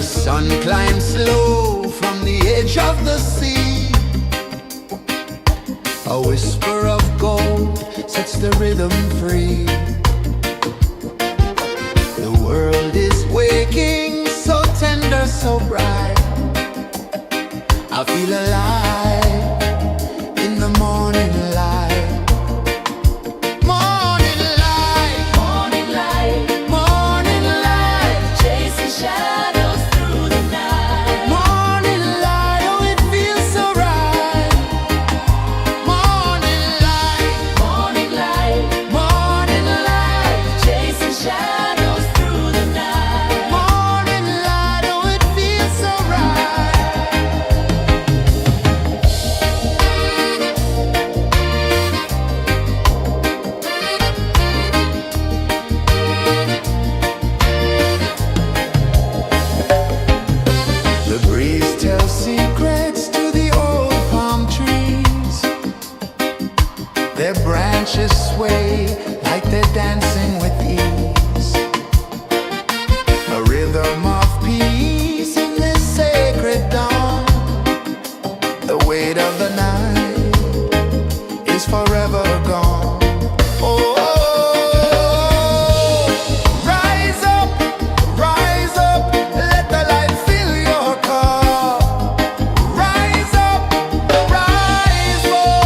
The sun climbs slow from the edge of the sea. A whisper of gold sets the rhythm free. The world is waking, so tender, so bright. I feel alive in the morning light. Morning light, morning light, morning light, chasing shadows through the night. Morning light, oh it feels so right. Morning light, morning light, morning light, chasing shadows through the night. Morning light, oh it feels so right. The breeze tells secrets to the old palm trees. Their branches sway like they're dancing with ease. A rhythm of peace in this sacred dawn. The weight of the night is forever gone. Oh, rise up, let the light fill your cup. Rise up, rise up.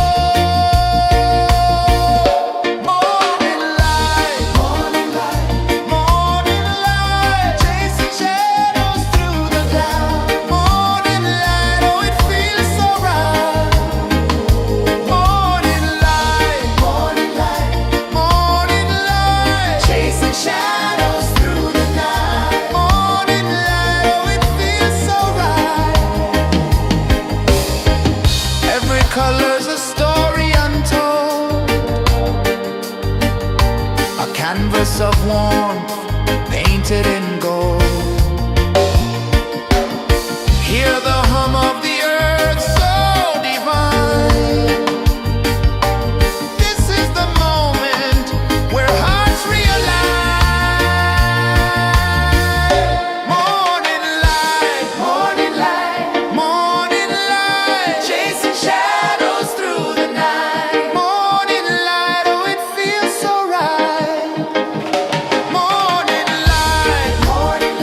Morning light, morning light, morning light, chasing shadows through the cloud. Morning light, oh it feels so right. Morning light, morning light, morning light, chasing shadows through the night. Morning light, oh it feels so right. Every color's a story untold, a canvas of warmth painted in gold. Hear the hum of the earth so divine. This is the moment where hearts realign. Morning light, morning light, morning light, chasing shadows through the night. Morning light, oh it feels so right. Morning light, morning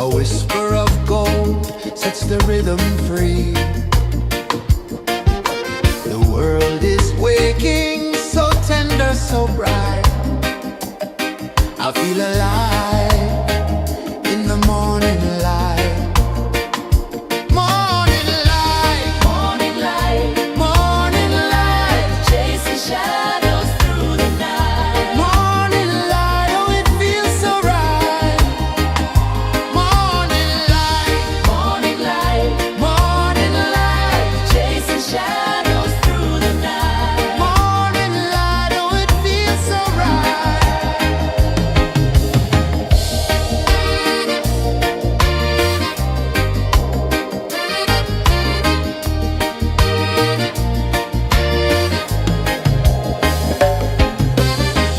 A whisper of gold sets the rhythm free. The world is waking, so tender, so bright. I feel alive in the morning light. Morning light, morning light, morning light, chasing shadows through the night. Morning light, oh it feels so right. Morning light, morning light, morning light, chasing shadows through the night. Morning light, oh it feels so right.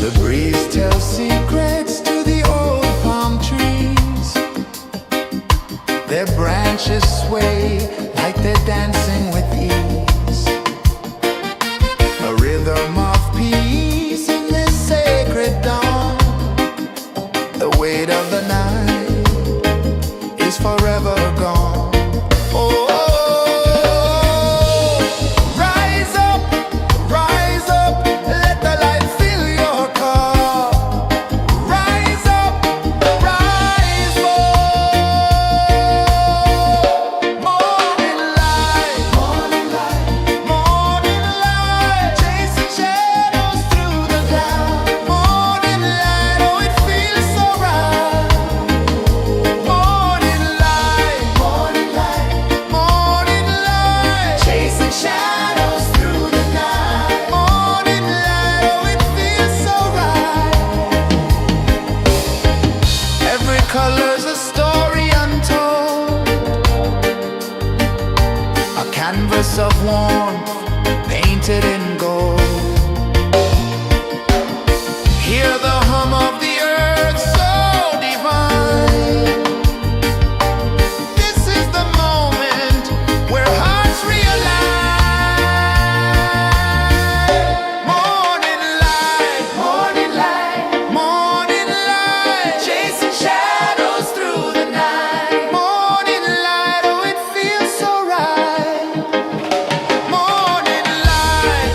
The breeze tells secrets to the old palm trees. Their branches sway like they're dancing with ease. A rhythm of peace in this sacred dawn. The weight of the night is forever gone. Oh, rise up, let the light fill your cup. Rise up, rise more. Morning light, morning light, morning light, chasing shadows through the cloud. Morning light, oh it feels so right. Morning light, morning light, morning light, chasing shadows through the night. Morning light, oh it feels so right. Every color's a story untold, a canvas of warmth painted in gold. Hear the hum of the earth so divine. This is the moment where hearts realign. Morning light, morning light, morning light, chasing shadows through the night. Morning light, oh it feels so right. Morning light,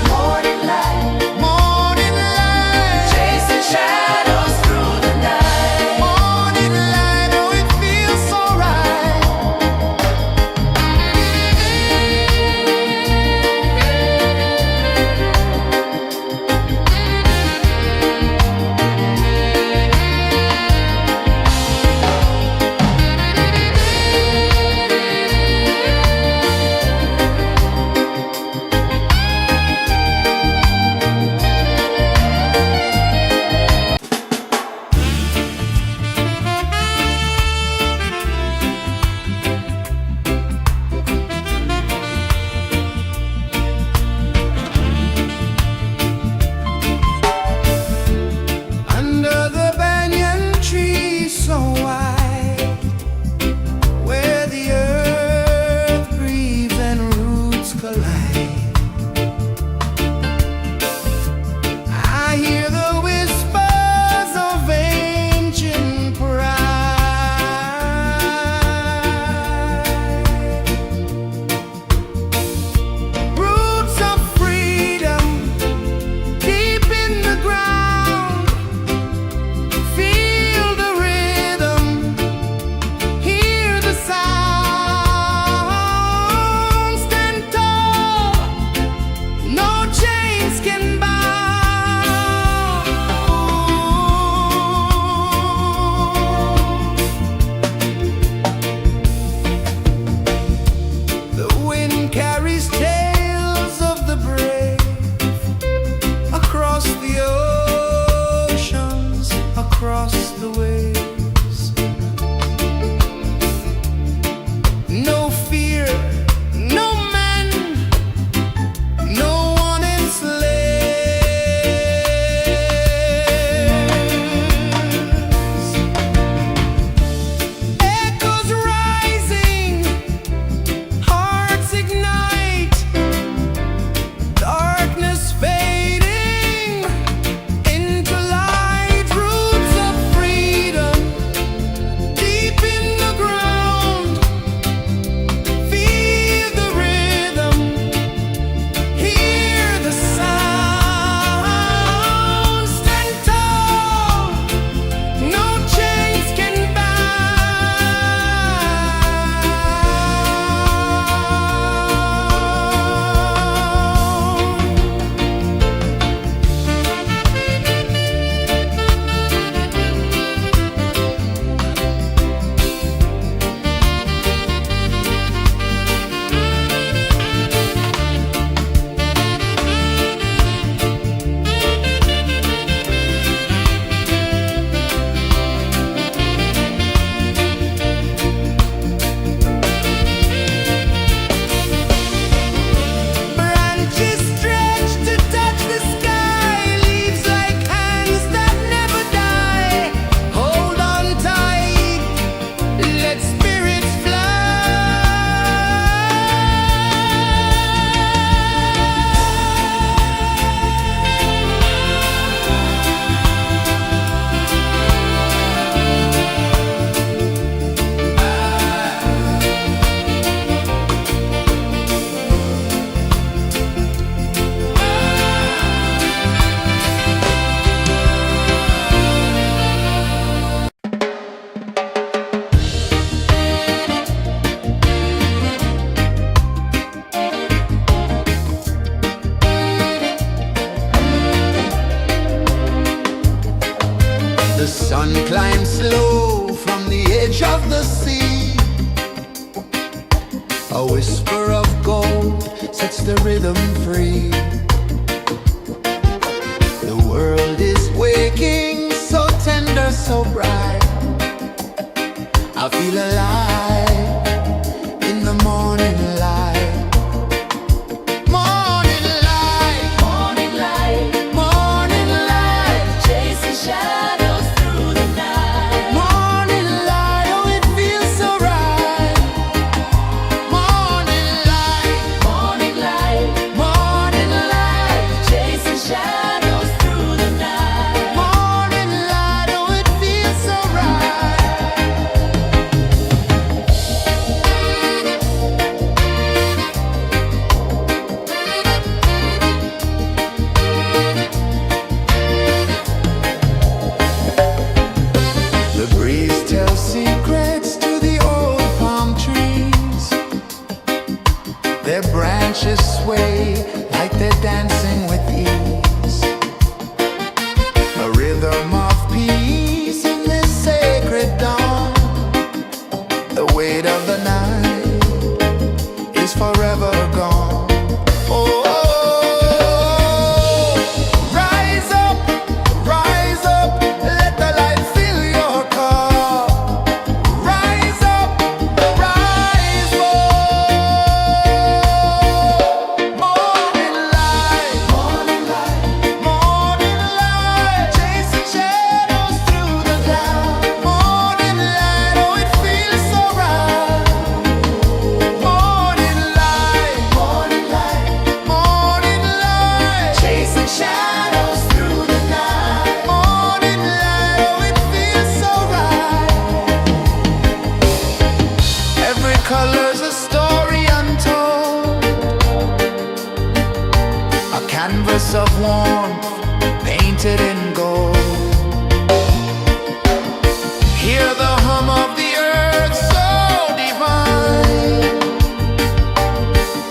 whisper of gold sets the rhythm free. The world is waking, so tender, so bright. I feel alive in the morning light. Morning light, morning light, morning light, chasing shadows through the night. Morning light, oh it feels so right. Morning light, morning light, morning light, chasing shadows through the night. Morning light, oh it feels so right. The breeze tells secrets to the old palm trees. Their branches sway like they're dancing with ease. A rhythm of peace in this sacred dawn. The weight of the night is forever gone. Oh, rise up, let the light fill your cup. Rise up, rise up. Morning light, morning light, morning light, chasing shadows through the cloud. Morning light, oh it feels so right. Morning light, morning light, morning light, chasing shadows through the night. Morning light, oh it feels so right. Every color's a story untold, a canvas of warmth painted in gold. Hear the hum of the earth so divine.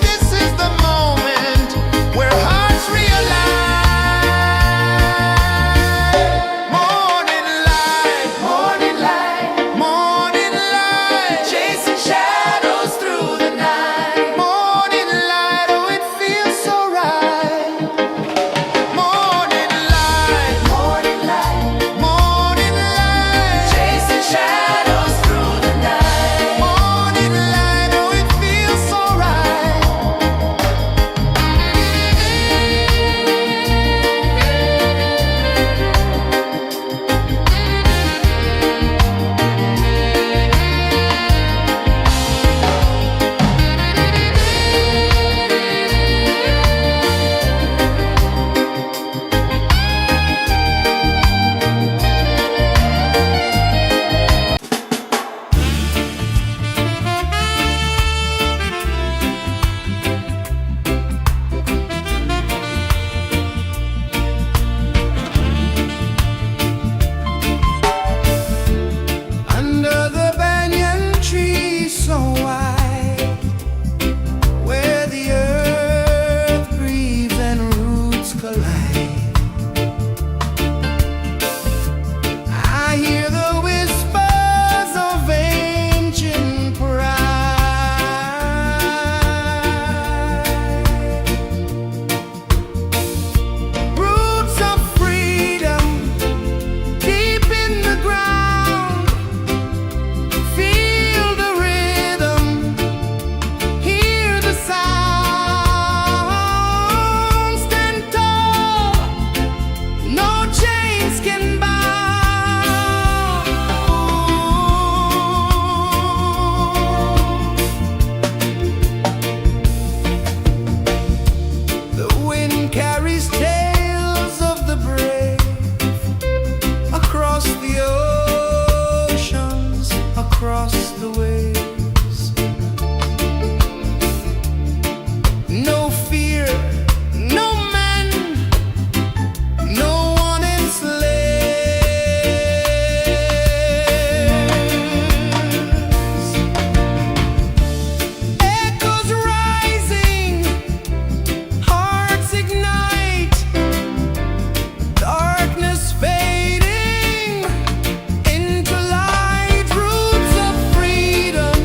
This is the moment where hearts realign. Morning light, morning light, morning light, chasing shadows through the night. Morning light, oh it feels so right. Morning light, morning light, morning light, chasing shadows through the night. Morning light, oh it feels so right. Under the banyan tree so wide, where the earth breathes and roots collide, I hear the whispers of ancient pride. Roots of freedom deep in the ground. Feel the rhythm, hear the sound. Stand tall, no chains can bound. The wind carries tales of the brave across the oceans, across the waves. No fear, no man, no one enslaves. Echoes rising, hearts ignite, darkness fading into light. Roots of freedom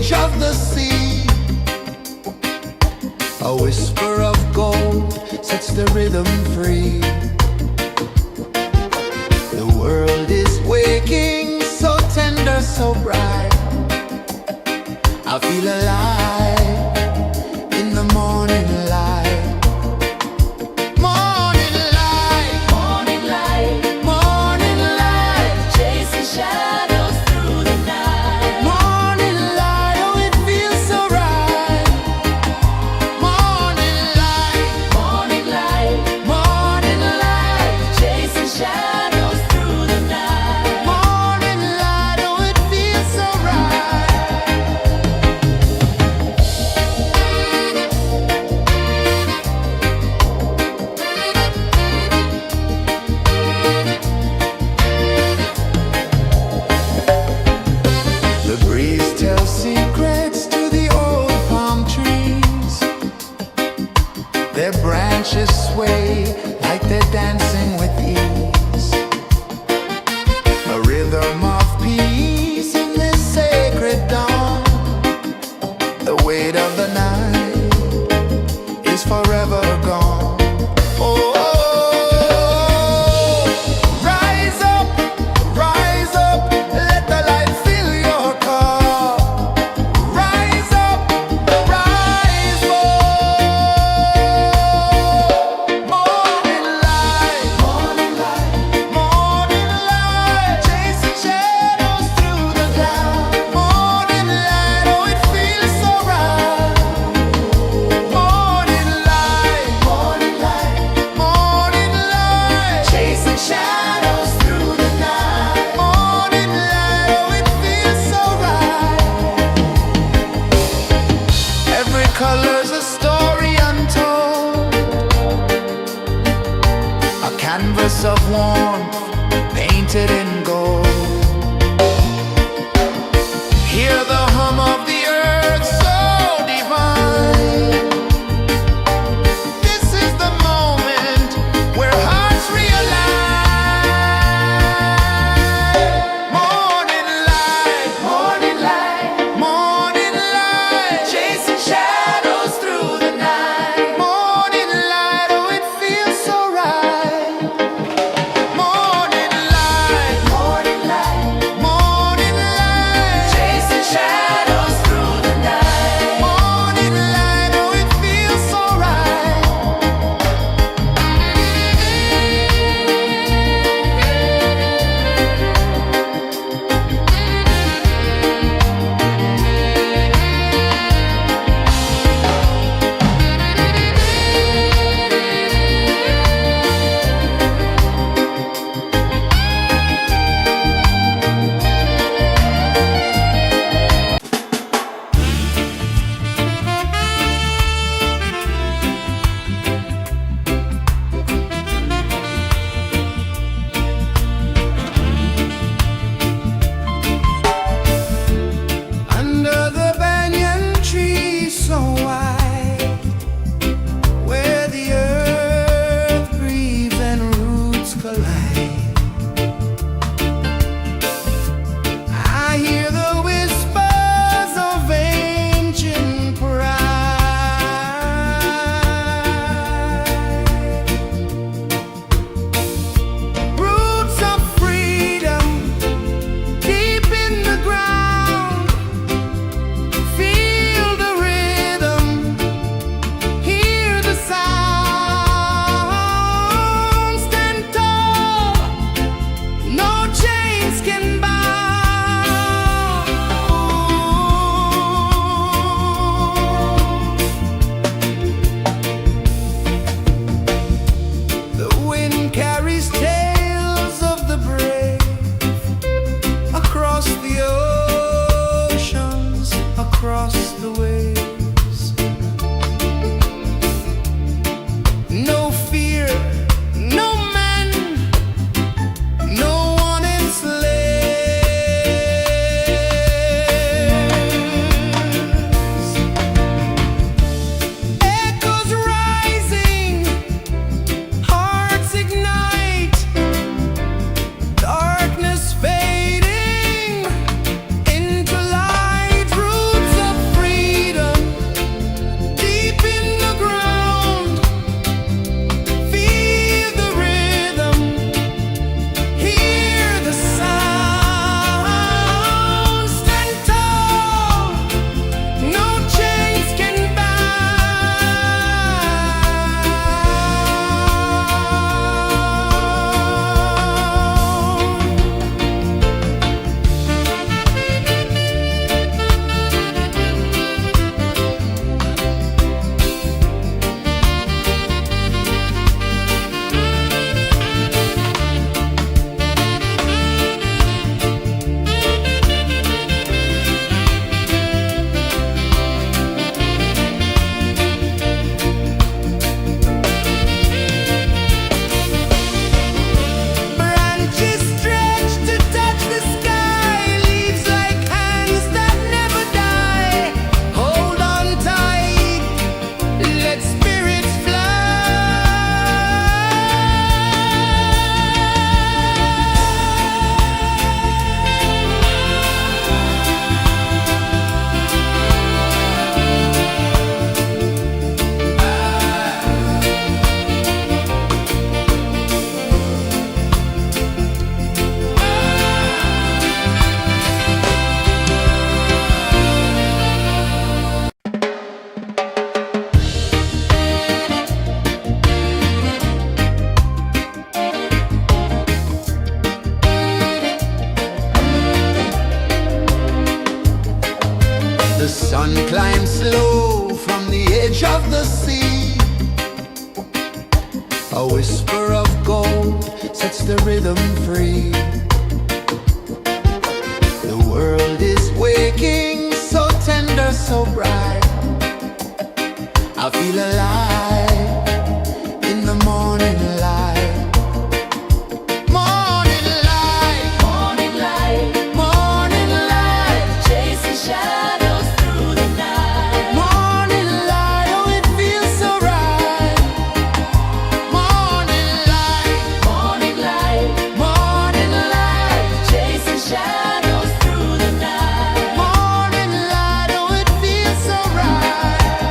edge of the sea. A whisper of gold sets the rhythm free. The world is waking, so tender, so bright. I feel alive in the morning light. Morning light, morning light, morning light, chasing shadows through the night. Morning light, oh it feels so right. Morning light, morning light, morning light, chasing shadows through the night. Morning light, oh it feels so right. The sun climbs slow from the edge of the sea. A whisper of gold sets the rhythm free. The world is waking, so tender, so bright. I feel alive in the morning light. Morning light, morning light, morning light, chasing shadows through the night. Morning light, oh it feels so right. Morning light, morning light, morning light, chasing shadows through the night. Morning light, oh it feels so right.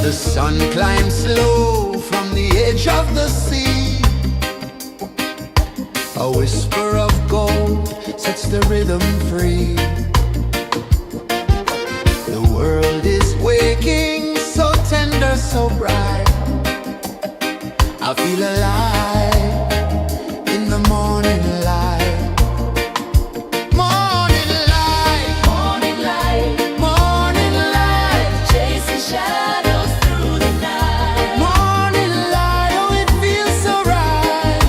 The sun climbs slow from the edge of the sea. A whisper of gold sets the rhythm free. The world is waking, so tender, so bright. I feel alive in the morning light. Morning light, morning light, morning light, chasing shadows through the night. Morning light, oh it feels so right.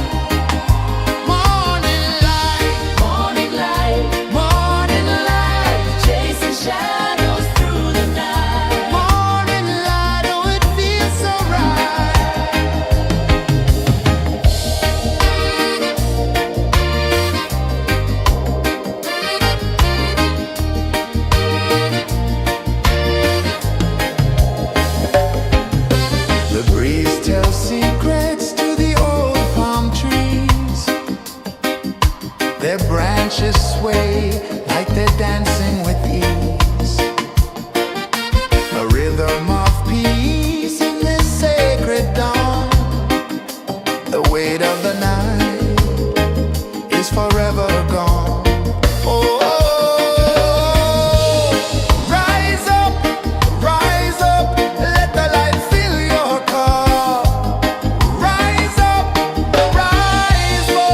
Morning light, morning light, morning light, chasing shadows through the night. Morning light, oh it feels so right. The breeze tells secrets to the old palm trees. Their branches sway like they're dancing with ease. A rhythm of peace in this sacred dawn. The weight of the night is forever gone. Oh, rise up, let the light fill your cup. Rise up, rise up.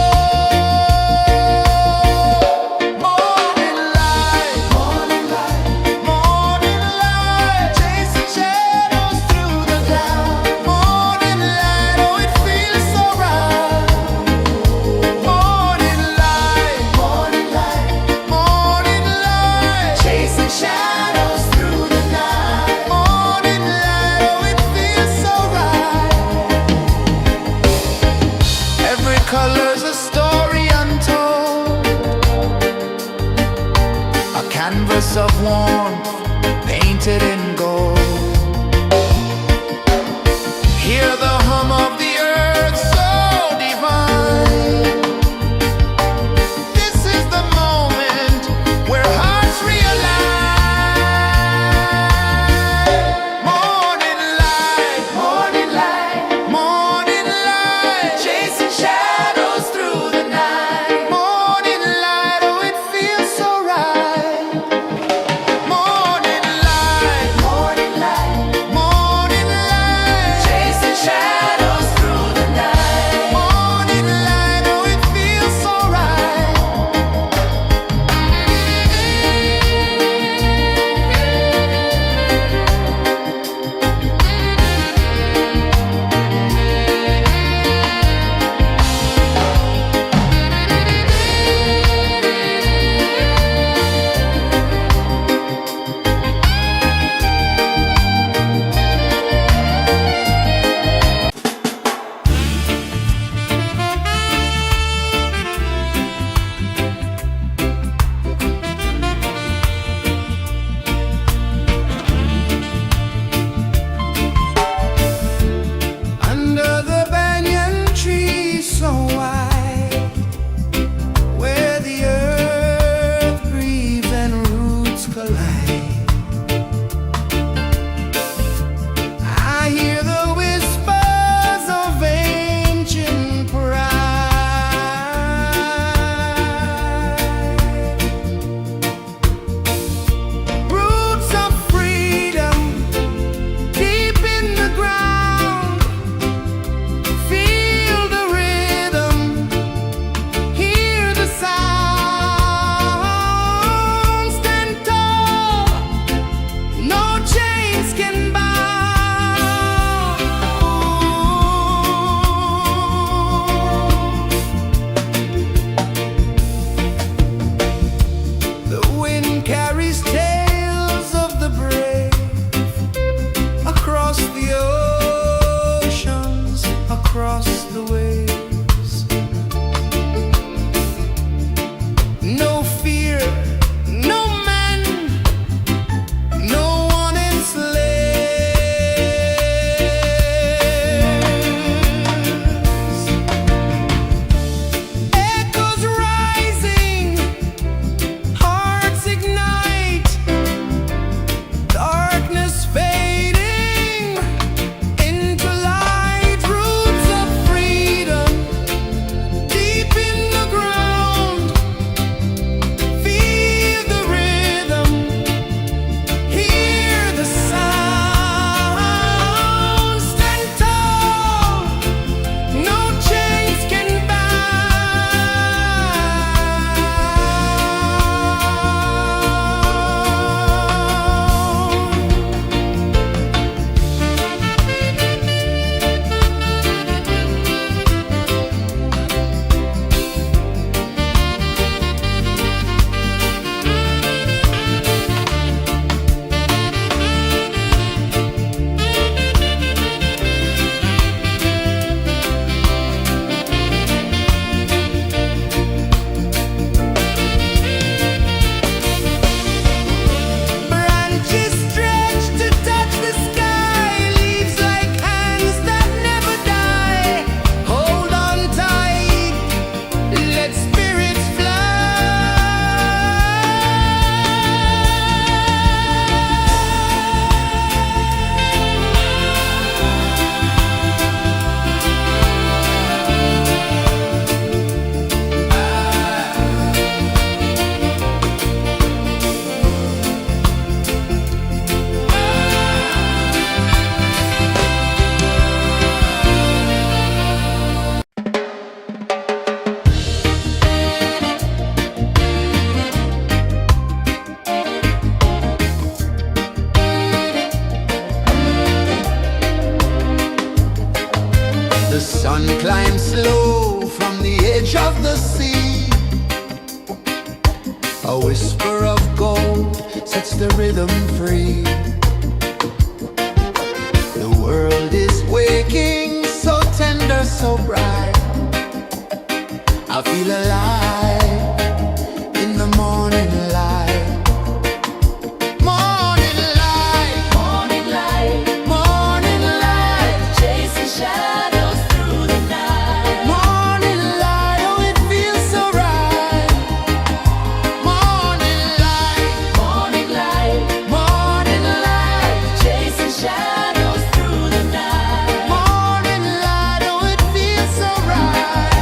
Morning light, morning light, morning light, chasing shadows through the cloud. Morning light, oh it feels so right. Morning light, morning light, morning light, chasing shadows through the night. Morning light, oh it feels so right. Every color's a story untold, a canvas of warmth painted in gold. Hear the hum of the earth so divine. This is the moment where hearts realign. Morning light, morning light, morning light, chasing shadows through the night. Morning light, oh it feels so right. Morning light, morning sun climbs slow from the edge of the sea. A whisper of gold sets the rhythm free. The world is waking, so tender, so bright. I feel alive in the morning light. Morning light, morning light, morning light, chasing shadows through the night. Morning light, oh it feels so right. Morning light, morning light, morning light, chasing shadows through the night. Morning light, oh it feels so right.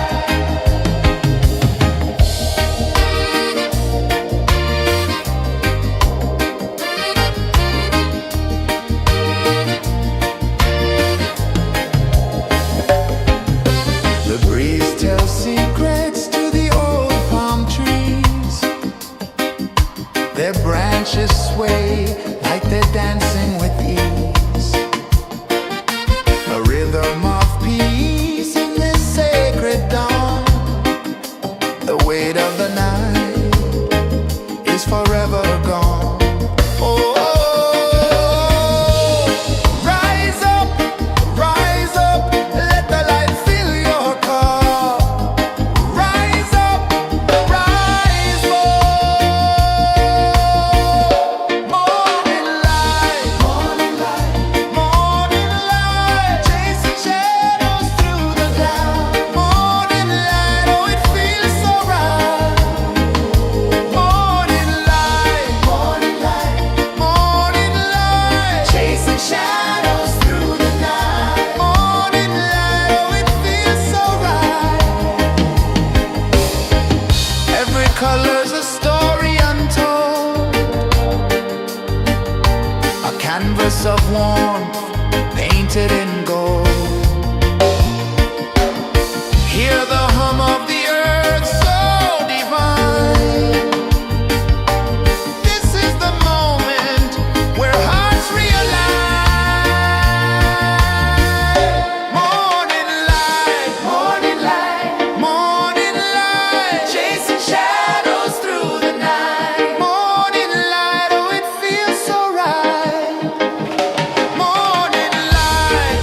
The breeze tells secrets to the old palm trees. Their branches sway like they're dancing with ease. A rhythm of peace in this sacred dawn. The weight of the night is forever gone. Oh, rise up, let the light fill your cup. Rise up, rise up. Morning light, morning light, morning light, chasing shadows through the cloud. Morning light, oh it feels so right. Morning light, morning light, morning light, chasing shadows through the night. Morning light, oh it feels so right. Every color's a story untold, a canvas of warmth painted in gold. Hear the hum of the earth so divine. This is the moment where hearts realign. Morning light, morning light, morning light, chasing shadows through the night. Morning light, oh it feels so right. Morning light,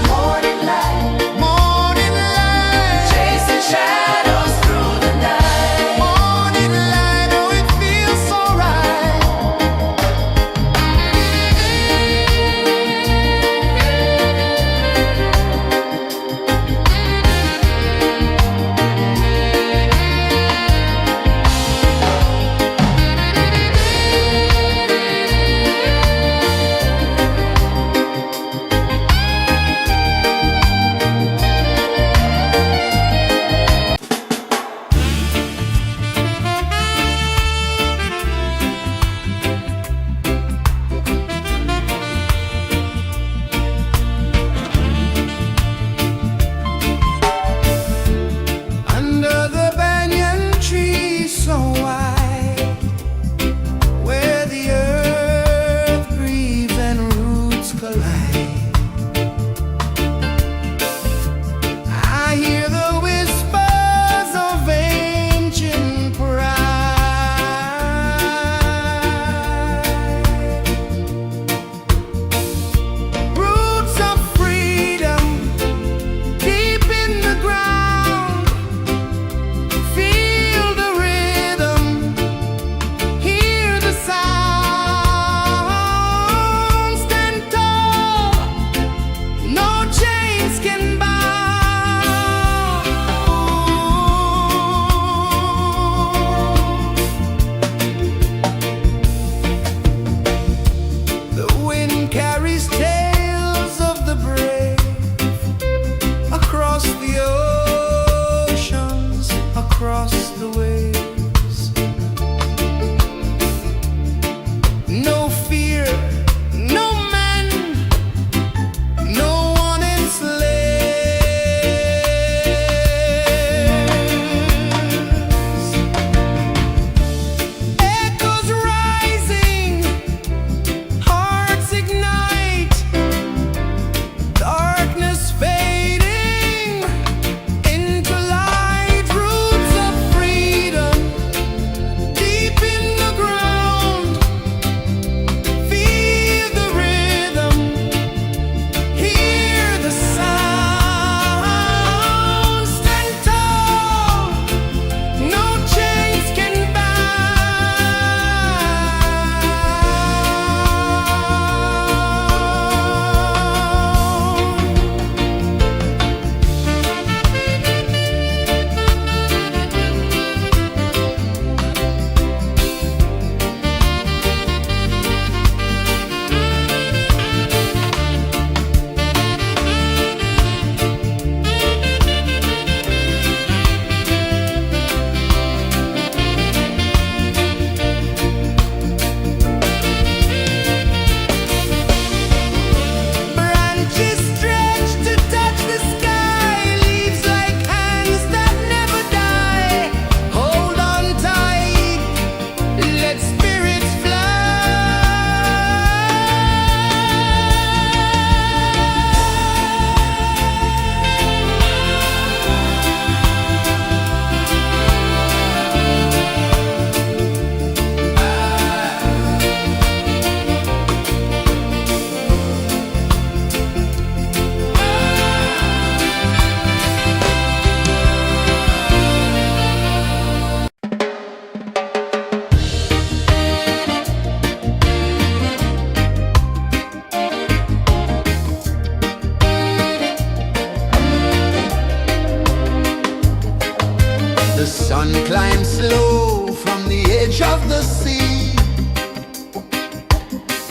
of the sea.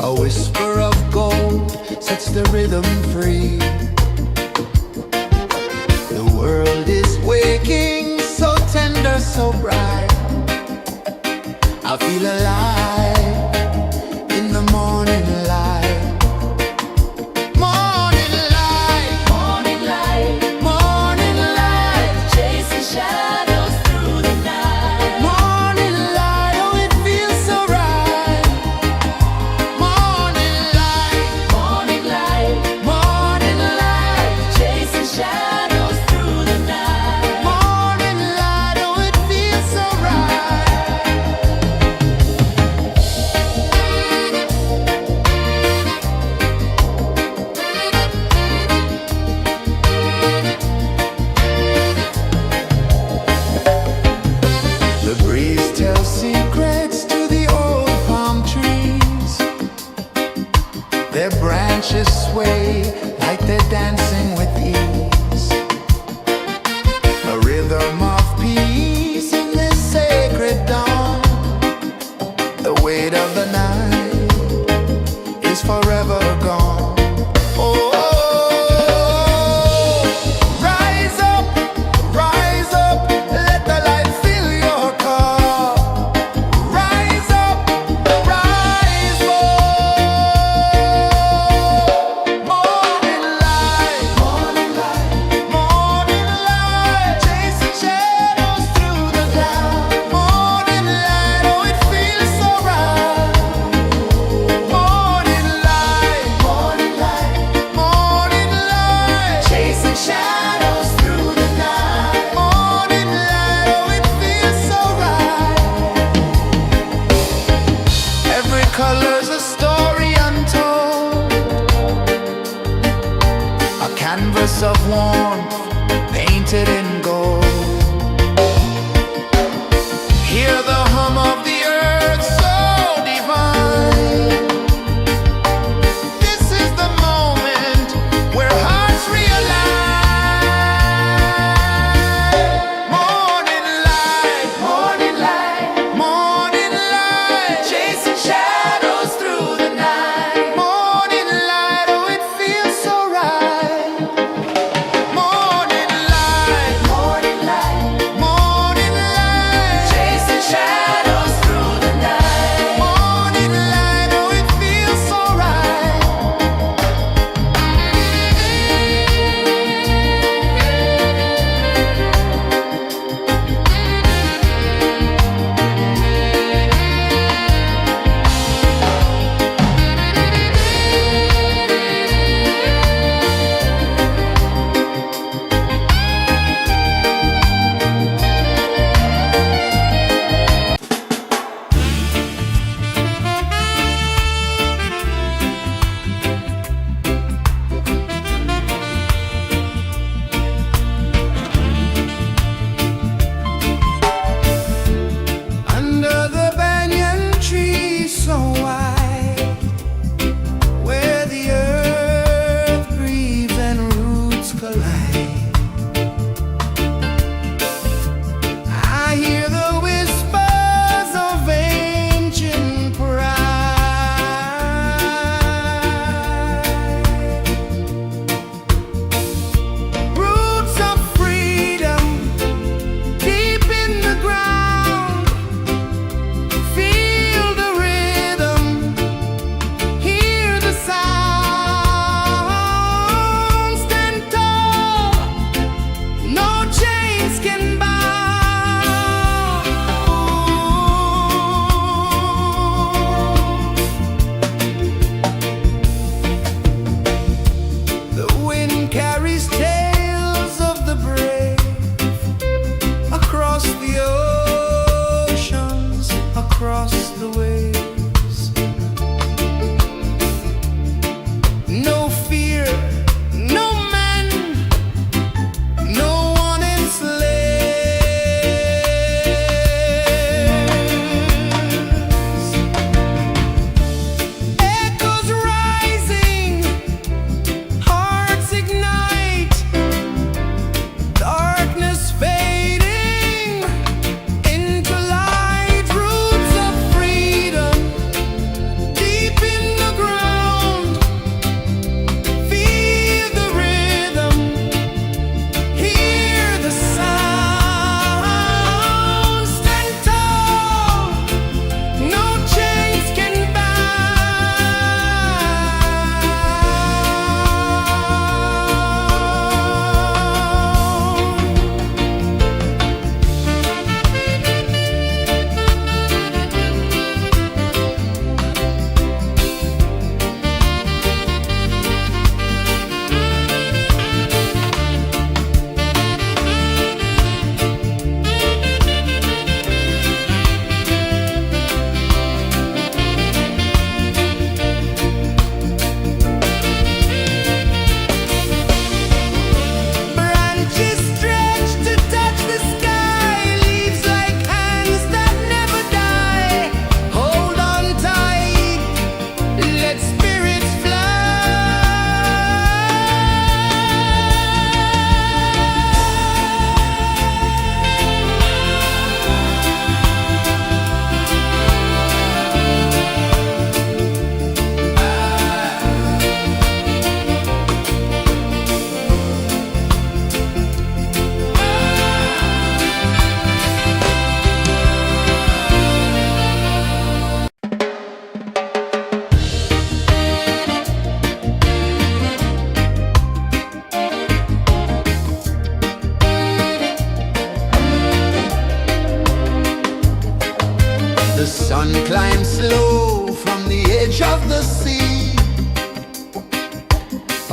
A whisper of gold sets the rhythm free. The world is waking, so tender, so bright. I feel alive in the morning light. Morning light, morning light, morning light, chasing shadows through the night. Morning light, oh it feels so right. Morning light, morning light, morning light, chasing shadows through the night. Morning light, oh it feels so right. The breeze tells secrets to the old palm trees. Their branches sway like they're dancing with ease. A rhythm of peace in this sacred dawn. The weight of the night is forever gone. Oh, rise up, let the light fill your cup. Rise up, rise up. Morning light, morning light, morning light, chasing shadows through the cloud. Morning light, oh it feels so right. Morning light, morning light, morning light, chasing shadows through the night. Morning light, oh it feels so right. Every color's a story untold, a canvas of warmth painted in gold. Hear the hum of the earth so divine. This is the moment where hearts realign. Morning light, morning light, morning light, chasing shadows through the night. Morning light, oh it feels so right. Morning light,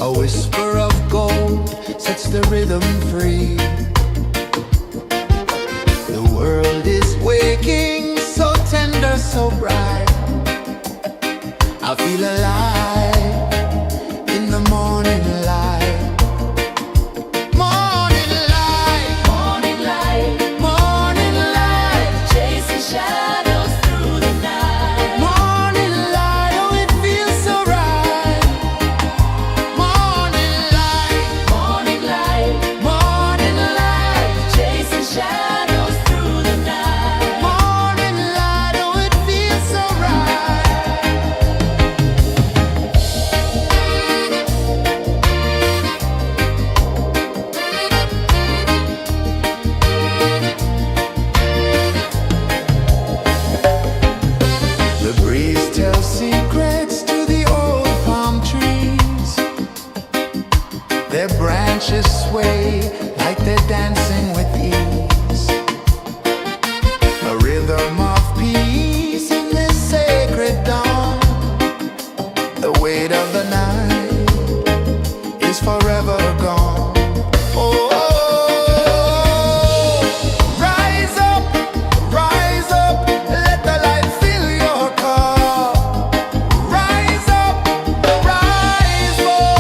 A whisper of gold sets the rhythm free. The world is waking, so tender, so bright. I feel alive in the morning light. Morning light, morning light, morning light, chasing shadows through the night. Morning light, oh it feels so right. Morning light, morning light, morning light, chasing shadows through the night. Morning light, oh it feels so right. The breeze tells secrets to the old palm trees. Their branches sway like they're dancing with ease. A rhythm of peace in this sacred dawn. The weight of the night is forever gone. Oh, rise up, let the light fill your cup. Rise up, rise more.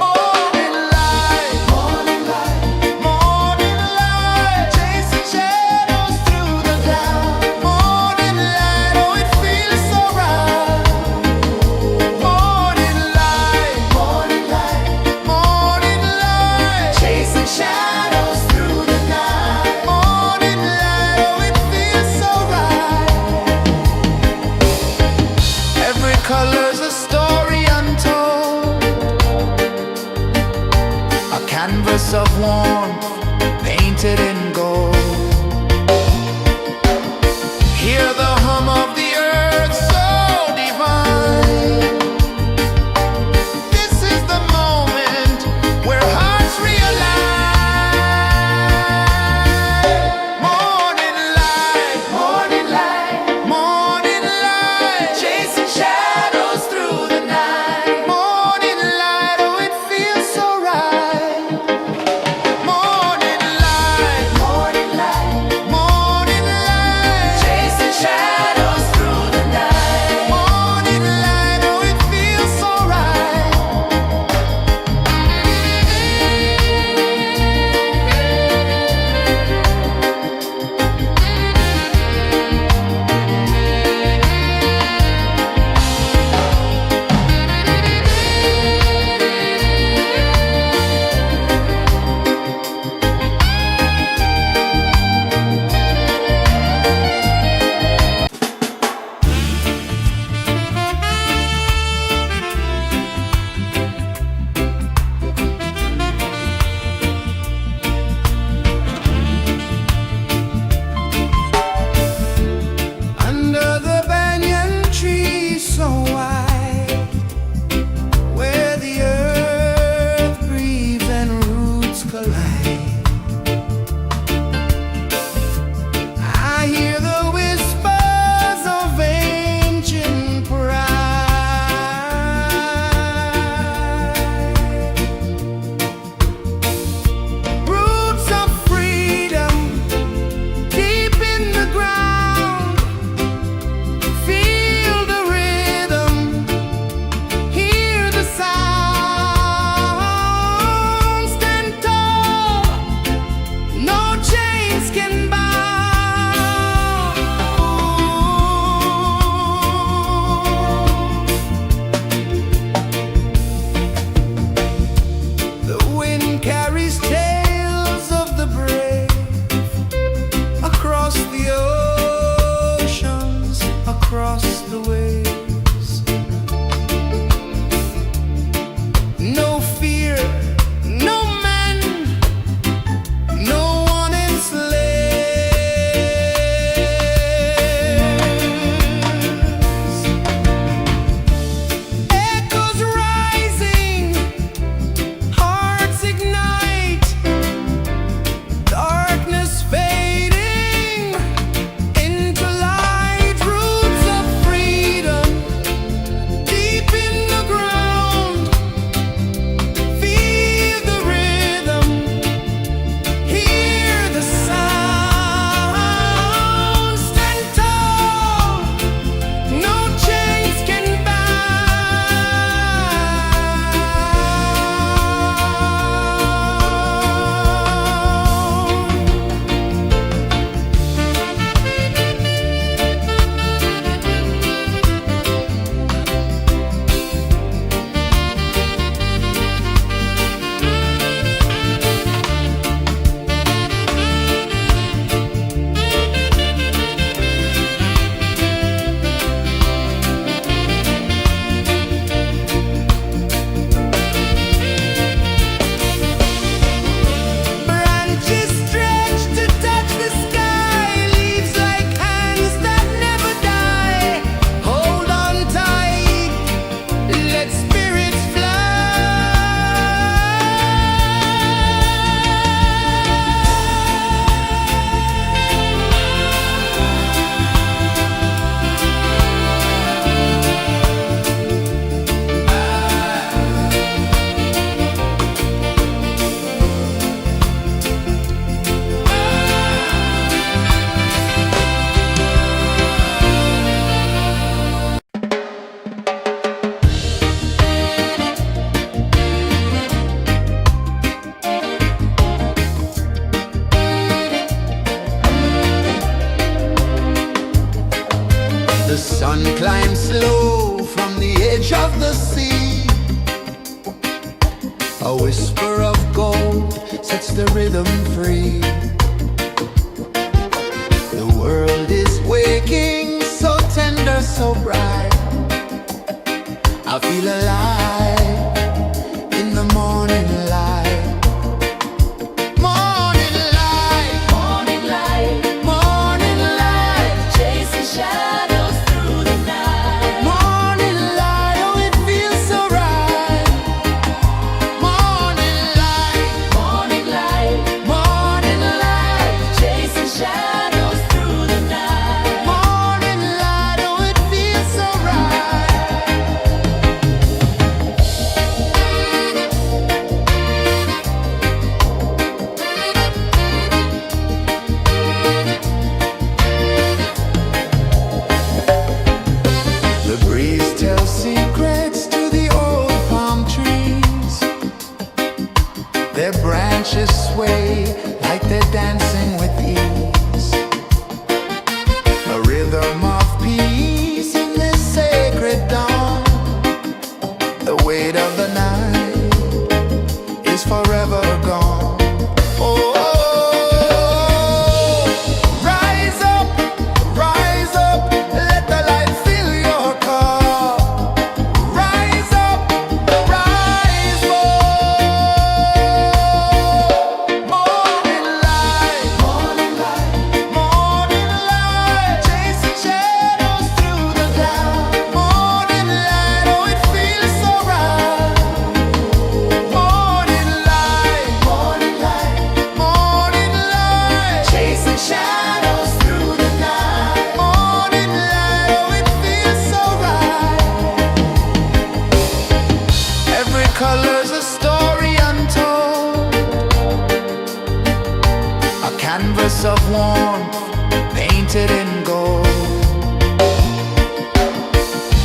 Morning light, morning light, morning light, chasing shadows through the cloud. Morning light, oh it feels so right. Morning light, morning light, morning light, chasing shadows through the night. Morning light, oh it feels so right. Every color's a story untold, a canvas of warmth painted in gold. Hear the hum of the earth so divine. This is the moment where hearts realign. Morning light, morning light, morning light, chasing shadows through the night. Morning light, oh it feels so right. Morning light, morning light, morning light, chasing shadows through the night. Morning light, oh it feels so right. Under the banyan tree so wide, where the earth breathes and roots collide, I hear the whispers of ancient pride. Roots of freedom deep in the ground. Feel the rhythm, hear the sound. Stand tall, no chains can bound. The wind carries tales of the brave across the oceans, across the waves. No fear, no man, no one enslaves. Echoes rising, hearts ignite, darkness fading into light. Roots of freedom slow from the edge of the sea. A whisper of gold sets the rhythm free. The world is waking, so tender, so bright. I feel alive in the morning light. Morning light, morning light, morning light, chasing shadows through the night. Morning light, oh it feels so right. Morning light, morning light, morning light, chasing shadows through the night. Morning light, oh it feels so right. The breeze tells secrets to the old palm trees. Their branches sway like they're dancing with ease. A rhythm of peace in this sacred dawn. The weight of the night is forever gone. Oh, rise up, let the light fill your cup. Rise up, rise up. Morning light, morning light, morning light, chasing shadows through the cloud. Morning light, oh it feels so right. Morning light, morning light, morning light, chasing shadows through the night. Morning light, oh it feels so right. Every color's a story untold, a canvas of warmth painted in gold.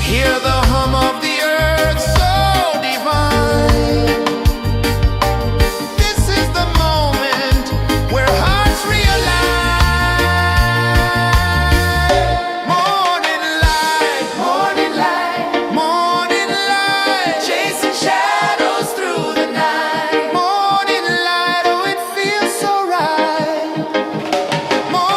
Hear the hum of the earth so divine. This is the moment where hearts realign. Morning light, morning light, morning light, chasing shadows through the night. Morning light, oh it feels so right. Morning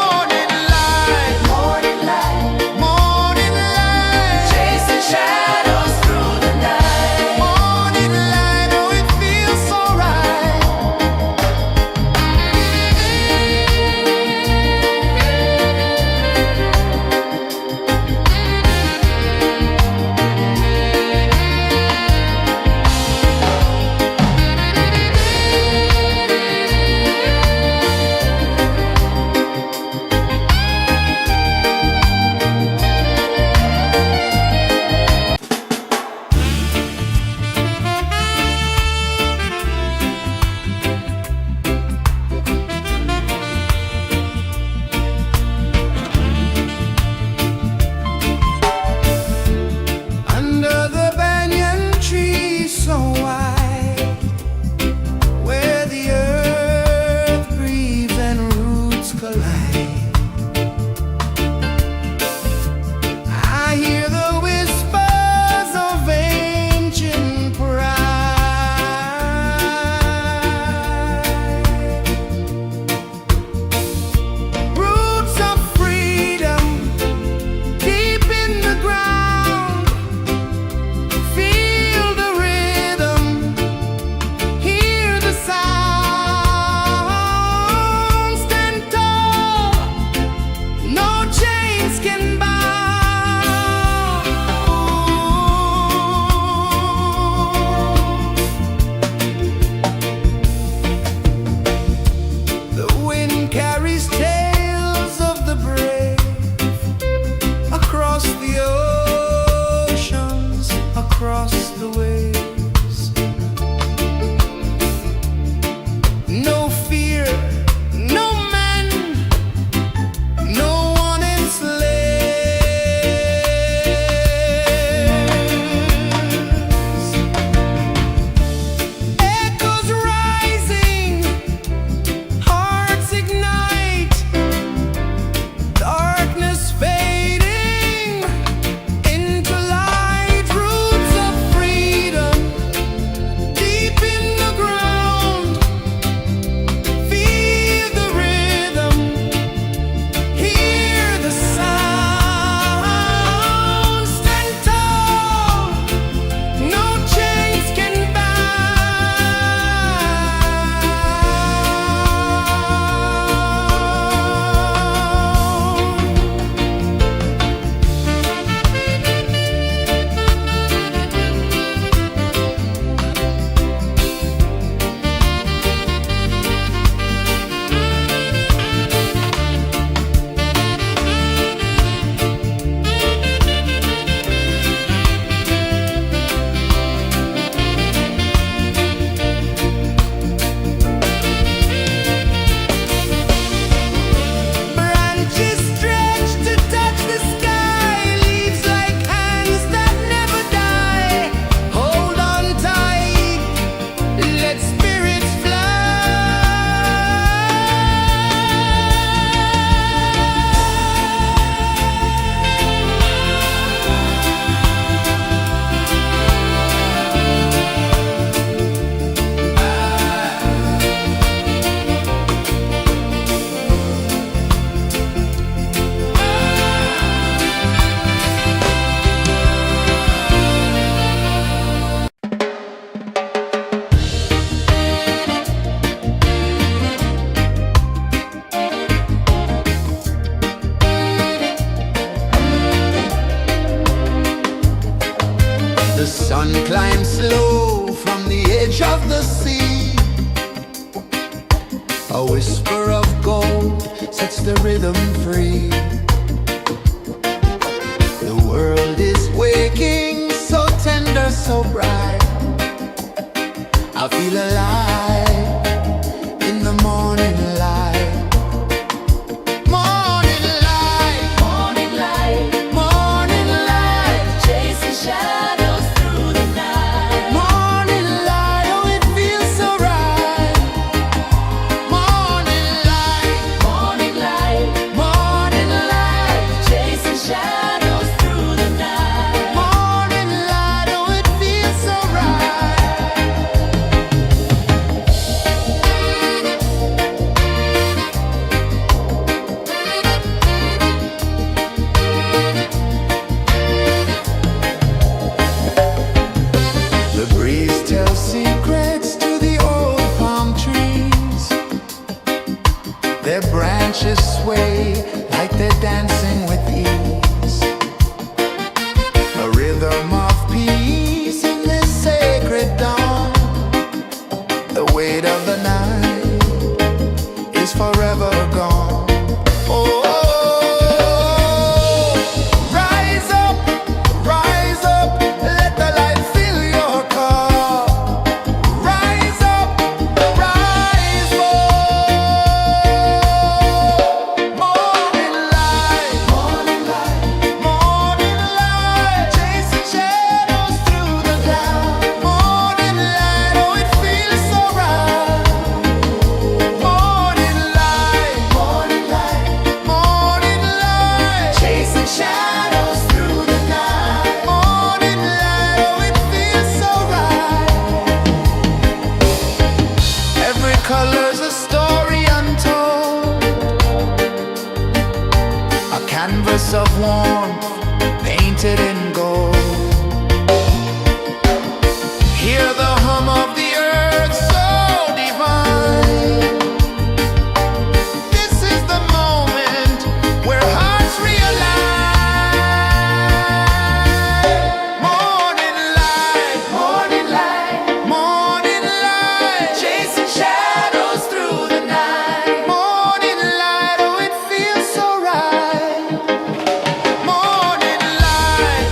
The sun climbs slow from the edge of the sea. A whisper of gold sets the rhythm free. The world is waking, so tender, so bright. I feel alive in the morning light. Morning light, Morning light, morning light, chasing shadows through the night. morning light, oh it feels so right. Morning light, Morning light, morning light, chasing shadows through the night. morning light, oh it feels so right. The breeze tells secrets to the old palm trees. Their branches sway like they're dancing with ease. A rhythm of peace in this sacred dawn. The weight of the night is forever gone. Oh, rise up, let the light fill your cup. Rise up, rise more. Morning light, Morning light, morning light, chasing shadows through the cloud. Morning light, oh it feels so right. Morning light, morning light, morning light, chasing shadows through the night. morning light, oh it feels so right. Every color's a story untold, a canvas of warmth painted in gold. Hear the hum of the earth so divine. This is the moment where hearts realign. Morning light, Morning light, morning light, chasing shadows through the night. morning light, oh it feels so right. Morning light,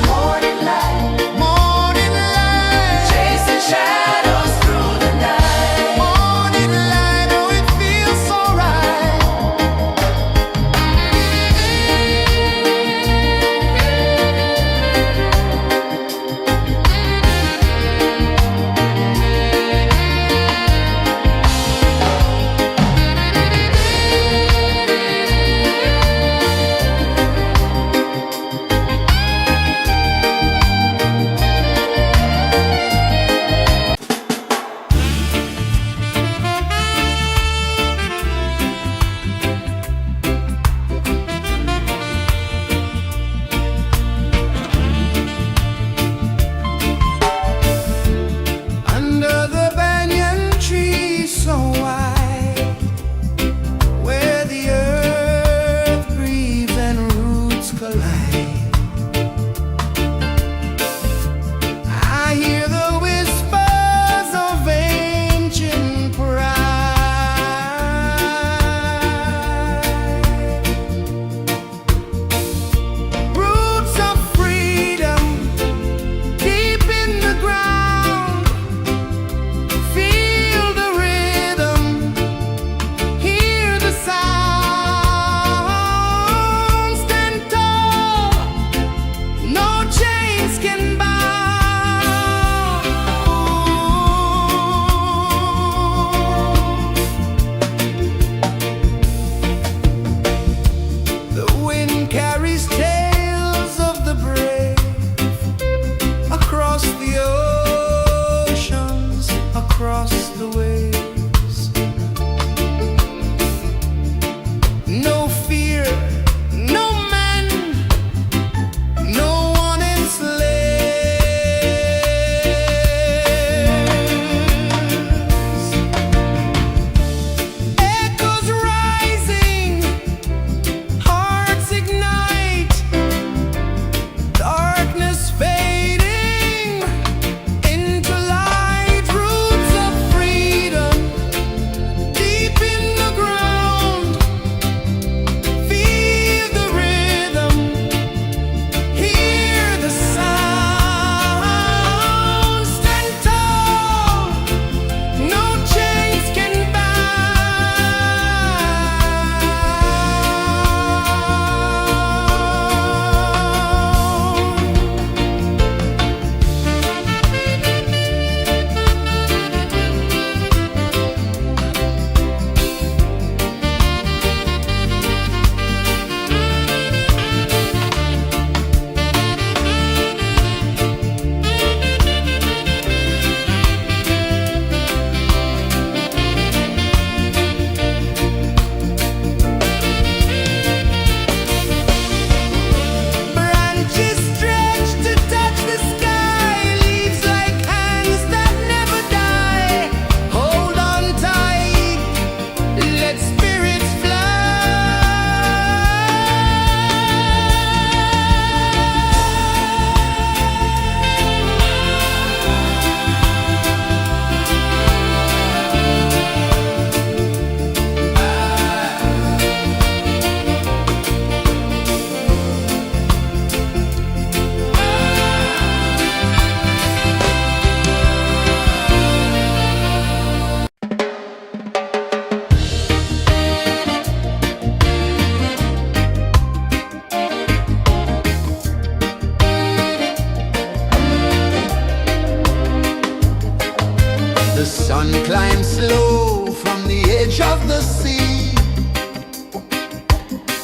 sun climbs slow from the edge of the sea.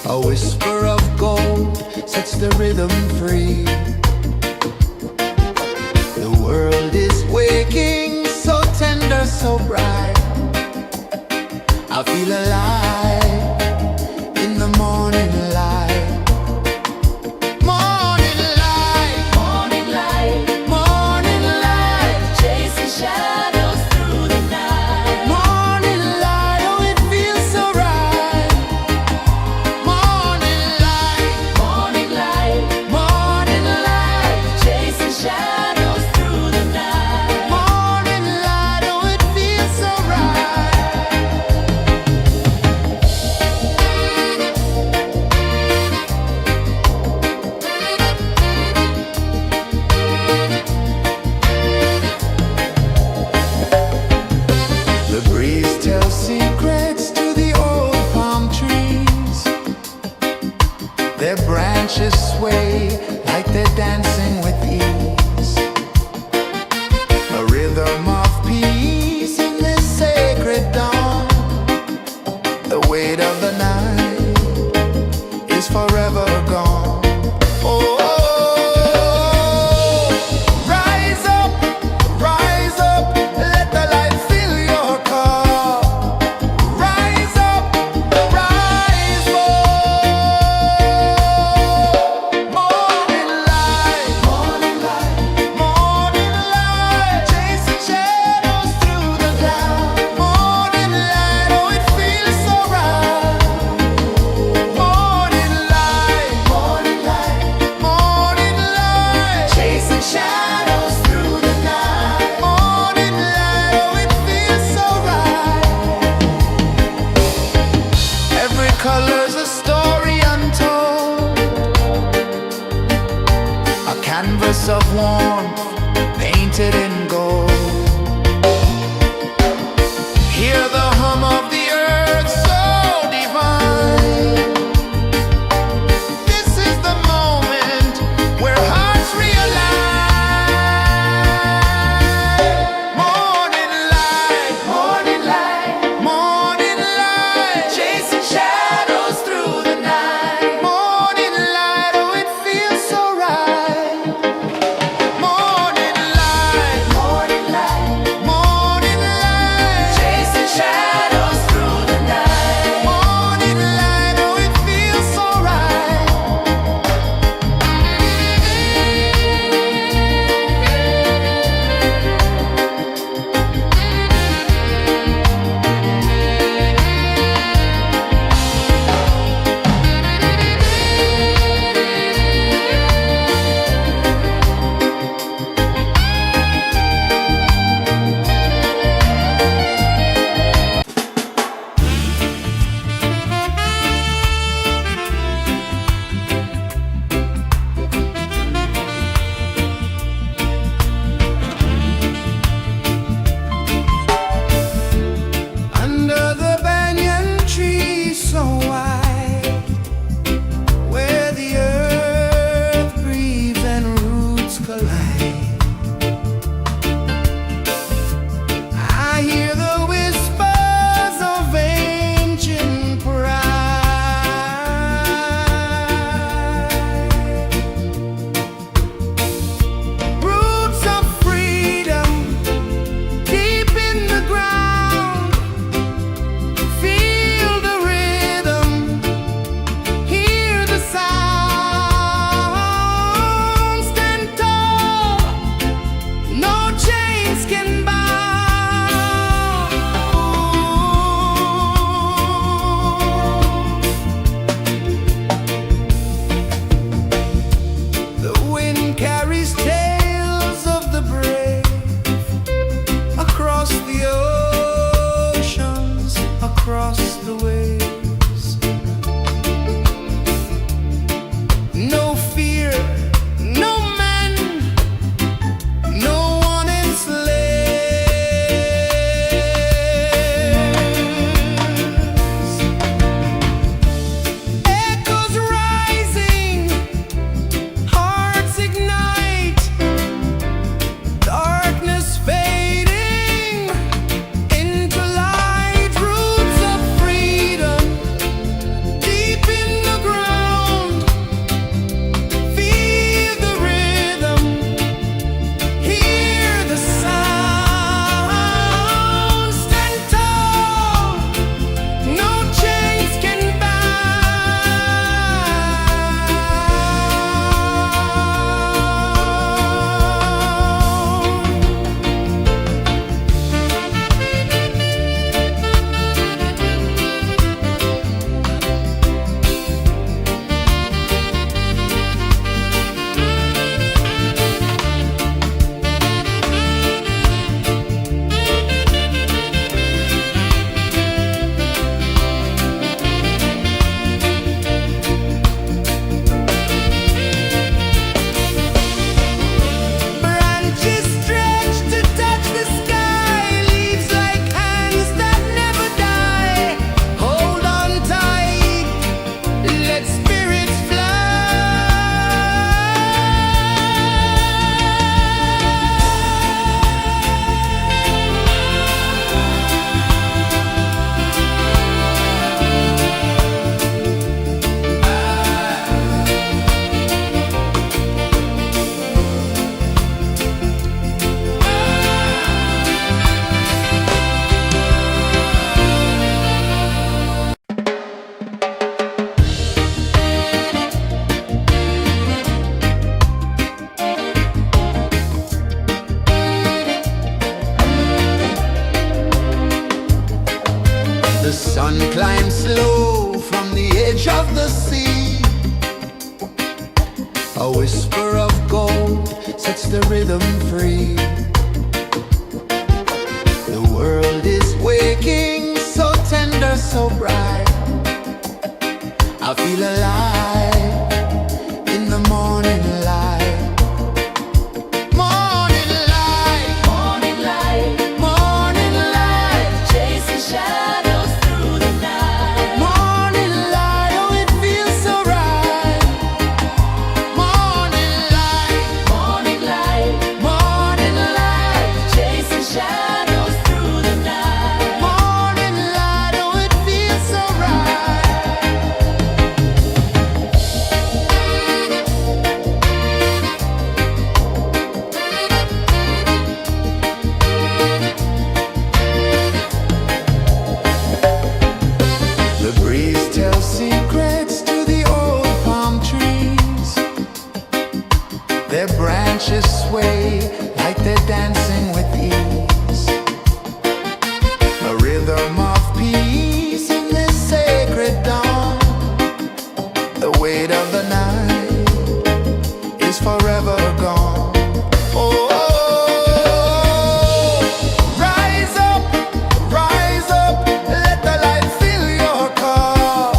A whisper of gold sets the rhythm free. The world is waking, so tender, so bright. I feel alive in the morning light. Morning light, Morning light, morning light, chasing shadows through the night. morning light, oh it feels so right. Morning light, Morning light, morning light, chasing shadows through the night. morning light, oh it feels so right. The breeze tells secrets to the old palm trees. Their branches sway like they're dancing with ease. A rhythm of peace in this sacred dawn. The weight of the night is forever gone. Oh, rise up, let the light fill your cup. Rise up, rise up. Morning light, morning light, morning light, chasing shadows through the cloud. Morning light, oh it feels so right. Morning light, morning light, morning light, chasing shadows through the night. Morning light, oh it feels so right. Every color's a story untold, a canvas of warmth painted in gold. Hear the hum of the earth so divine. This is the moment where hearts realign. Morning light, morning light, morning light, chasing shadows through the night. Morning light, oh it feels so right. Morning light, morning light. them free. The world is waking, so tender, so bright. I feel alive in the morning light. Morning light, Morning light, morning light, chasing shadows through the night. morning light, oh it feels so right. Morning light, Morning light, morning light, chasing shadows through the night. morning light, oh it feels so right. The breeze tells secrets to the old palm trees. Their branches sway like they're dancing with ease. A rhythm of peace in this sacred dawn. The weight of the night is forever gone. Oh, rise up, let the light fill your cup.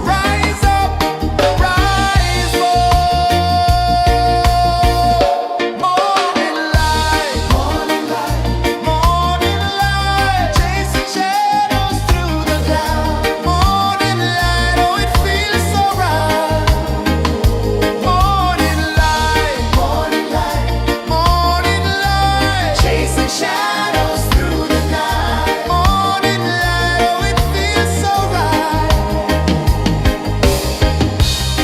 Rise up, rise up. Morning light, morning light, morning light, chasing shadows through the cloud. Morning light, oh it feels so right. Morning light, morning light, morning light, chasing shadows through the night. Morning light, oh it feels so right.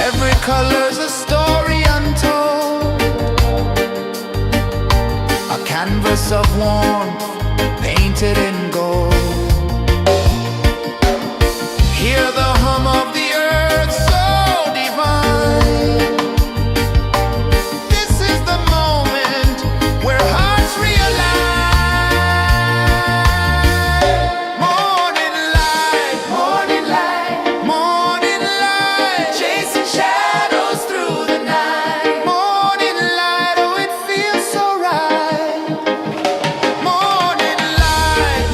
Every color's a story untold, a canvas of warmth painted in gold. Hear the hum of the earth so divine. This is the moment where hearts realign. Morning light, morning light, morning light, chasing shadows through the night. Morning light, oh it feels so right. Morning light,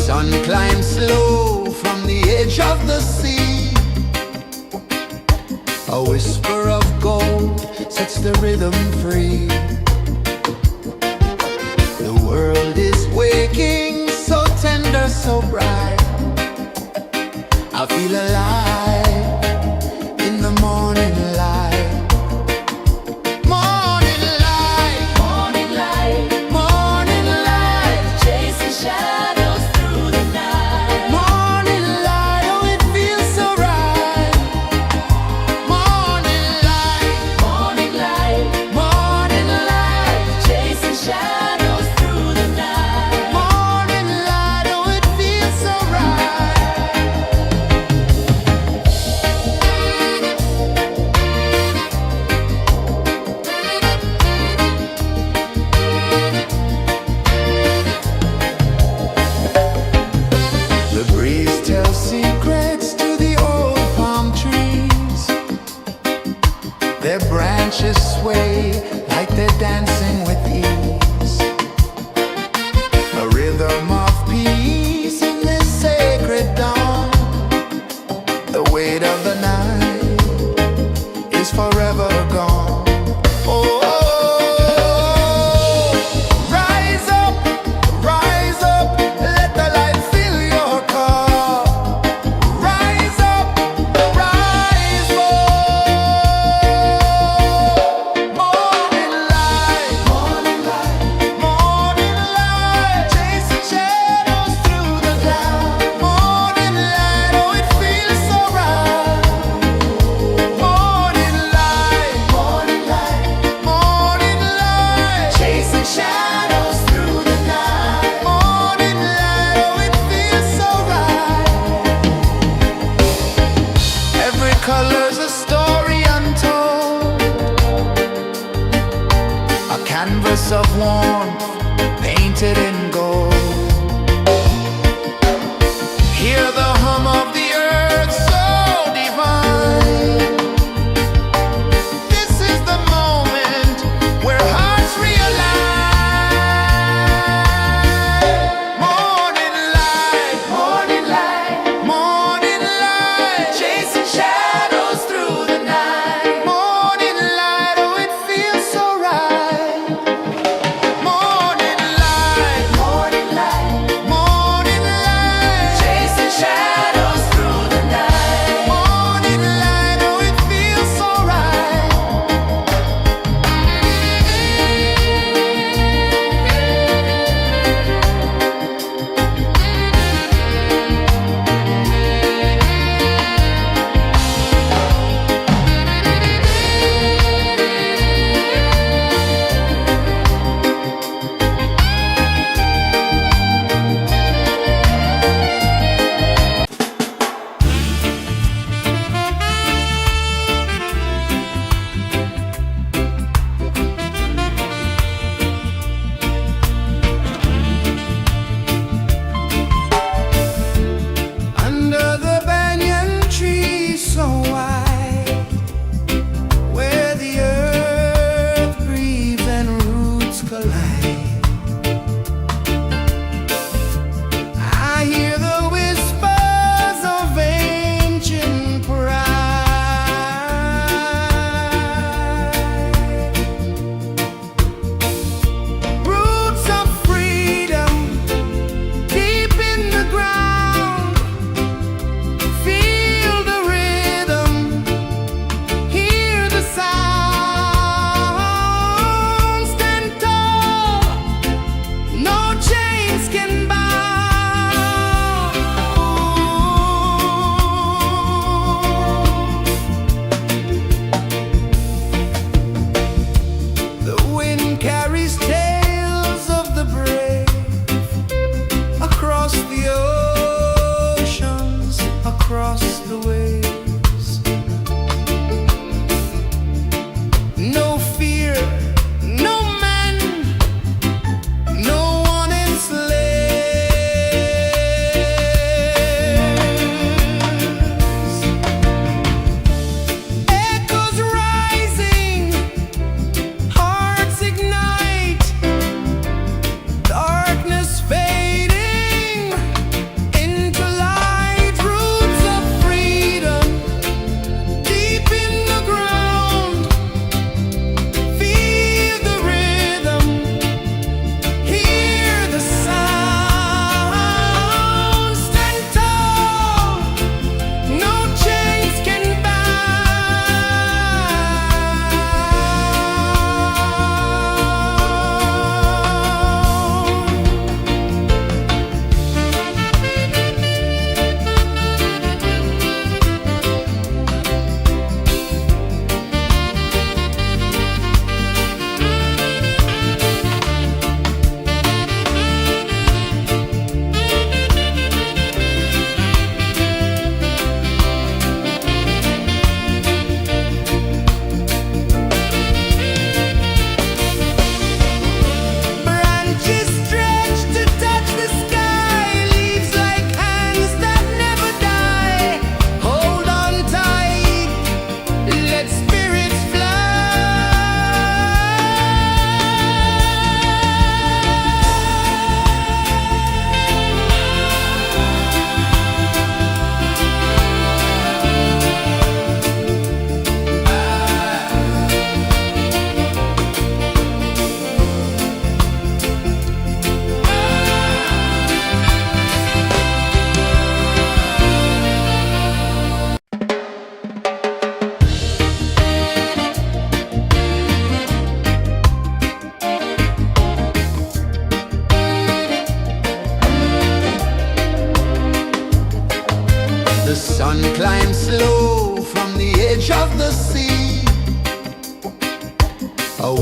sun climbs slow from the edge of the sea. A whisper of gold sets the rhythm free. The world is waking, so tender, so bright. I feel alive in the morning light. Morning light, Morning light, morning light, chasing shadows through the night. morning light, oh it feels so right. Morning light, Morning light, morning light, chasing shadows through the night. morning light, oh it feels so right. The breeze tells secrets to the old palm trees. Their branches sway like they're dancing with ease. A rhythm of peace in this sacred dawn. The weight of the night is forever gone. Oh, rise up, let the light fill your cup. Rise up, rise up. Morning light, morning light, chasing shadows through the cloud. Morning light, oh it feels so right. Morning light, morning light, chasing shadows through the night. Morning light, oh it feels so right. Every color's a story untold, a canvas of warmth painted in gold. Hear the hum of the earth so divine. This is the moment where hearts realign. Morning light, morning light, chasing shadows through the night. Morning light, oh it feels so right. Morning light,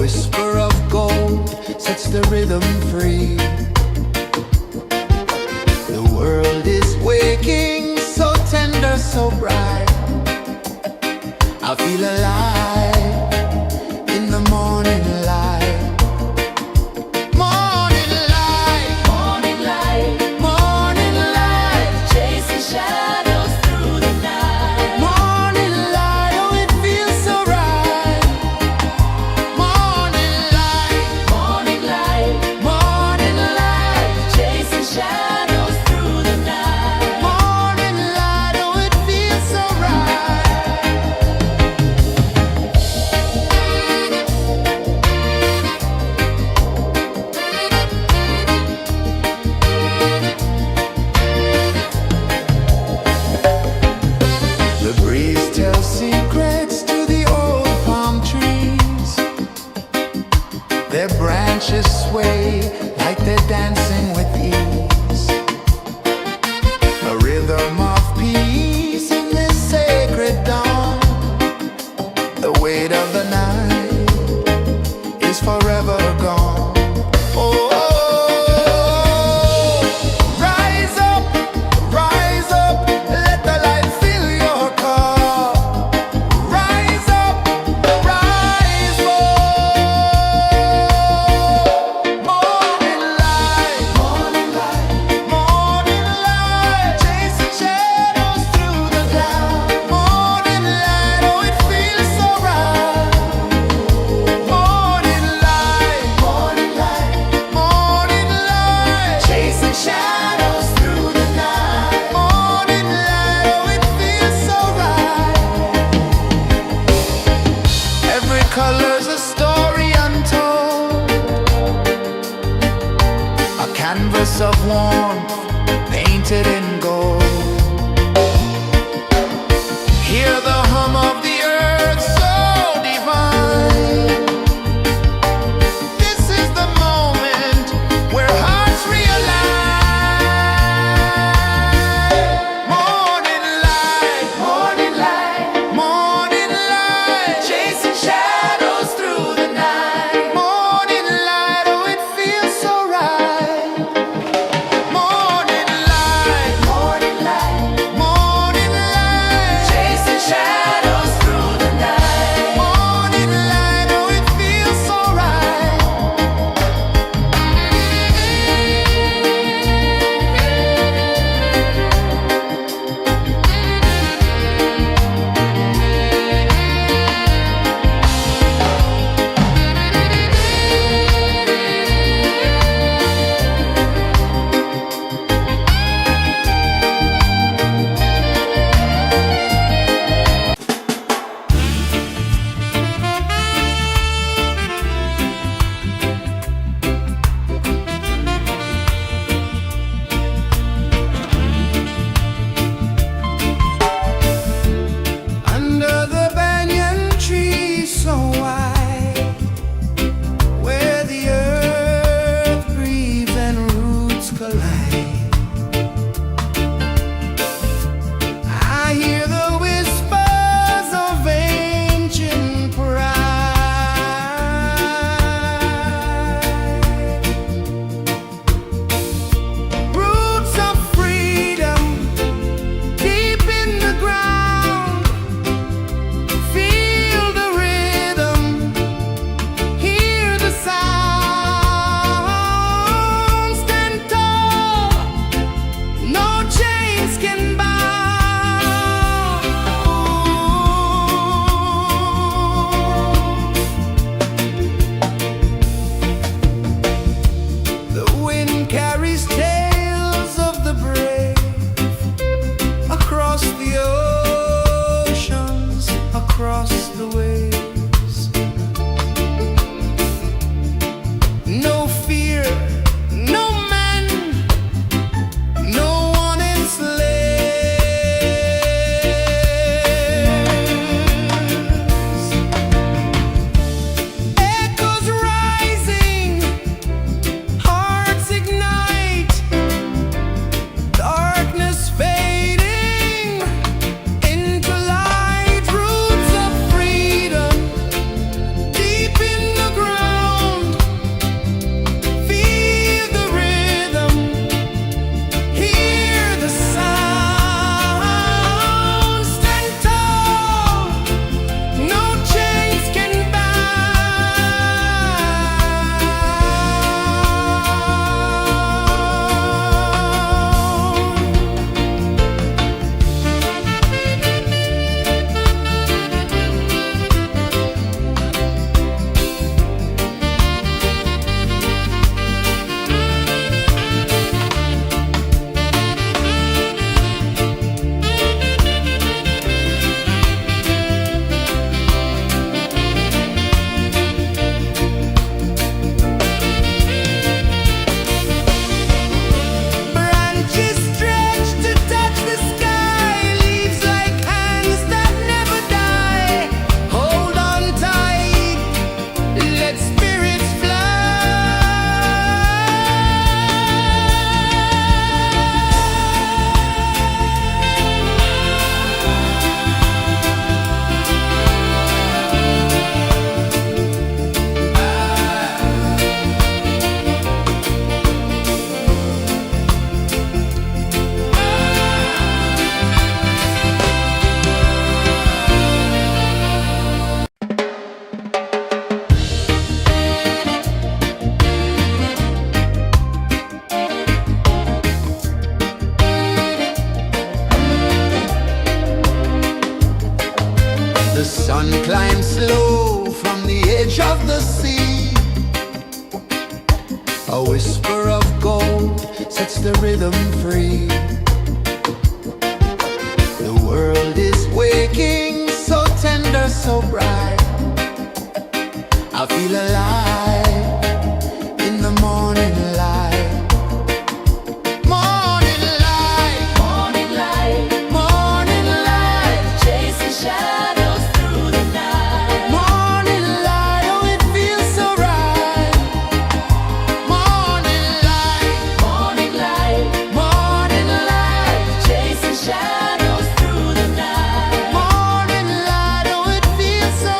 whisper of gold sets the rhythm free. The world is waking, so tender, so bright. I feel alive in the morning light. Morning light, Morning light, morning light, chasing shadows through the night. morning light. Oh, it feels so right. Morning light, Morning light, morning light, chasing shadows through the night. morning light. Oh, it feels so right. The breeze tells secrets to the old palm trees. Their branches sway like they're dancing with ease. A rhythm of peace in this sacred dawn. The weight of the night is forever gone. Oh, rise up, let the light fill your cup. Rise up, rise more. Morning light, morning light, chasing shadows through the cloud. Morning light, oh, it feels so right. Morning light, chasing shadows through the night. Morning light, oh, it feels so right. Every color's a story untold, a canvas of warmth painted in gold. Hear the hum of the earth so divine. This is the moment where hearts realign. Morning light, morning light, chasing shadows through the night. Morning light, oh, it feels so right. Morning light, climb slow from the edge of the sea. A whisper of gold sets the rhythm free. The world is waking, so tender, so bright. I feel alive in the morning light. Morning light, Morning light, morning light, chasing shadows through the night. morning light, oh it feels so right. Morning light, Morning light, morning light, chasing shadows through the night. morning light, oh it feels so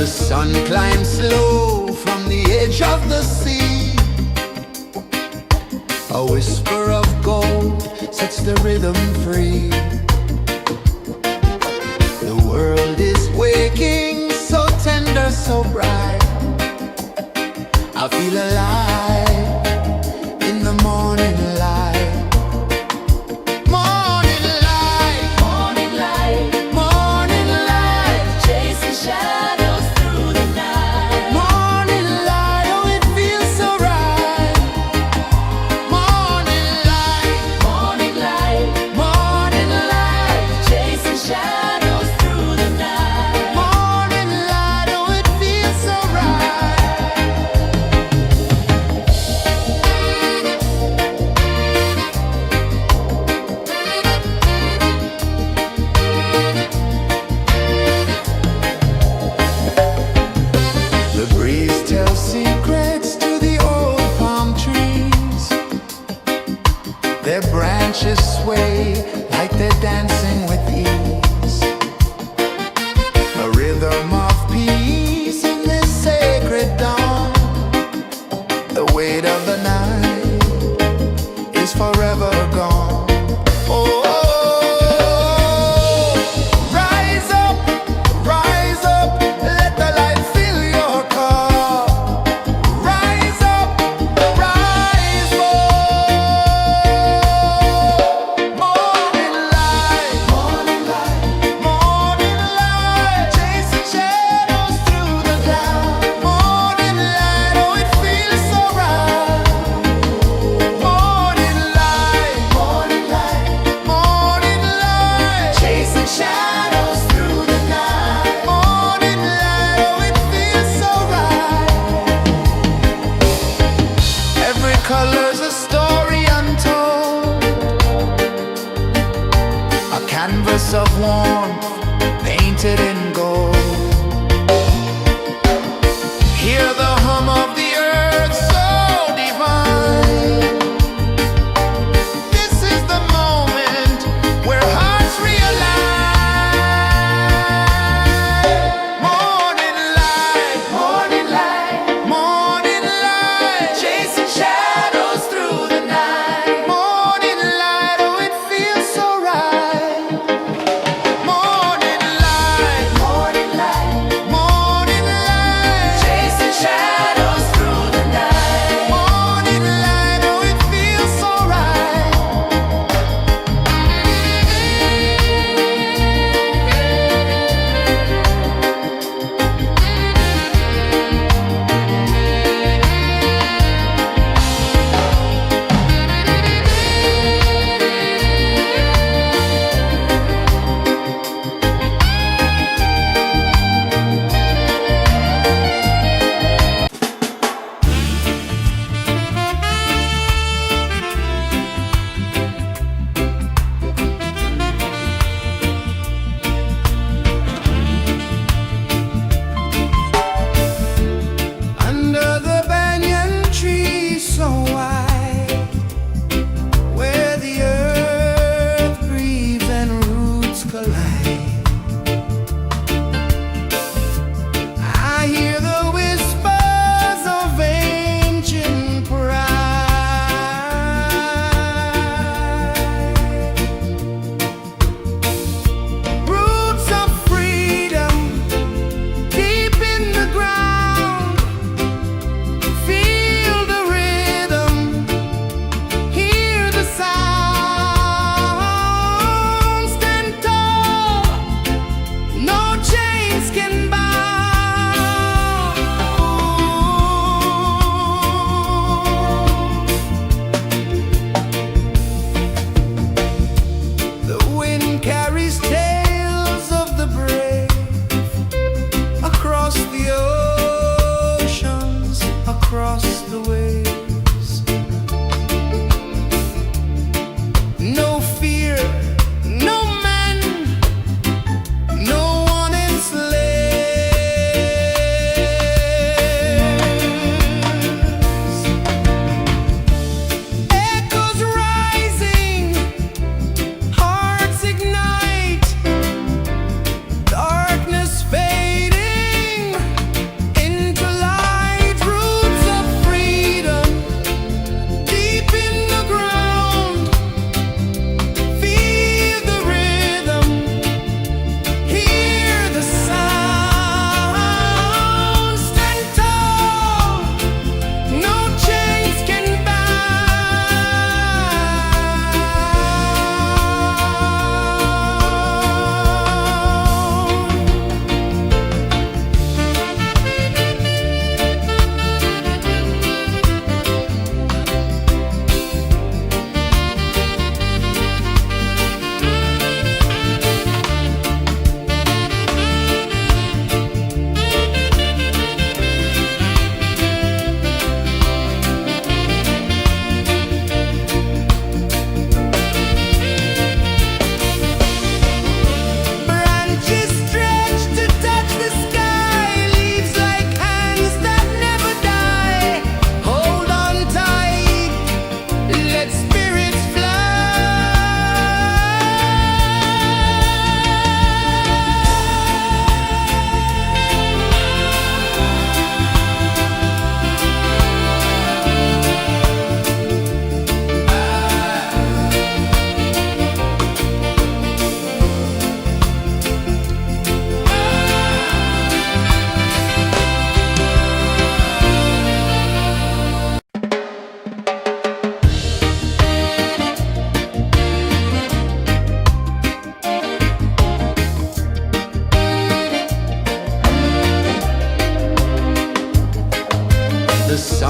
The sun climbs slow from the edge of the sea. A whisper of gold sets the rhythm free. The world is waking, so tender, so bright. I feel alive in the morning light. Morning light, Morning light, morning light, chasing shadows through the night. morning light, oh it feels so right. Morning light, Morning light, morning light, chasing shadows through the night. morning light, oh it feels so right.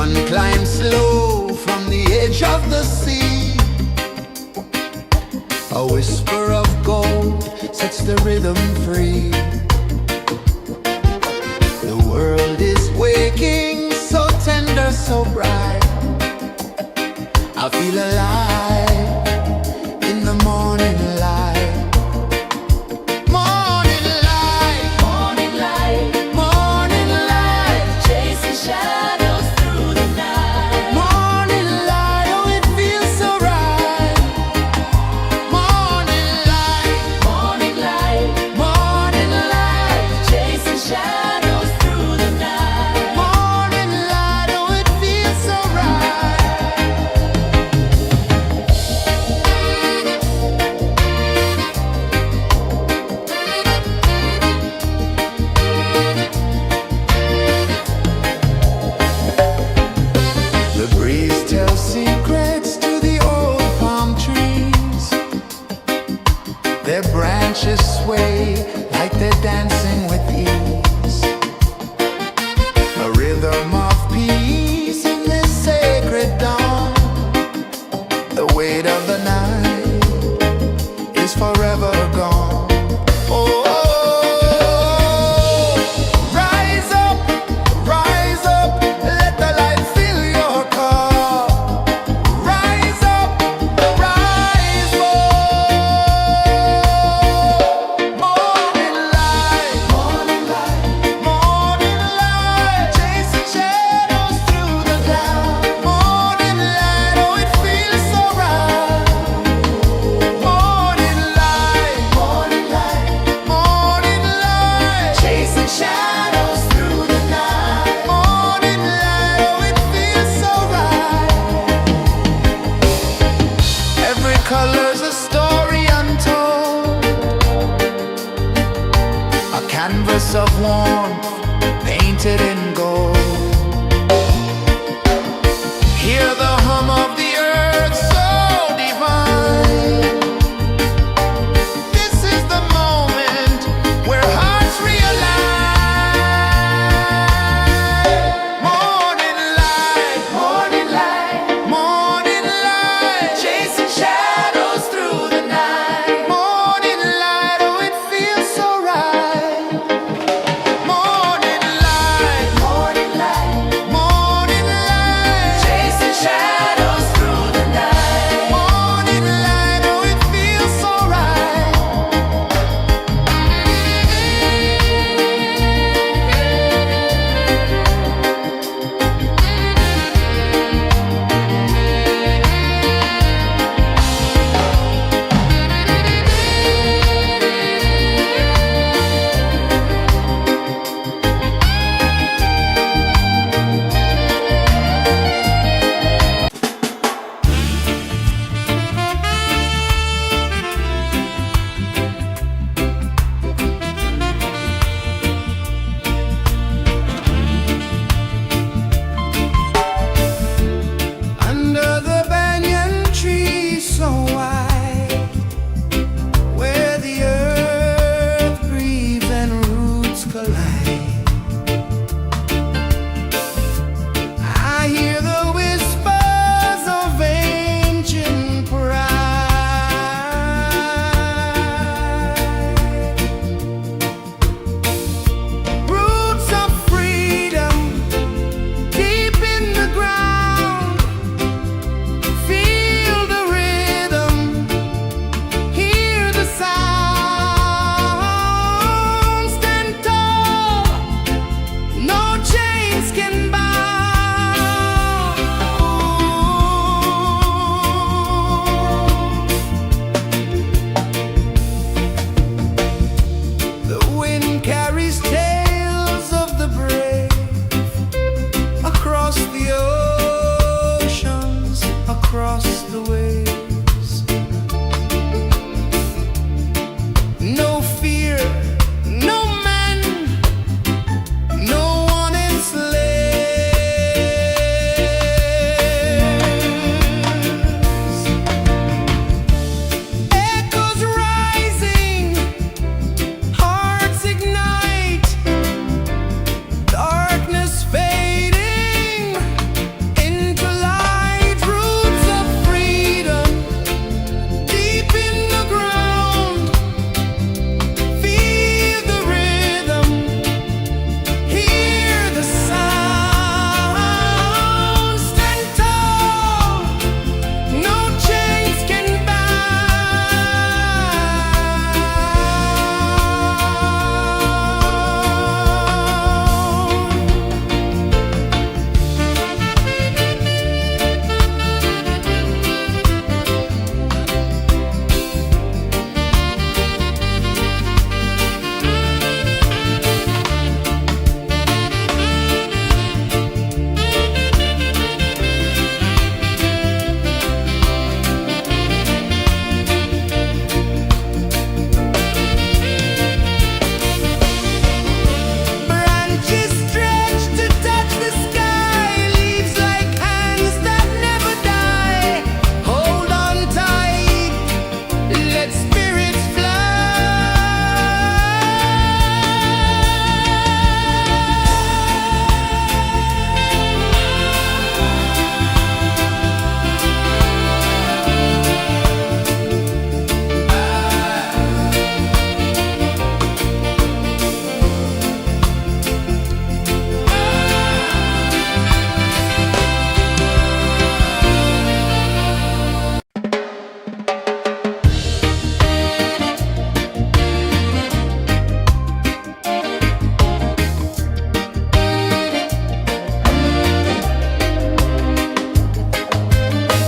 sun climbs slow from the edge of the sea. A whisper of gold sets the rhythm free. The world is waking, so tender, so bright. I feel alive in the morning light. Morning light, Morning light, morning light, chasing shadows through the night. morning light, oh it feels so right. Morning light, Morning light, morning light, chasing shadows through the night. morning light, oh it feels so right. The breeze tells secrets to the old palm trees. Their branches sway like they're dancing with ease. A rhythm of peace in this sacred dawn. The weight of the night is forever gone. Oh, rise up, let the light fill your car. Rise up, rise up. Morning light, morning light, morning light, chasing shadows through the cloud. Morning light, oh it feels so right. Morning light, morning light, morning light, chasing shadows through the night. Morning light, oh it feels so right. Every color's a story untold, a canvas of warmth painted in gold. Hear the hum of the earth so divine. This is the moment where hearts realign. Morning light, morning light, morning light, chasing shadows through the night. Morning light, oh it feels so right. Morning light, morning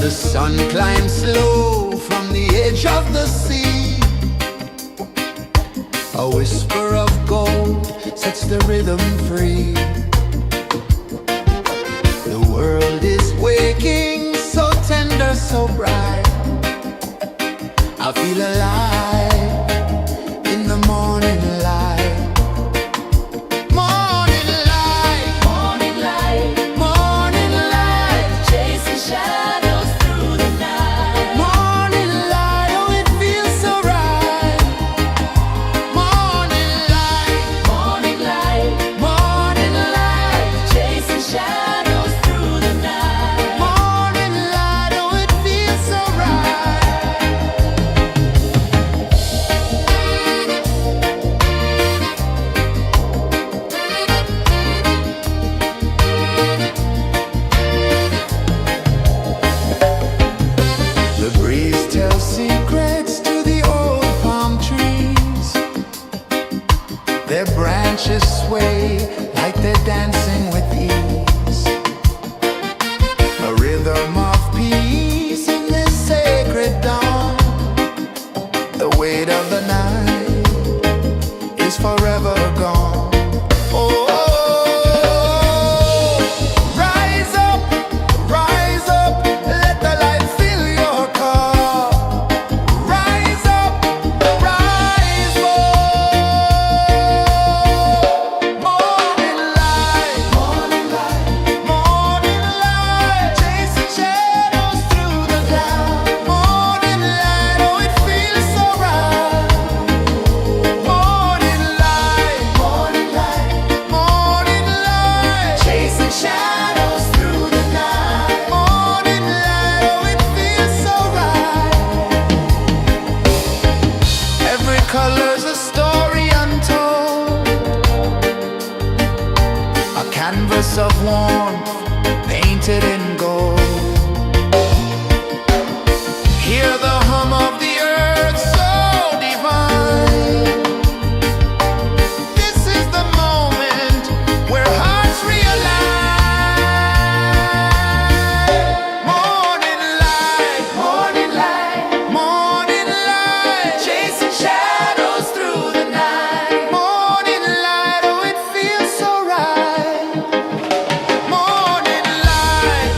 The sun climbs slow from the edge of the sea. A whisper of gold sets the rhythm free. The world is waking, so tender, so bright. I feel alive in the morning light. Morning light, Morning light, morning light, chasing shadows through the night. morning light, oh it feels so right. Morning light, Morning light, morning light, chasing shadows through the night. morning light, oh it feels so right. The breeze tells secrets to the old palm trees. Their branches sway like they're dancing with ease. A rhythm of peace in this sacred dawn. The weight of the night is forever gone. Oh, rise up, let the light fill your cup. Rise up, rise up. Morning light, morning light, morning light, chasing shadows through the cloud. Morning light, oh it feels so right. Morning light, morning light, morning light, chasing shadows through the night. Morning light, oh it feels so right. Every color's a story untold, a canvas of warmth painted in gold. Hear the hum of the earth so divine. This is the moment where hearts realign. Morning light, morning light, morning light, chasing shadows through the night. Morning light, oh it feels so right. Morning light,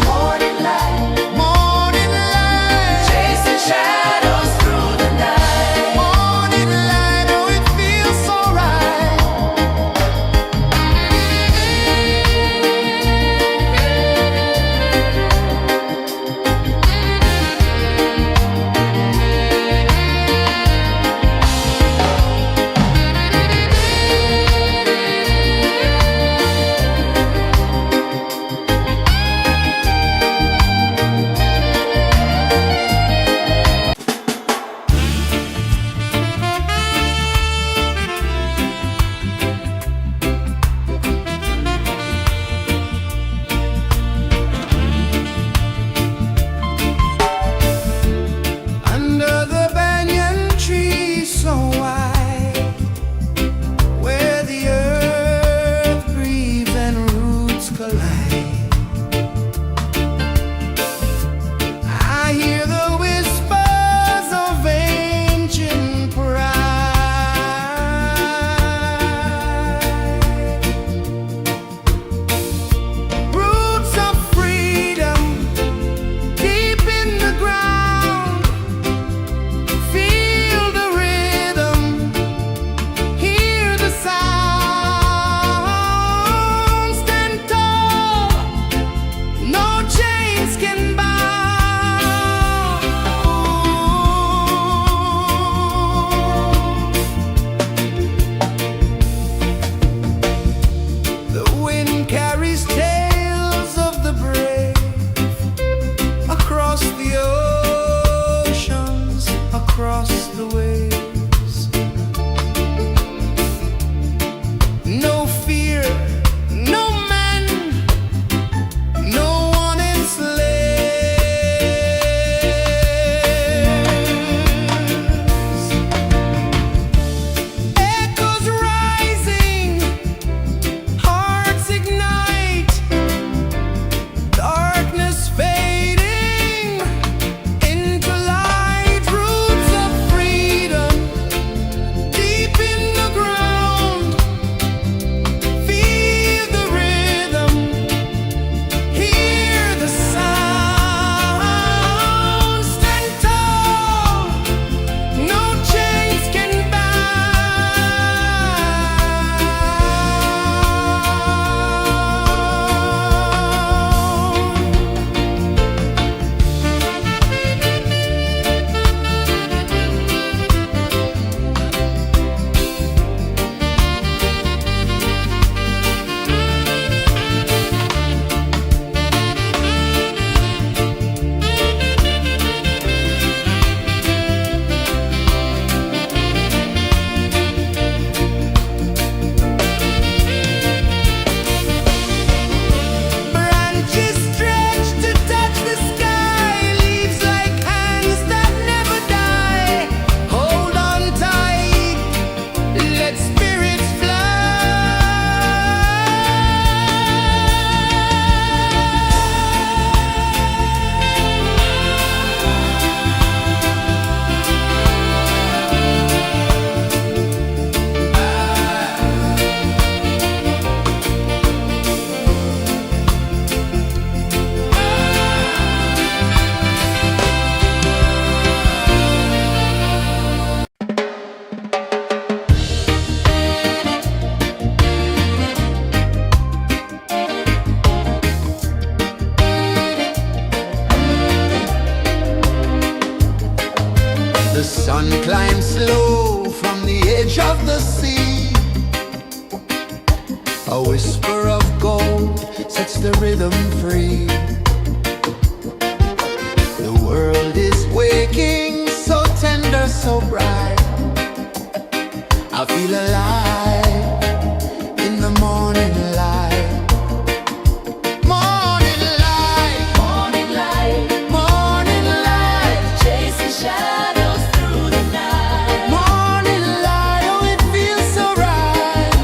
A whisper of gold sets the rhythm free. The world is waking, so tender, so bright. I feel alive in the morning light. Morning light, Morning light, morning light, chasing shadows through the night. morning light, oh it feels so right.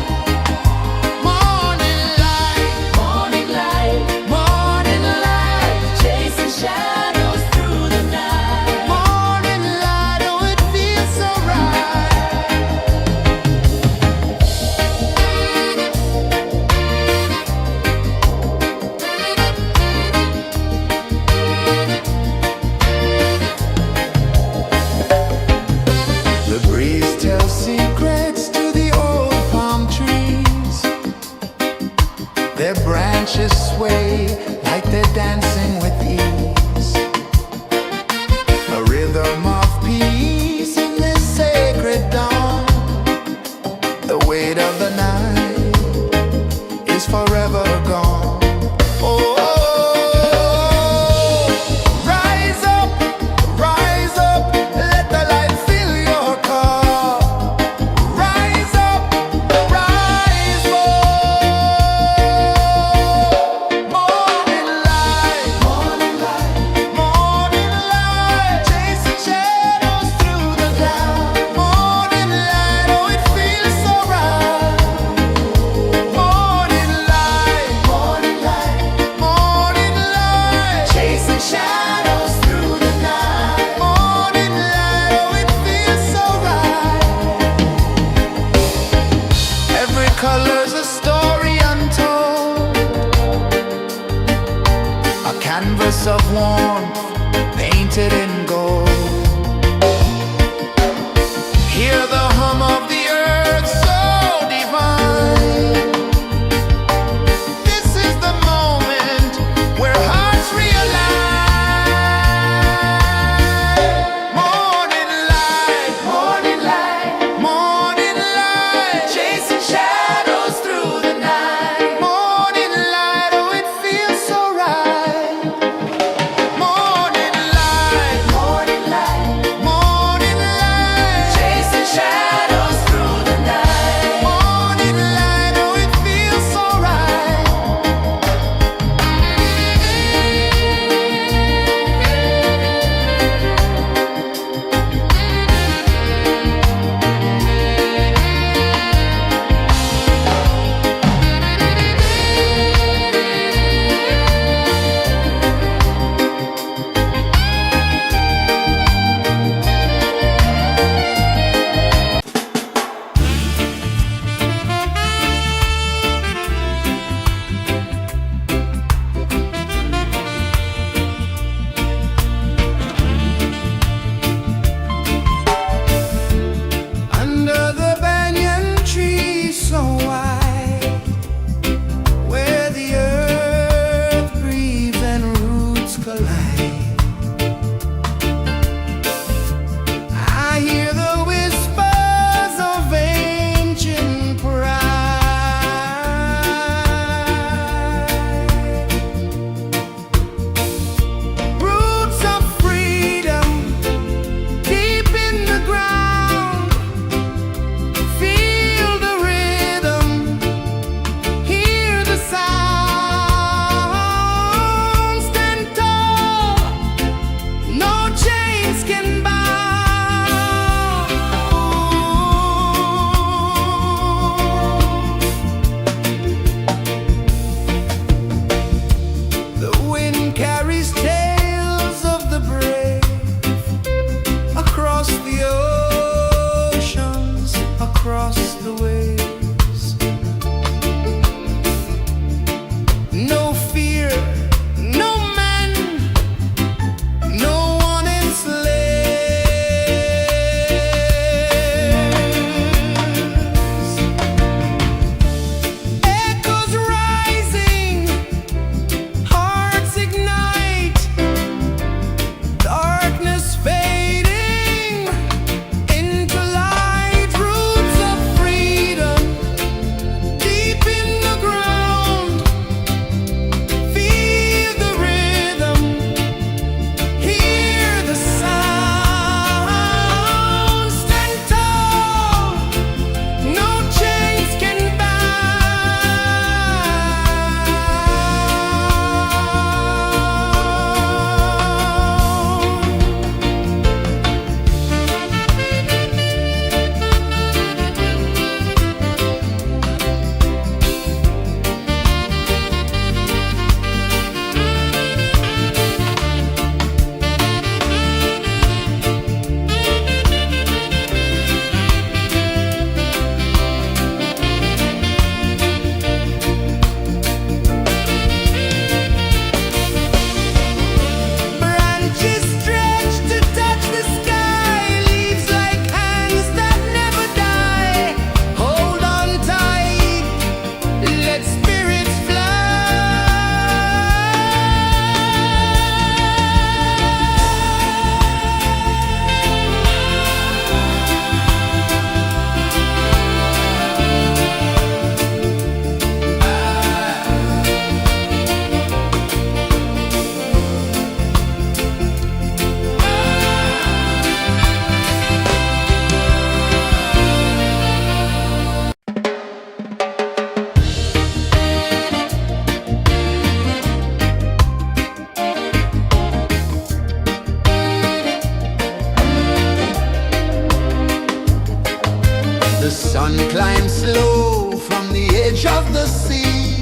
Morning light, Morning light, morning light, chasing shadows through the night. morning light, oh it feels so right. The breeze tells secrets to the old palm trees. Their branches sway like they're dancing with ease. A rhythm of peace in this sacred dawn. The weight of the night is forever gone. Oh, rise up, let the light fill your cup. Rise up, rise more. Morning light, morning light, morning light, chasing shadows through the cloud. Morning light, oh it feels so right. Morning light, morning light, morning light, chasing shadows through the night. Morning light, oh it feels so right. Every color's a story untold, a canvas of warmth painted in gold. Hear the hum of the earth so divine. This is the moment where hearts realign. Morning light, morning light, morning light, chasing shadows through the night. Morning light, oh it feels so right. Morning sun climbs slow from the edge of the sea.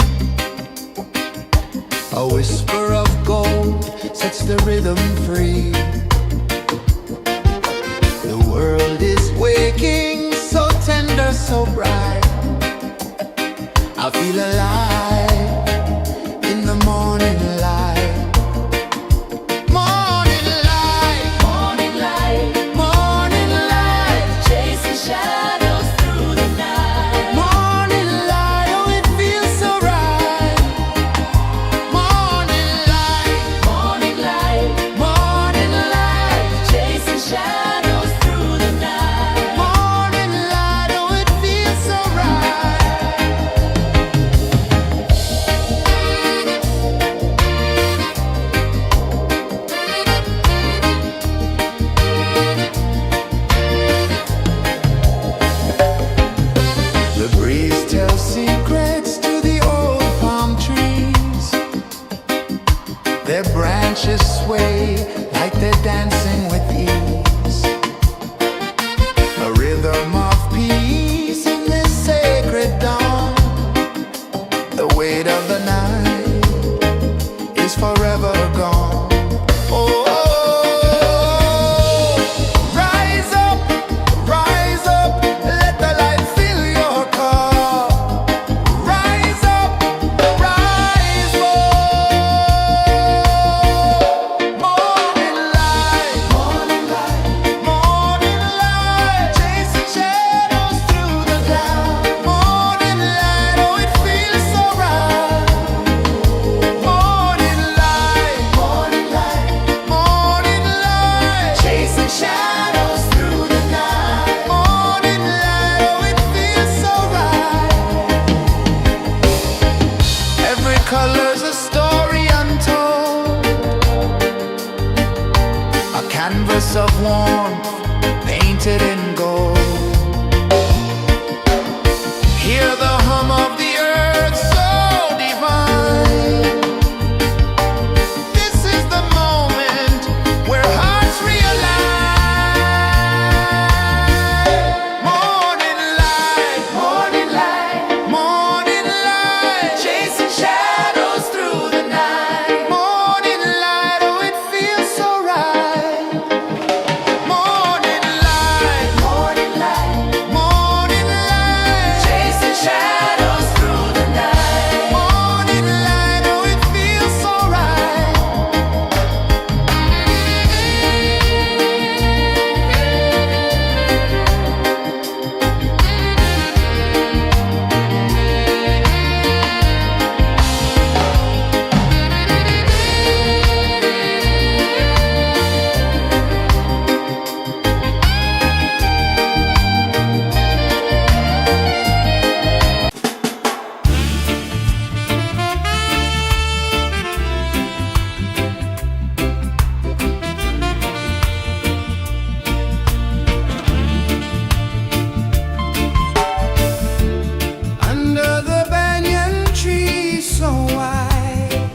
A whisper of gold sets the rhythm free. The world is waking, so tender, so bright. I feel alive in the morning light. Morning light, Morning light, morning light, chasing shadows through the night. morning light, oh it feels so right. Morning light, Morning light, morning light, chasing shadows through the night. morning light, oh it feels so right. The breeze tells secrets to the old palm trees. Their branches sway like they're dancing with ease. A rhythm of peace in this sacred dawn. The weight of the night is forever gone. Oh, rise up, let the light fill your cup. Rise up, rise up. Morning light, morning light, chasing shadows through the cloud. Morning light, oh it feels so right. Morning light, chasing shadows through the night. Morning light, oh it feels so right. Every color's a story untold, a canvas of warmth painted in gold. Hear the hum of the earth so divine. This is the moment where hearts realign. Morning light, morning light, chasing shadows through the night. Morning light, oh it feels so right. Morning light, Chasing shadows through the night. morning light, oh it feels so right. Under the banyan tree so wide,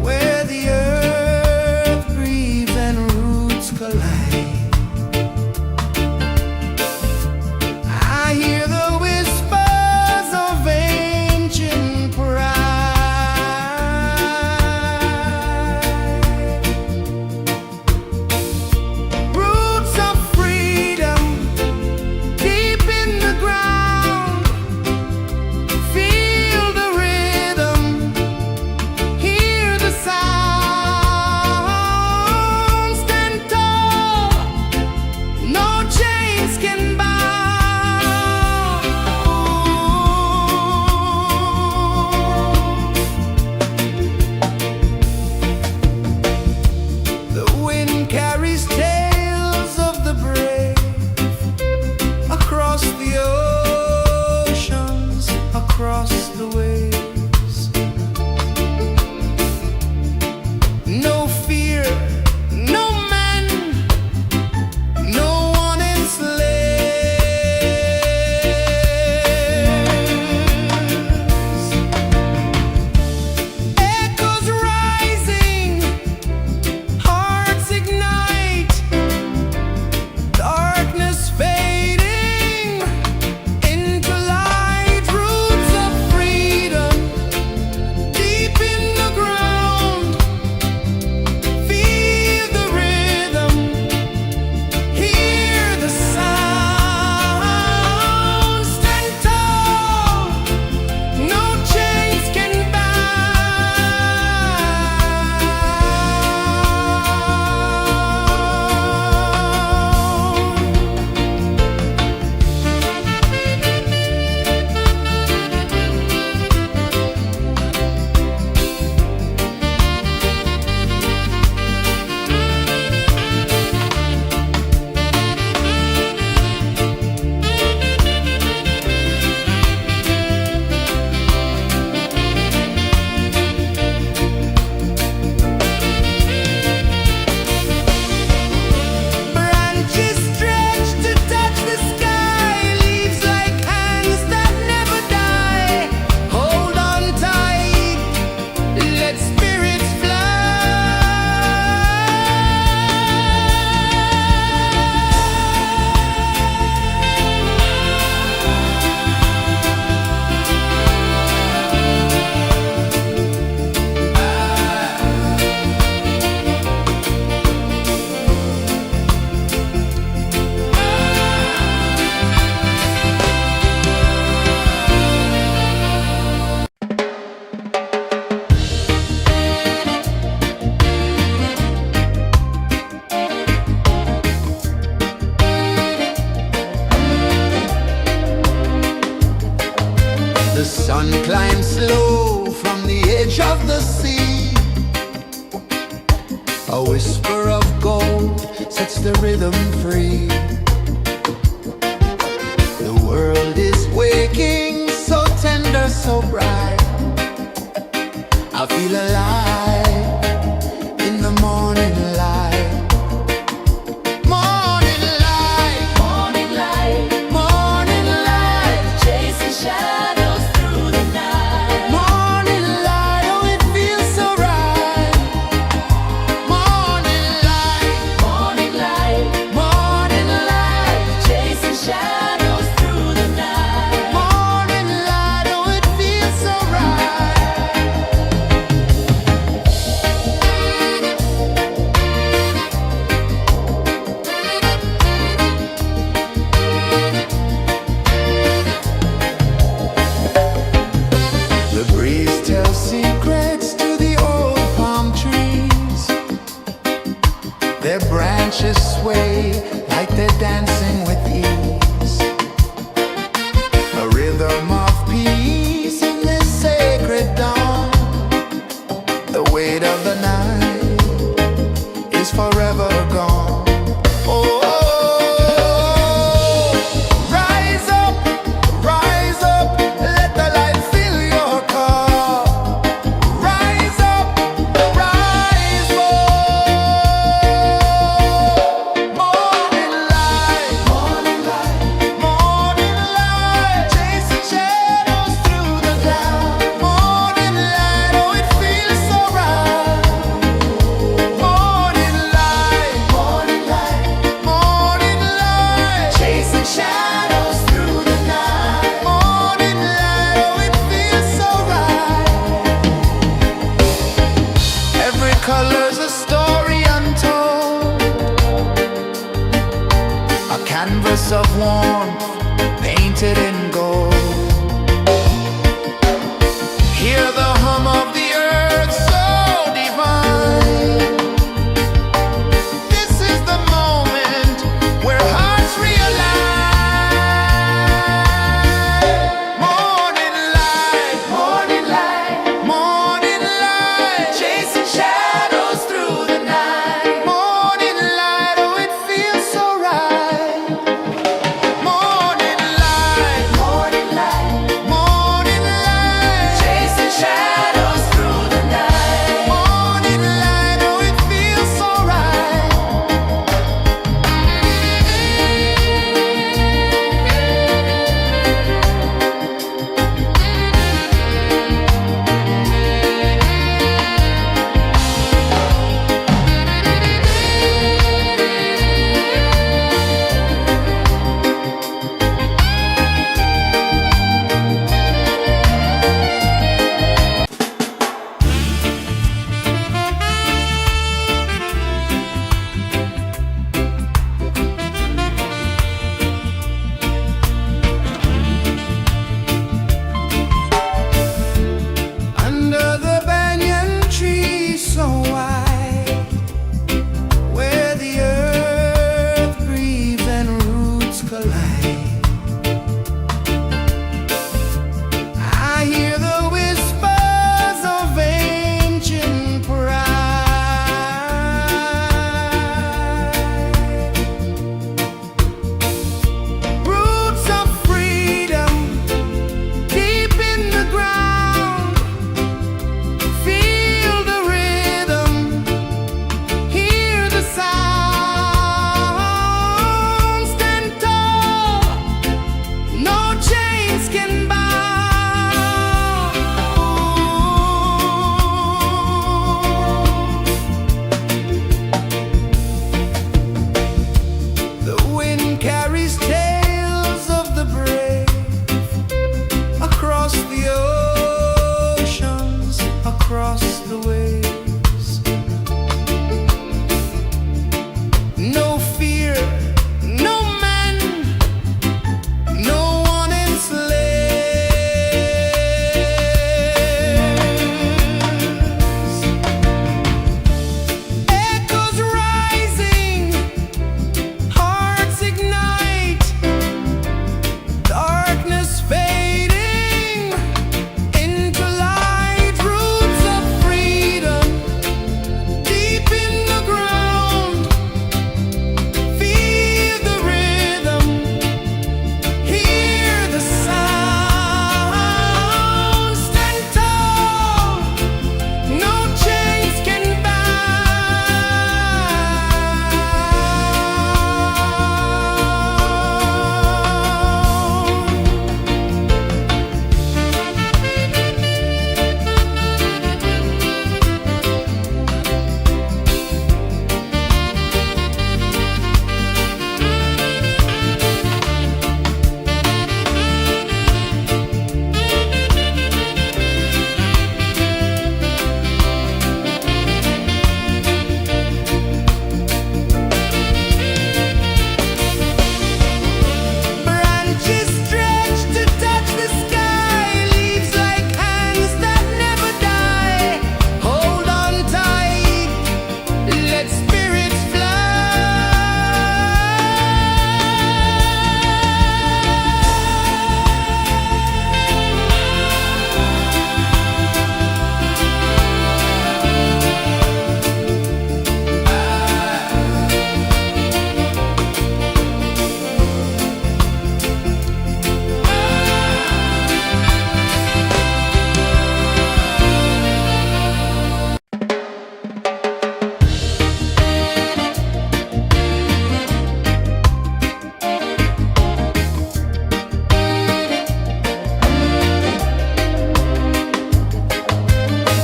where the earth breathes and roots collide, I hear the whispers of ancient pride. Roots of freedom deep in the ground. Feel the rhythm, hear the sound. Stand tall, no chains can bound. The wind carries tales of the brave across the oceans, across the waves. No fear, no man, no one enslaves. Echoes rising, hearts ignite, darkness fading, edge of the sea. A whisper of gold sets the rhythm free. The world is waking, so tender, so bright. I feel alive in the morning light. Morning light, Morning light, morning light, chasing shadows through the night. morning light, oh it feels so right. Morning light, Morning light, morning light, chasing shadows through the night. morning light, oh it feels so right. The breeze tells secrets to the old palm trees. Their branches sway like they're dancing with ease. A rhythm of peace in this sacred dawn. The weight of the night is forever gone. Oh, rise up, let the light fill your cup. Rise up, rise up. Morning light, morning light, morning light, chasing shadows through the cloud. Morning light, oh it feels so right. Morning light, morning light, morning light, chasing shadows through the night. Morning light, oh it feels so right. Every color's a story untold, a canvas of warmth painted in gold. Hear the hum of the earth so divine. This is the moment where hearts realign. Morning light, morning light, morning light, chasing shadows through the night. Morning light, oh it feels so right. Morning light, morning light, morning light, chasing shadows through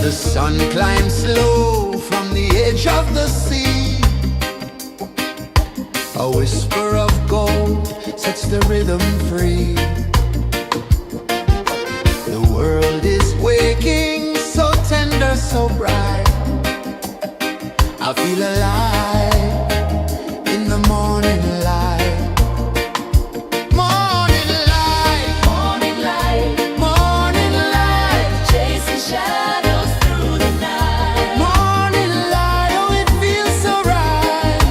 The sun climbs slow from the edge of the sea. A whisper of gold sets the rhythm free. The world is waking, so tender, so bright. I feel alive in the morning light. Morning light, Morning light, morning light, chasing shadows through the night. morning light, oh it feels so right.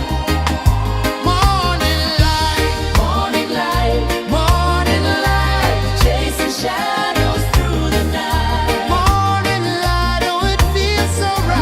Morning light, Morning light, morning light, chasing shadows through the night. morning light, oh it feels so right.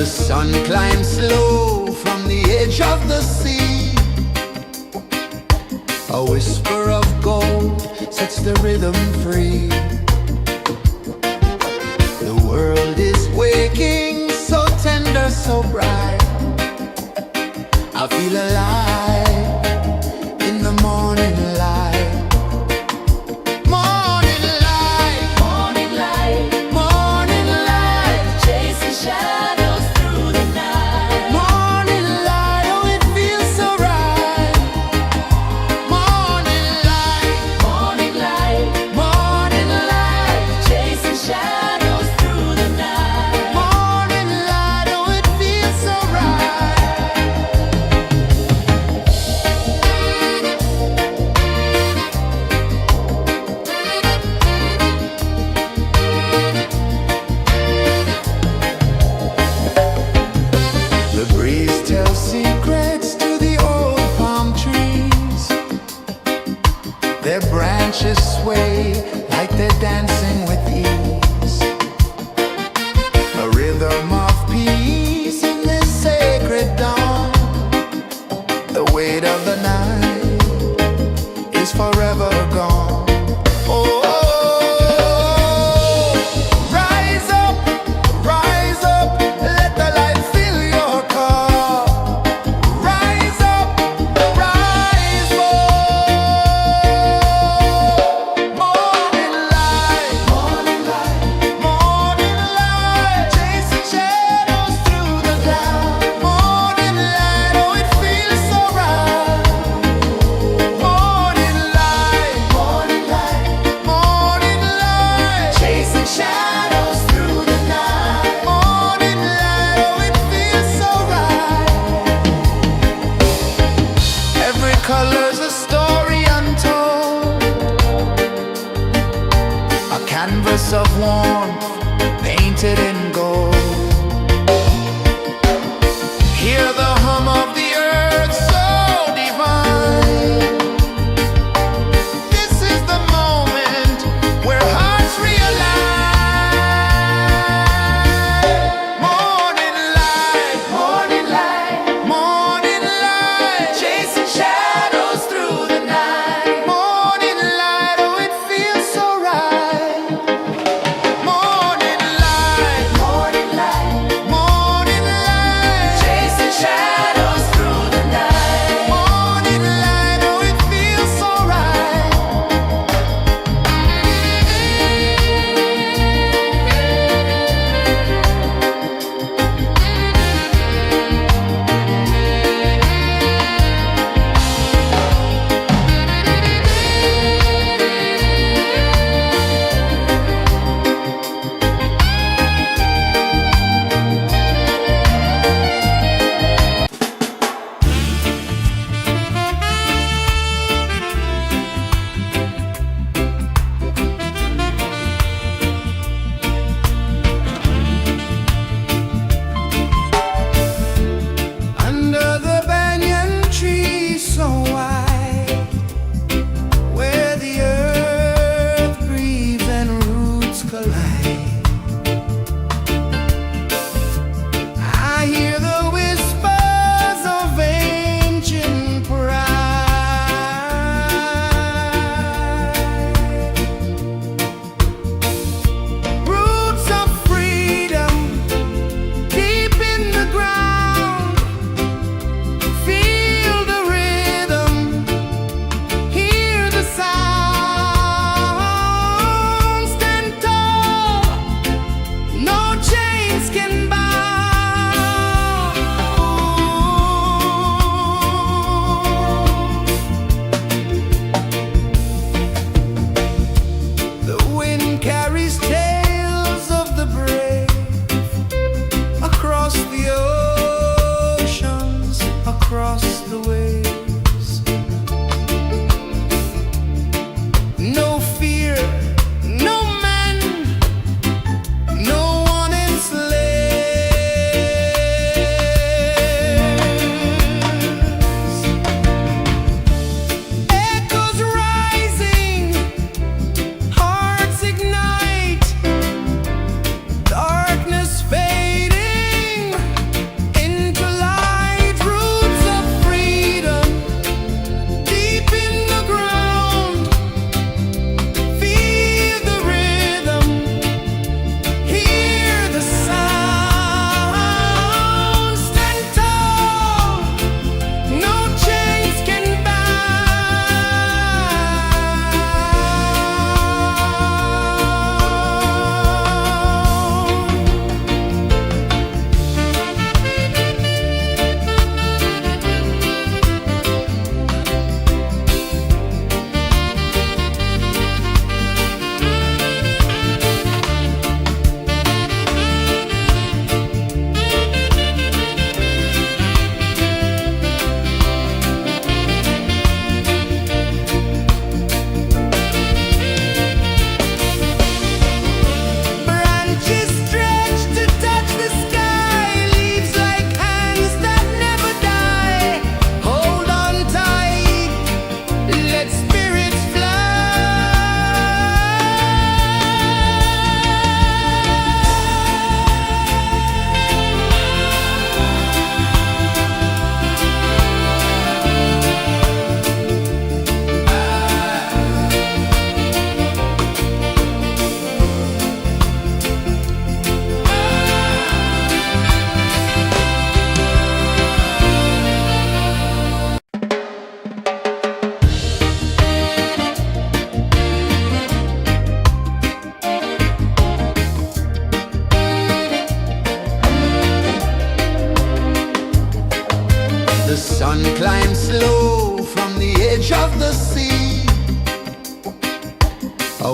The sun climbs slow from the edge of the sea. A whisper of gold sets the rhythm free. The world is waking, so tender, so bright. I feel alive in the morning light. Morning light, Morning light, morning light, chasing shadows through the night. morning light, oh it feels so right. Morning light, Morning light, morning light, chasing shadows through the night. morning light, oh it feels so right. The breeze tells secrets to the old palm trees. Their branches sway like they're dancing with ease. A rhythm of peace in this sacred dawn. The weight of the night is forever gone. Oh, rise up, let the light fill your cup. Rise up, rise more. Morning light, morning light, chasing shadows through the cloud. Morning light, oh it feels so right. Morning light, morning light, chasing shadows through the night. Morning light, oh it feels so right. Every color's a story untold, a canvas of warmth painted in gold. Hear the hum of the earth so divine. This is the moment where hearts realign. Morning light, morning light, chasing shadows through the night. Morning light, oh it feels so right. Morning light,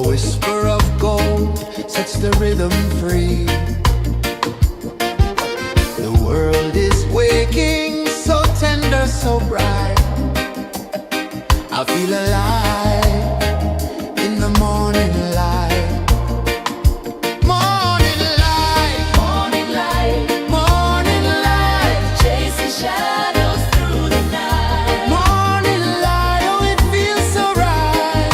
A whisper of gold sets the rhythm free. The world is waking, so tender, so bright. I feel alive in the morning light. Morning light, Morning light, morning light, chasing shadows through the night. morning light, oh it feels so right.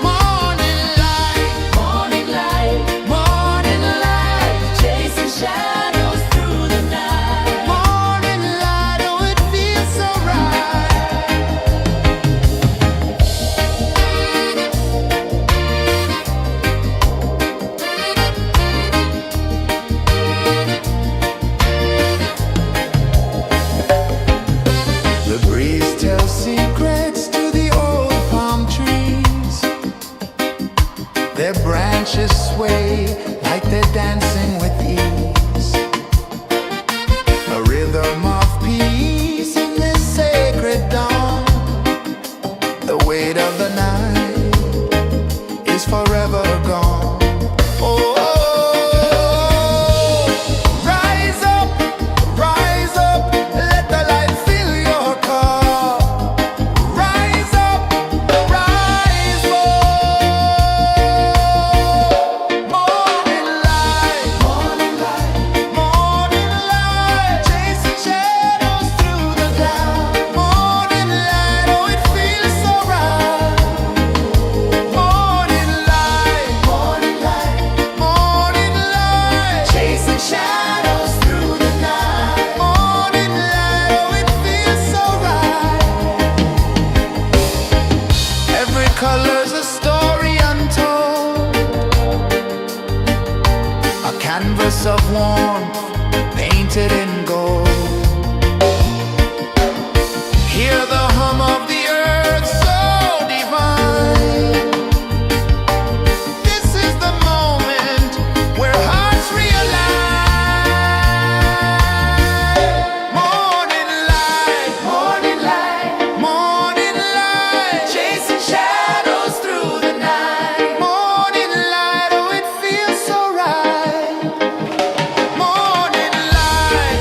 Morning light, Morning light, morning light, chasing shadows through the night. morning light, oh it feels so right. The breeze tells secrets to the old palm trees. Their branches sway like they're dancing with ease. A rhythm of peace in this sacred dawn. The weight of the night is forever gone. Oh, rise up, let the light fill your cup. Rise up, rise up. Morning light, morning light, chasing shadows through the cloud. Morning light, oh it feels so right. Morning light, morning light, chasing shadows through the night. Morning light, oh it feels so right. Every color's a story untold, a canvas of warmth painted in gold. Hear the hum of the earth so divine. This is the moment where hearts realign. Morning light, morning light, chasing shadows through the night. Morning light, oh it feels so right. Morning light,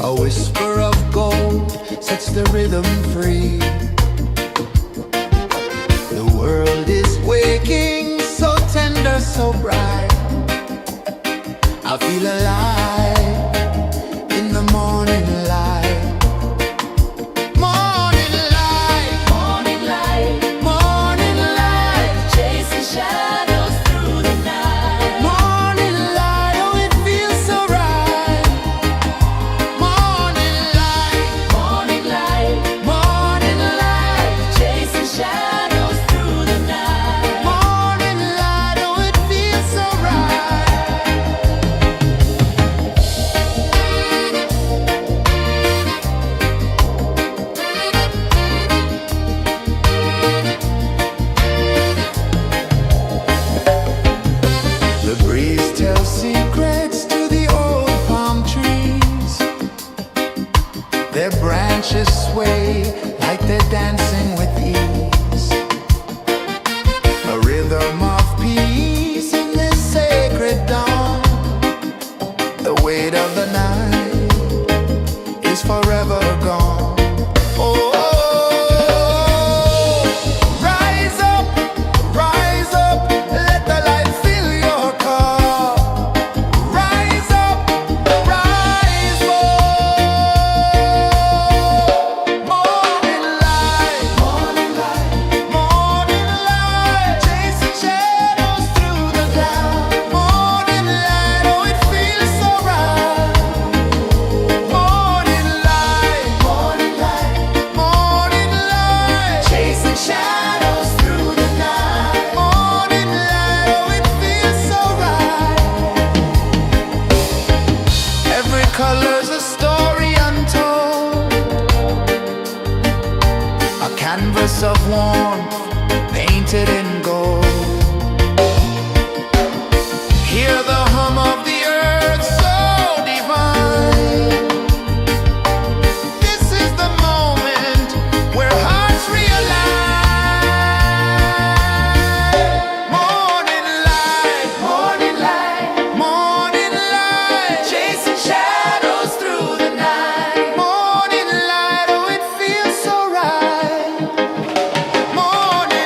A whisper of gold sets the rhythm free. The world is waking, so tender, so bright. I feel alive in the morning light. Morning light, Morning light, morning light, chasing shadows through the night. morning light, oh it feels so right. Morning light, Morning light, morning light, chasing shadows through the night. morning light, oh it feels so right. The breeze tells secrets to the old palm trees. Their branches sway like they're dancing with ease. A rhythm of peace in this sacred dawn. The weight of the night is forever gone. Oh, rise up, let the light fill your cup. Rise up, rise up. Morning light, morning light, morning light, chasing shadows through the cloud. Morning light, oh it feels so right. Morning light, morning light, morning light, chasing shadows through the night. Morning light, oh it feels so right. Every color's a story untold, a canvas of warmth painted in gold. Hear the hum of the earth so divine. This is the moment where hearts realign. Morning light, morning light, morning light, chasing shadows through the night. Morning light, oh it feels so right. Morning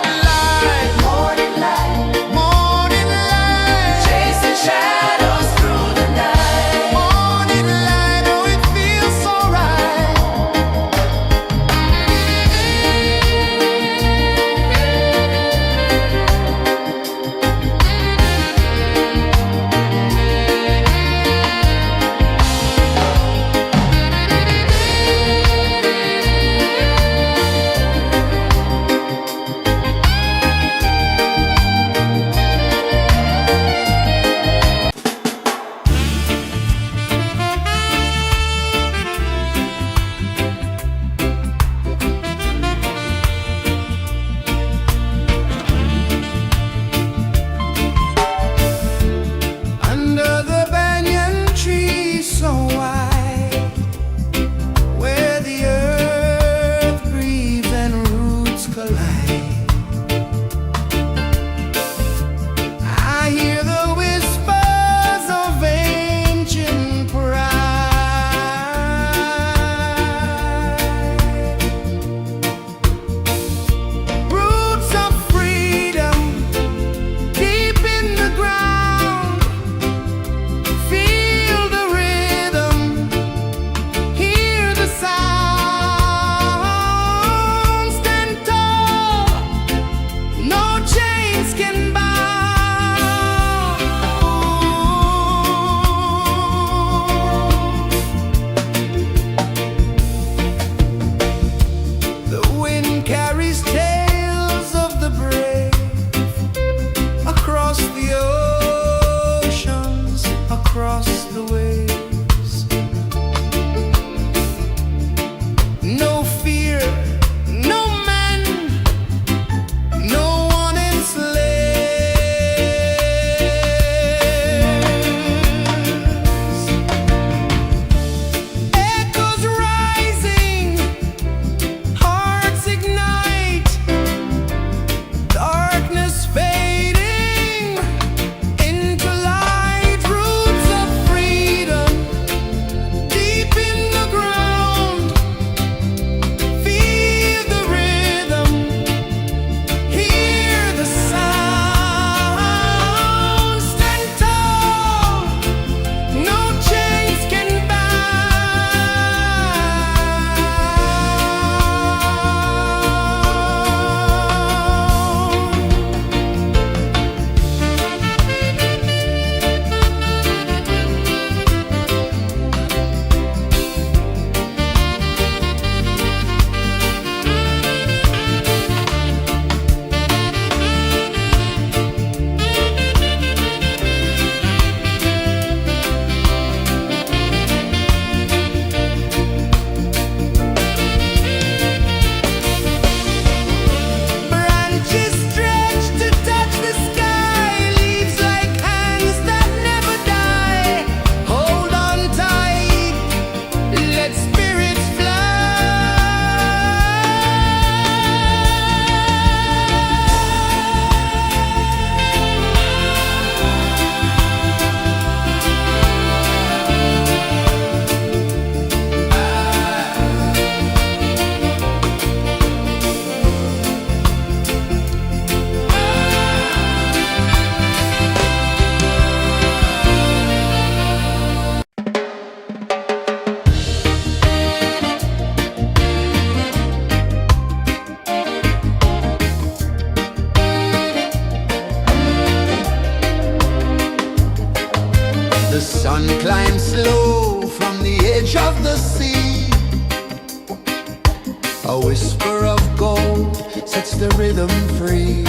A whisper of gold sets the rhythm free.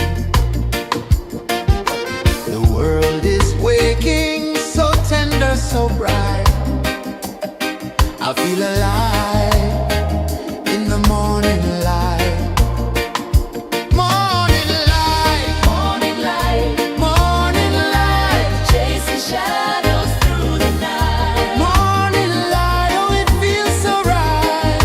The world is waking, so tender, so bright. I feel alive in the morning light. Morning light, Morning light, morning light, chasing shadows through the night. morning light, oh it feels so right.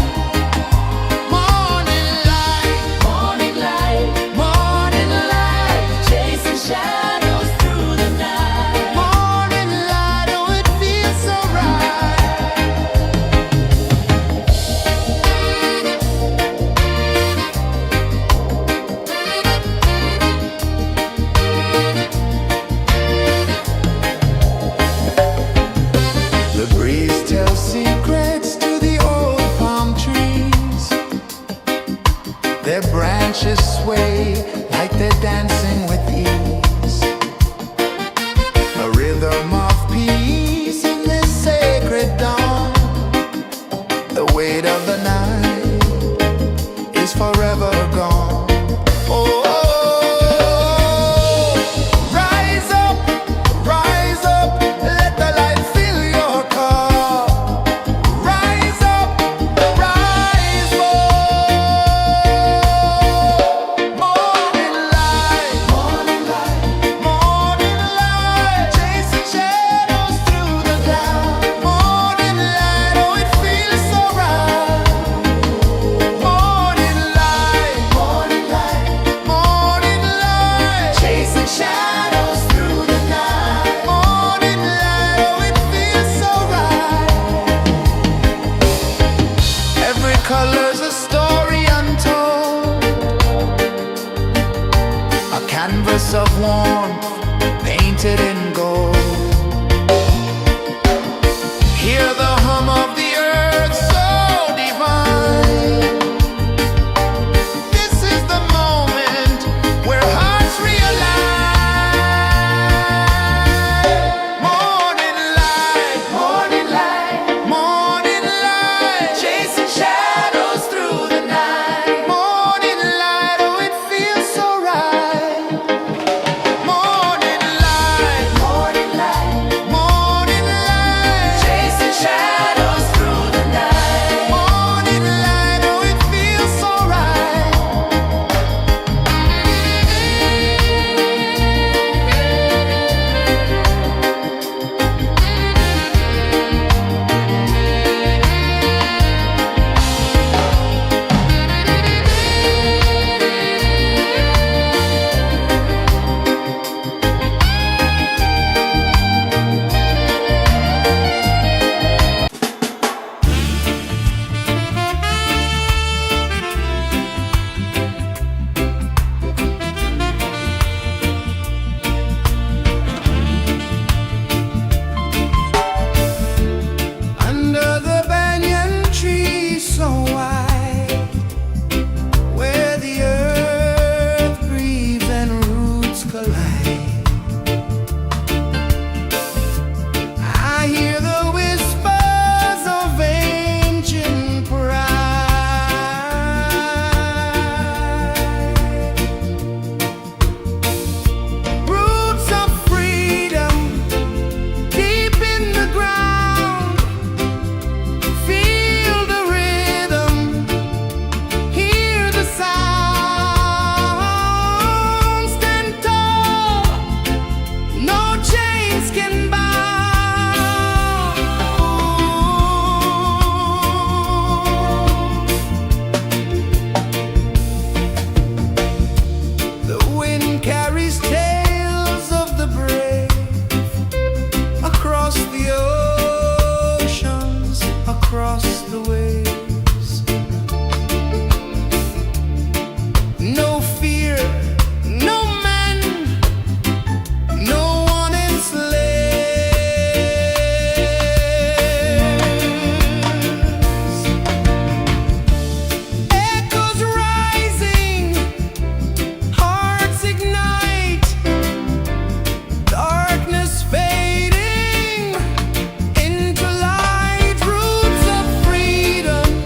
Morning light, Morning light, morning light, chasing shadows through the night. morning light, oh it feels so right. The breeze tells secrets to the old palm trees. Their branches sway like they're dancing with ease. A rhythm of peace in this sacred dawn. The weight of the night is forever gone. Oh, rise up, let the light fill your cup. Rise up, rise up. Morning light, morning light, morning light, chasing shadows through the cloud. Morning light, oh it feels so right. Morning light, morning light, morning light, chasing shadows through the night. Morning light, oh it feels so right. Every color's a story untold, a canvas of warmth painted in gold. Hear the hum of the earth so divine. This is the moment where hearts realign. Morning light, morning light, morning light, chasing shadows through the night. Morning light, oh it feels so right. Morning light, morning light, morning light, chasing shadows through the night. Morning light, oh it feels so right. Under the banyan tree so wide, where the earth breathes and roots collide, I hear the whispers of ancient pride. Roots of freedom deep in the ground. Feel the rhythm, hear the sound. Stand tall, no chains can bound. The wind carries tales of the brave across the oceans, across the waves. No fear, no man, no one enslaves. Echoes rising, hearts ignite, darkness fading into light. Roots of freedom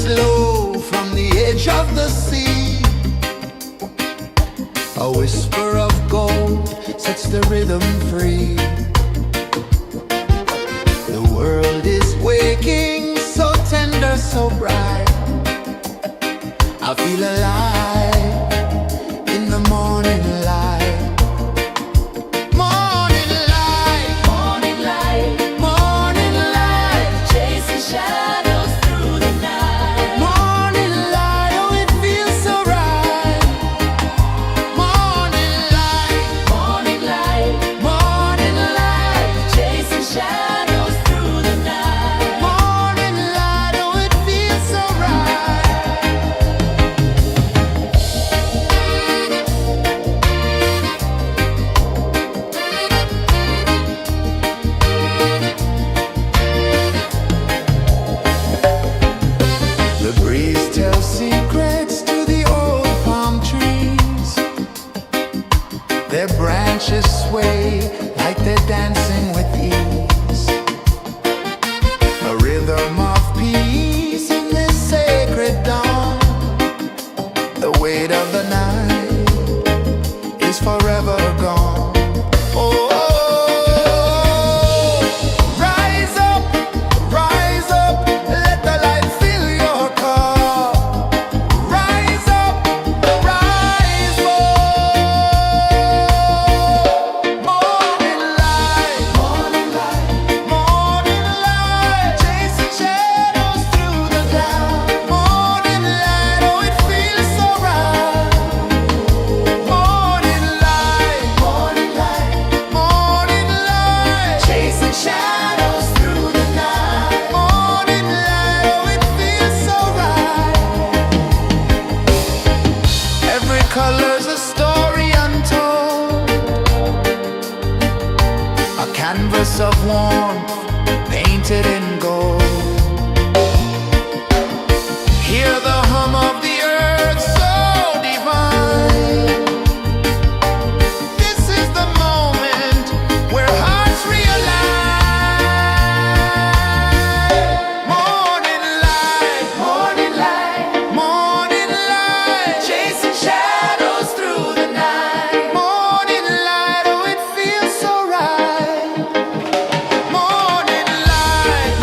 slow from the edge of the sea. A whisper of gold sets the rhythm free. The world is waking, so tender, so bright. I feel alive in the morning light. Morning light, Morning light, morning light, chasing shadows through the night. morning light, oh it feels so right. Morning light, Morning light, morning light, chasing shadows through the night. morning light, oh it feels so right. The breeze tells secrets to the old palm trees. Their branches sway like they're dancing with ease. A rhythm of peace in this sacred dawn. The weight of the night is forever gone. Oh, rise up, let the light fill your car. Rise up, rise up. Morning light, morning light, morning light, chasing shadows through the cloud. Morning light, oh it feels so right. Morning light, morning light, morning light, chasing shadows through the night. Morning light, oh it feels so right. Every color's a story untold, a canvas of warmth painted in gold. Hear the hum of the earth so divine. This is the moment where hearts realign. Morning light, morning light, morning light, chasing shadows through the night. Morning light, oh it feels so right. Morning light,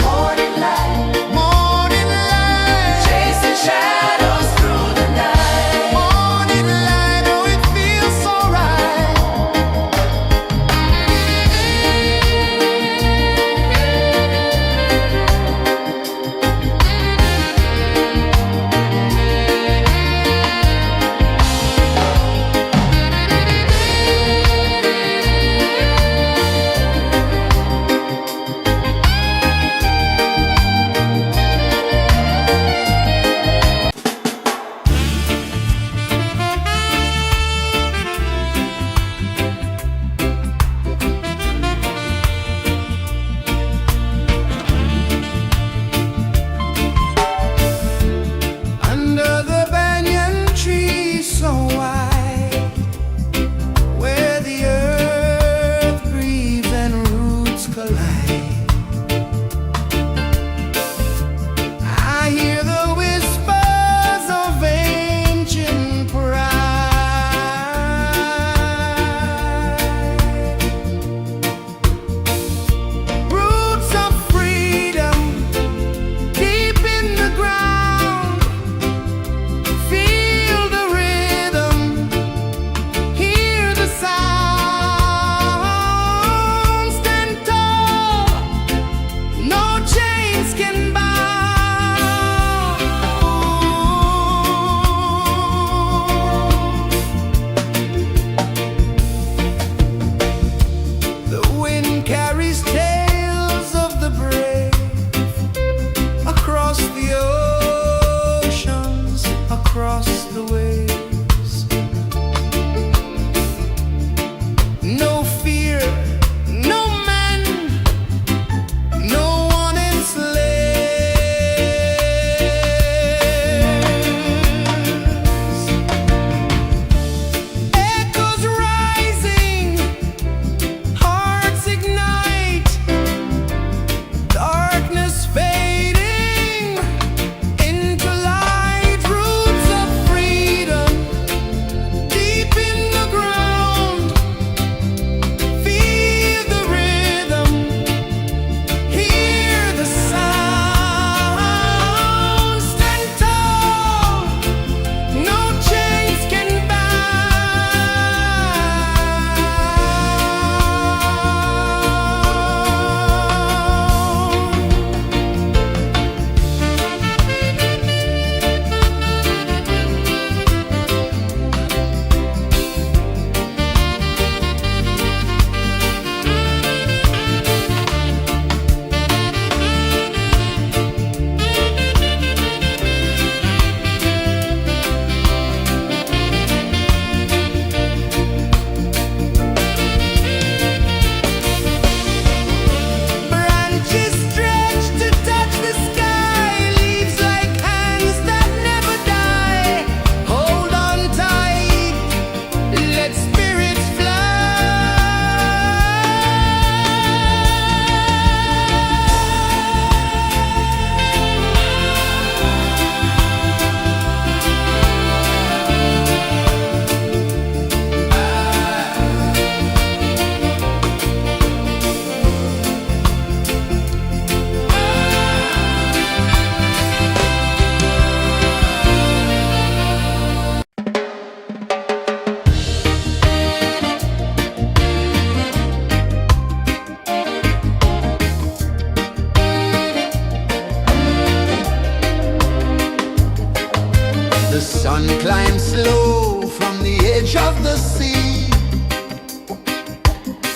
The sun climbs slow from the edge of the sea.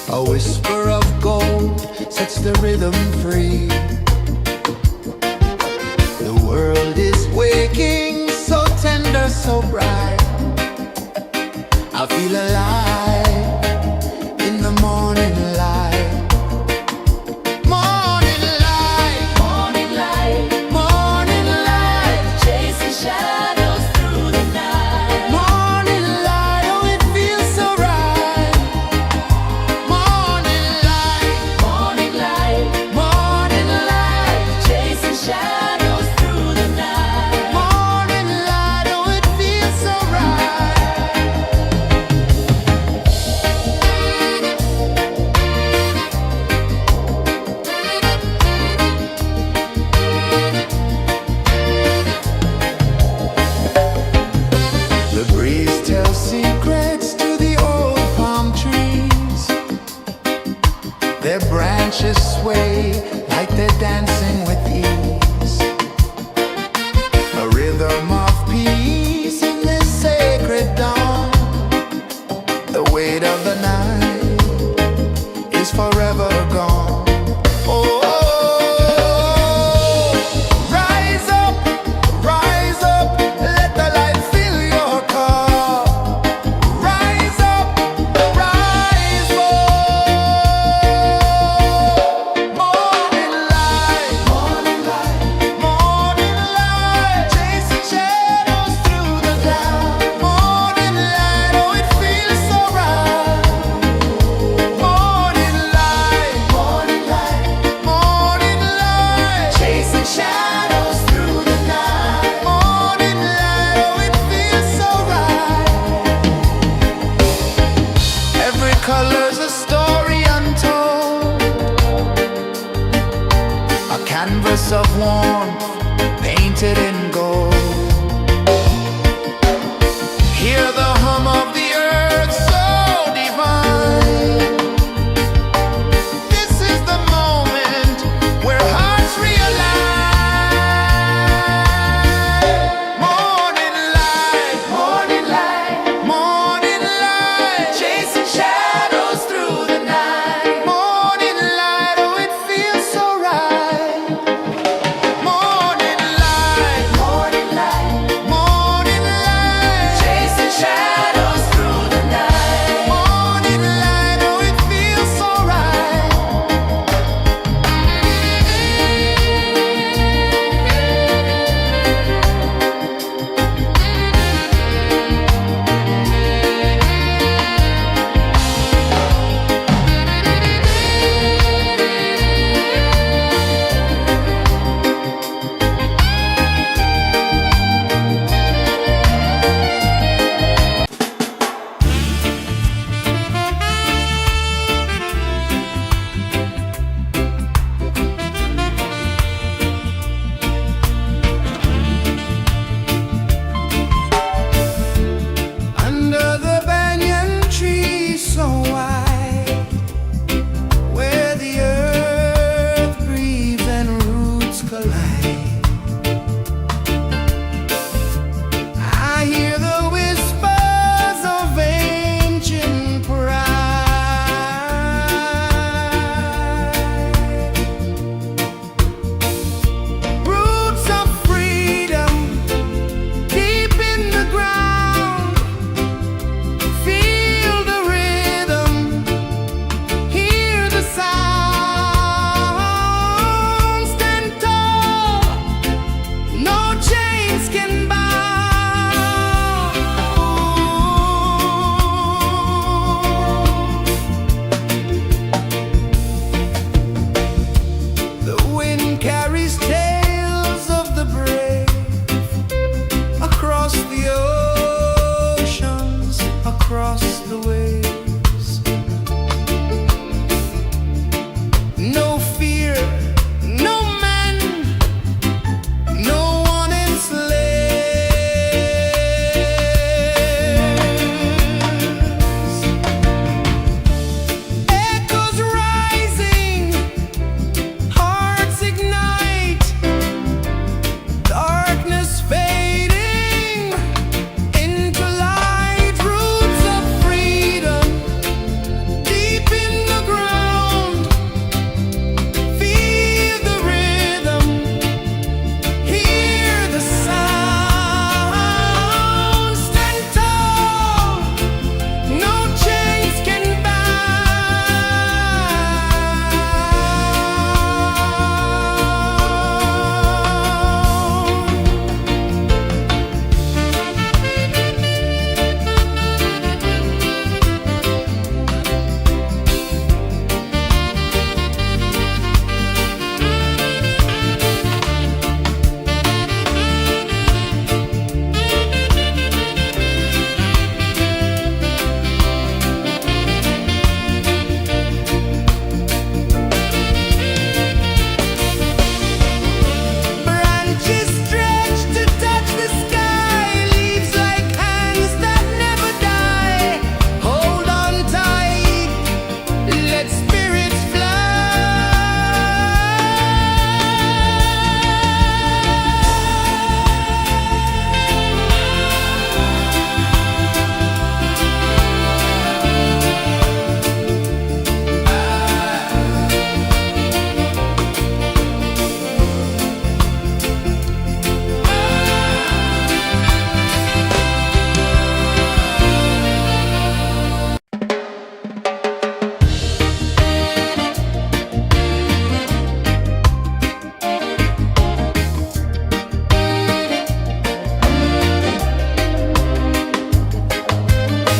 A whisper of gold sets the rhythm free. The world is waking, so tender, so bright. I feel alive in the morning light. Morning light, Morning light, morning light, chasing shadows through the night. morning light, oh it feels so right. Morning light, Morning light, morning light.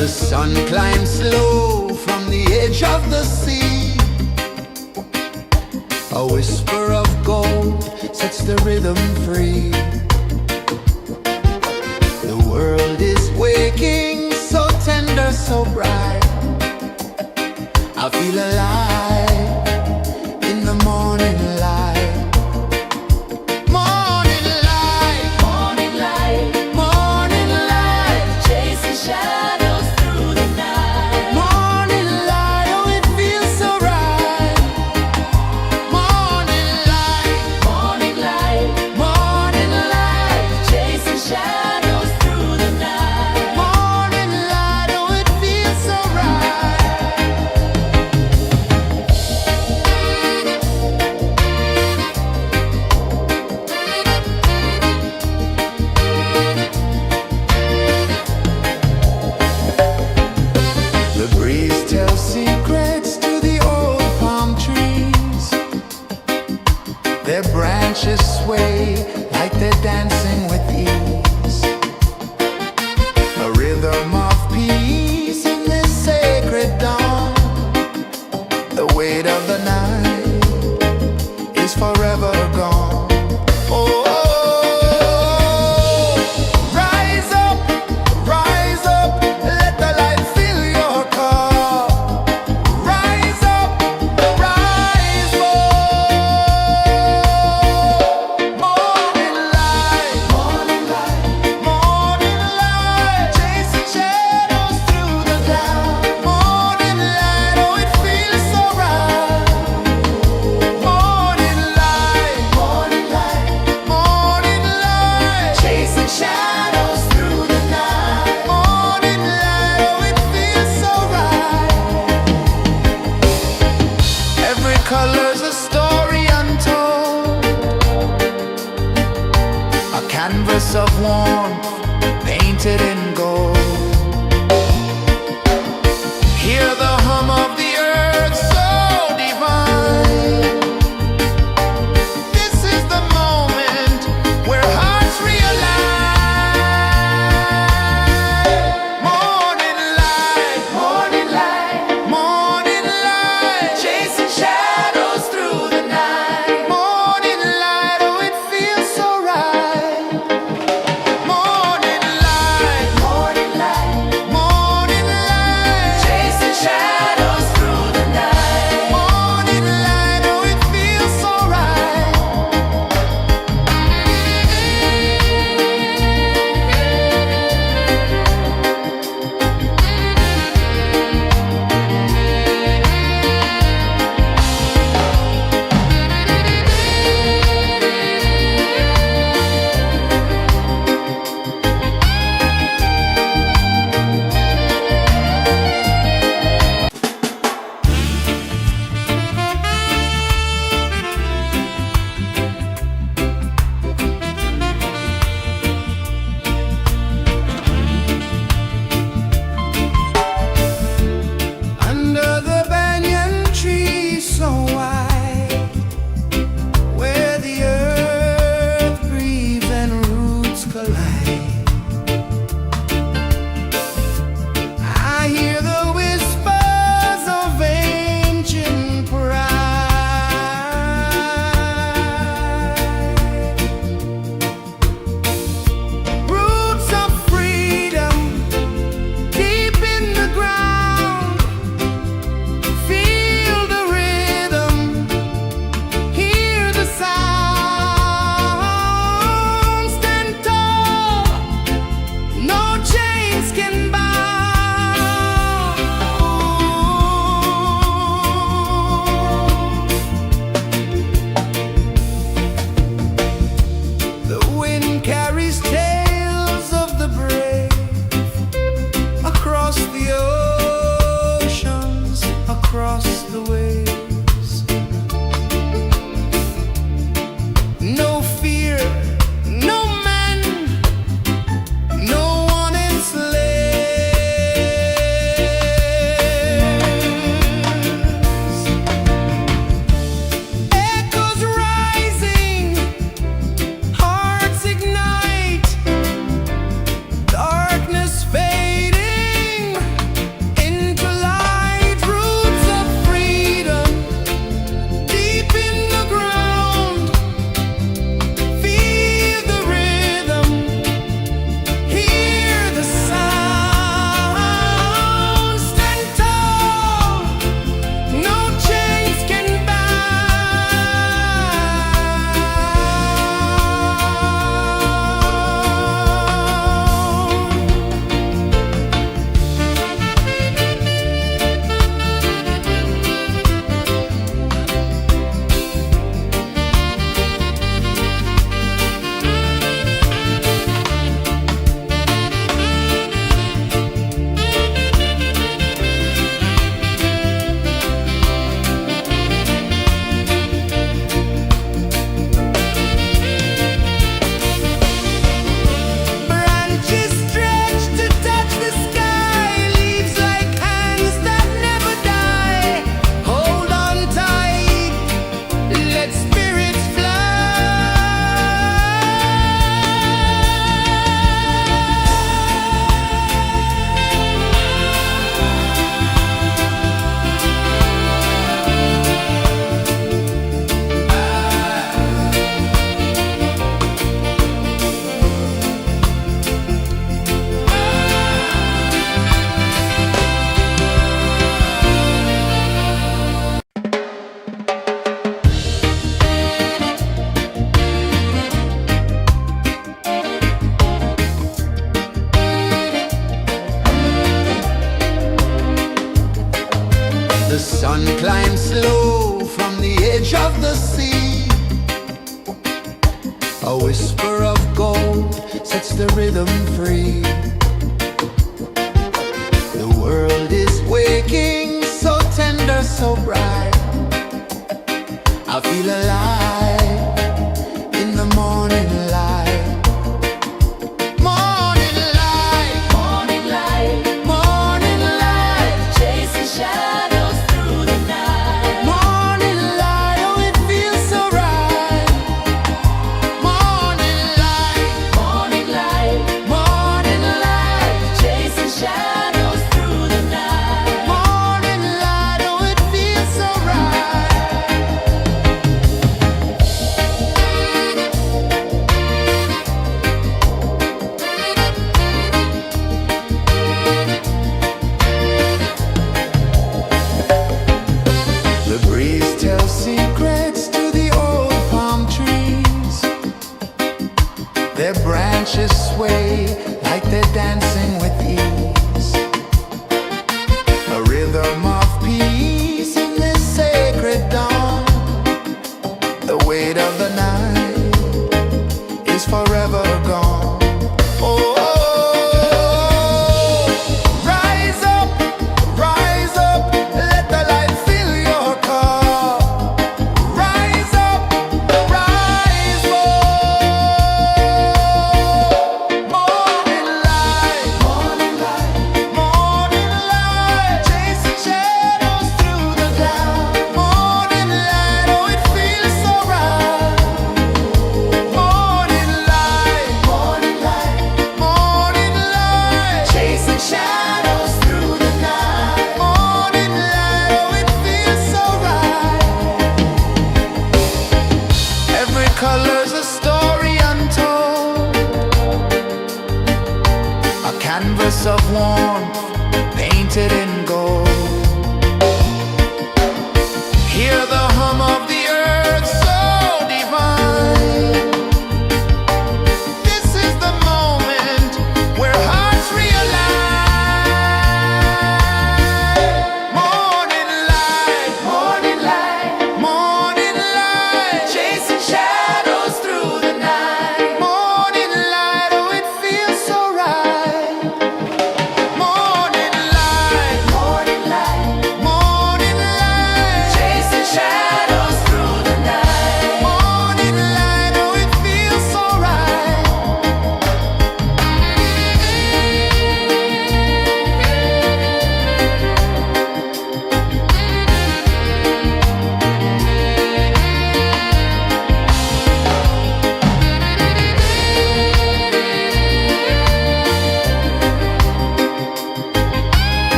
The sun climbs slow from the edge of the sea. A whisper of gold sets the rhythm free. The world is waking, so tender, so bright. I feel alive in the morning light. Morning light, Morning light, morning light, chasing shadows through the night. morning light, oh it feels so right. Morning light, Morning light, morning light, chasing shadows through the night. morning light, oh it feels so right. The breeze tells secrets to the old palm trees. Their branches sway like they're dancing with ease. A rhythm of peace in this sacred dawn. The weight of the night is forever gone. Oh, rise up, let the light fill your cup. Rise up, rise up. Morning light, morning light, morning light, chasing shadows through the cloud. Morning light, oh it feels so right. Morning light, morning light, morning light, chasing shadows through the night. Morning light, oh it feels so right. Every color's a story untold, a canvas of warmth painted in gold. Hear the hum of the earth so divine. This is the moment where hearts realign. Morning light, morning light, morning light, chasing shadows through the night. Morning light, oh it feels so right. Morning light, morning light, morning light, chasing shadows through the night. Morning light, oh it feels so right. Under the banyan tree so wide, where the earth breathes and roots collide, I hear the whispers of ancient pride. Roots of freedom deep in the ground. Feel the rhythm, hear the sound. Stand tall Sun climbs slow from the edge of the sea. A whisper of gold sets the rhythm free. The world is waking, so tender, so bright. I feel alive in the morning light. Morning light, Morning light, morning light, chasing shadows through the night. morning light, oh it feels so right. Morning light, Morning light, morning light, chasing shadows through the night. morning light, oh it feels so right. The breeze tells secrets to the old palm trees. Their branches sway like they're dancing with ease. A rhythm of peace in this sacred dawn. The weight of the night is forever gone. Oh, rise up, let the light fill your cup. Rise up, rise up. Morning light, morning light, morning light, chasing shadows through the cloud. Morning light, oh it feels so right. Morning light, morning light, morning light, chasing shadows through the night. Morning light, oh it feels so right. Every color's a story untold, a canvas of warmth painted in gold. Hear the hum of the earth so divine. This is the moment where hearts realign. Morning light, morning light, morning light, chasing shadows through the night. Morning light, oh it feels so right. Morning light,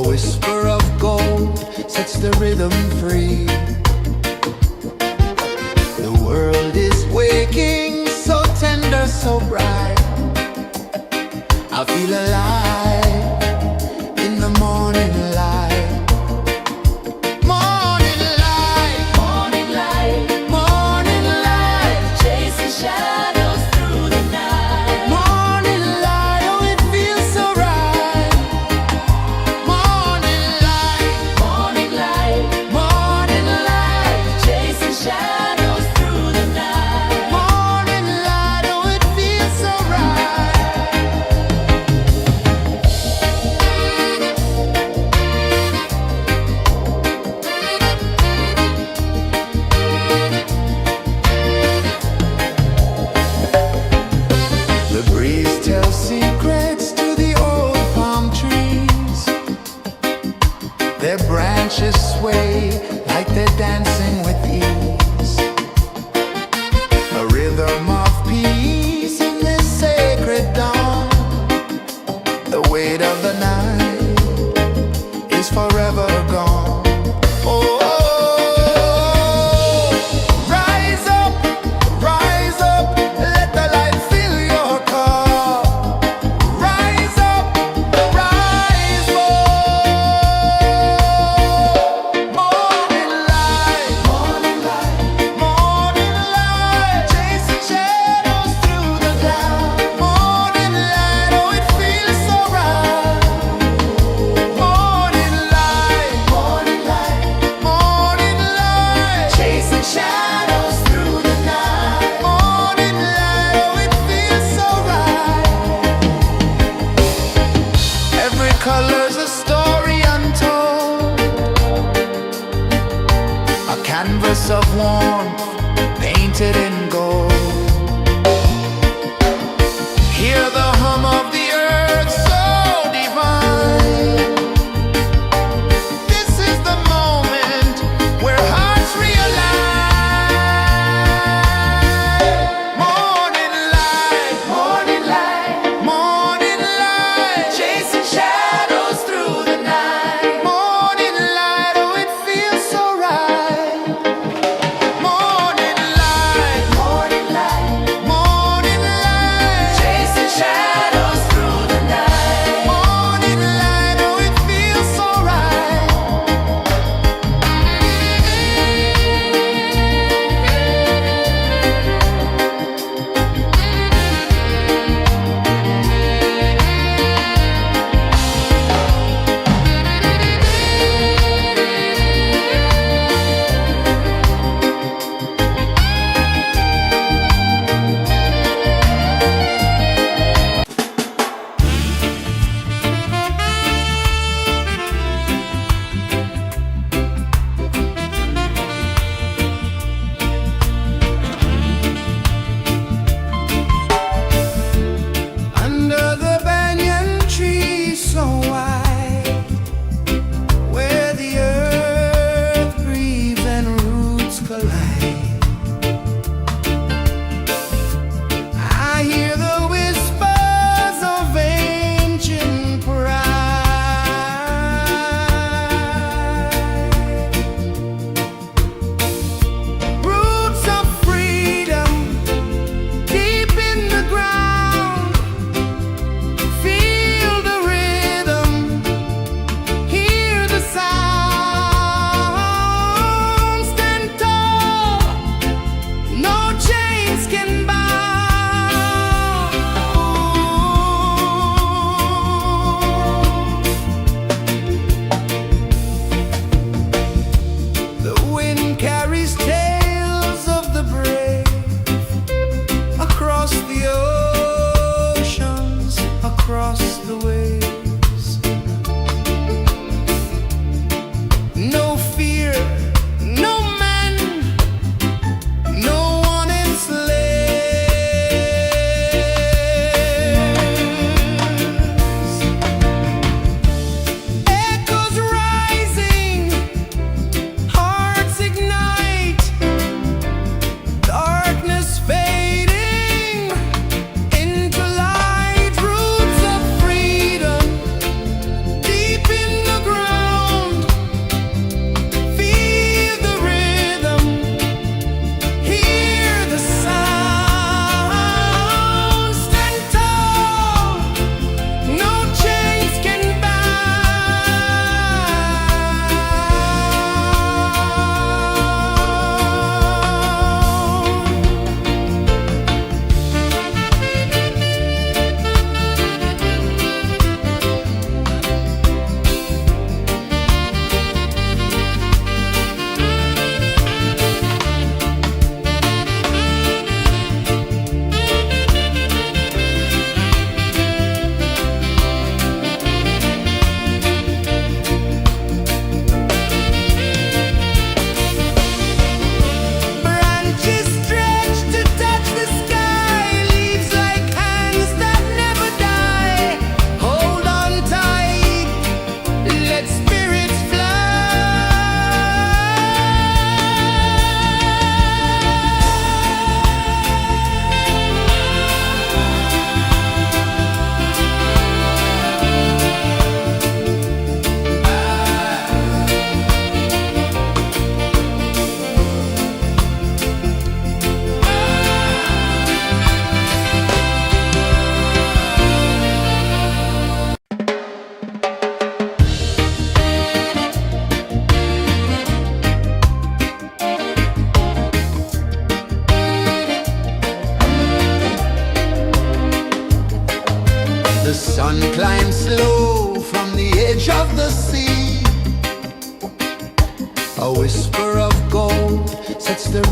whisper of gold sets the rhythm free. The world is waking, so tender, so bright. I feel alive in the morning light. Morning light, Morning light, morning light, chasing shadows through the night. morning light, oh it feels so right. Morning light, Morning light, morning light, chasing shadows through the night. morning light, oh it feels so right. The breeze tells secrets to the old palm trees. Their branches sway like they're dancing with ease. A rhythm of peace in this sacred dawn. The weight of the night is forever gone. Oh, rise up, let the light fill your cup. Rise up, rise up. Morning light, morning light, morning light, chasing shadows through the cloud. Morning light, oh it feels so right. Morning light, morning light, morning light, chasing shadows through the night. Morning light, oh it feels so right. Every color's a story untold, a canvas of warmth painted in gold. Hear the hum of the earth so divine. This is the moment where hearts realign. Morning light, morning light, morning light, chasing shadows through the night. Morning light, oh it feels so right. Morning light,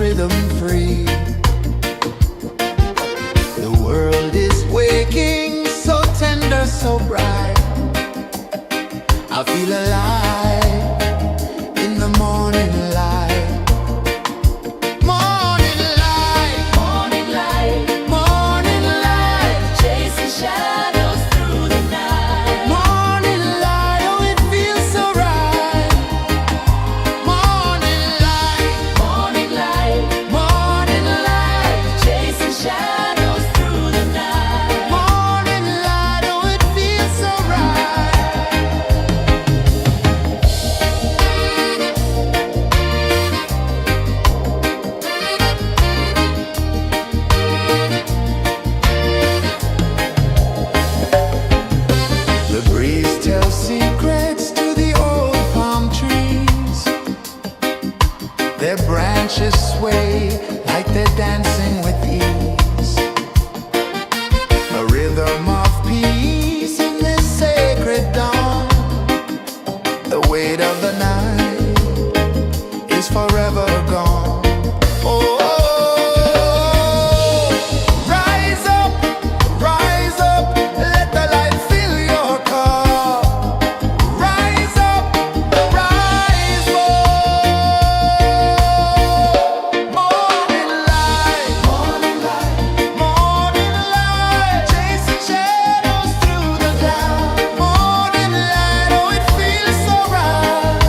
rhythm free. The world is waking, so tender, so bright. I feel alive in the morning light. Morning light, Morning light, morning light, chasing shadows through the night. morning light. Oh, it feels so right. Morning light, Morning light, morning light, chasing shadows through the night. morning light. Oh, it feels so right. The breeze tells secrets to the old palm trees. Their branches sway like they're dancing with ease. A rhythm of peace in this sacred dawn. The weight of the night is forever gone. Oh, rise up, let the light fill your cup. Rise up, rise up. Morning light, morning light, morning light, chasing shadows through the cloud. Morning light, oh, it feels so right.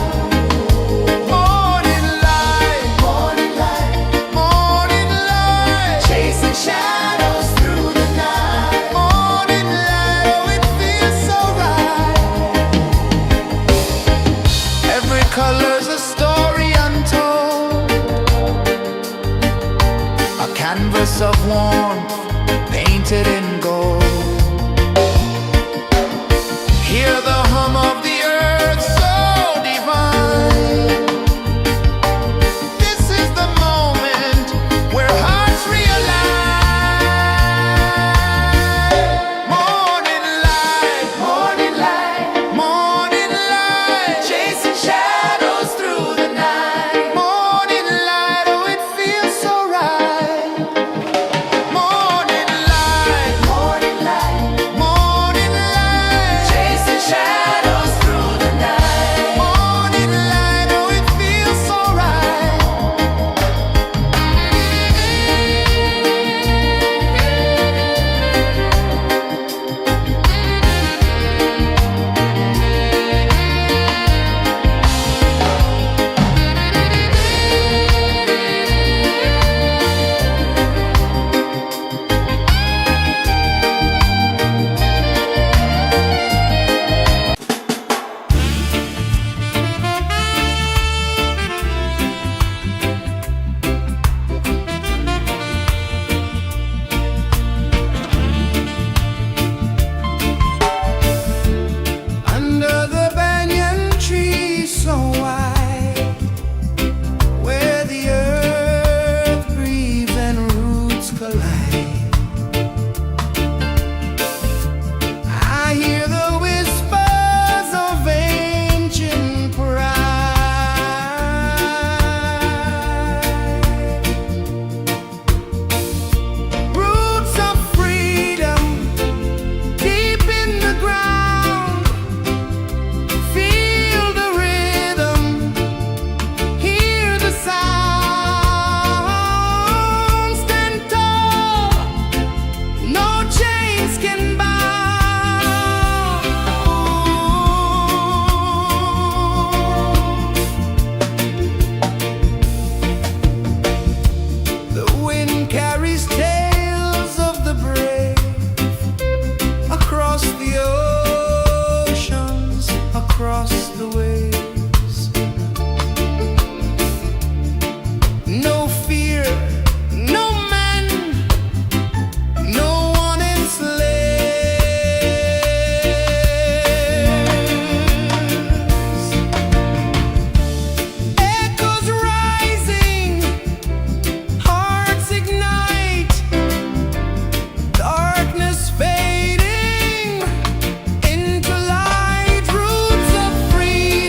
Morning light, morning light, morning light, chasing shadows through the night. Morning light, oh, it feels so right. Every color's a story untold, a canvas of warmth painted in gold. Hear the hum of the earth so divine. This is the moment where hearts realign. Morning light, morning light, morning light, chasing shadows through the night. Morning light, oh, it feels so right. Morning light, morning light, morning light, chasing shadows through the night. Morning light, oh, it feels so right. Under the banyan tree so wide, where the earth breathes and roots collide, I hear the whispers of ancient pride. Roots of freedom deep in the ground. Feel the rhythm, hear the sound. Stand tall, no chains can bound. The wind carries tales of the brave across the oceans, across the waves. No fear, no man, no one enslaves. Echoes rising, hearts ignite, darkness fading into light. Roots of freedom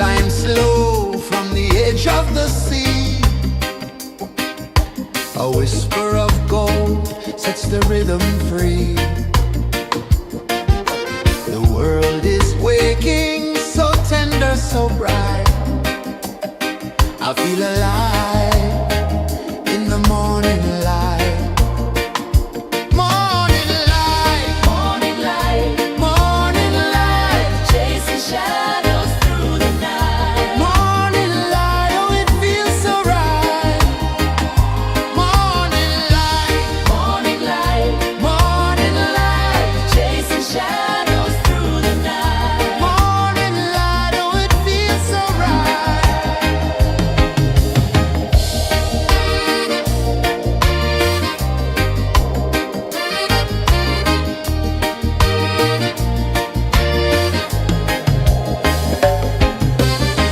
climb slow from the edge of the sea. A whisper of gold sets the rhythm free. The world is waking, so tender, so bright. I feel alive in the morning light. Morning light, Morning light, morning light, chasing shadows through the night. morning light, oh it feels so right. Morning light, Morning light, morning light, chasing shadows through the night. morning light, oh it feels so right.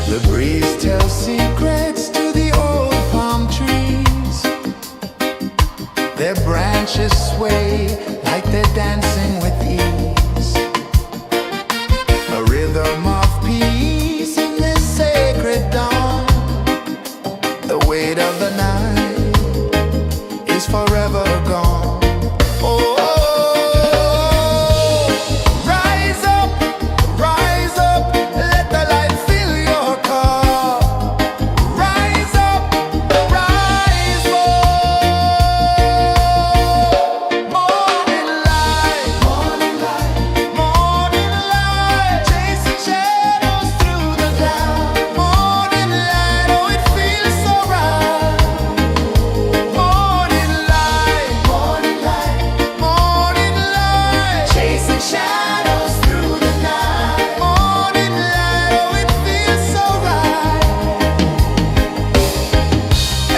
The breeze tells secrets to the old palm trees. Their branches sway like they're dancing with ease. A rhythm of peace in this sacred dawn. The weight of the night is forever gone. Oh, rise up, let the light fill your cup. Rise up, rise more. Morning light, morning light, chasing shadows through the cloud. Morning light, oh it feels so right. Morning light, morning light, chasing shadows through the night. Morning light, oh it feels so right.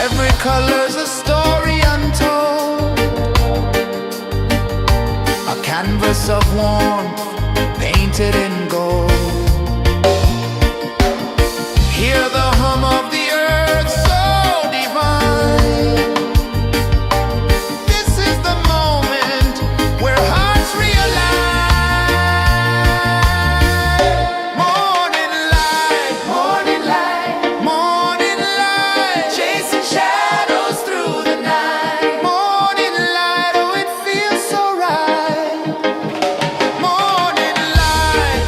Every color's a story untold, a canvas of warmth painted in gold. Hear the hum of the earth so divine. This is the moment where hearts realign. Morning light, morning light, chasing shadows through the night. Morning light, oh it feels so right. Morning light,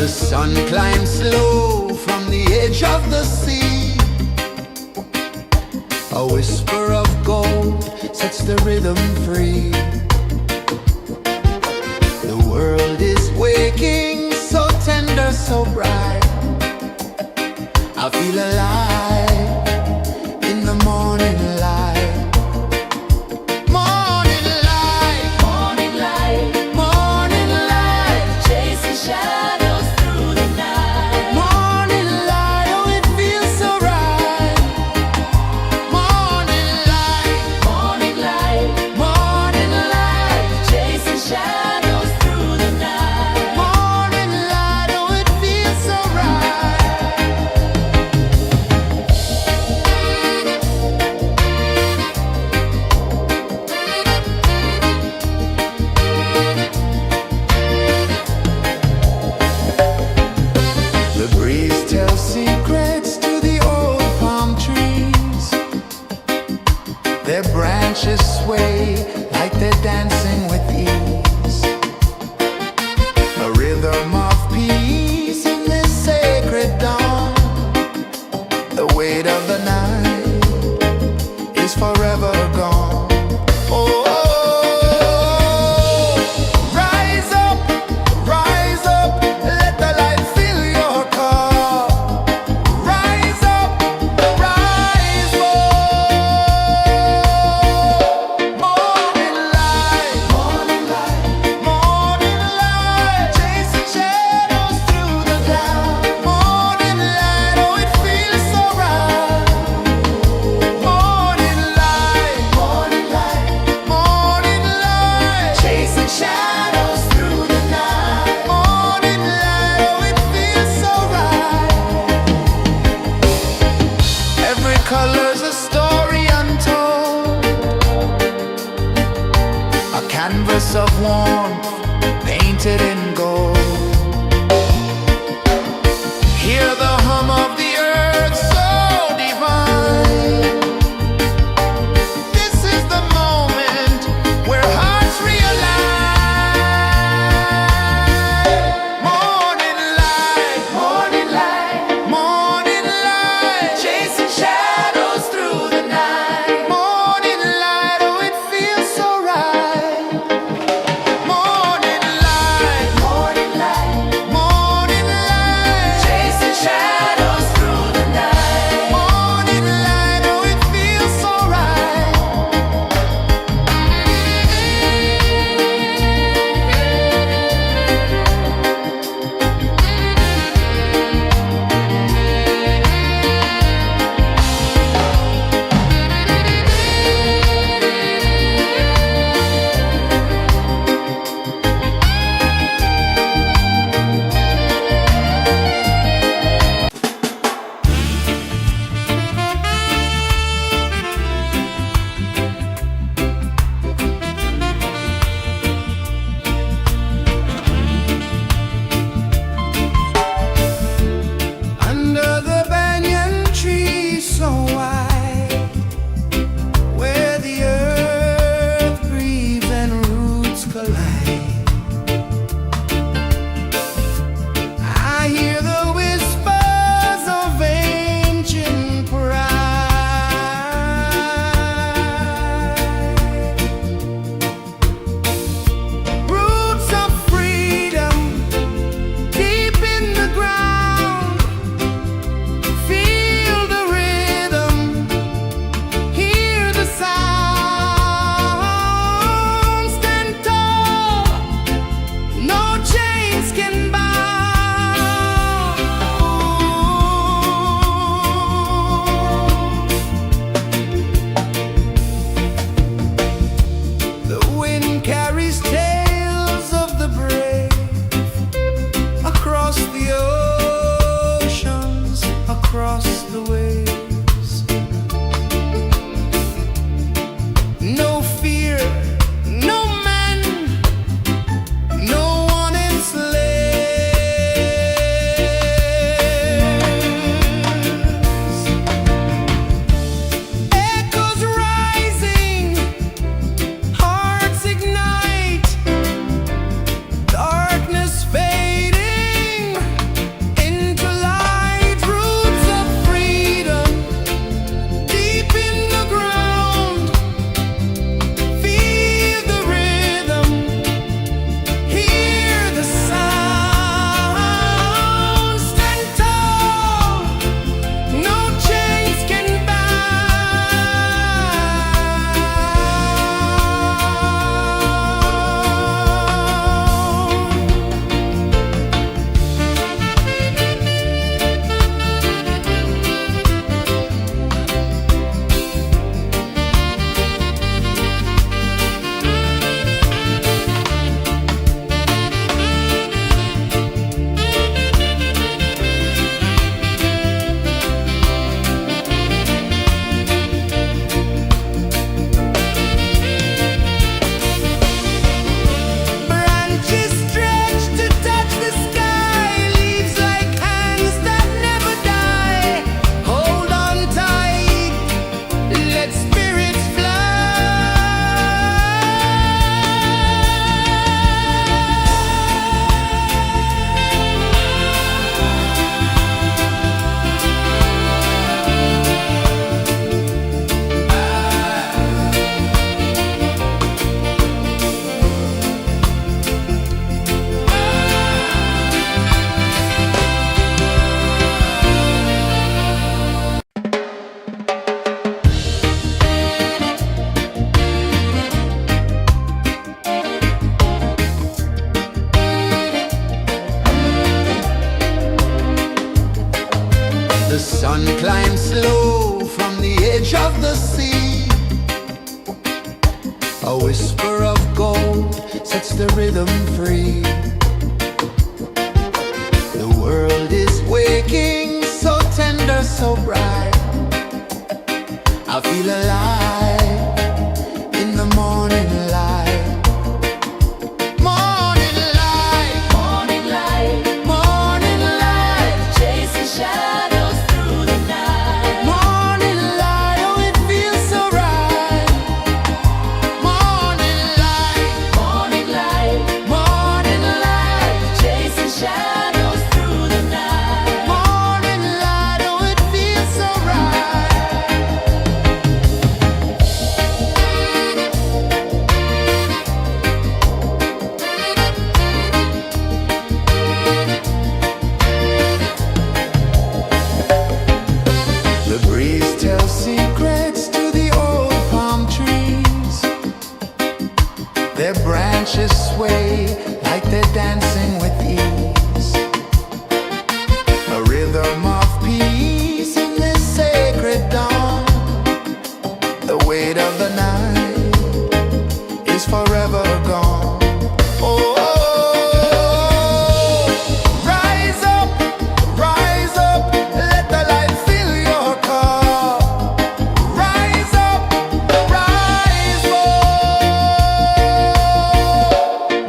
The sun climbs slow from the edge of the sea. A whisper of gold sets the rhythm free. The world is waking, so tender, so bright. I feel alive in the morning light. Morning light, Morning light, morning light, chasing shadows through the night. morning light, oh it feels so right. Morning light, Morning light, morning light, chasing shadows through the night. morning light, oh it feels so edge of the sea. A whisper of gold sets the rhythm free. The world is waking, so tender, so bright. I feel alive in the morning light. Morning light, Morning light, morning light, chasing shadows through the night. morning light, oh it feels so right. Morning light, Morning light, morning light, chasing shadows through the night. morning light, oh it feels so right. The breeze tells secrets to the old palm trees. Their branches sway like they're dancing with ease. A rhythm of peace in this sacred dawn. The weight of the night is forever gone. Oh, rise up, let the light fill your cup. Rise up, rise up.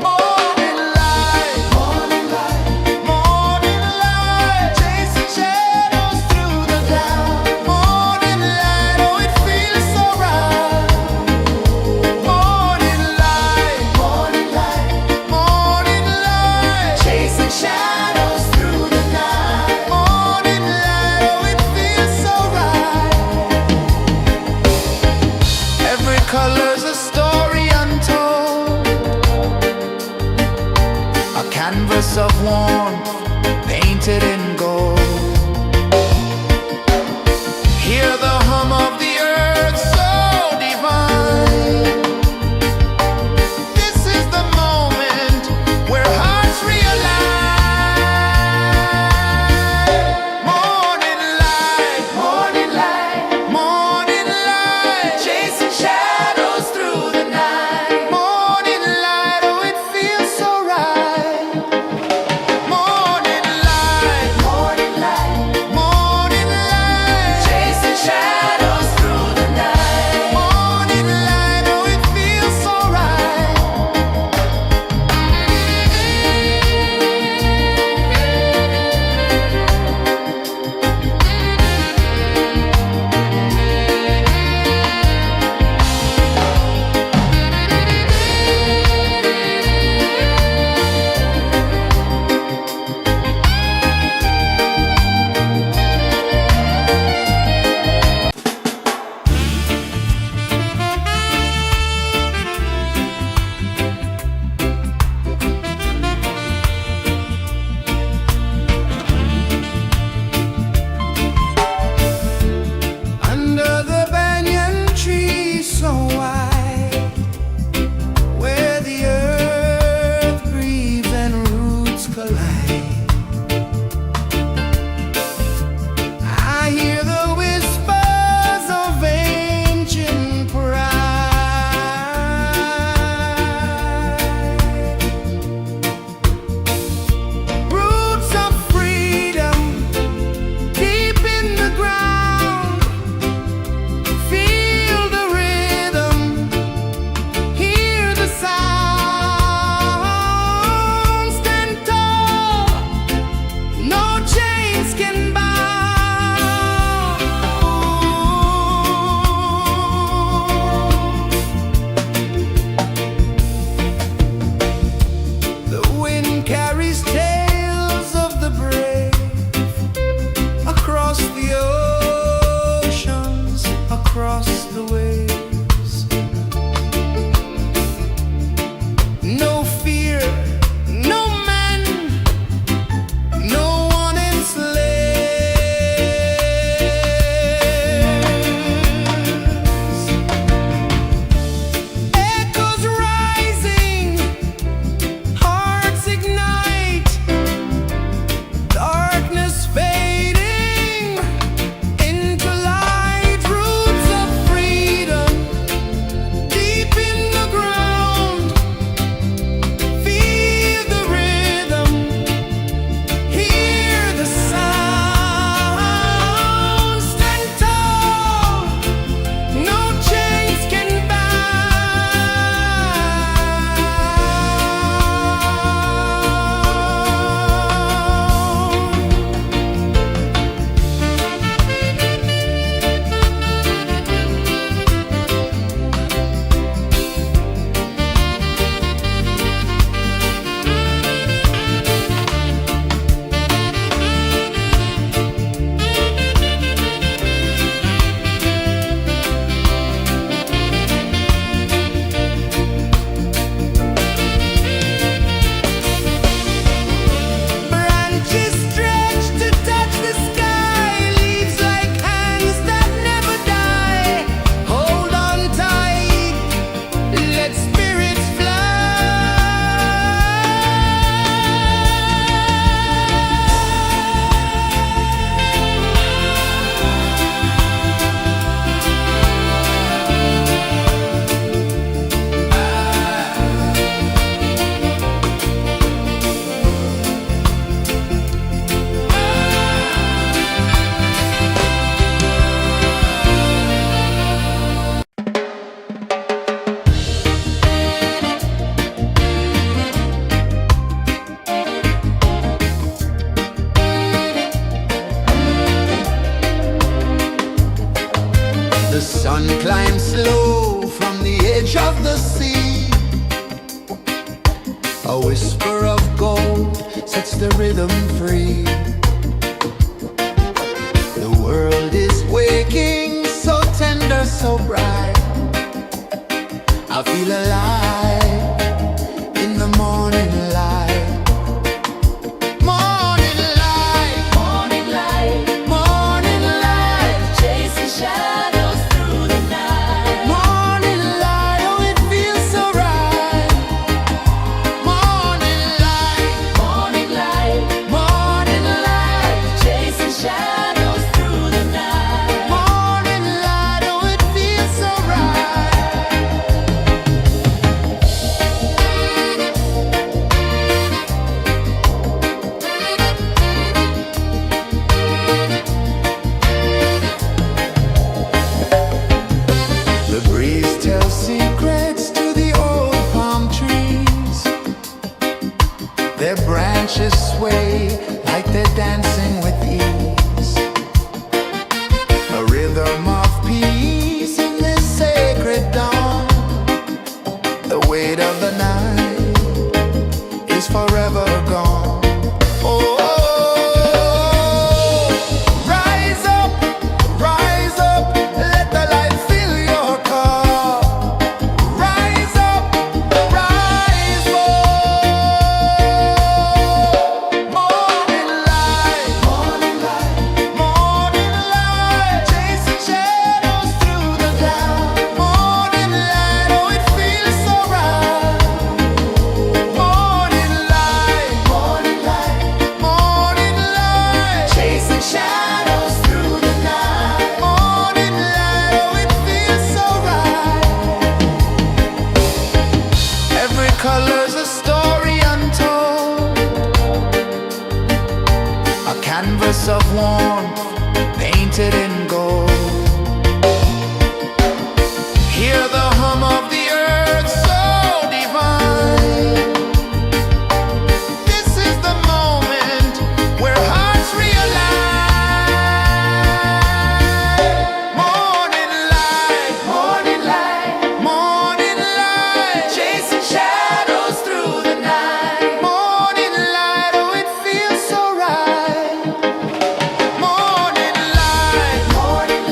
Morning light, morning light, morning light, chasing shadows through the cloud. Morning light, oh it feels so right. Morning light, morning light, morning light, chasing shadows through the night. Morning light, oh it feels so right. Every color's a story untold, a canvas of warmth painted in gold. Hear the hum of the earth so divine. This is the moment where hearts realign. Morning light, morning light, morning light, chasing shadows through the night. Morning light, oh it feels so right. Morning light, morning sun climbs slow from the edge of the sea. A whisper of gold sets the rhythm free. The world is waking, so tender, so bright. I feel alive in the morning light. Morning light, Morning light, morning light, chasing shadows through the night. morning light, oh it feels so right. Morning light, Morning light, morning light, chasing shadows through the night. morning light, oh it feels so right. The breeze tells secrets to the old palm trees. Their branches sway like they're dancing with ease. A rhythm of peace in this sacred dawn. The weight of the night is forever gone. Oh, rise up, let the light fill your cup. Rise up, rise up. Morning light, morning light, morning light, chasing shadows through the cloud. Morning light, oh it feels so right. Morning light, morning light, morning light, chasing shadows through the night. Morning light, oh it feels so right. Every color's a story untold, a canvas of warmth painted in gold. Hear the hum of the earth so divine. This is the moment where hearts realign. Morning light, morning light, morning light, chasing shadows through the night. Morning light, oh it feels so right. Morning light, morning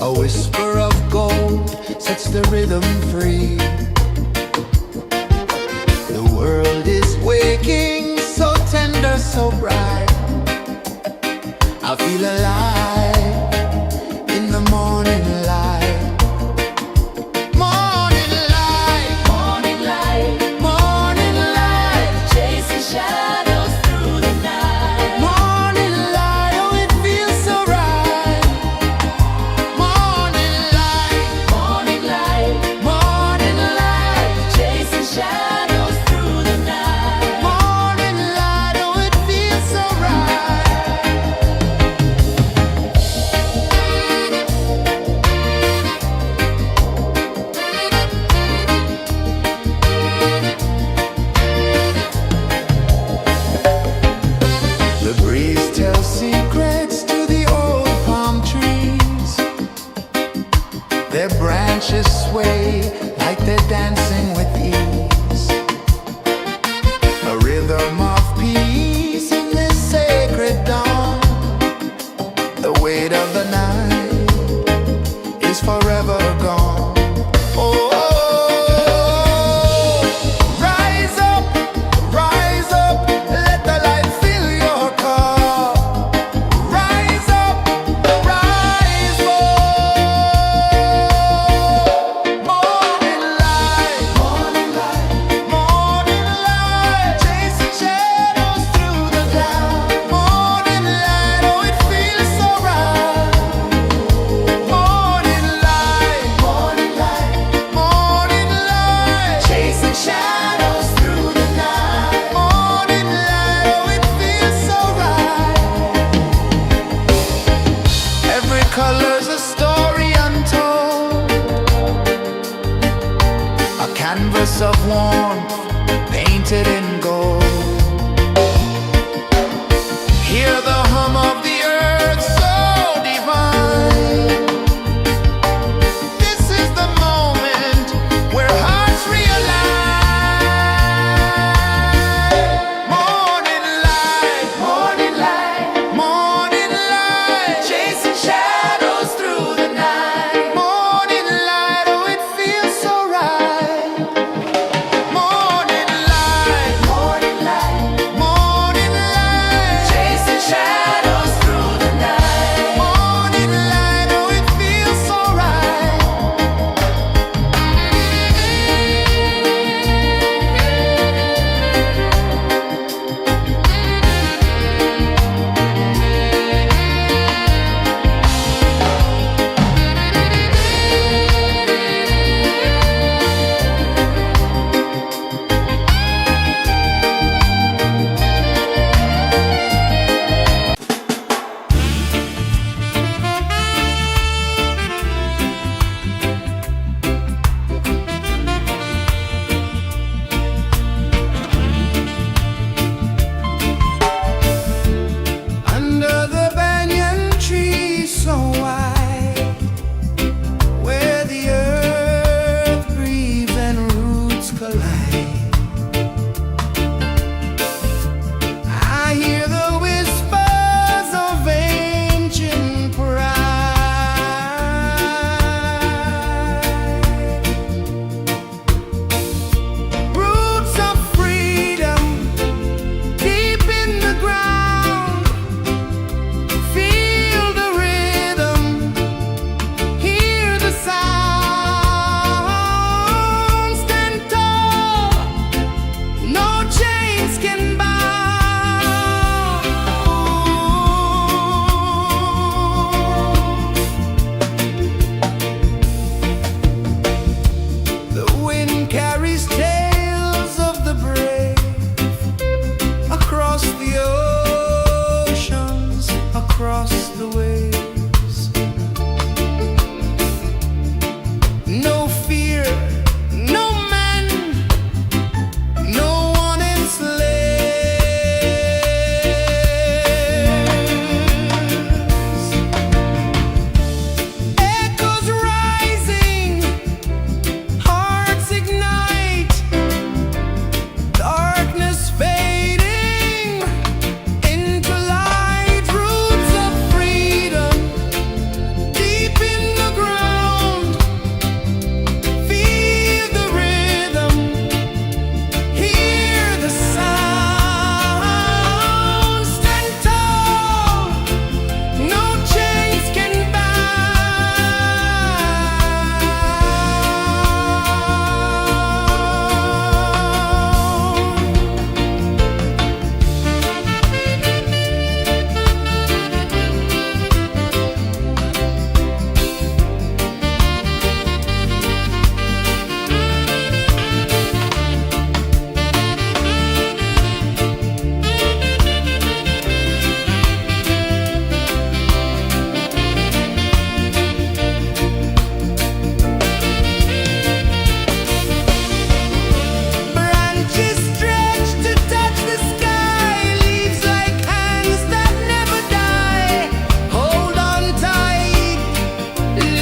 A whisper of gold sets the rhythm free. The world is waking, so tender, so bright. I feel alive in the morning light. Morning light, Morning light, morning light, chasing shadows through the night. morning light, oh it feels so right. Morning light, Morning light, morning light, chasing shadows through the night. morning light, oh it feels so right. The breeze tells secrets to the old palm trees. Their branches sway like they're dancing with ease. A rhythm of peace in this sacred dawn. The weight of the night is forever gone. Oh, rise up, let the light fill your cup. Rise up, rise up. Morning light, morning light, morning light, chasing shadows through the cloud. Morning light, oh it feels so right. Morning light, morning light, morning light, chasing shadows through the night. Morning light, oh it feels so right. Every color's a story untold, a canvas of warmth painted in gold. Hear the hum of the earth so divine. This is the moment where hearts realign. Morning light, morning light, morning light, chasing shadows through the night. Morning light, oh it feels so right. Morning light,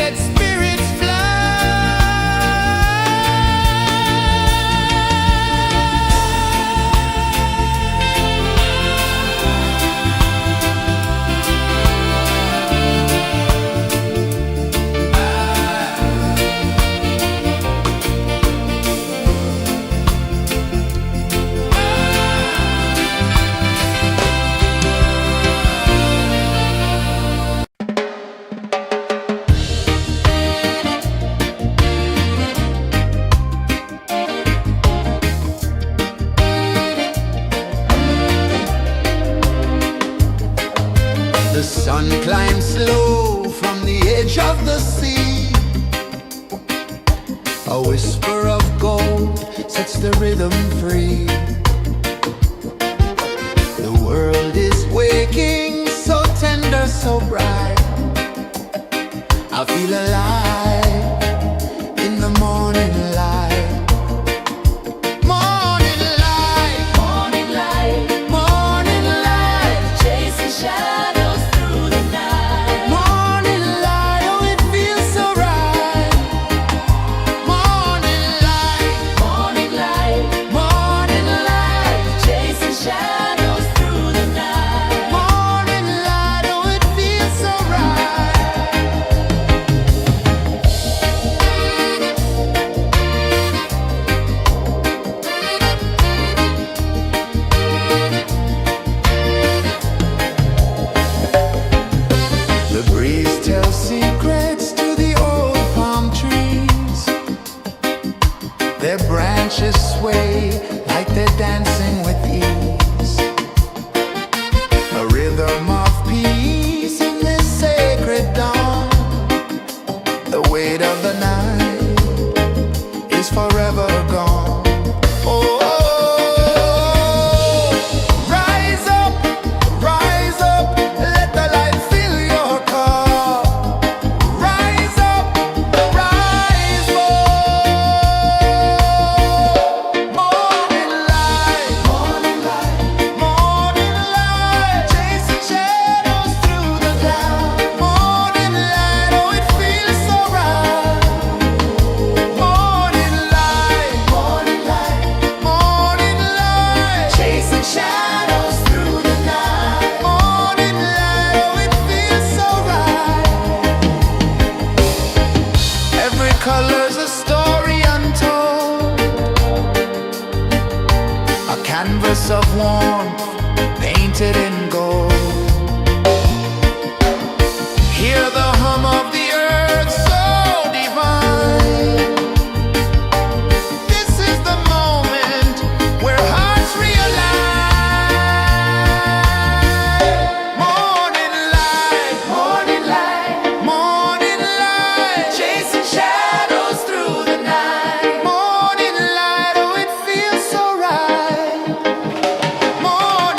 let spirits fly. The sun climbs slow from the edge of the sea. A whisper of gold sets the rhythm free. The world is waking, so tender, so bright. I feel alive in the morning light. Morning light, Morning light, morning light. chasing shadows through the night. Morning light, oh it feels so right. Morning light, Morning light, morning light. chasing shadows through the night. Morning light, oh it feels so right. The breeze tells secrets to the old palm trees. Their branches sway like they're dancing with ease. A rhythm of peace in this sacred dawn. The weight of the night is forever gone. Oh, rise up, let the light fill your cup. Rise up, rise up. Morning light, morning light, morning light. Chasing shadows through the cloud. Morning light, oh it feels so right. Morning light, morning light, morning light. Chasing shadows through the night. Morning light, oh it feels so right. Every color's a story untold, a canvas of warmth painted in gold. Hear the hum of the earth so divine. This is the moment where hearts realign. Morning light, morning light, morning light. Chasing shadows through the night. Morning light, oh it feels so right. Morning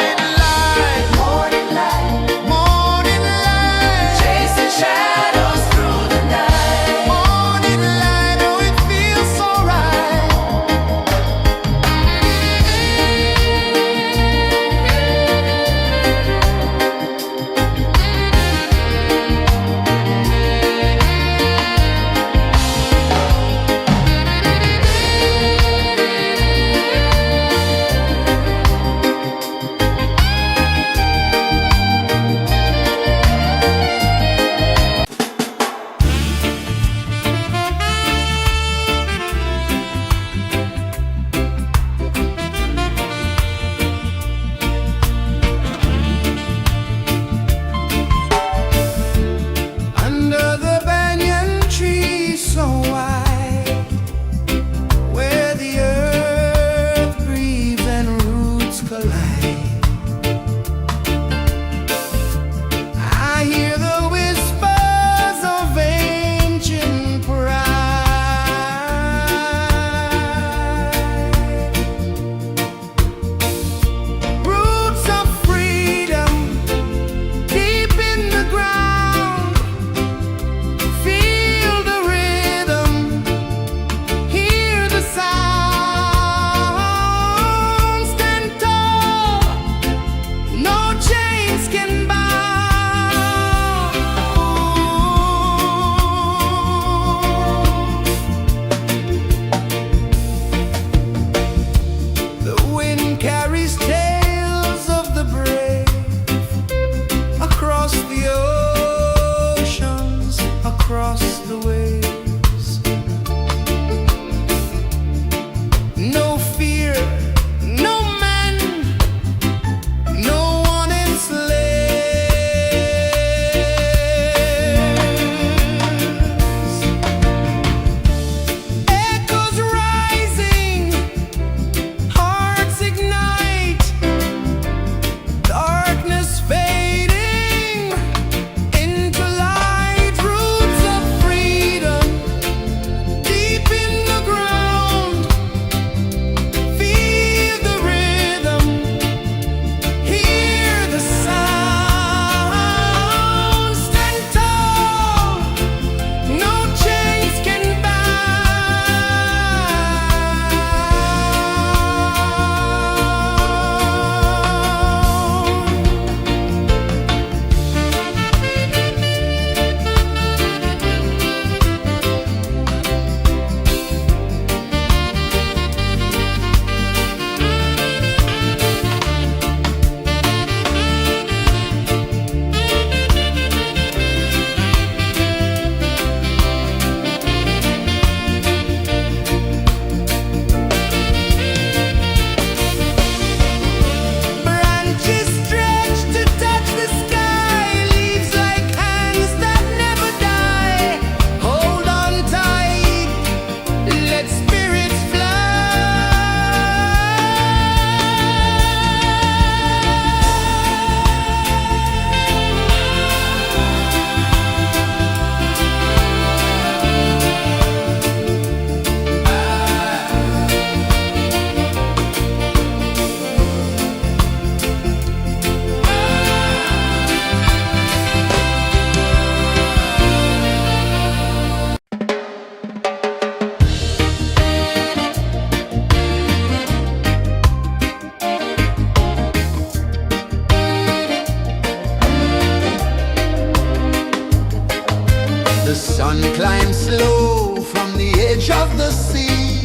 sun climbs slow from the edge of the sea.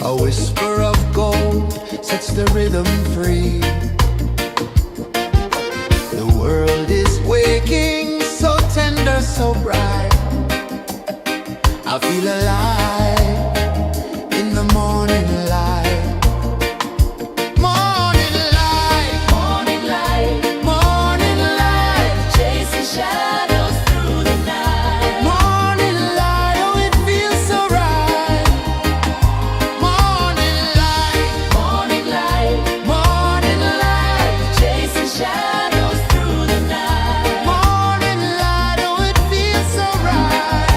A whisper of gold sets the rhythm free. The world is waking, so tender, so bright. I feel alive in the morning light. Morning light, Morning light, morning light, chasing shadows through the night. morning light, oh it feels so right. Morning light, Morning light, morning light, chasing shadows through the night. morning light, oh it feels so right.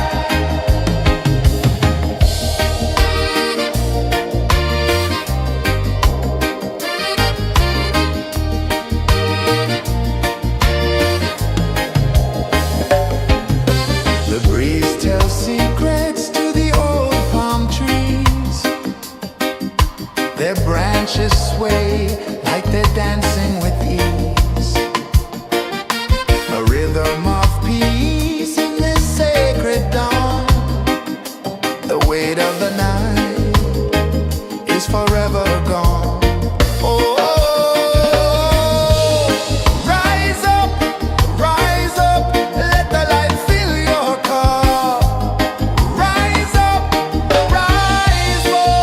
The breeze tells secrets to the old palm trees. Their branches sway like they're dancing with ease. A rhythm of peace in this sacred dawn. The weight of the night is forever gone. Oh, rise up, let the light fill your cup. Rise up, rise up.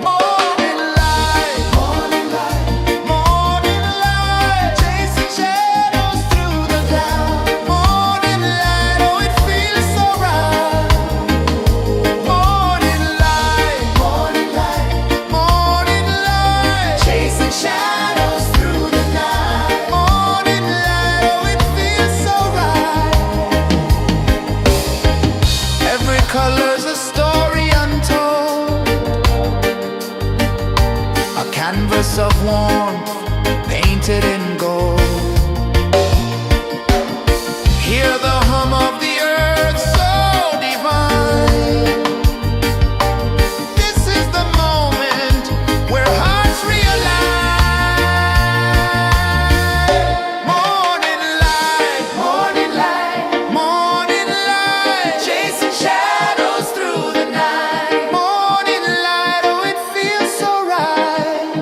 Morning light, morning light, morning light, chasing shadows through the cloud. Morning light, oh it feels so right. Morning light, morning light, morning light, chasing shadows through the night. Morning light, oh it feels so right. Every color's a story untold, a canvas of warmth painted in gold. Hear the hum of the earth so divine. This is the moment where hearts realign. Morning light, morning light, morning light, chasing shadows through the night. Morning light, oh it feels so right.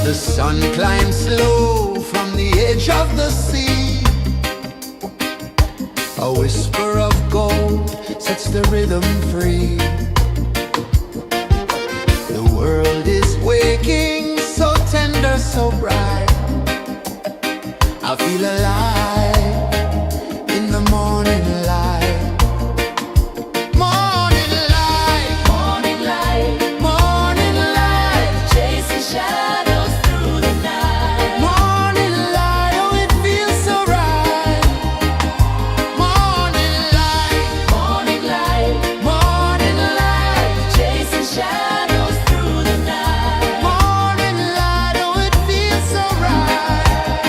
The sun climbs slow from the edge of the sea. A whisper of gold sets the rhythm free. The world is waking, so tender, so bright. I feel alive in the morning light. Morning light, Morning light, morning light, chasing shadows through the night. morning light, oh it feels so right. Morning light, Morning light, morning light, chasing shadows through the night. morning light, oh it feels so right.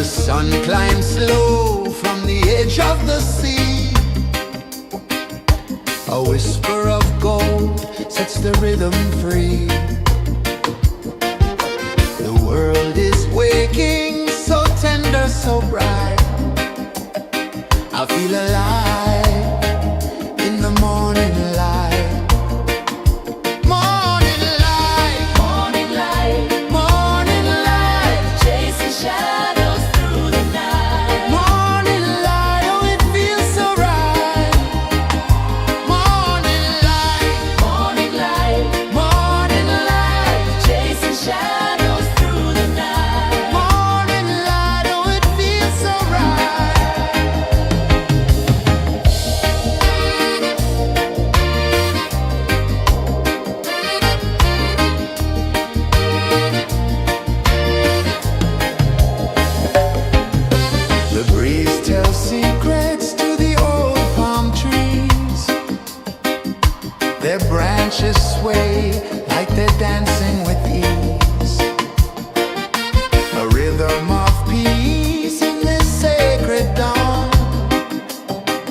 The sun climbs slow from the edge of the sea. A whisper of gold sets the rhythm free. The world is waking, so tender, so bright. I feel alive in the morning light. Morning light, Morning light, morning light, chasing shadows through the night. morning light, oh it feels so right. Morning light, Morning light, morning light, chasing shadows through the night. morning light, oh it feels so right. The breeze tells secrets to the old palm trees. Their branches sway like they're dancing with ease. A rhythm of peace in this sacred dawn.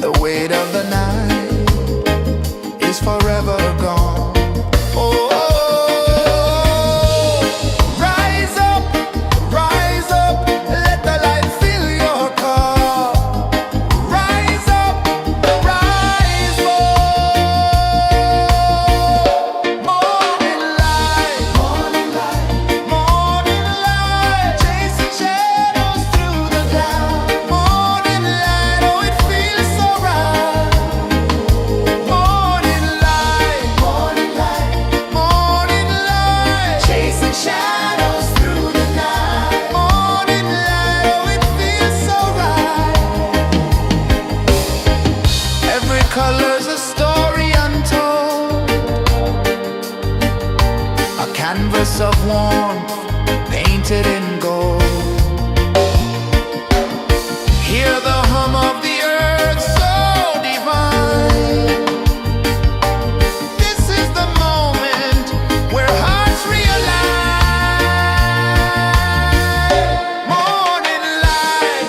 The weight of the night is forever gone. Oh, rise up, let the light fill your cup. Rise up, rise up. Morning light, morning light, chasing shadows through the cloud. Morning light, oh it feels so right. Morning light, morning light, chasing shadows through the night. Morning light, oh it feels so right. Every color's a story untold, a canvas of warmth painted in gold. Hear the hum of the earth so divine. This is the moment where hearts realign. Morning light,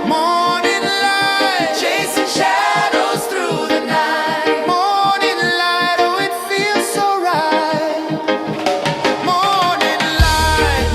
morning light, chasing shadows through the night. Morning light, oh it feels so right. Morning light,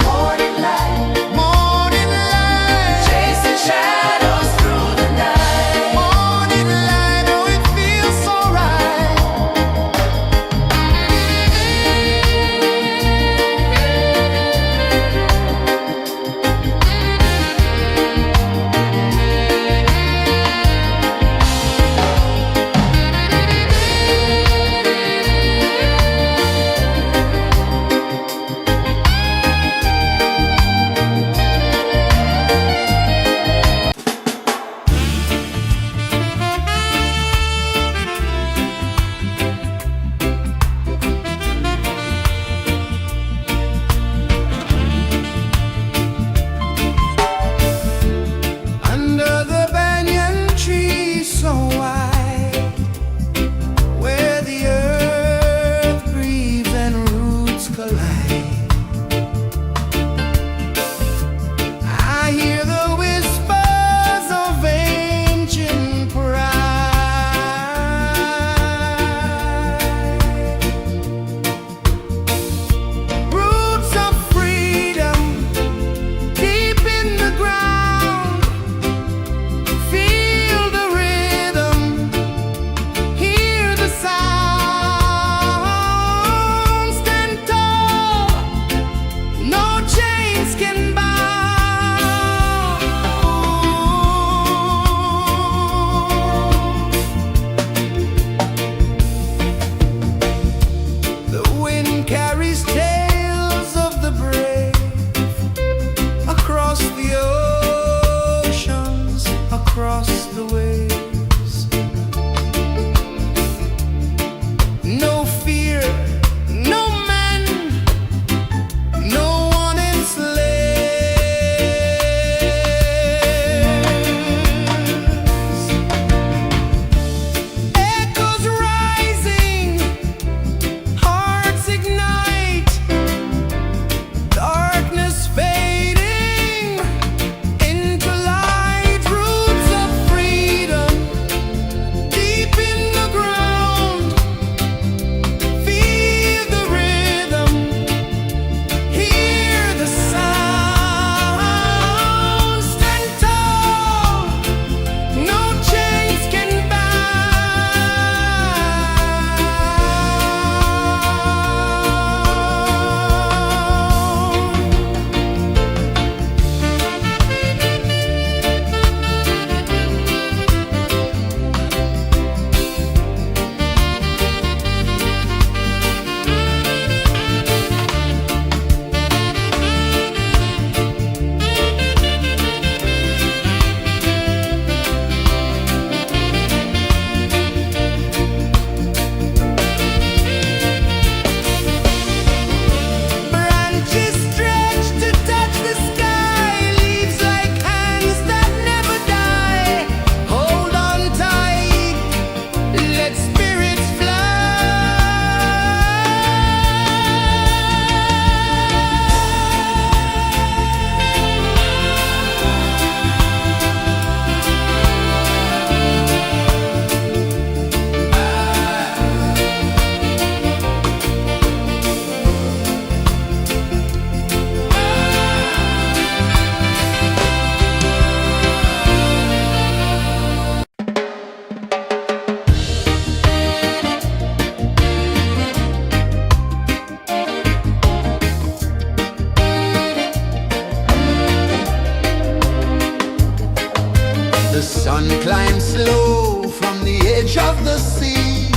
sun climbs slow from the edge of the sea.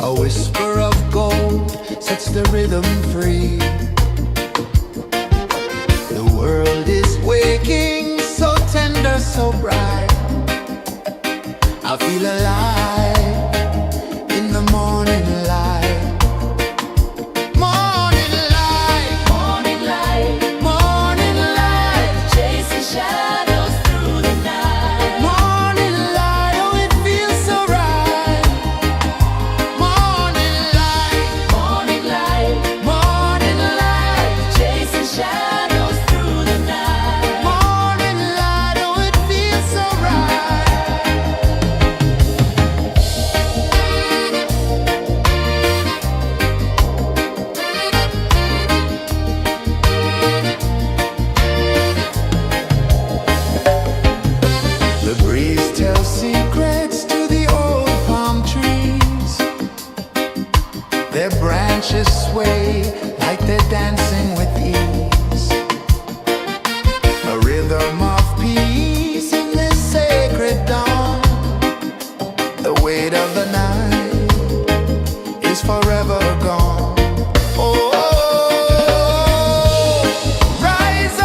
A whisper of gold sets the rhythm free. The world is waking, so tender, so bright. I feel alive in the morning light. Morning light, Morning light, morning light, chasing shadows through the night. morning light, oh it feels so right. Morning light, Morning light, morning light, chasing shadows through the night. morning light, oh it feels so right. The breeze tells secrets to the old palm trees. Their branches sway like they're dancing with ease. A rhythm of peace in this sacred dawn. The weight of the night is forever gone. Oh, rise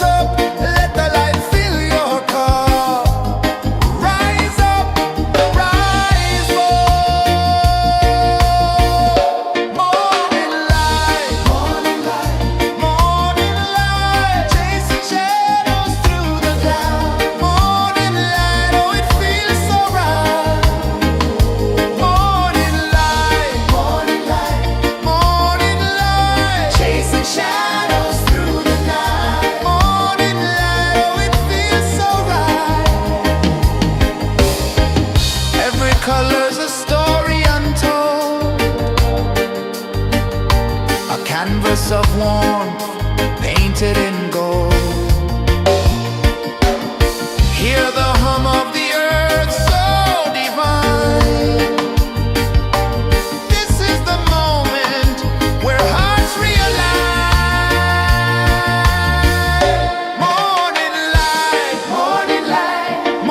up, let the light fill your cup. Rise up, rise up. Morning light, morning light, chasing shadows through the cloud. Morning light, oh it feels so right. Morning light, morning light, chasing shadows through the night. Morning light, oh it feels so right. Every color's a story untold, a canvas of warmth painted in gold. Hear the hum of the earth so divine. This is the moment where hearts realign. Morning light,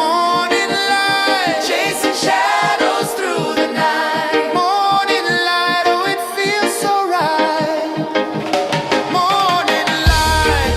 morning light, chasing shadows through the night. Morning light, oh it feels so right. Morning light,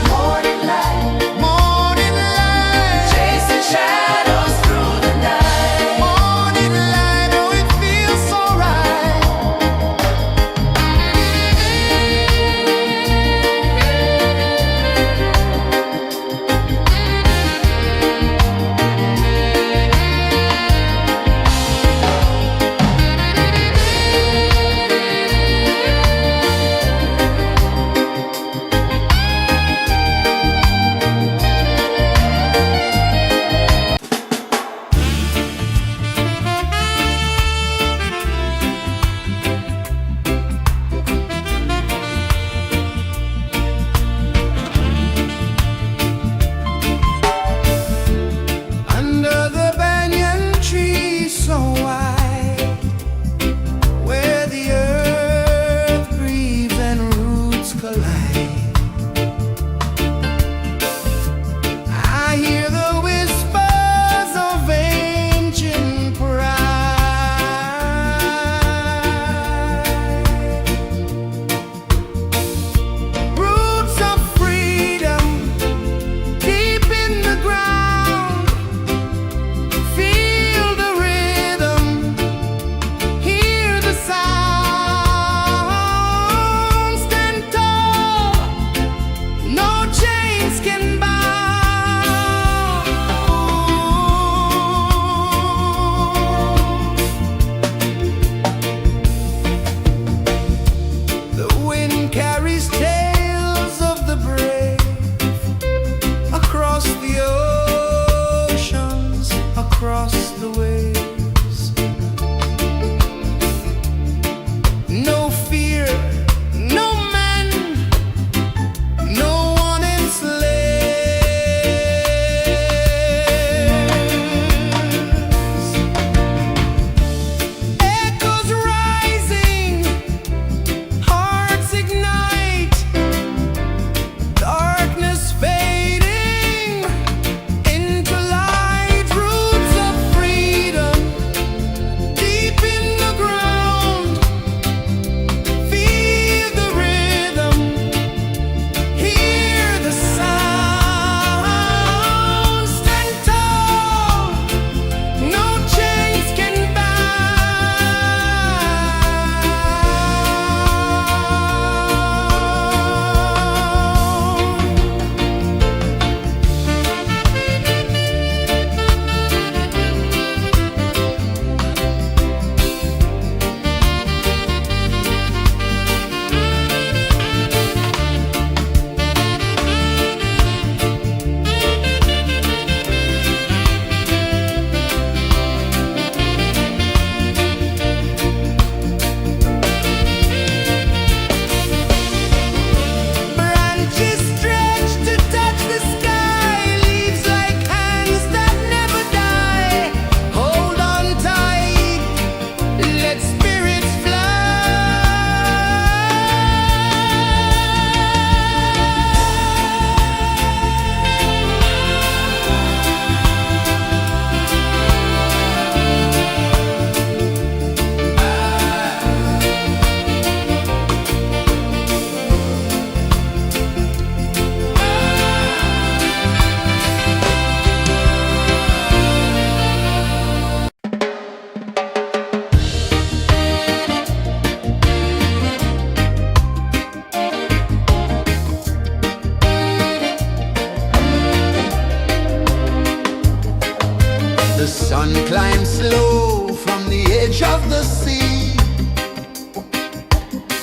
Sun climbs slow from the edge of the sea.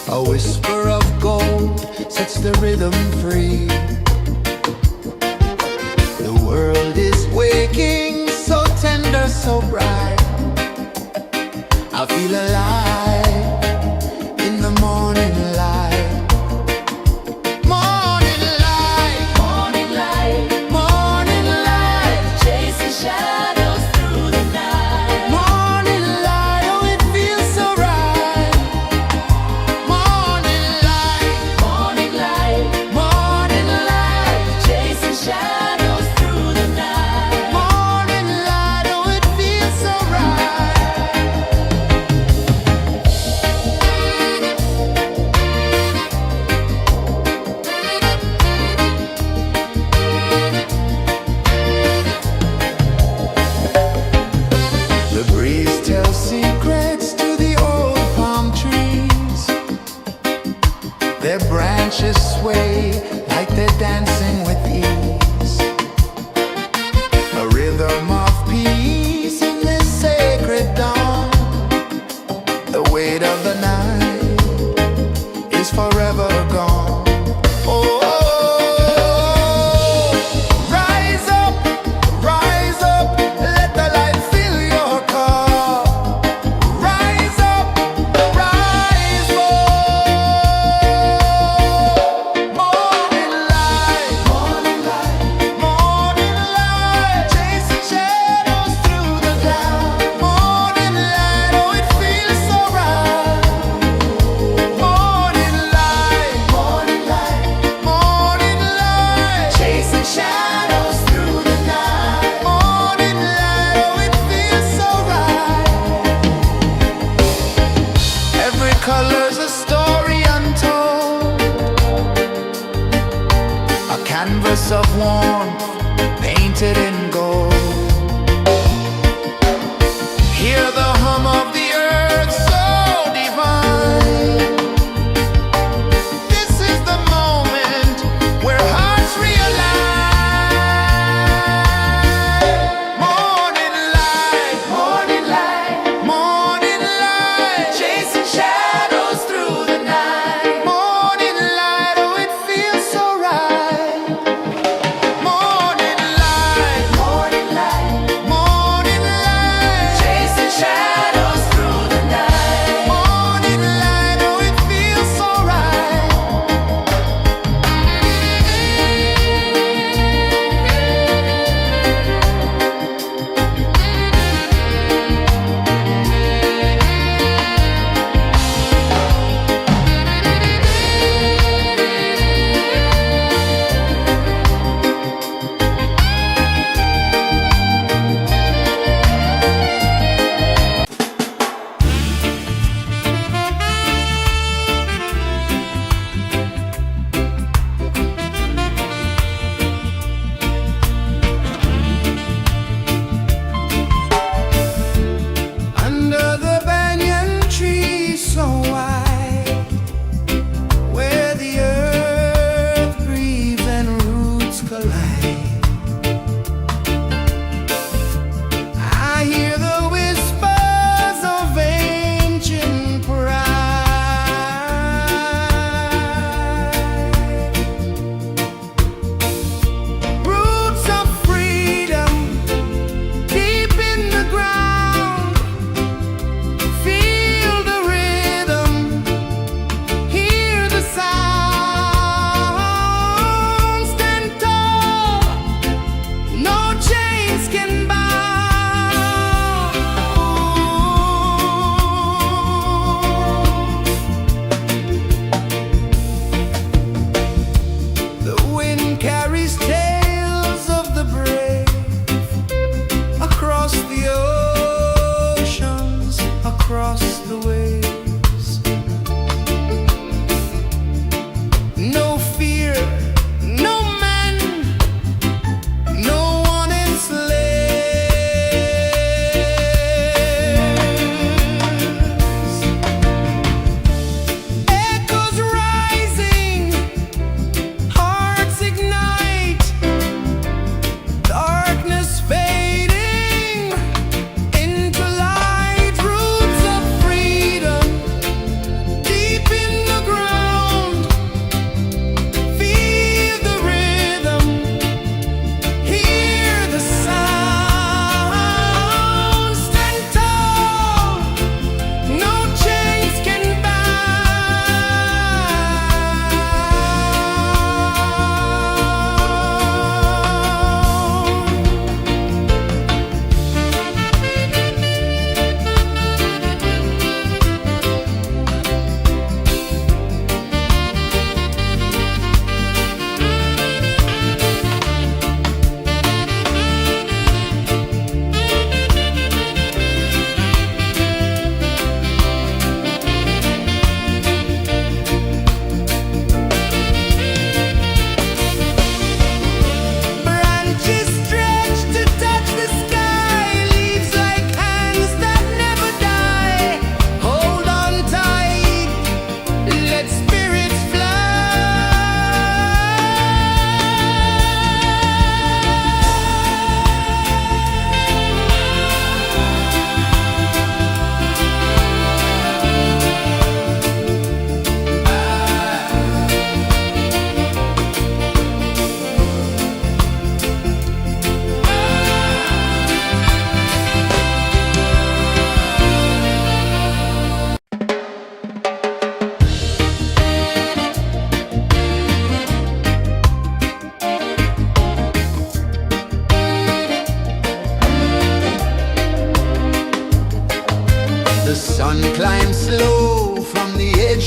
A whisper of gold sets the rhythm free. The world is waking, so tender, so bright. I feel alive in the morning light. Morning light, Morning light, morning light, chasing shadows through the night. morning light, oh it feels so right. Morning light, Morning light, morning light, chasing shadows through the night. morning light, oh it feels so right. The breeze tells secrets to the old palm trees. Their branches sway like they're dancing with ease. A rhythm of peace in this sacred dawn. The weight of the night is forever gone. Oh, rise up, let the light fill your cup. Rise up, rise up. Morning light, morning light, chasing shadows through the cloud. Morning light, oh it feels so right. Morning light, morning light, chasing shadows through the night. Morning light, oh it feels so right. Every color's a story untold, a canvas of warmth painted in gold. Hear the hum of the earth so divine. This is the moment where hearts realign. Morning light, morning light, chasing shadows through the night. Morning light, oh it feels so right. Morning light,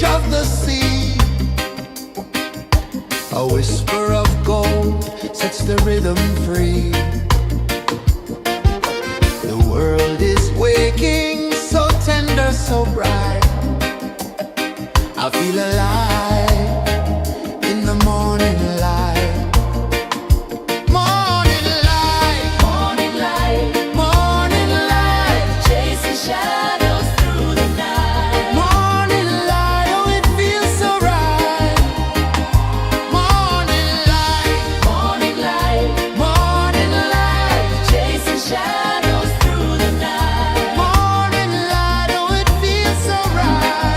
of the sea. A whisper of gold sets the rhythm free. The world is waking, so tender, so bright. I feel alive in the morning light. Morning light, Morning light, morning light, chasing shadows through the night. morning light, oh it feels so right. Morning light, Morning light, morning light, chasing shadows through the night. morning light, oh it feels so right.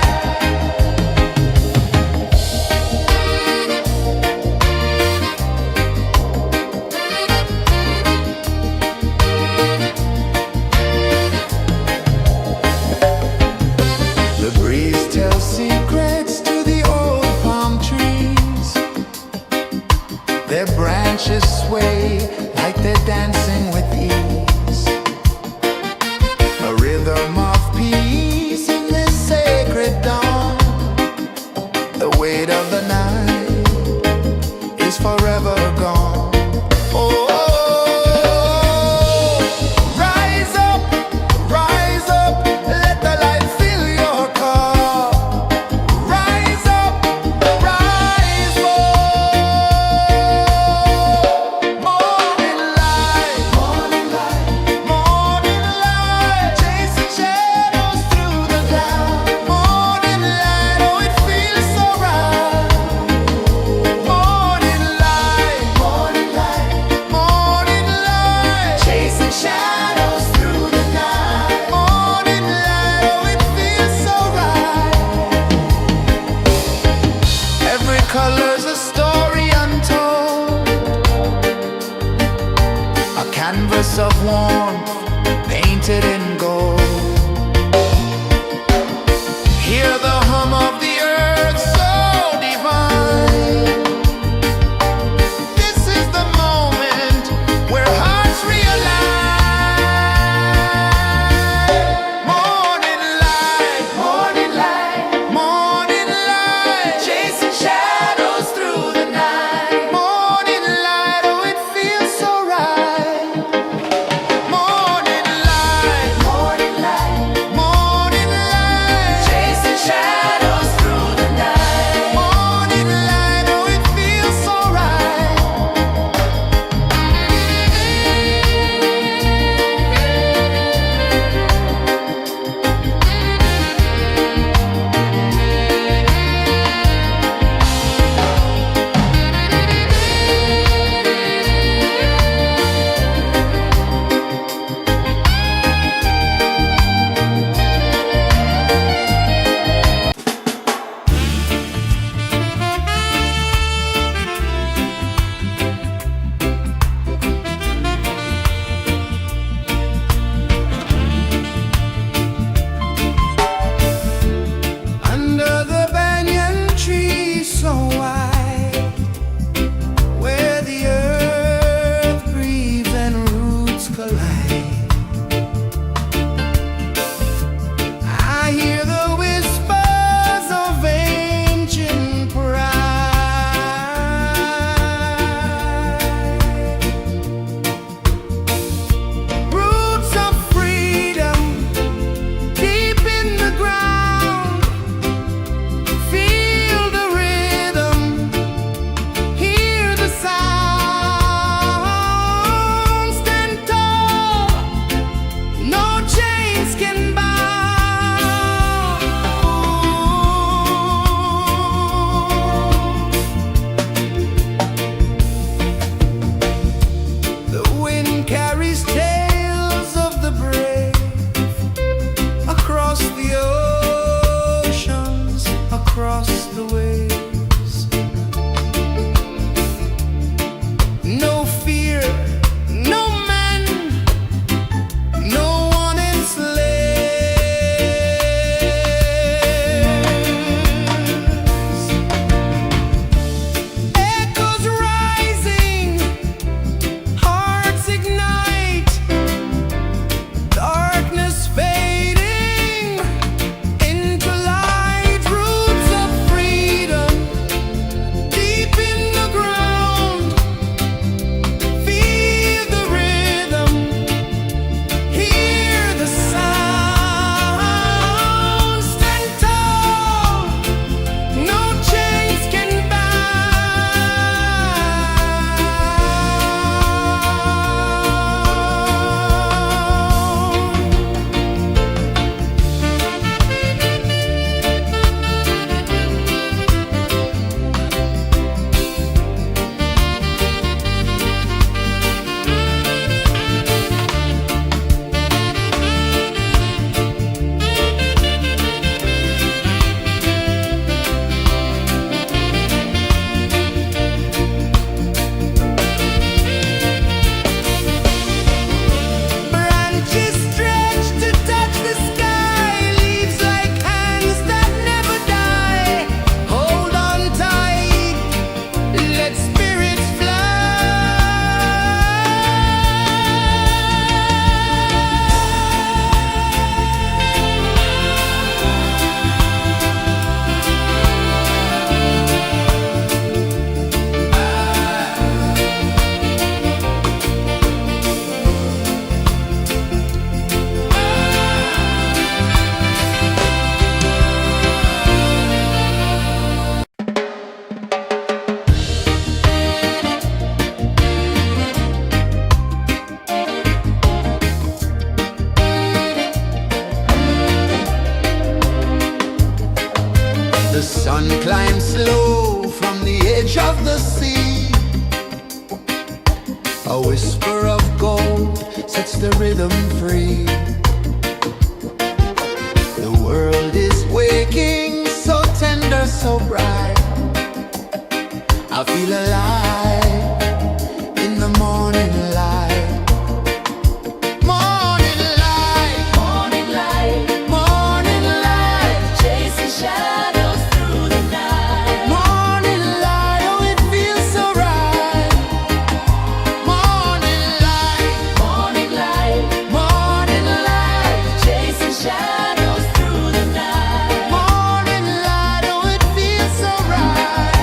The breeze tells secrets to the old palm trees. Their branches sway like they're dancing with ease. A rhythm of peace in this sacred dawn. The weight of the night is forever gone. Oh, rise up, let the light fill your car. Rise up, rise up. Morning light, morning light, morning light, chasing shadows through the cloud. Morning light, oh it feels so right. Morning light, morning light, morning light, chasing shadows through the night. Morning light, oh it feels so right. Every color's a story untold, a canvas of warmth painted in gold. Hear the hum of the earth so divine. This is the moment where hearts realign. Morning light, morning light, morning light, chasing shadows through the night. Morning light, oh it feels so right. Morning light, morning light, morning light, chasing shadows through the night. Morning light, oh it feels so right. Under the banyan tree so wide, where the earth breathes and roots collide, I hear the whispers of ancient pride. Roots of freedom deep in the ground. Feel the rhythm, hear the sound. Stand tall, no chains can bound. The wind carries tales of the brave across the oceans, across the waves. No fear, no man, no one enslaves. Echoes rising, hearts ignite, darkness fading into light. Roots of slow from the edge of the sea. A whisper of gold sets the rhythm free. The world is waking, so tender, so bright. I feel alive in the morning light. Morning light, Morning light, morning light, chasing shadows through the night. morning light, oh it feels so right. Morning light, Morning light, morning light, chasing shadows through the night. morning light, oh it feels so right.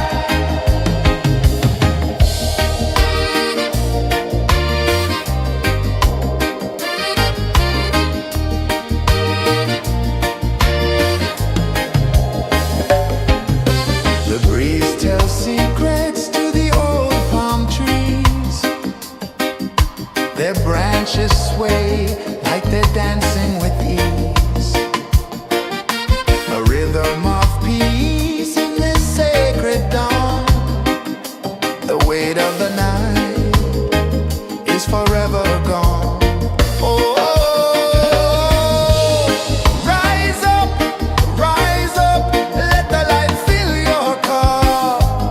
The breeze tells secrets to the old palm trees. Their branches sway like they're dancing with ease. A rhythm of peace in this sacred dawn. The weight of the night is forever gone. Oh, rise up, let the light fill your cup.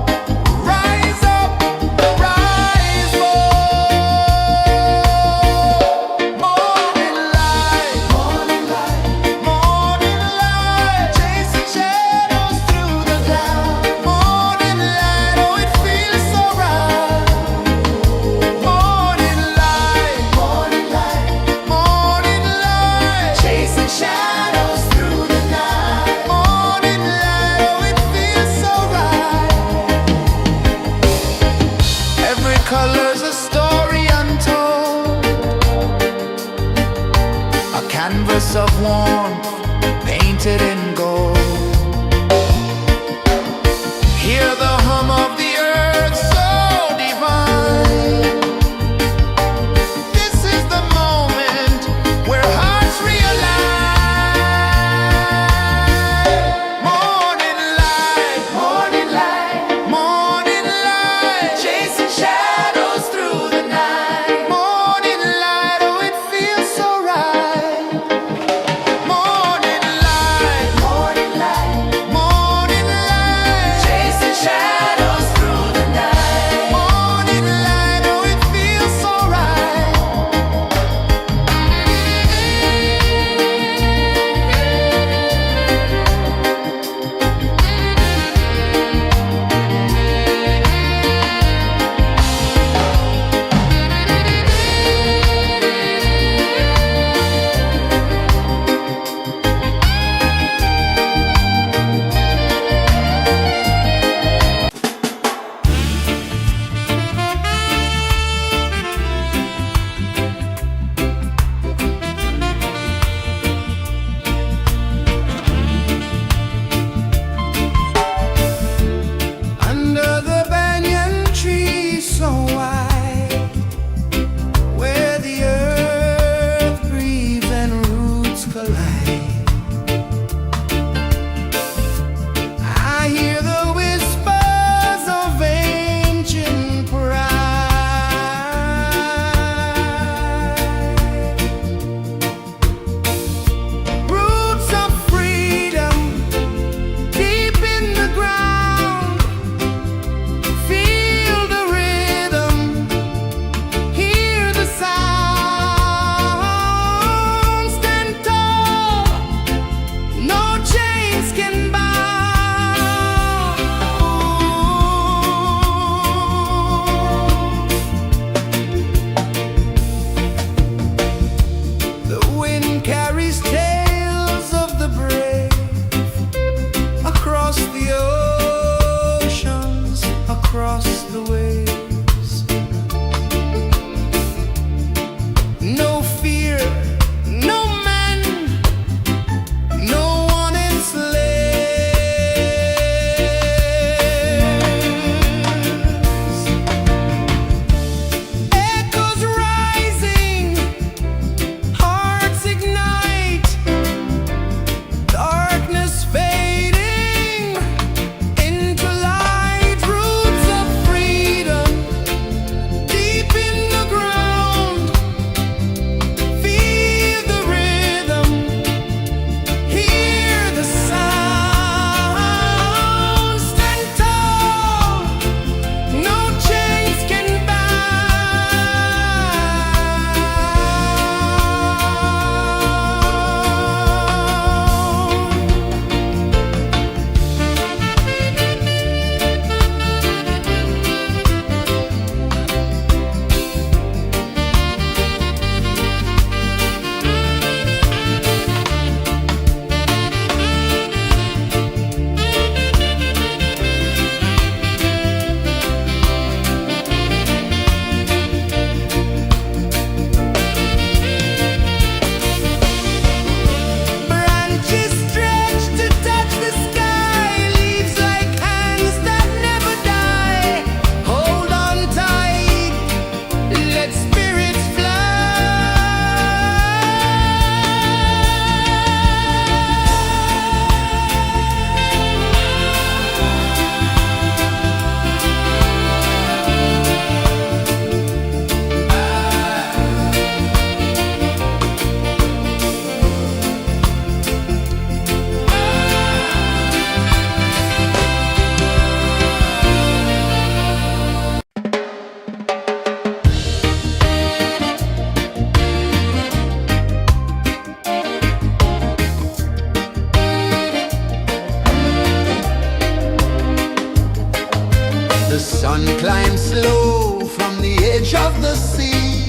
The sun climbs slow from the edge of the sea.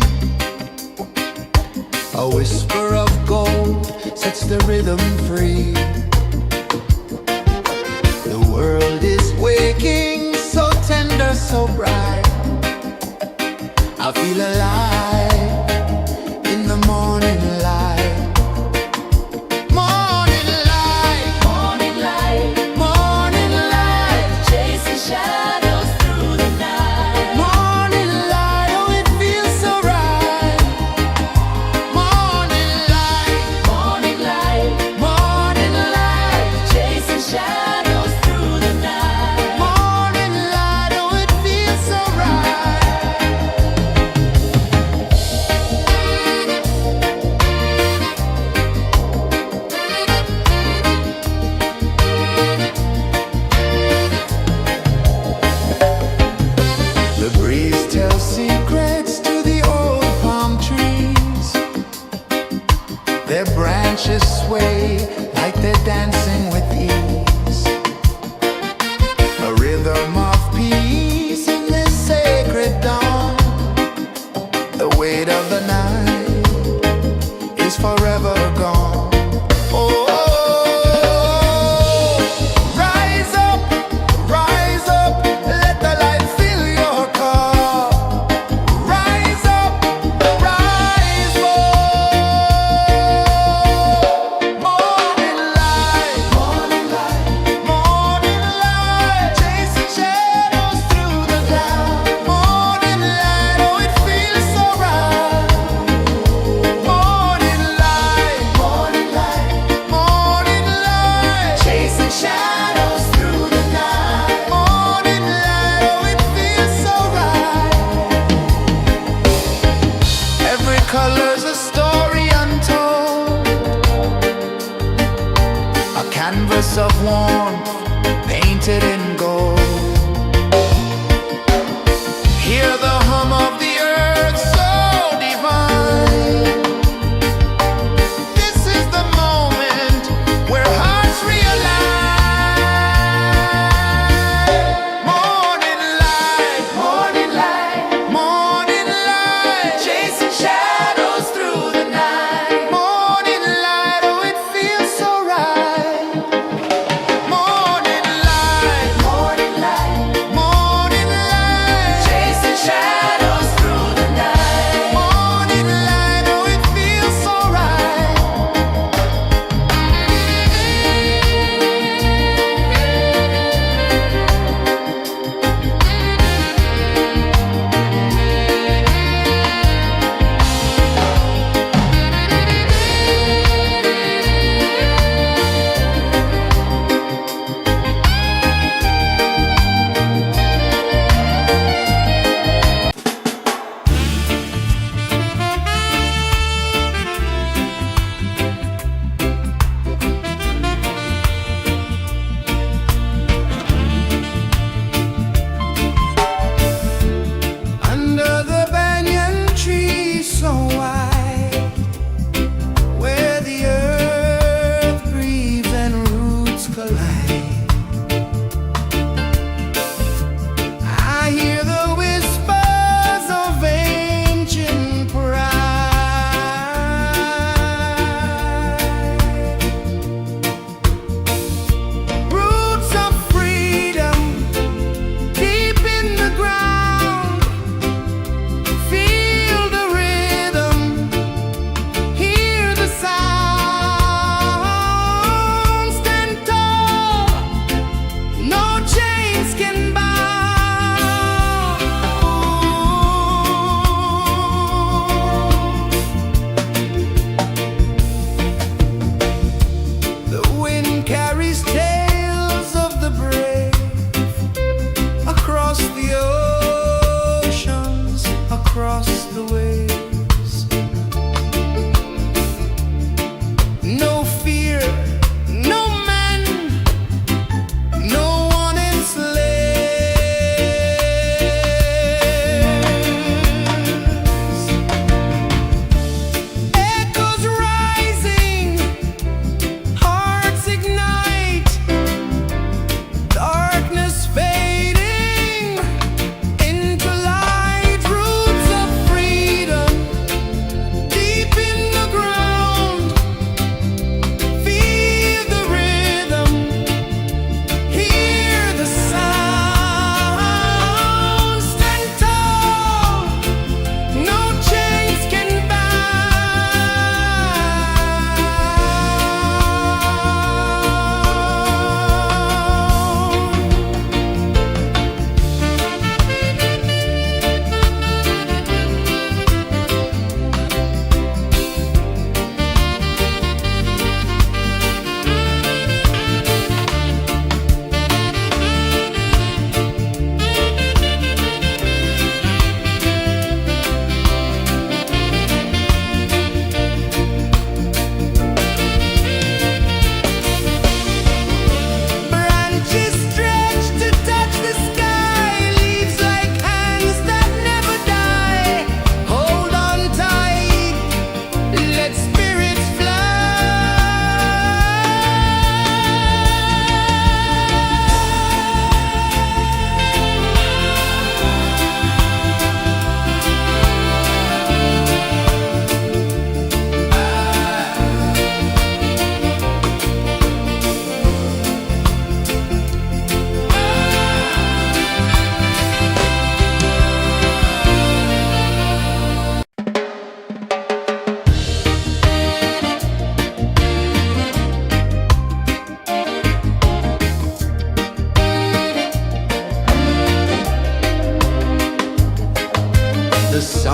A whisper of gold sets the rhythm free. The world is waking, so tender, so bright. I feel alive in the morning light. Morning light, Morning light, morning light, chasing shadows through the night. morning light, oh it feels so right. Morning light, Morning light, morning light, chasing shadows through the night. morning light, oh it feels so right. The breeze tells secrets to the old palm trees. Their branches sway like they're dancing with ease. A rhythm of peace in this sacred dawn. The weight of the night is forever gone. Oh, rise up, let the light fill your car. Rise up, rise up. Morning light, morning light, morning light, chasing shadows through the cloud. Morning light, oh it feels so right. Morning light, morning light, morning light, chasing shadows through the night. Morning light, oh it feels so right. Every color's a story untold, a canvas of warmth painted in gold. Hear the hum of the earth so divine. This is the moment where hearts realign. Morning light, morning light, morning light, chasing shadows through the night. Morning light, oh it feels so right. Morning light,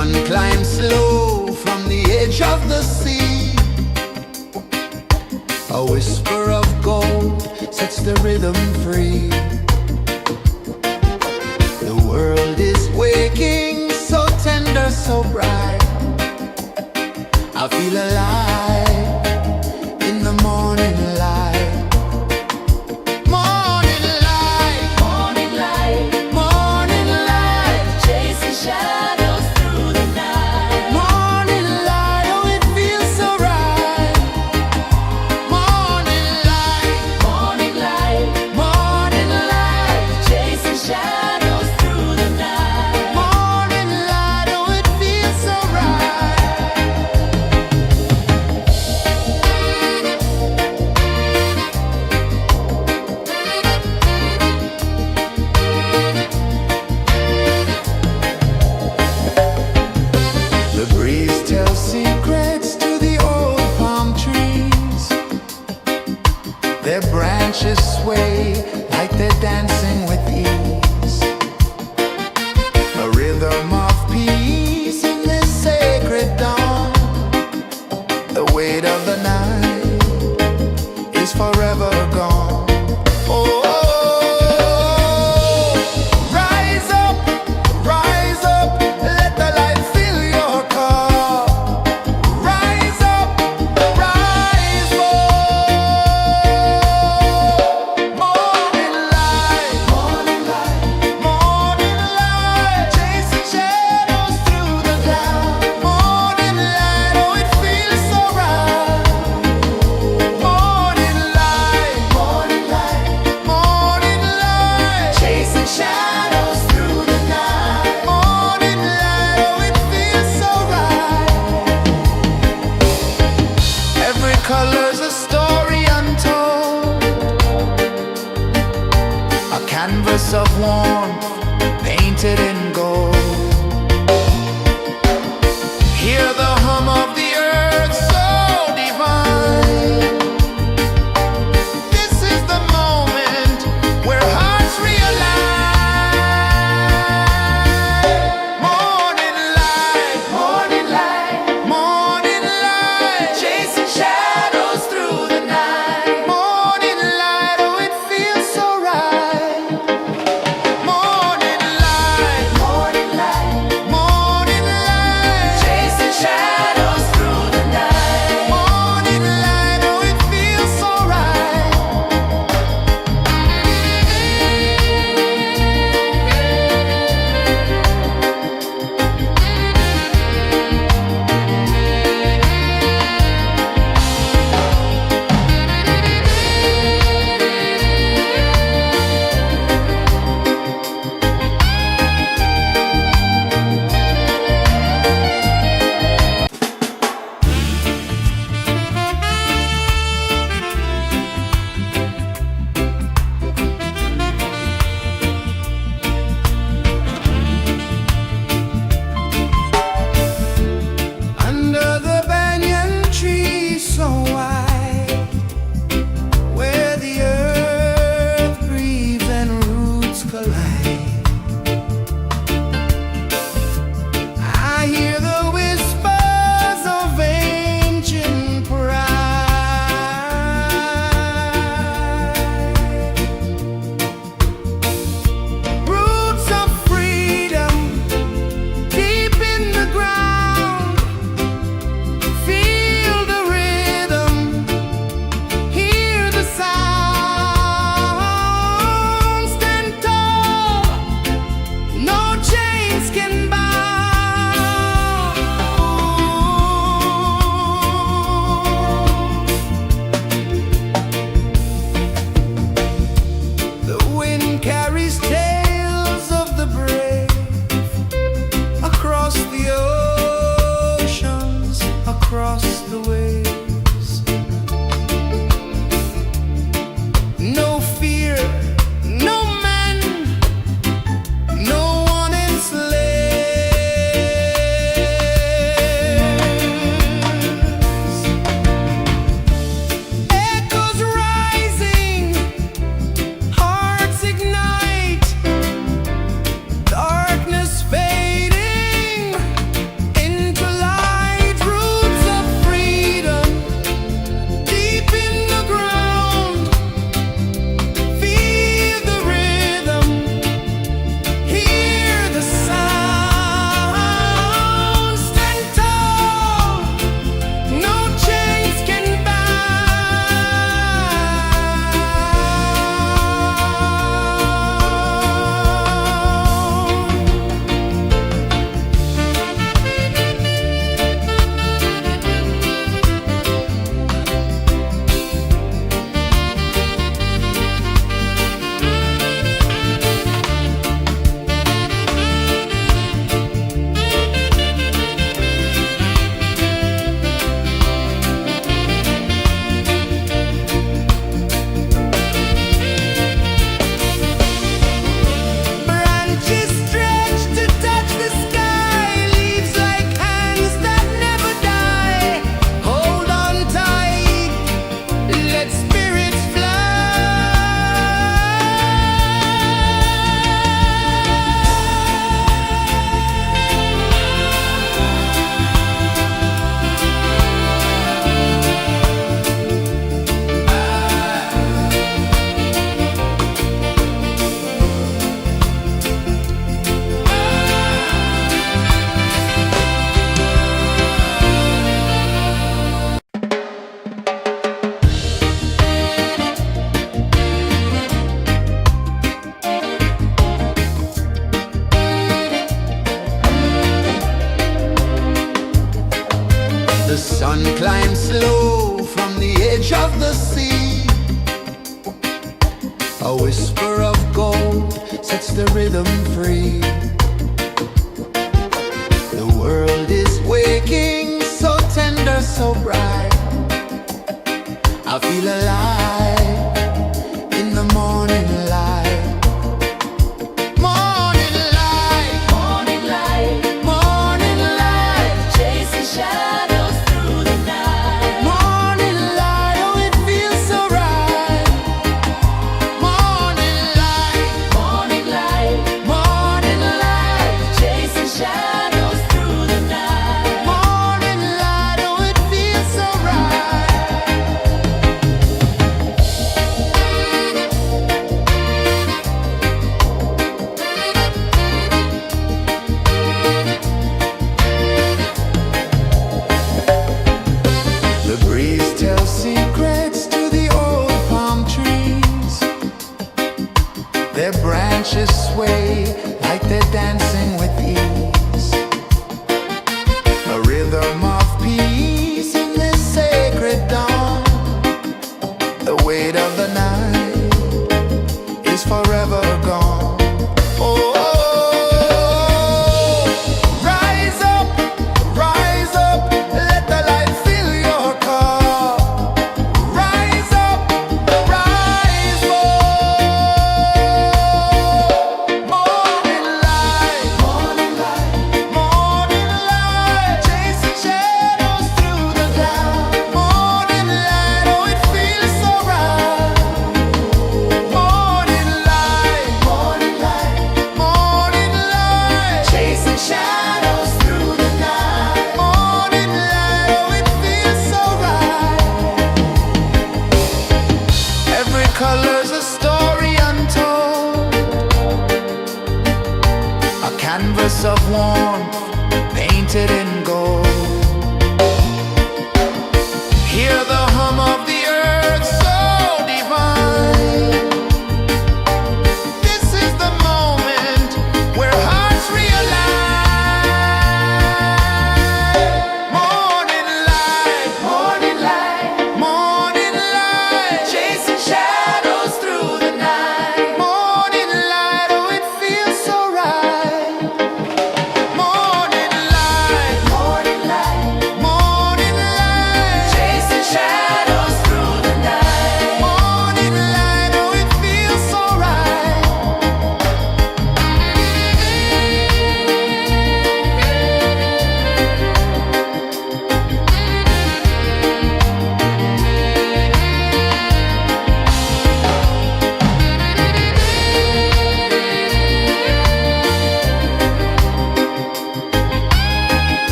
sun climbs slow from the edge of the sea. A whisper of gold sets the rhythm free. The world is waking, so tender, so bright. I feel alive in the morning light. Morning light, Morning light, morning light, chasing shadows through the night. morning light, oh it feels so right. Morning light, Morning light, morning light, chasing shadows through the night. morning light, oh it feels so right. The breeze tells secrets to the old palm trees. Their branches sway like they're dancing with ease. A rhythm of peace in this sacred dawn. The weight of the night is forever gone. Oh, rise up, let the light fill your car. Rise up, rise up. Morning light, morning light, morning light, chasing shadows through the cloud. Morning light, oh it feels so right. Morning light, morning light, morning light, chasing shadows through the night. Morning light, oh it feels so right. Every color's a story untold, a canvas of warmth painted in gold. Hear the hum of the earth so divine. This is the moment where hearts realign. Morning light, morning light, morning light, chasing shadows through the night. Morning light, oh it feels so right. Morning light, morning light, sets the rhythm free. The world is waking, so tender, so bright. I feel alive in the morning light. Morning light, Morning light, morning light, chasing shadows through the night. morning light, oh it feels so right. Morning light, Morning light, morning light, chasing shadows through the night. morning light, oh it feels so right. The breeze tells secrets to the old palm trees. Their branches sway like they're dancing with ease. A rhythm of peace in this sacred dawn. The weight of the night is forever gone. Oh, rise up, let the light fill your cup. Rise up, rise up. Morning light, morning light, morning light, chasing shadows through the cloud. Morning light, oh it feels so right. Morning light, morning light, morning light, chasing shadows through the night. Morning light, oh it feels so right. Every color's a story untold, a canvas of warmth painted in gold. Hear the hum of the earth so divine. This is the moment where hearts realign. Morning light, morning light, morning light, chasing shadows through the night. Morning light, oh it feels so right. Morning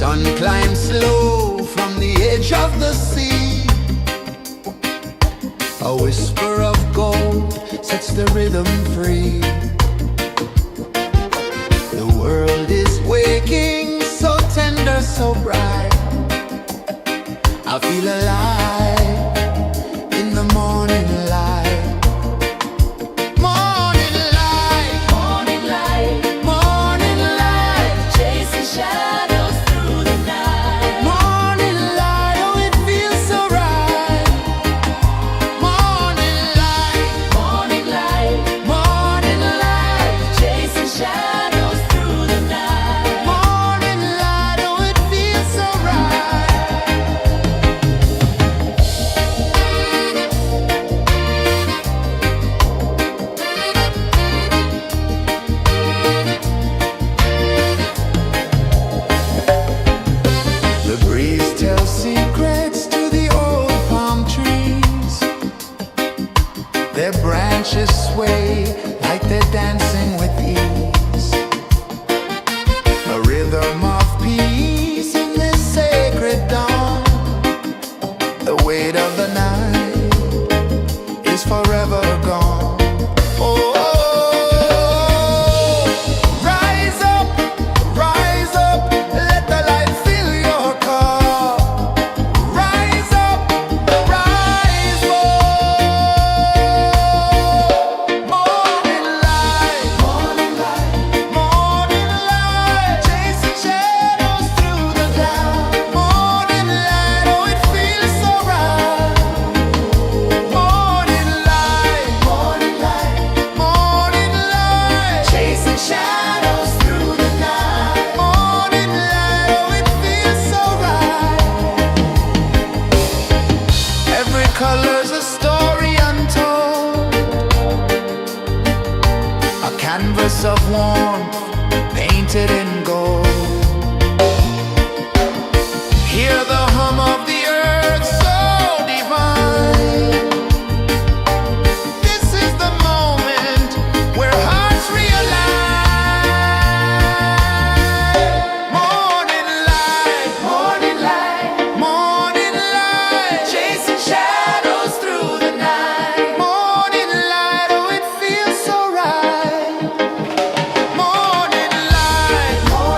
sun climbs slow from the edge of the sea. A whisper of gold sets the rhythm free. The world is waking, so tender, so bright. I feel alive in the morning light. Morning light, Morning light, morning light, chasing shadows through the night. morning light, oh it feels so right. Morning light, Morning light, morning light, chasing shadows through the night. morning light, oh it feels so right. The breeze tells secrets to the old palm trees. Their branches sway like they're dancing with ease. A rhythm of peace in this sacred dawn. The weight of the night is forever gone. Oh, rise up, let the light fill your cup. Rise up, rise up. Morning light, morning light, morning light, chasing shadows through the cloud. Morning light, oh it feels so right. Morning light, morning light, morning light, chasing shadows through the night. Morning light, oh it feels so right. Every color's a story untold, a canvas of warmth painted in gold. Hear the hum of the earth so divine. This is the moment where hearts realign. Morning light, morning light, morning light, chasing shadows through the night. Morning light, oh it feels so right. Morning light, morning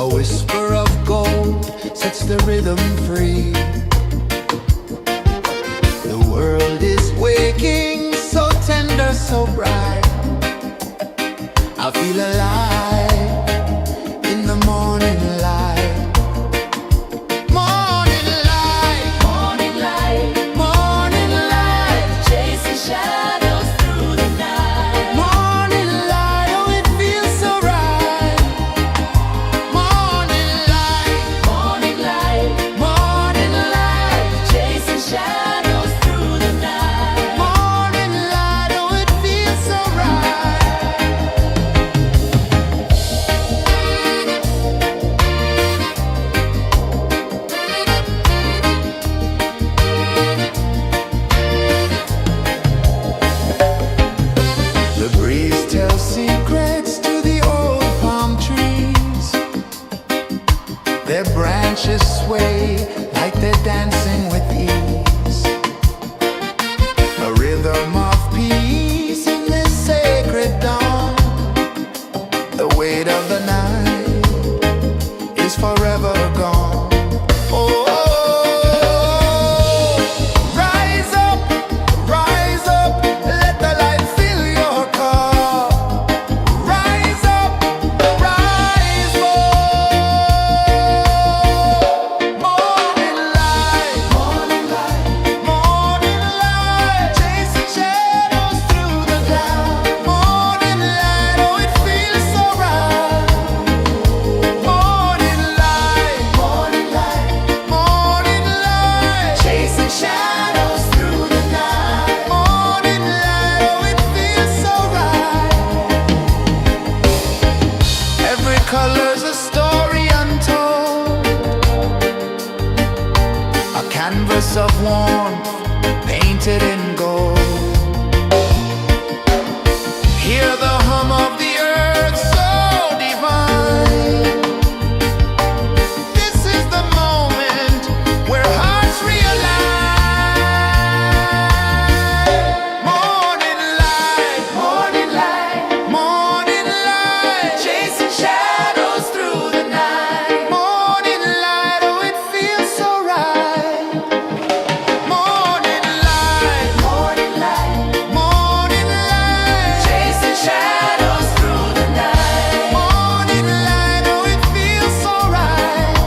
A whisper of gold sets the rhythm free. The world is waking, so tender, so bright. I feel alive in the morning light. Morning light, Morning light, morning light, chasing shadows through the night. morning light, oh it feels so right. Morning light, Morning light, morning light, chasing shadows through the night. morning light, oh it feels so right. The breeze tells secrets to the old palm trees. Their branches sway like they're dancing with ease. A rhythm of peace in this sacred dawn. The weight of the night is forever gone. Oh, rise up, let the light fill your cup. Rise up, rise more. Morning light, morning light, morning light, chasing shadows through the cloud. Morning light, oh it feels so right. Morning light, morning light, morning light, chasing shadows through the night. Morning light, oh it feels so right. Every color's a story untold, a canvas of warmth painted in gold. Hear the hum of the earth so divine. This is the moment where hearts realign. Morning light, morning light, morning light, chasing shadows through the night. Morning light, oh it feels so right. Morning light, morning light, morning light, chasing shadows through the night. Morning light, oh it feels so right.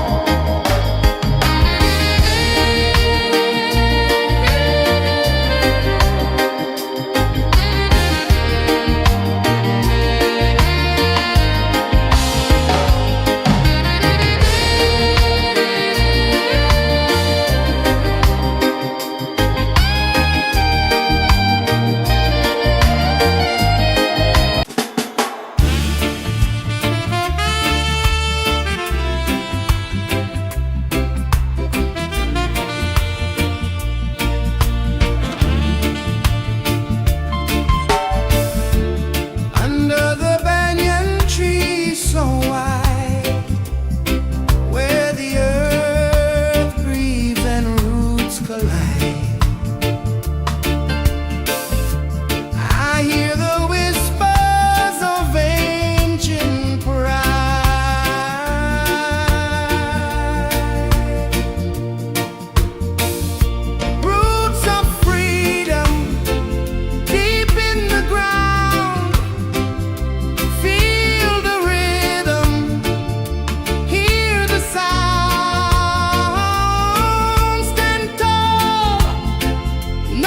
Under the banyan tree so wide, where the earth breathes and roots collide, I hear the whispers of ancient pride. Roots of freedom deep in the ground. Feel the rhythm, hear the sound. Stand tall,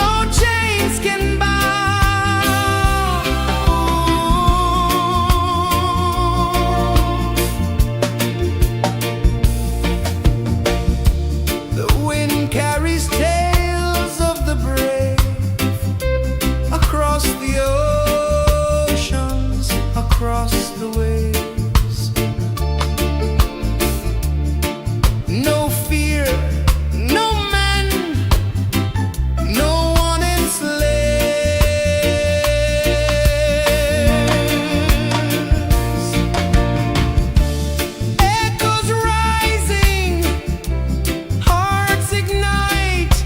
no chains can bound. The wind carries tales of the brave across the oceans, across the waves. No fear, no man, no one enslaves. Echoes rising, hearts ignite,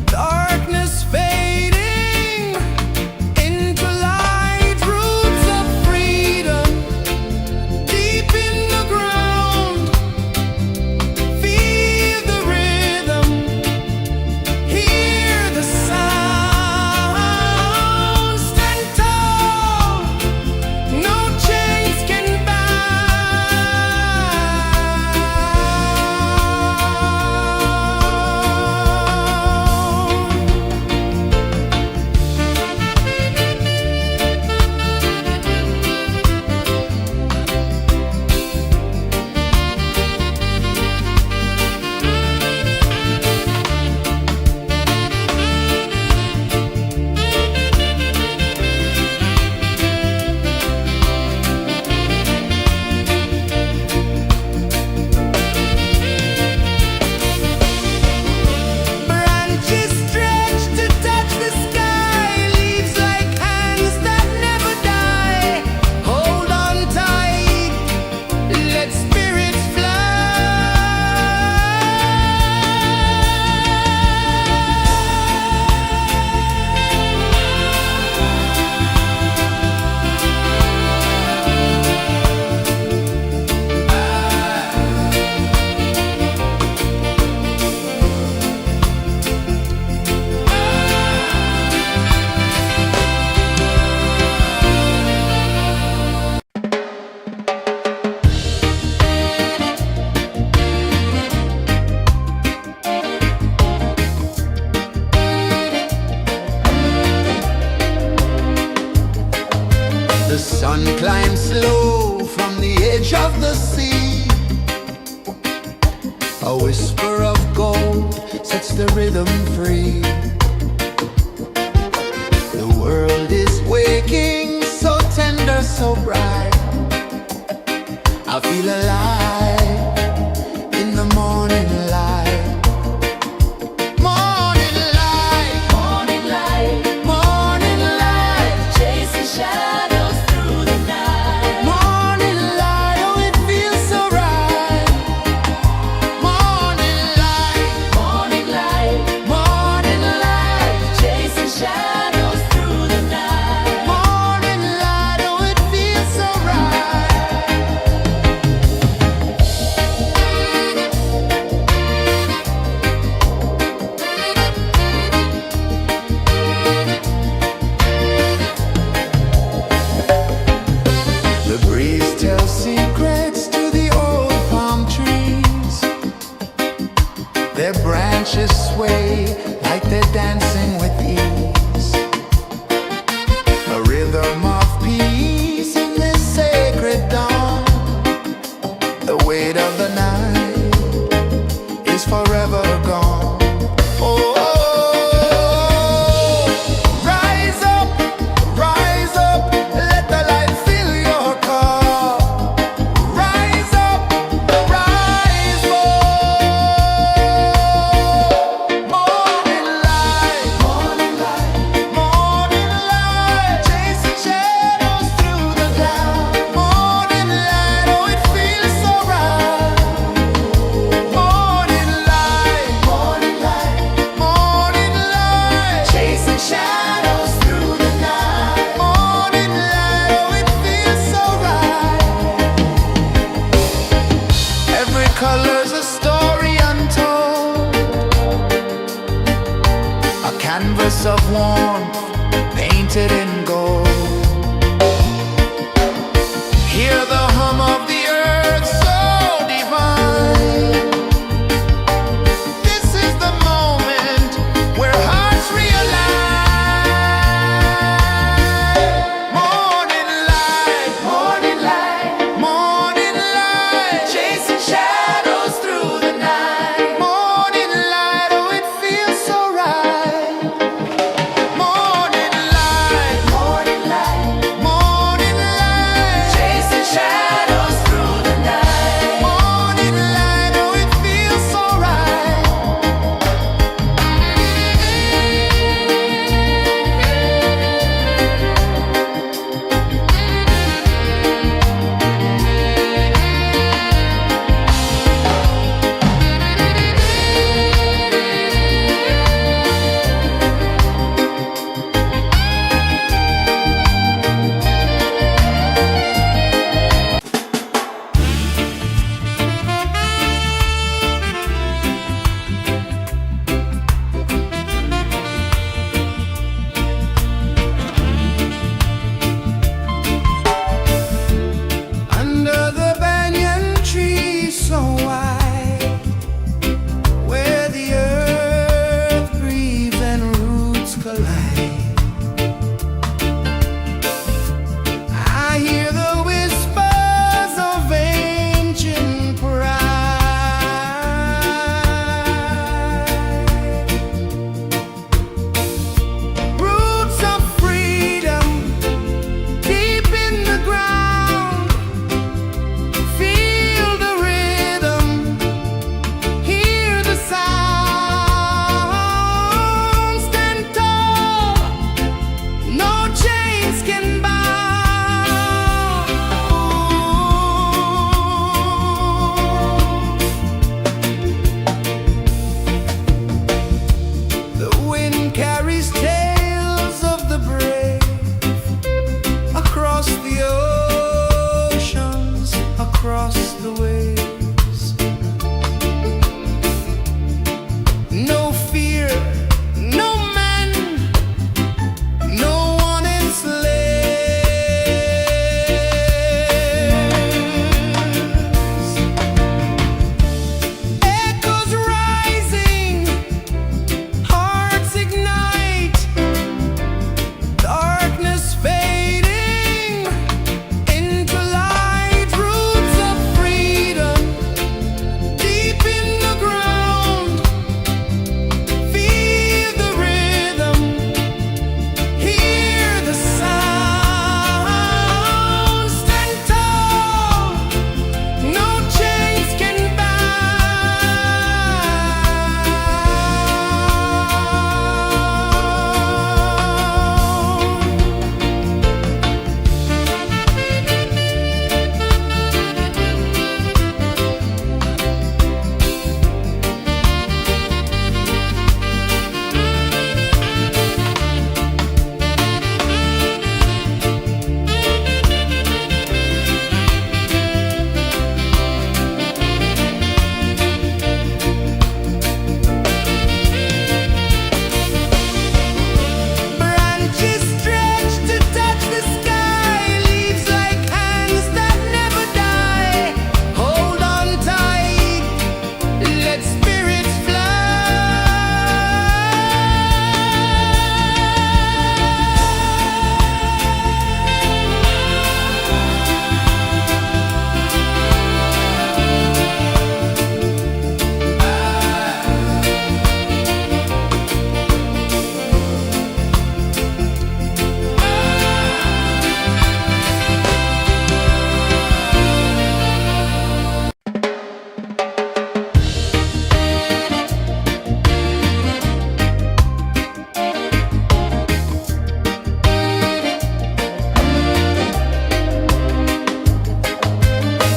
darkness fading into light. Roots of freedom Time slow from the edge of the sea. A whisper of gold sets the rhythm free. The world is waking, so tender, so bright. I feel alive in the morning light. Morning light, Morning light, morning light, chasing shadows through the night. morning light. Oh, it feels so right. Morning light, Morning light, morning light, chasing shadows through the night. morning light. Oh, it feels so right. The breeze tells secrets to the old palm trees. Their branches sway like they're dancing with ease. A rhythm of peace in this sacred dawn. The weight of the night is forever gone. Oh, rise up, let the light fill your cup. Rise up, rise more.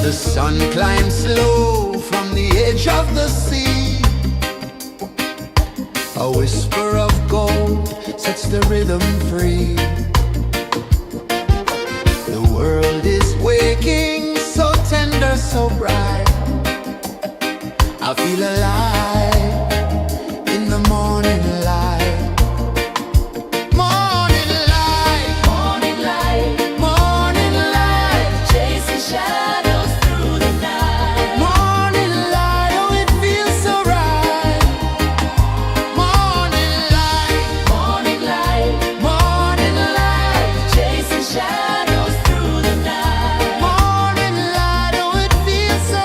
The sun climbs slow from the edge of the sea. A whisper of gold sets the rhythm free. The world is waking, so tender, so bright. I feel alive in the morning light. Morning light, Morning light, morning light, chasing shadows through the night. morning light, oh it feels so right. Morning light, Morning light, morning light, chasing shadows through the night. morning light, oh it feels so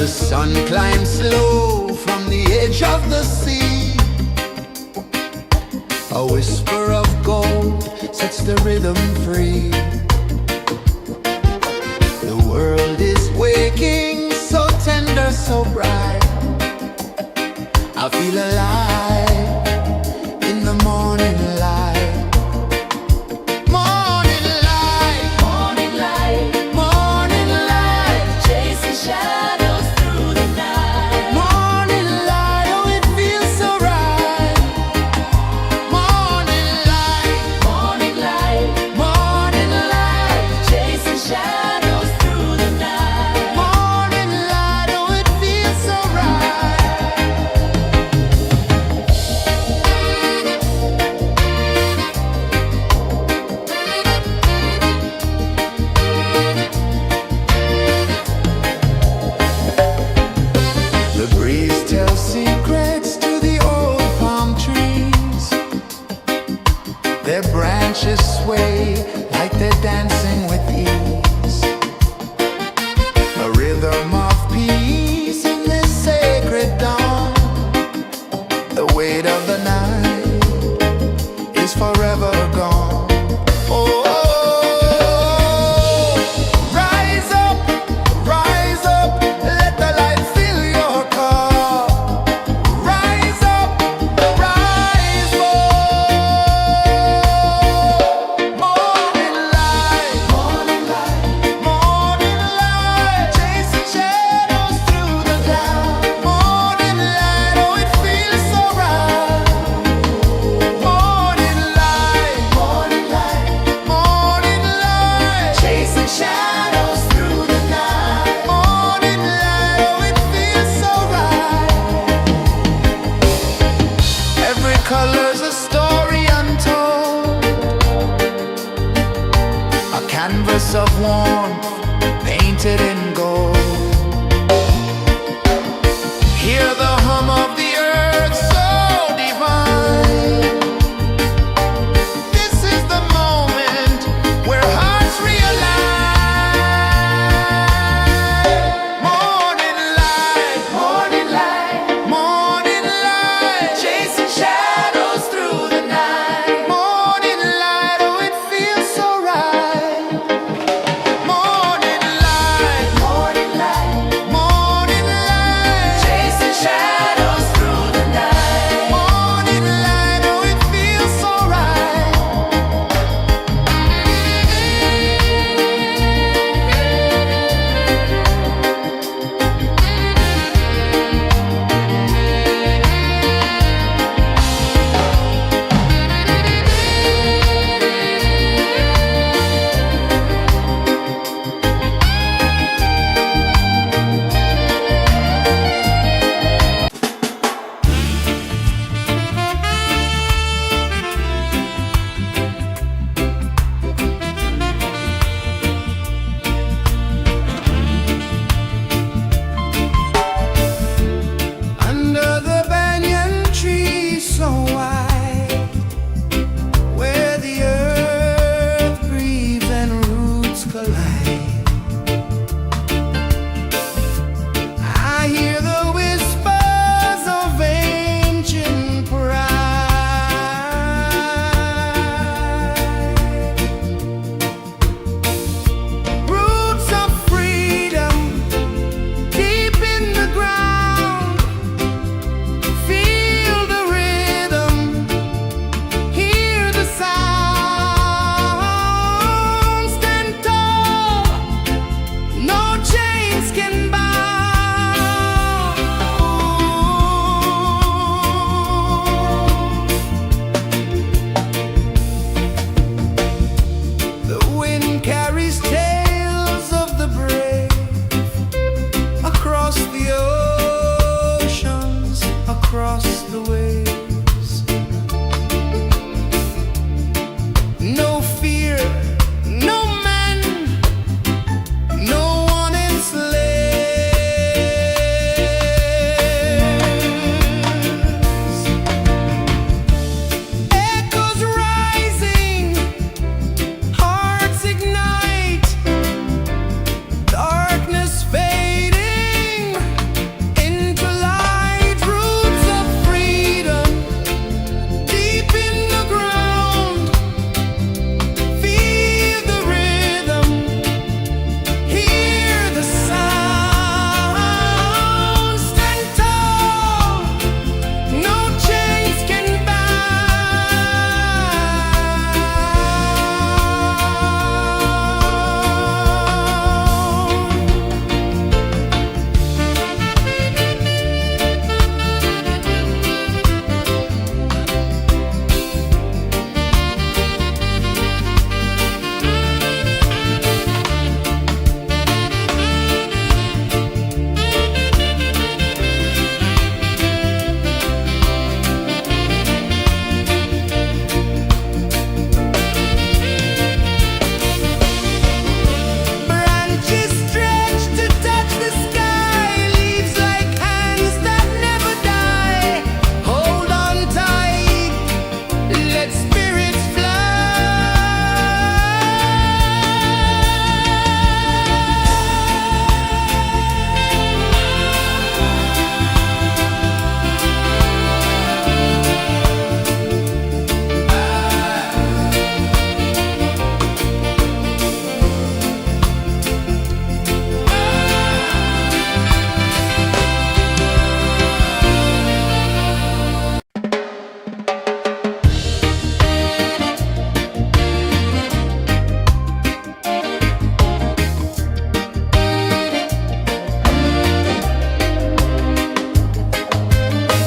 The sun climbs slow from the edge of the sea. A whisper of gold sets the rhythm free. The world is waking, so tender, so bright. I feel alive in the morning light. Morning light, Morning light, morning light, chasing shadows through the night. morning light, oh it feels so right. Morning light, Morning light, morning light, chasing shadows through the night. morning light, oh it feels so right. The breeze tells secrets to the old palm trees. Their branches sway like they're dancing with ease. A rhythm of peace in this sacred dawn. The weight of the night is forever gone. Oh, rise up, let the light fill your cup. Rise up, rise up. Morning light, morning light, chasing shadows through the cloud. Morning light, oh it feels so right. Morning light, morning light, chasing shadows through the night. Morning light, oh it feels so right. Every color's a story untold, a canvas of warmth painted in gold. Hear the hum of the earth so divine. This is the moment where hearts realign. Morning light, morning light, chasing shadows through the night. Morning light, oh it feels so right. Morning light, chasing shadows through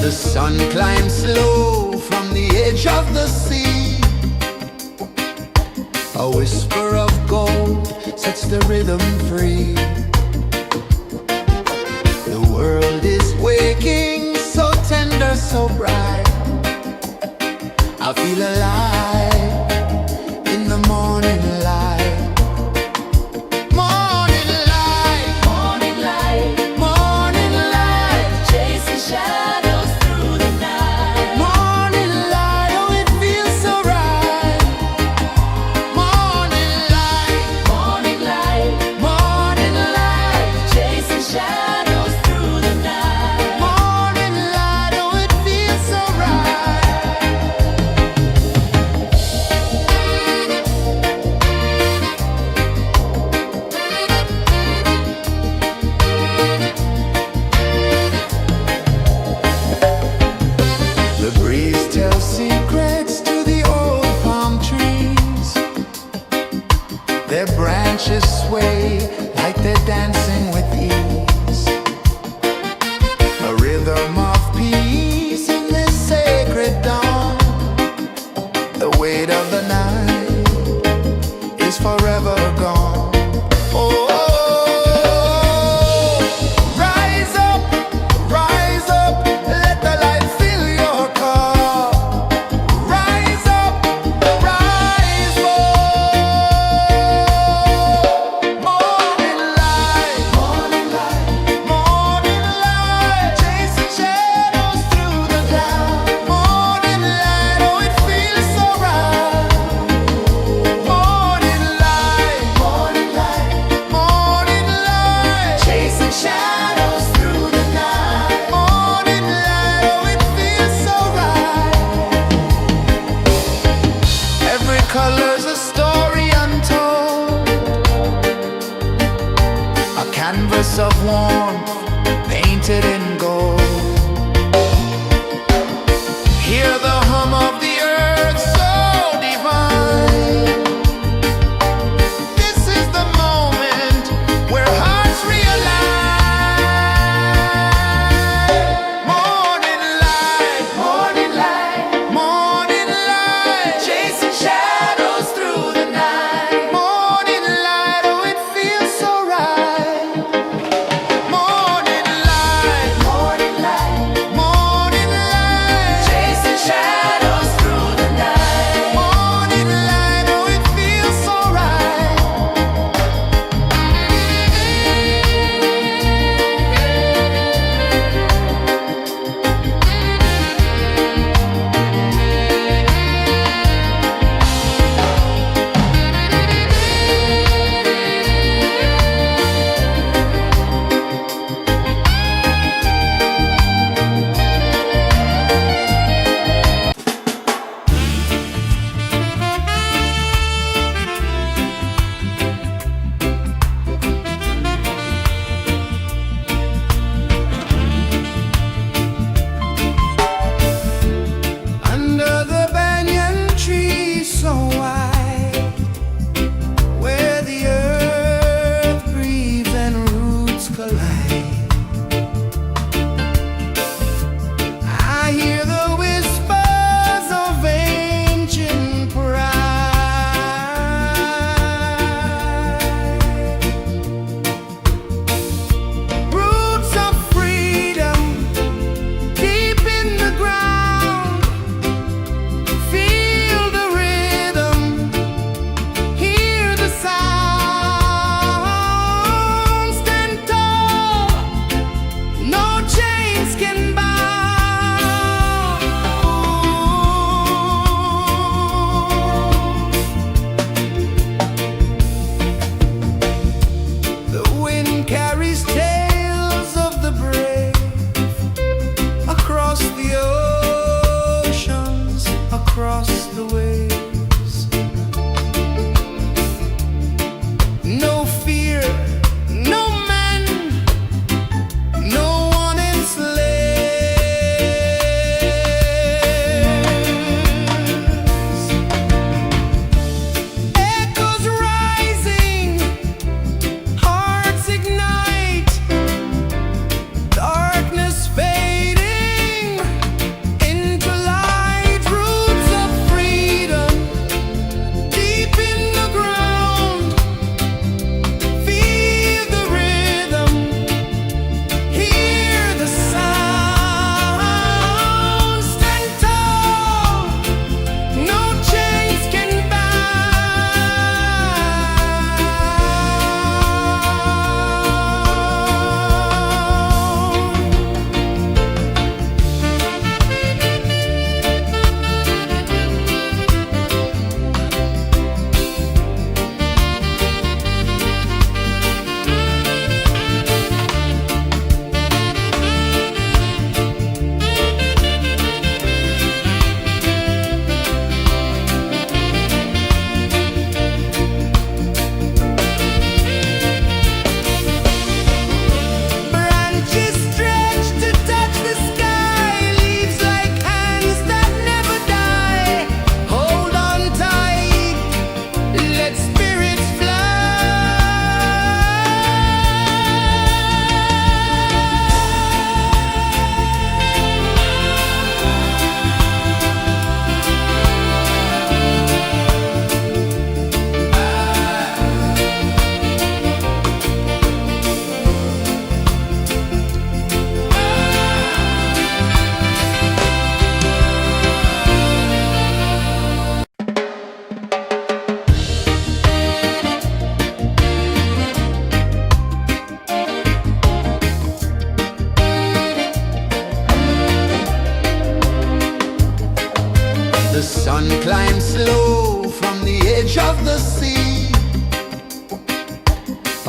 The sun climbs slow from the edge of the sea. A whisper of gold sets the rhythm free. The world is waking, so tender, so bright. I feel alive in the morning light. Morning light, Morning light, morning light, chasing shadows through the night. morning light, oh it feels so right. Morning light, Morning light, morning light, chasing shadows through the night. morning light, oh it feels so right. The breeze tells secrets to the old palm trees. Their branches sway like they're dancing with ease. A rhythm of peace in this sacred dawn. The weight of the night is forever gone. Oh, rise up, let the light fill your cup. Rise up, rise up. Morning light, morning light, morning light, chasing shadows through the cloud. Morning light, oh it feels so right. Morning light, morning light, morning light, chasing shadows through the night. Morning light, oh it feels so right. Every color's a story untold, a canvas of warmth painted in gold. Hear the hum of the earth so divine. This is the moment where hearts realign. Morning light, morning light, morning light, chasing shadows through the night. Morning light, oh it feels so right. Morning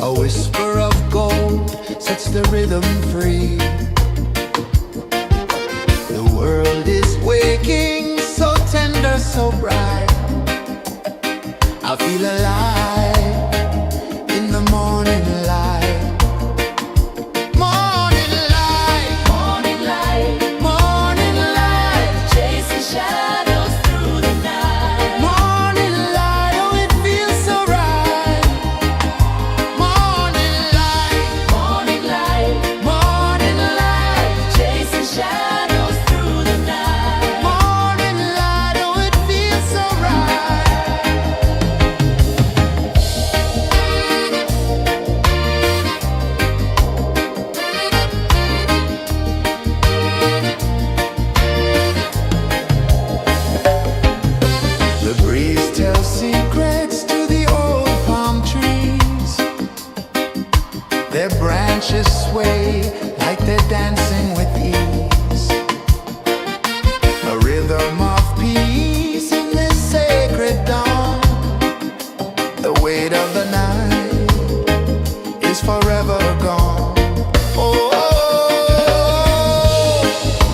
A whisper of gold sets the rhythm free. The world is waking, so tender, so bright. I feel alive in the morning light. Morning light, Morning light, morning light, chasing shadows through the night. morning light, oh it feels so right. Morning light, Morning light, morning light, chasing shadows through the night. morning light, oh it feels so right. The breeze tells secrets to the old palm trees. Their branches sway like they're dancing with ease. A rhythm of peace in this sacred dawn. The weight of the night is forever gone. Oh,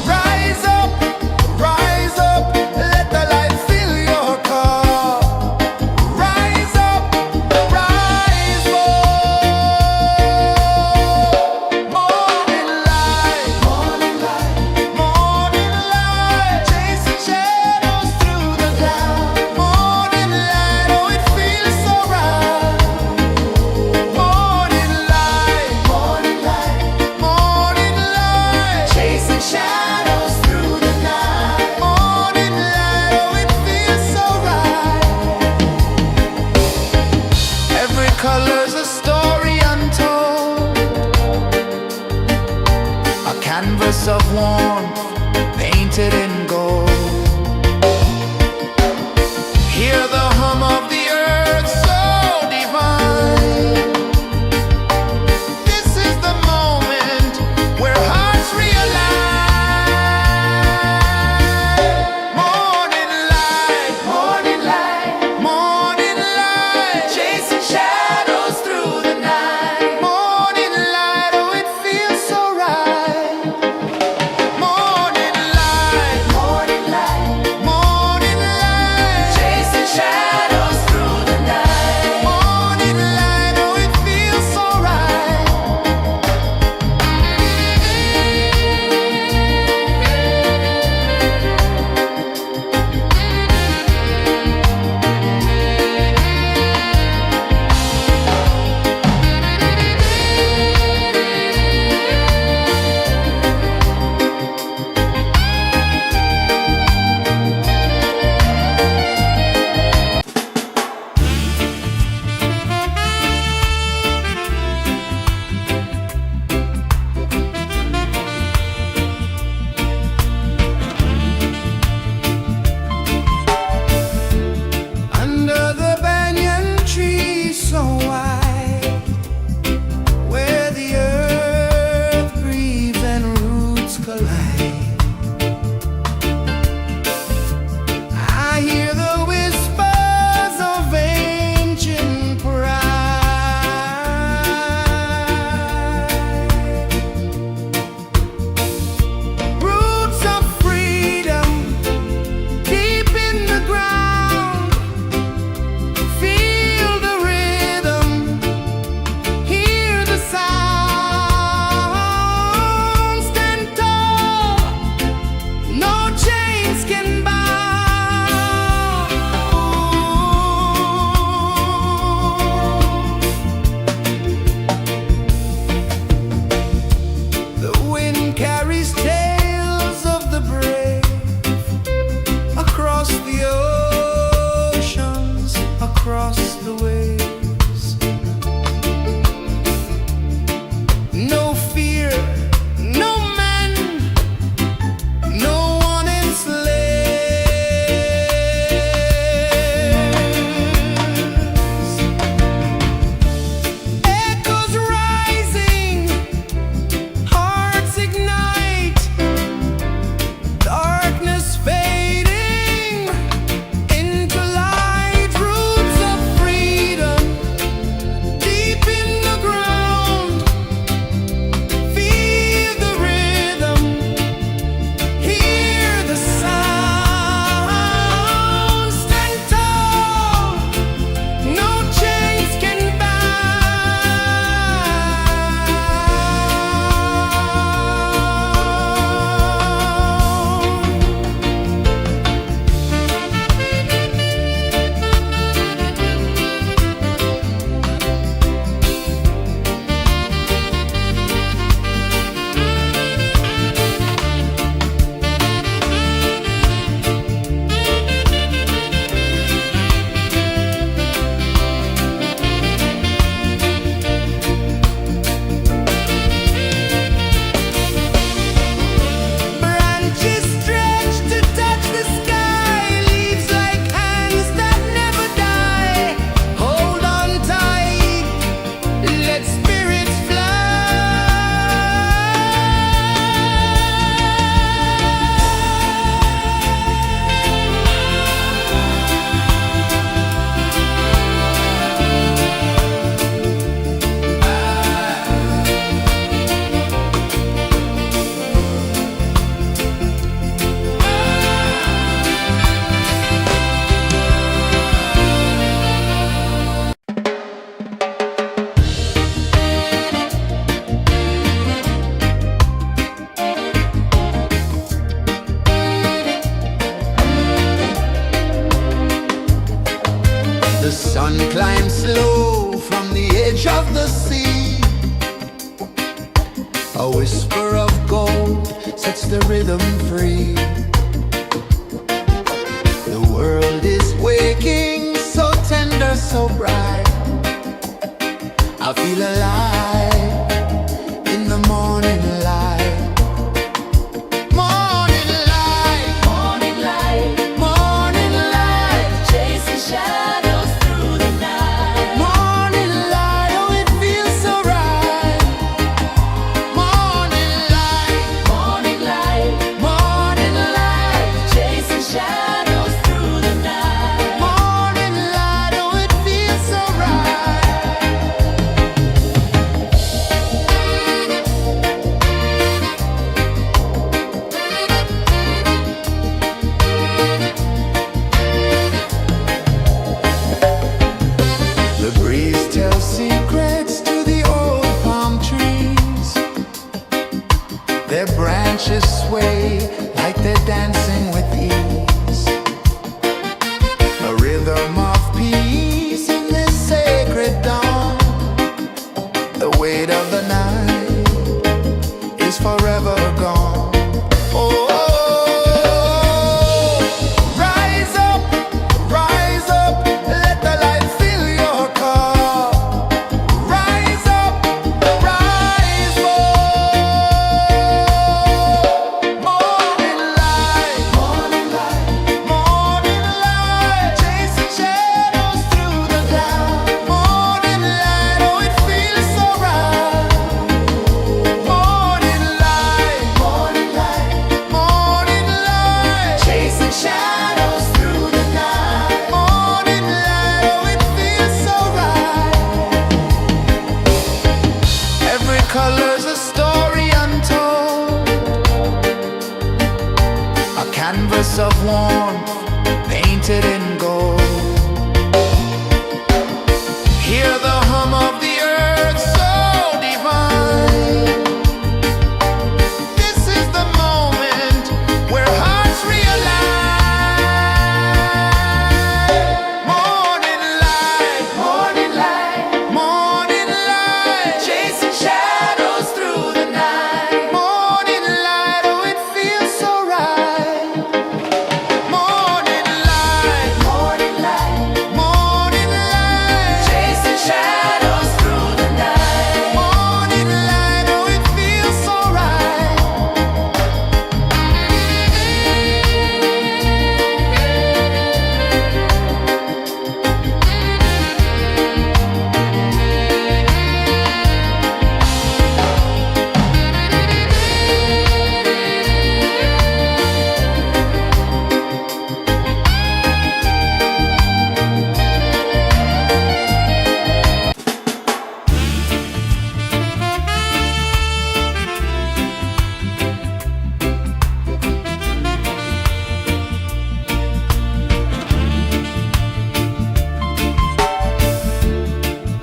rise up, let the light fill your cup. Rise up, rise up. Morning light, morning light, morning light, chasing shadows through the cloud. Morning light, oh it feels so right. Morning light, morning light, morning light, chasing shadows through the night. Morning light, oh it feels so right. Every color's a story untold, a canvas of warmth painted in gold. Hear the hum of the earth so divine. This is the moment where hearts realign. Morning light, morning light, morning light, chasing shadows through the night. Morning light, oh it feels so right. Morning of the sea. A whisper of gold sets the rhythm free. The world is waking, so tender, so bright. I feel alive in the morning light. Morning light, Morning light, morning light, chasing shadows through the night. morning light, oh it feels so right. Morning light, Morning light, morning light, chasing shadows through the night. morning light, oh it feels so right. The breeze tells secrets to the old palm trees. Their branches sway like they're dancing with ease. A rhythm of peace in this sacred dawn. The weight of the night is forever gone. Oh, rise up, let the light fill your car. Rise up, rise up. Morning light, morning light, morning light, chasing shadows through the cloud. Morning light, oh it feels so right. Morning light, morning light, morning light, chasing shadows through the night. Morning light, oh it feels so right. Every color's a story untold, a canvas of warmth painted in gold. Hear the hum of the earth so divine. This is the moment where hearts realign. Morning light, morning light, morning light, chasing shadows through the night. Morning light, oh it feels so right. Morning light, morning light, morning light, chasing shadows through the night. Morning light, oh it feels so right.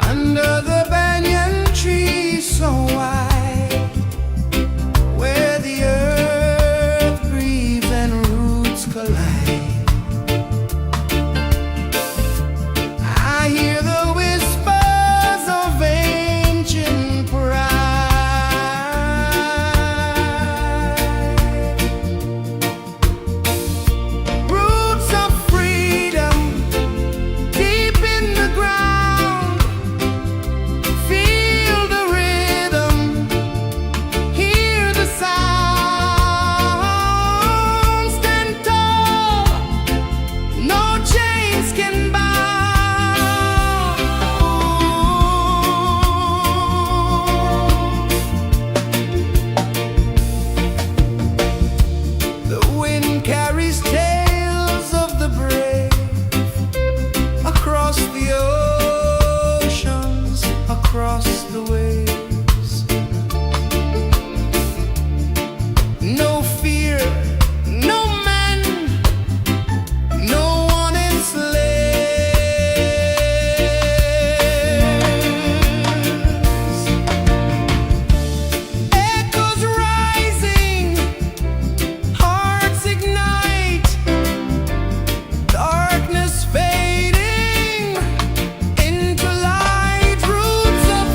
Under the banyan tree so wide, where the earth breathes and roots collide, I hear the whispers of ancient pride. Roots of freedom deep in the ground. Feel the rhythm, hear the sound. Stand tall, no chains can bound. The wind carries tales of the brave across the oceans, across the waves. No fear, no man, no one enslaves. Echoes rising, hearts ignite, darkness fading into light. Roots of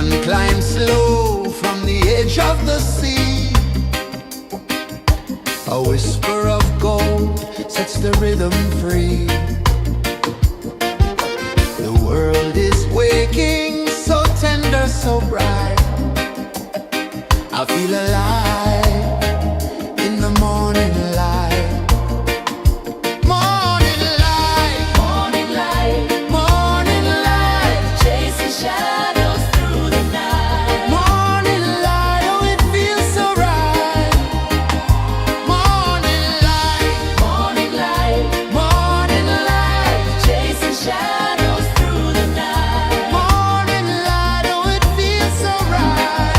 Sun climbs slow from the edge of the sea. A whisper of gold sets the rhythm free. The world is waking, so tender, so bright. I feel alive in the morning light. Morning light, Morning light, morning light, chasing shadows through the night. morning light, oh it feels so right. Morning light, Morning light, morning light, chasing shadows through the night. morning light, oh it feels so right.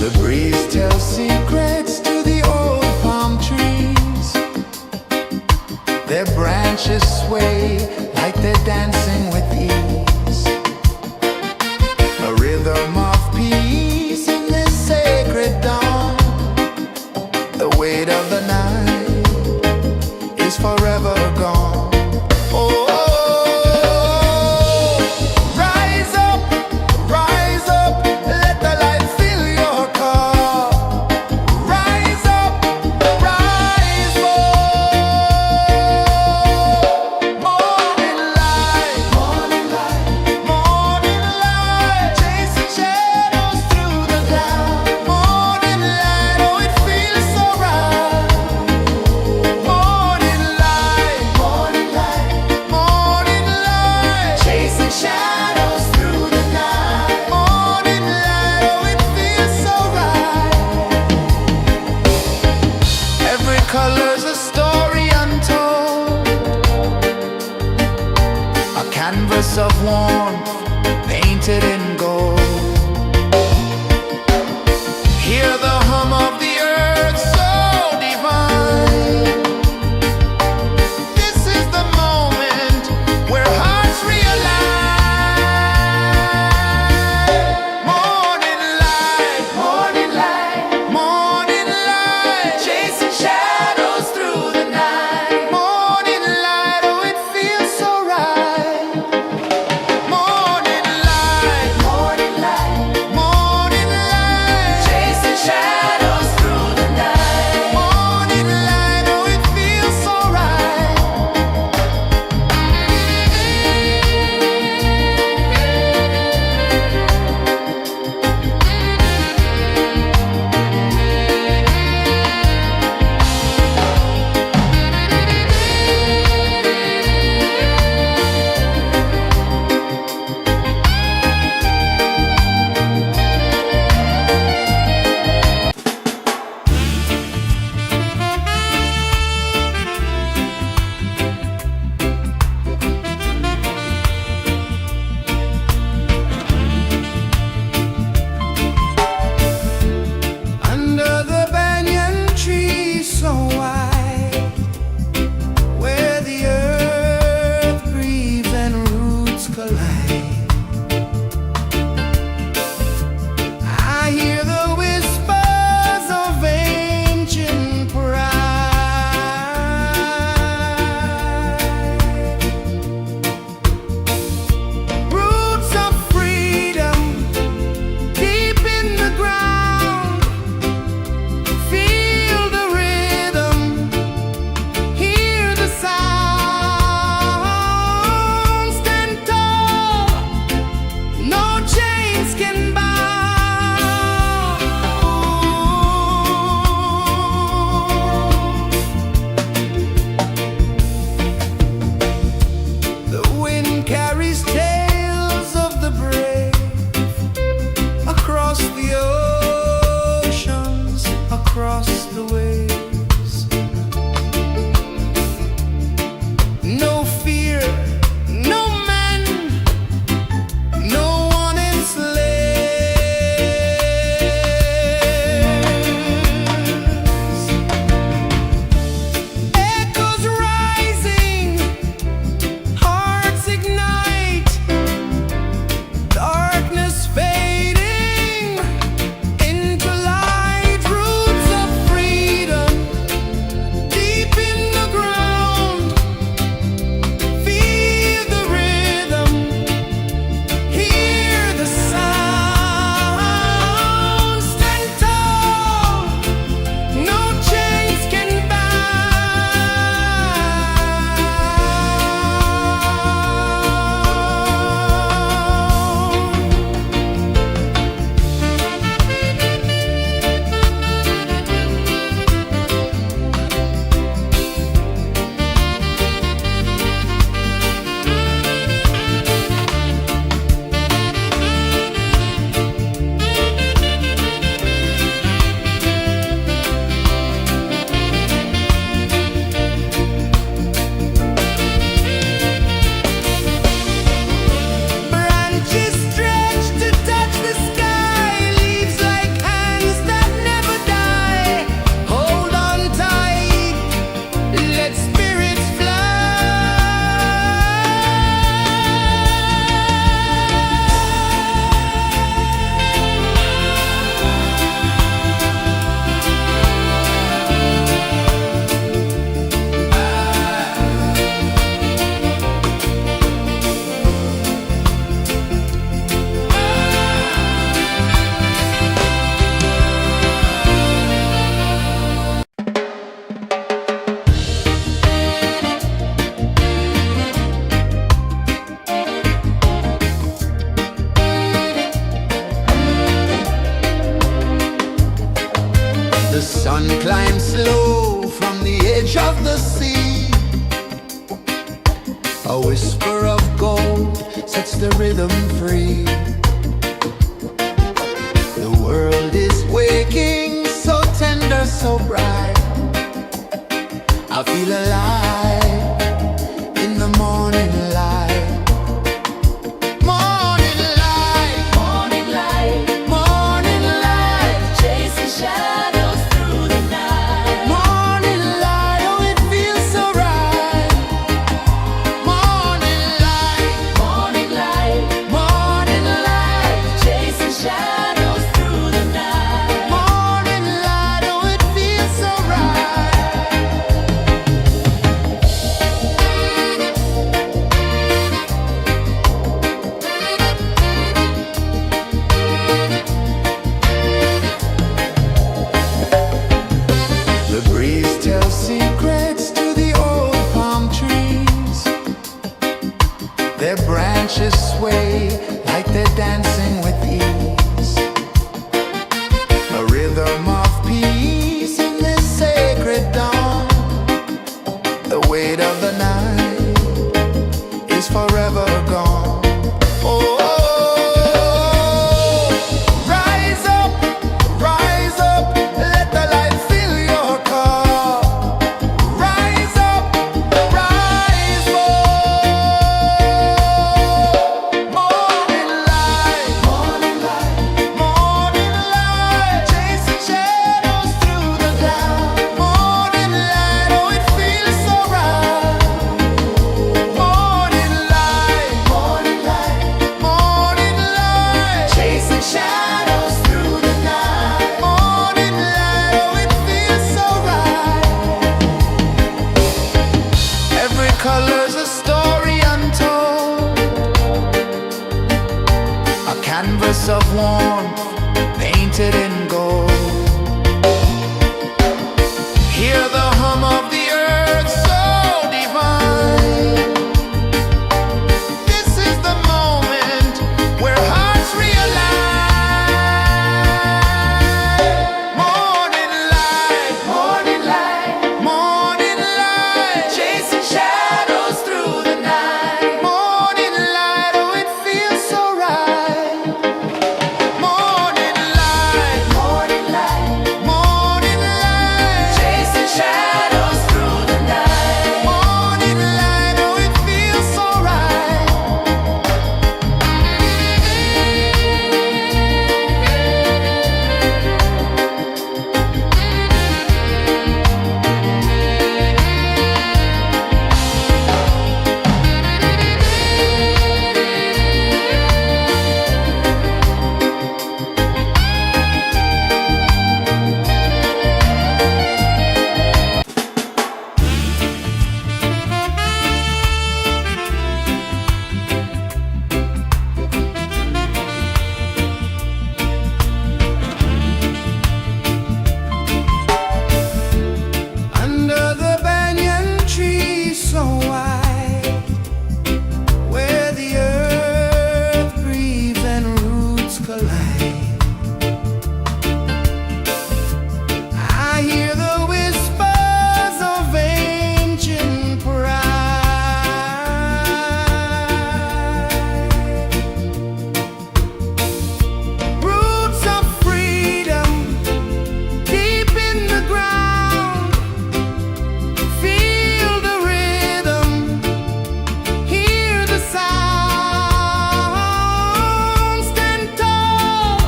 The breeze tells secrets to the old palm trees. Their branches sway like they're dancing with ease. A rhythm of peace in this sacred dawn. The weight of the night is forever gone. Oh, rise up, let the light fill your car. Rise up, rise more. Morning light, morning light, morning light, chasing shadows through the cloud. Morning light, oh it feels so right. Morning light, morning light, morning light, chasing shadows through the night. Morning light, oh it feels so right. Every color's a story untold, a canvas of warmth painted in gold. Hear the hum of the earth so divine. This is the moment where hearts realign. Morning light, morning light, morning light, chasing shadows through the night. Morning light, oh it feels so right. Morning light, morning light, morning light, chasing shadows through sun climbs slow from the edge of the sea. A whisper of gold sets the rhythm free. The world is waking, so tender, so bright. I feel alive in the morning light. Morning light, Morning light, morning light, chasing shadows through the night. morning light, oh it feels so right. Morning light, Morning light, morning light, chasing shadows through the night. morning light, oh it feels so right. The breeze tells secrets to the old palm trees. Their branches sway like they're dancing with ease. A rhythm of peace in this sacred dawn. The weight of the night is forever gone. Oh, rise up, let the light fill your cup. Rise up, rise more. Morning light, morning light, morning light, chasing shadows through the cloud. Morning light, oh it feels so right. Morning light, morning light, morning light, chasing shadows through the night. Morning light, oh it feels so right. Every color's a story untold, a canvas of warmth painted in gold. Hear the hum of the earth so divine. This is the moment where hearts realign. Morning light, morning light, morning light, chasing shadows through the night. Morning light, oh it feels so right. Morning light, morning light, morning light, chasing shadows through the night. Morning light, oh it feels so right. Under the banyan tree so wide, where the earth breathes and roots collide, I hear the whispers of ancient pride. Roots of freedom deep in the ground. Feel the rhythm, hear the sound. Stand tall,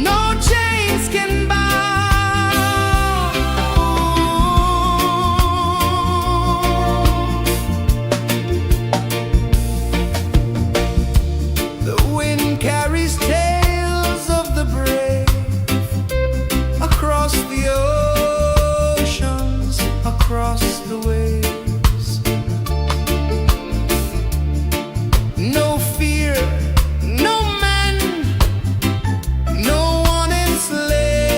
no chains can bound. The wind carries tales of the brave across the oceans, across the waves. No fear, no man, no one enslaved.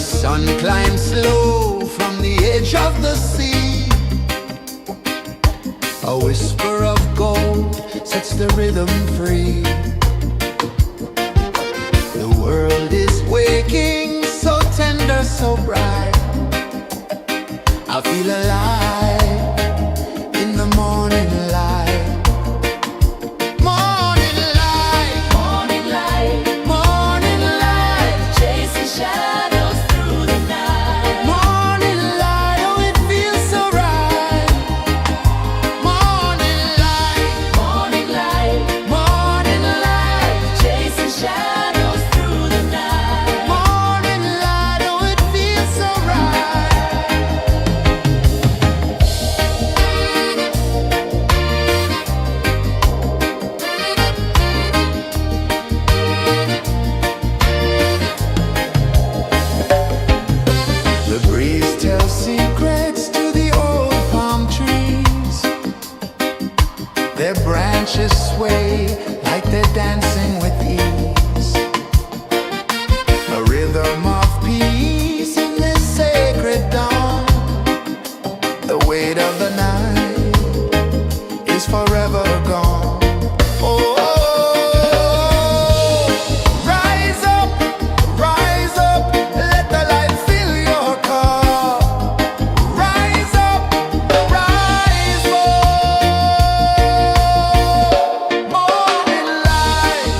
sun climbs slow from the edge of the sea. A whisper of gold sets the rhythm free. The world is waking, so tender, so bright. I feel alive in the morning light. Morning light, Morning light, morning light, chasing shadows through the night. morning light, oh it feels so right. Morning light, Morning light, morning light, chasing shadows through the night. morning light, oh it feels so right. The breeze tells secrets to the old palm trees. Their branches sway like they're dancing with ease. A rhythm of peace in this sacred dawn. The weight of the night is forever gone. Oh, rise up, let the light fill your cup. Rise up, rise more. Morning light,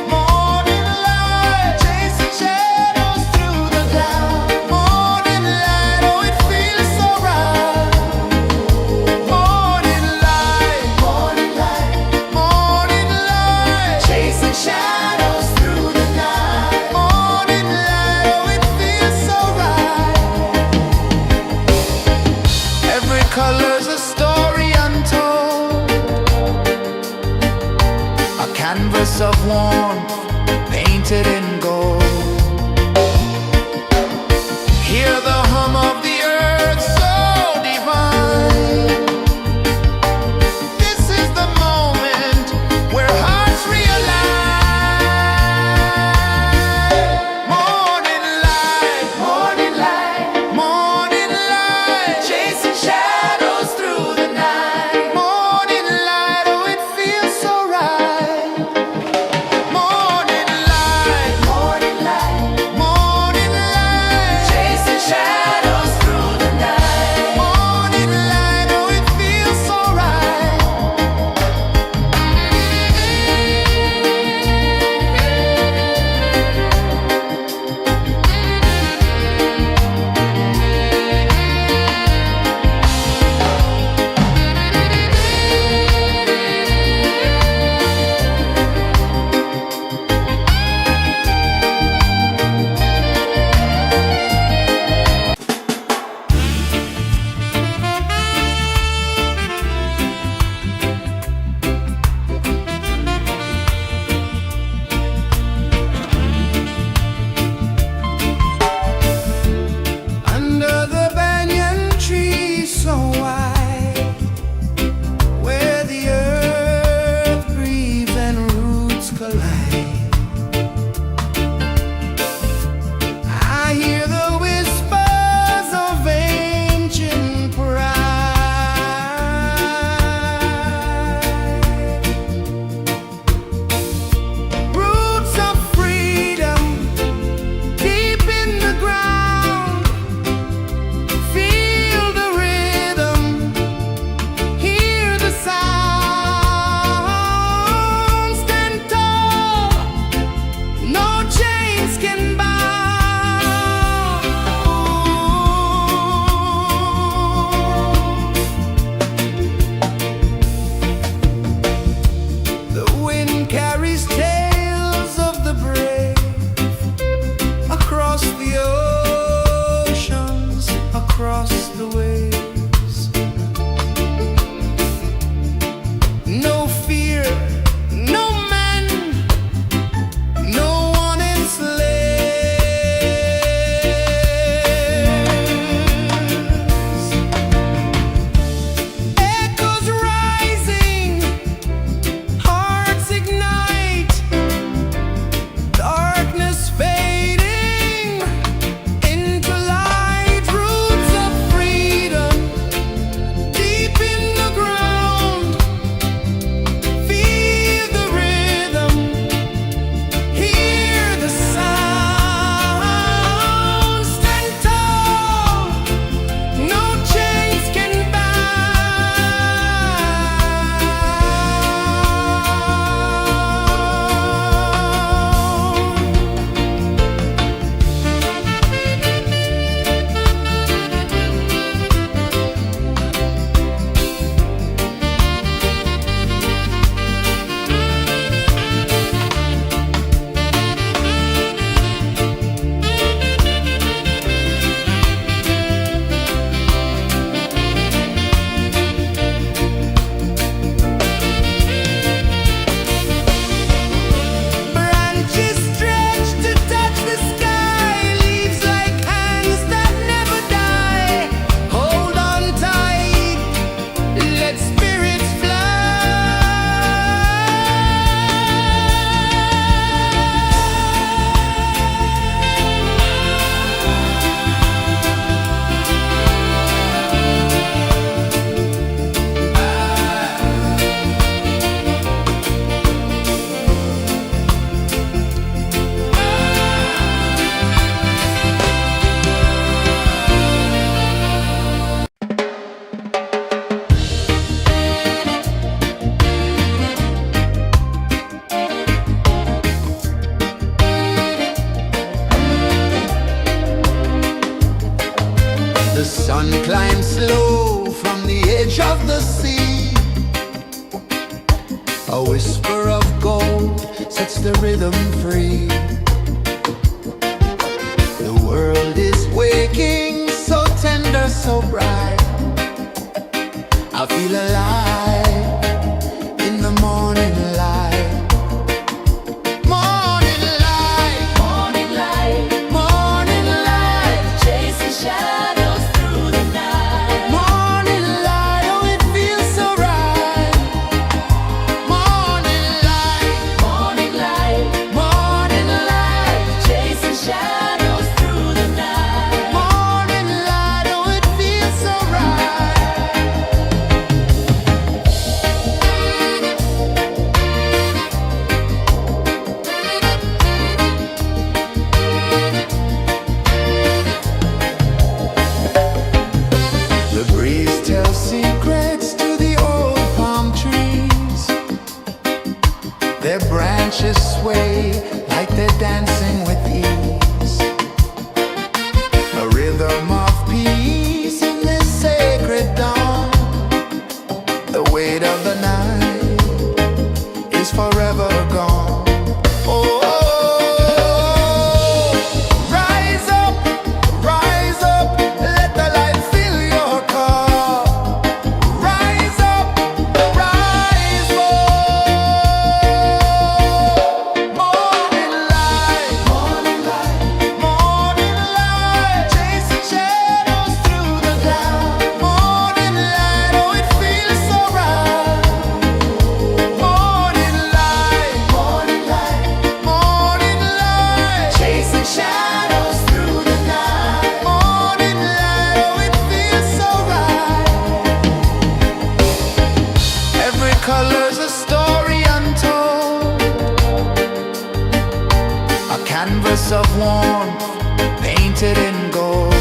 morning light, chasing shadows through the cloud. Morning light, oh it feels so right. Morning light, chasing shadows through the night. Morning light, oh it feels so right. Every color's a story untold, a canvas of warmth painted in gold. Hear the hum of the earth so divine. This is the moment where hearts realign. Morning light, morning light, chasing shadows through the night. Morning light, oh it feels so right. Morning light, sun climbs slow from the edge of the sea. A whisper of gold sets the rhythm free. The world is waking, so tender, so bright. I feel alive in the morning light. Morning light, Morning light, morning light, chasing shadows through the night. morning light, oh it feels so right. Morning light, Morning light, morning light, chasing shadows through the night. morning light, oh it feels so right. The breeze tells secrets to the old palm trees. Their branches sway like they're dancing with ease. A rhythm of peace in this sacred dawn. The weight of the night is forever gone. Oh, rise up, let the light fill your cup. Rise up, rise up. Morning light, morning light, morning light, chasing shadows through the cloud. Morning light, oh it feels so right. Morning light, morning light, morning light, chasing shadows through the night. Morning light, oh it feels so right. Every color's a story untold, a canvas of warmth painted in gold.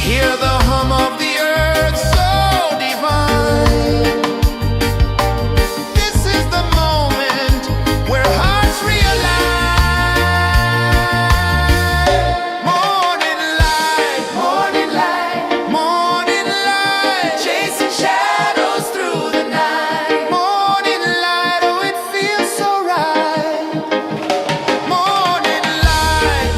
Hear the hum of the earth so divine. This is the moment where hearts realign. Morning light, morning light, morning light, chasing shadows through the night. Morning light, oh it feels so right. Morning light,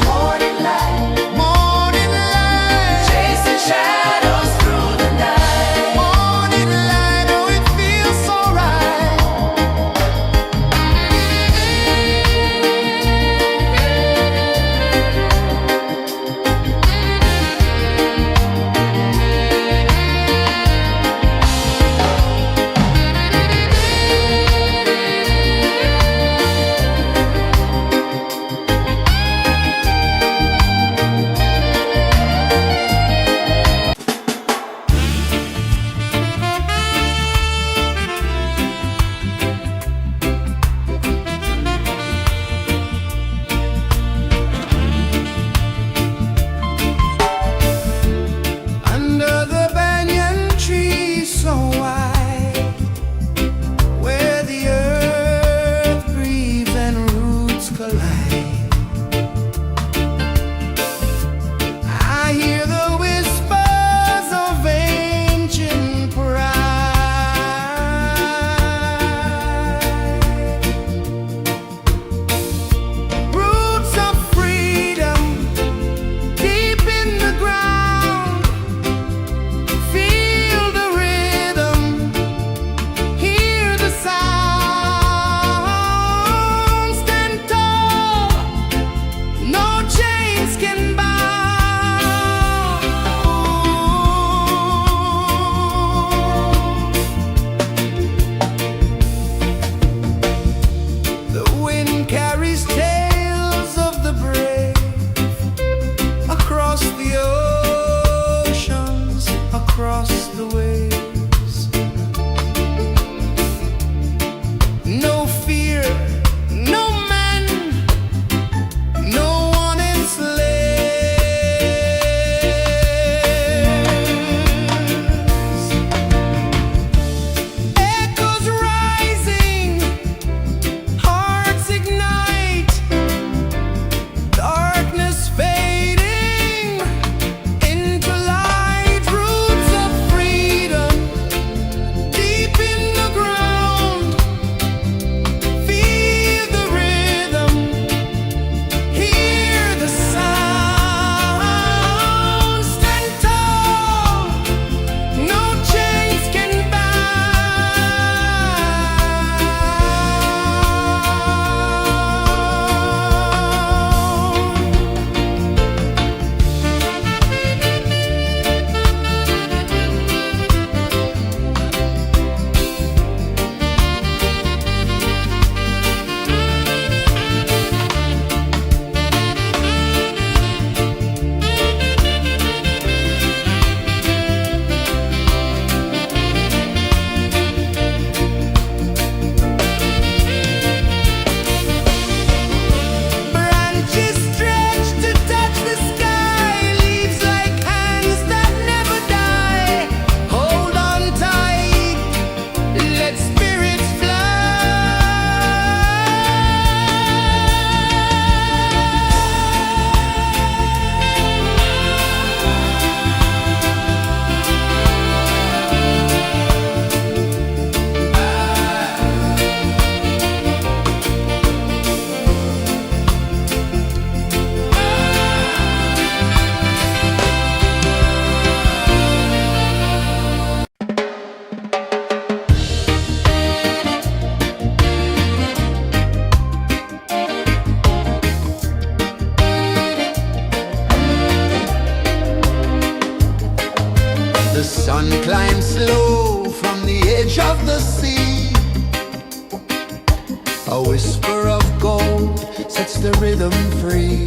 A whisper of gold sets the rhythm free.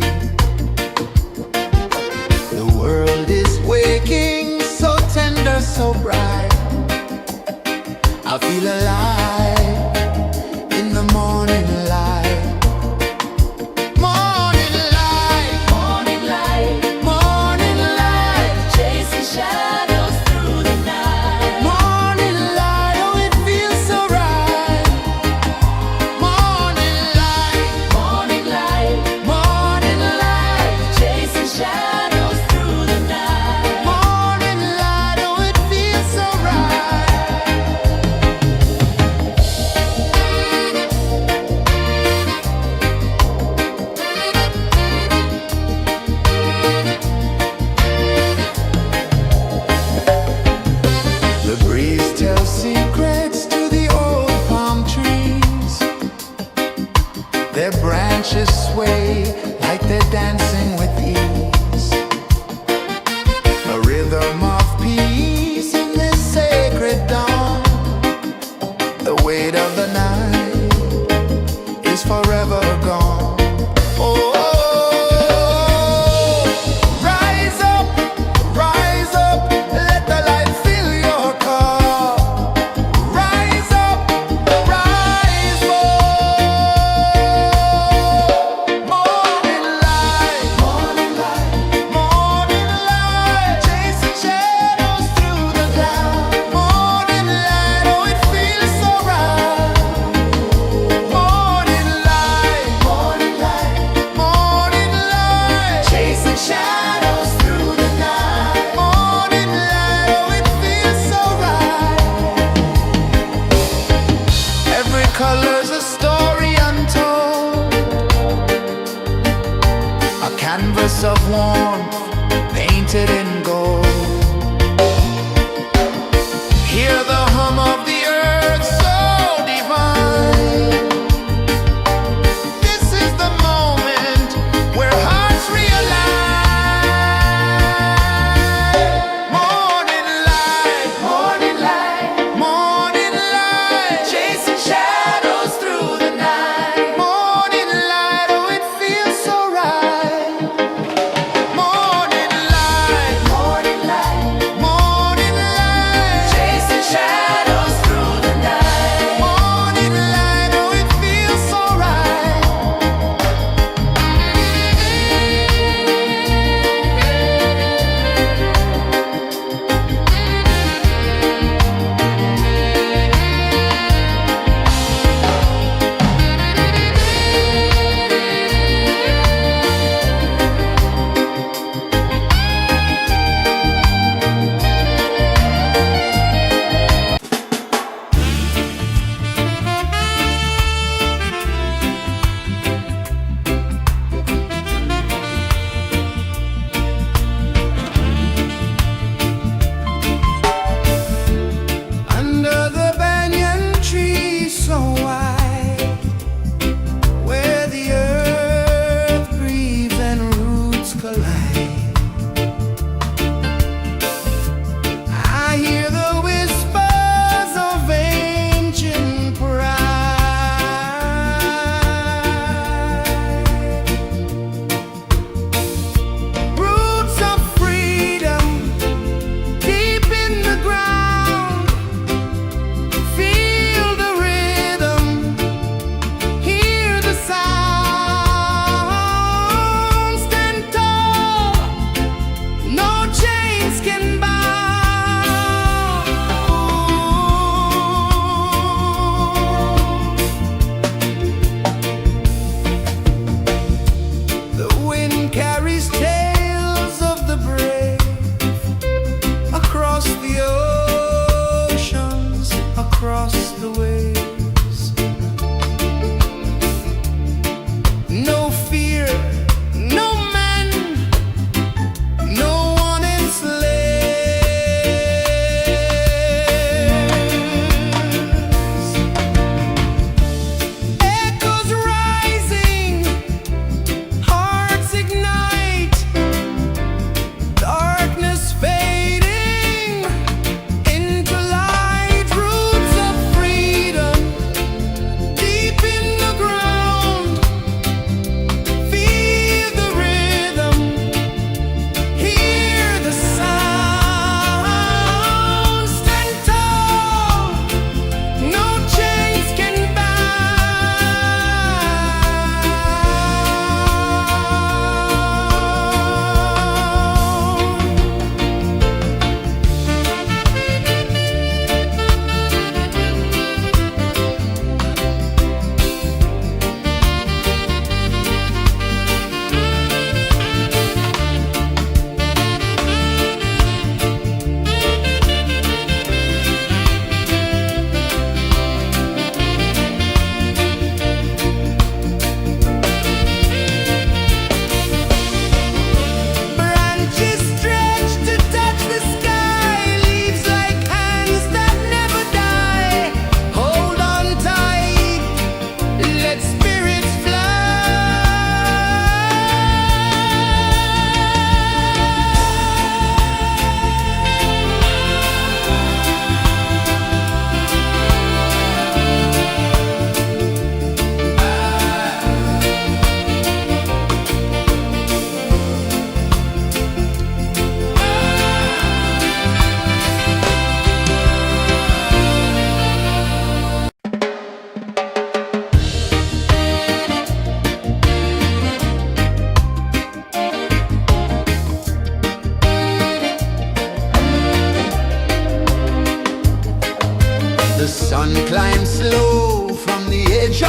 The world is waking, so tender, so bright. I feel alive in the morning light. Morning light, Morning light, morning light, chasing shadows through the night. morning light. Oh, it feels so right. Morning light, Morning light, morning light, chasing shadows through the night. morning light. Oh, it feels so right. The breeze tells secrets to the old palm trees. Their branches sway like they're dancing with ease. A rhythm of peace in this sacred dawn. The weight of the night is forever gone. Oh, rise up, let the light fill your cup. Rise up, rise more. Morning light, morning light, chasing shadows through the cloud. Morning light, oh, it feels so right. Morning light, morning light, chasing shadows through the night. Morning light, oh, it feels so right. Every color's a story untold, a canvas of warmth painted in gold. Hear the hum of the earth so divine. This is the moment where hearts realign. Morning light, morning light, chasing shadows through the night. Morning light, oh, it feels so right. Morning light,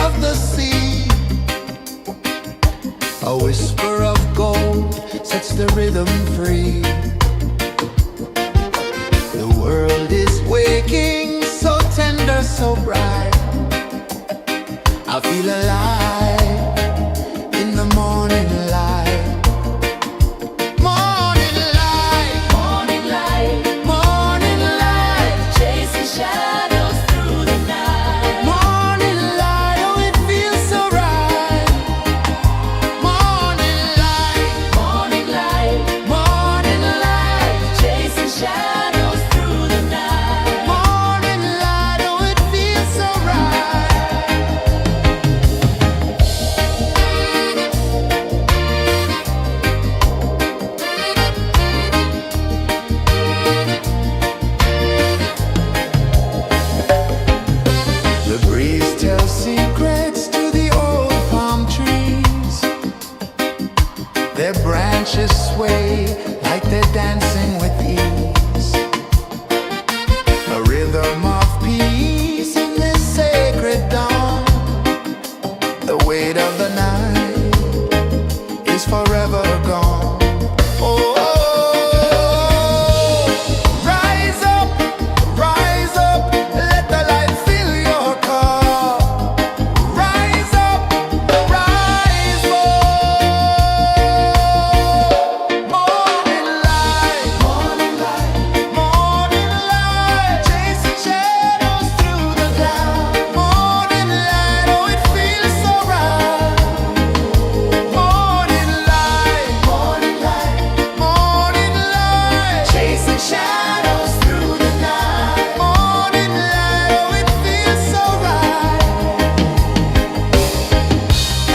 of the sea. A whisper of gold sets the rhythm free. The world is waking, so tender, so bright. I feel alive in the morning light. Morning light, Morning light, morning light, chasing shadows through the night. morning light, oh it feels so right. Morning light, Morning light, morning light, chasing shadows through the night. morning light, oh it feels so right. The breeze tells secrets to the old palm trees. Their branches sway like they're dancing with ease. A rhythm of peace in this sacred dawn. The weight of the night is forever gone. Oh, rise up, let the light fill your cup. Rise up, rise more. Morning light, morning light, chasing shadows through the cloud. Morning light, oh it feels so right. Morning light, morning light, chasing shadows through the night. Morning light, oh it feels so right.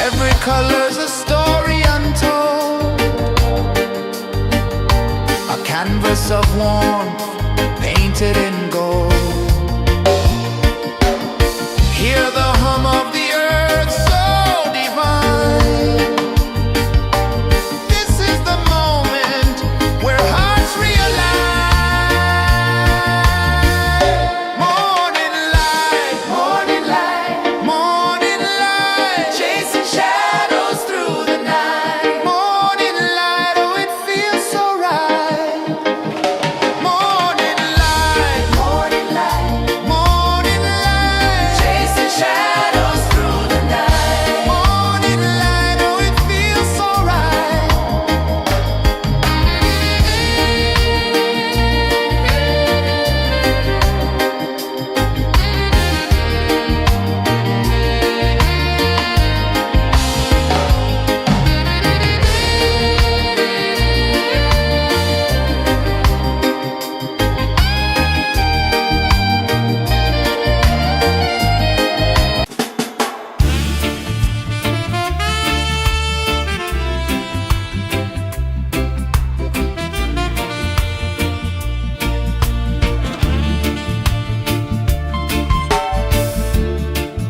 Every color's a story untold, a canvas of warmth painted in gold. Hear the hum of the earth so divine. This is the moment where hearts realign. Morning light, morning light, chasing shadows through the night. Morning light, oh it feels so right. Morning light, chasing shadows through the night. Morning light, oh it feels so right.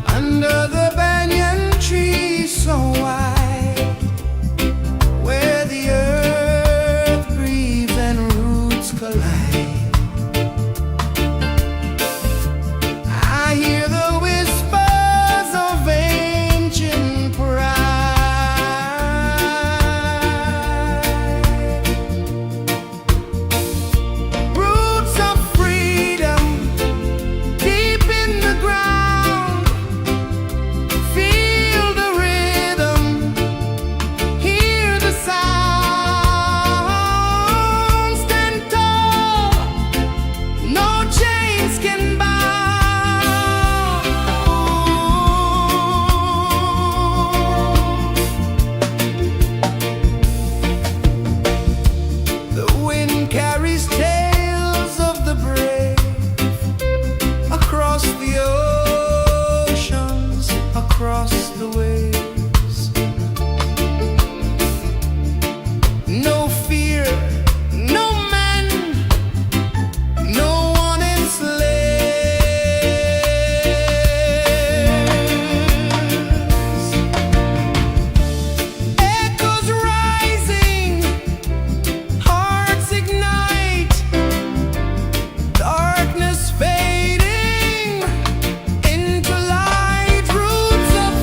Under the banyan tree so wide, where the earth breathes and roots collide, I hear the whispers of ancient pride. Roots of freedom deep in the ground. Feel the rhythm, hear the sound. Stand tall, no chains can bound. The wind carries tales of the brave across the oceans, across the waves. No fear, no man, no one enslaves. Echoes rising, hearts ignite, darkness fading into light. Roots of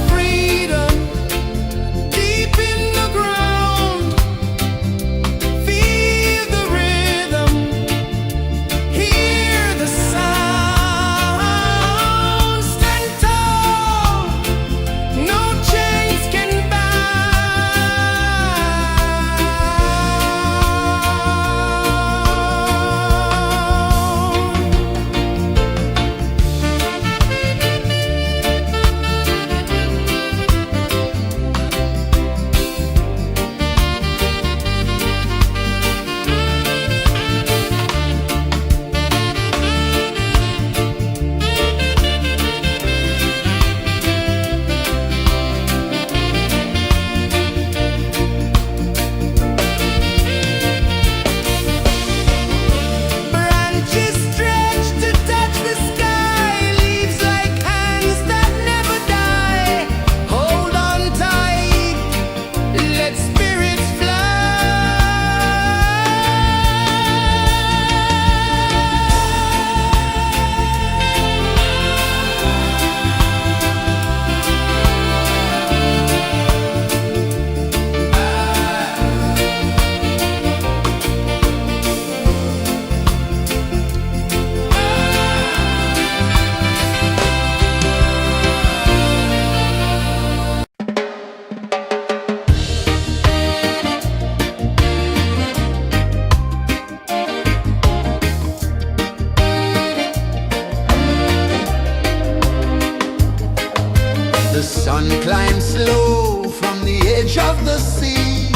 sun climbs slow from the edge of the sea.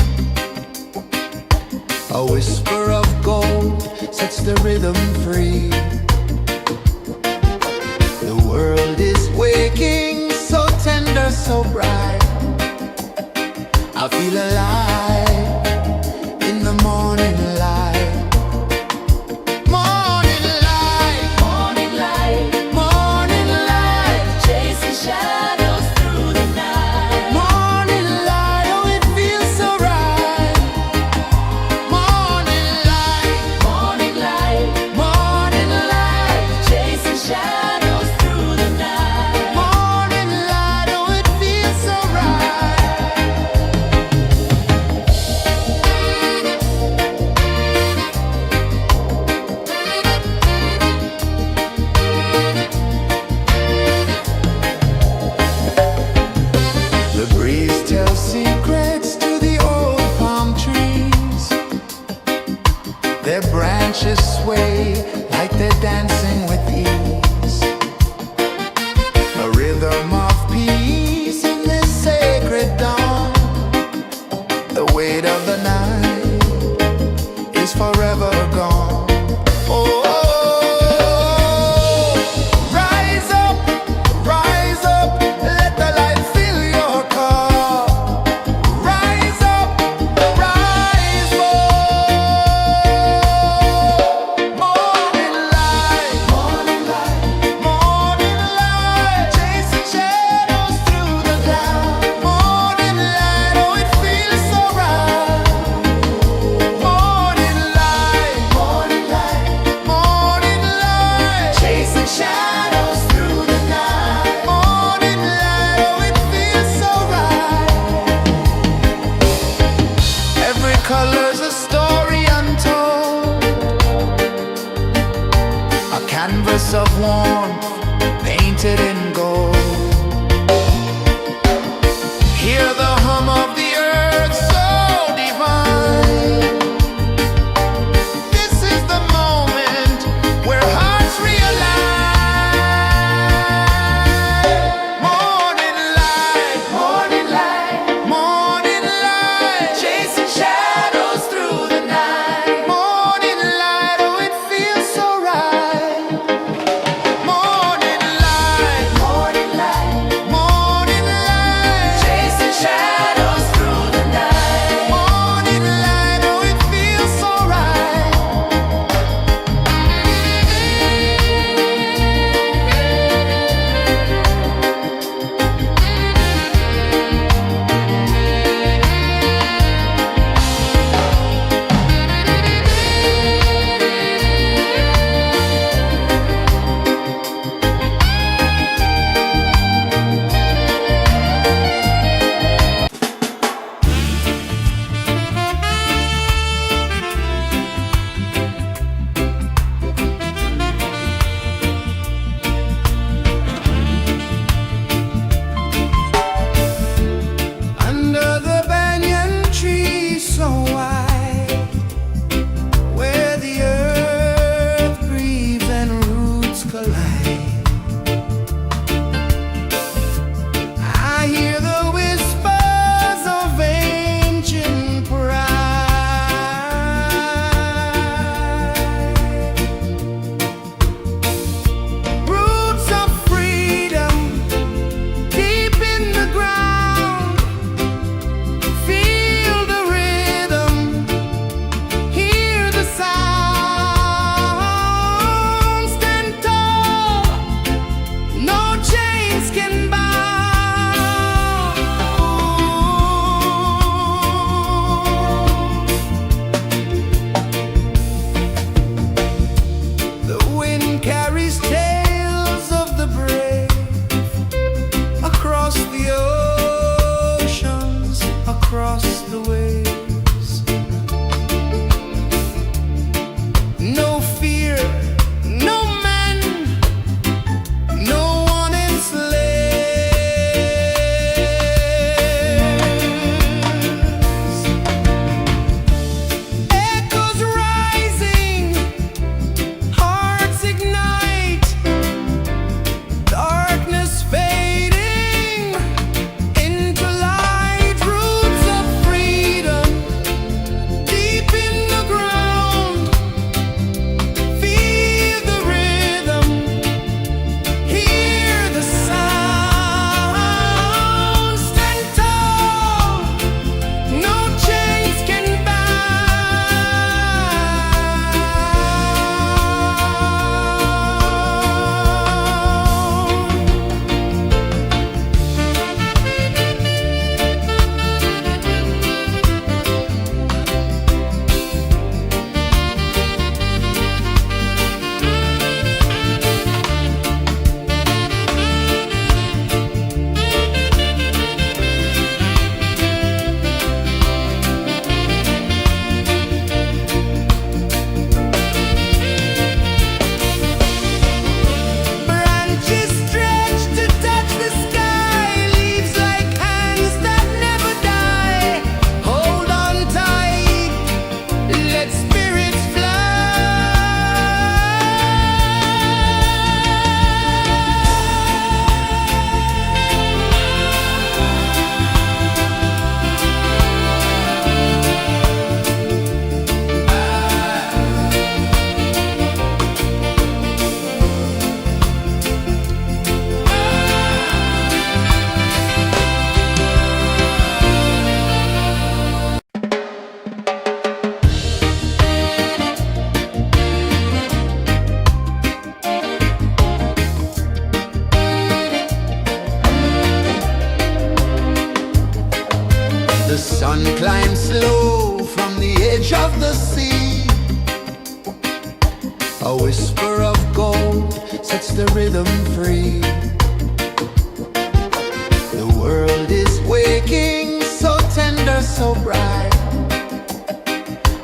A whisper of gold sets the rhythm free. The world is waking, so tender, so bright. I feel alive in the morning light. Morning light, Morning light, morning light, chasing shadows through the night. morning light, oh it feels so right. Morning light, Morning light, morning light, chasing shadows through the night. morning light, oh it feels so right. The breeze tells secrets to the old palm trees. Their branches sway like they're dancing with ease. A rhythm of peace in this sacred dawn. The weight of the night is forever gone. Oh, rise up, let the light fill your cup. Rise up, rise up. Morning light, morning light, chasing shadows through the cloud. Morning light, oh it feels so right. Morning light, morning light, chasing shadows through the night. Morning light, oh it feels so right. Every color's a story untold, a canvas of warmth painted in gold. Hear the hum of the earth so divine. This is the moment where hearts realign. Morning light, morning light, chasing shadows through the night. Morning light, oh it feels so right. Morning light, The sun climbs slow from the edge of the sea. A whisper of gold sets the rhythm free. The world is waking, so tender, so bright.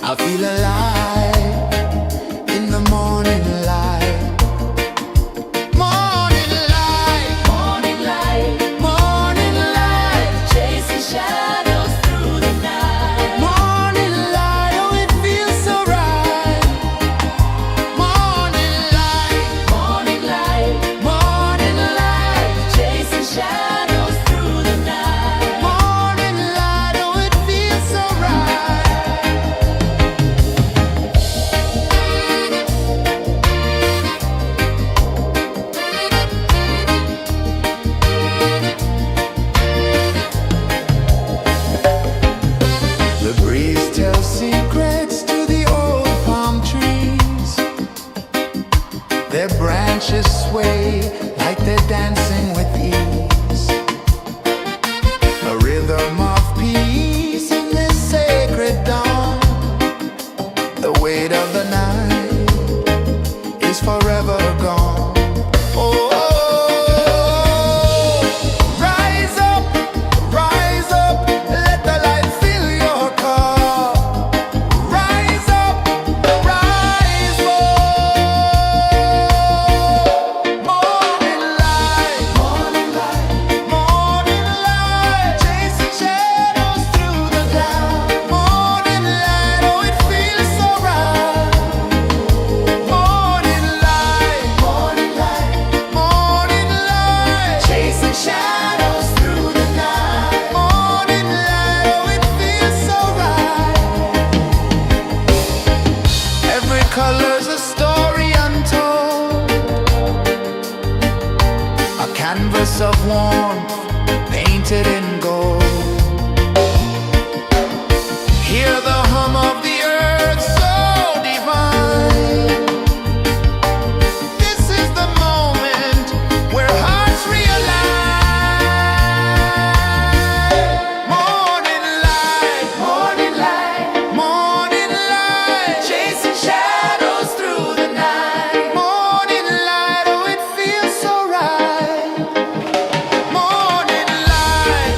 I feel alive in the morning light. Morning light, Morning light, morning light, chasing shadows through the night. morning light, oh it feels so right. Morning light, Morning light, morning light, chasing shadows through the night. morning light, oh it feels so right. The breeze tells secrets to the old palm trees. Their branches sway like they're dancing with ease. A rhythm of peace in this sacred dawn. The weight of the night is forever gone. Oh, rise up, let the light fill your cup. Rise up, rise up. Morning light, morning light, morning light, chasing shadows through the cloud. Morning light, oh it feels so right. Morning light, morning light, morning light, chasing shadows through the night. Morning light, oh it feels so right. Every color's a story untold, a canvas of warmth painted in gold. Hear the hum of the earth so divine. This is the moment where hearts realign. Morning light, morning light, morning light, chasing shadows through the night. Morning light, oh it feels so right. Morning light,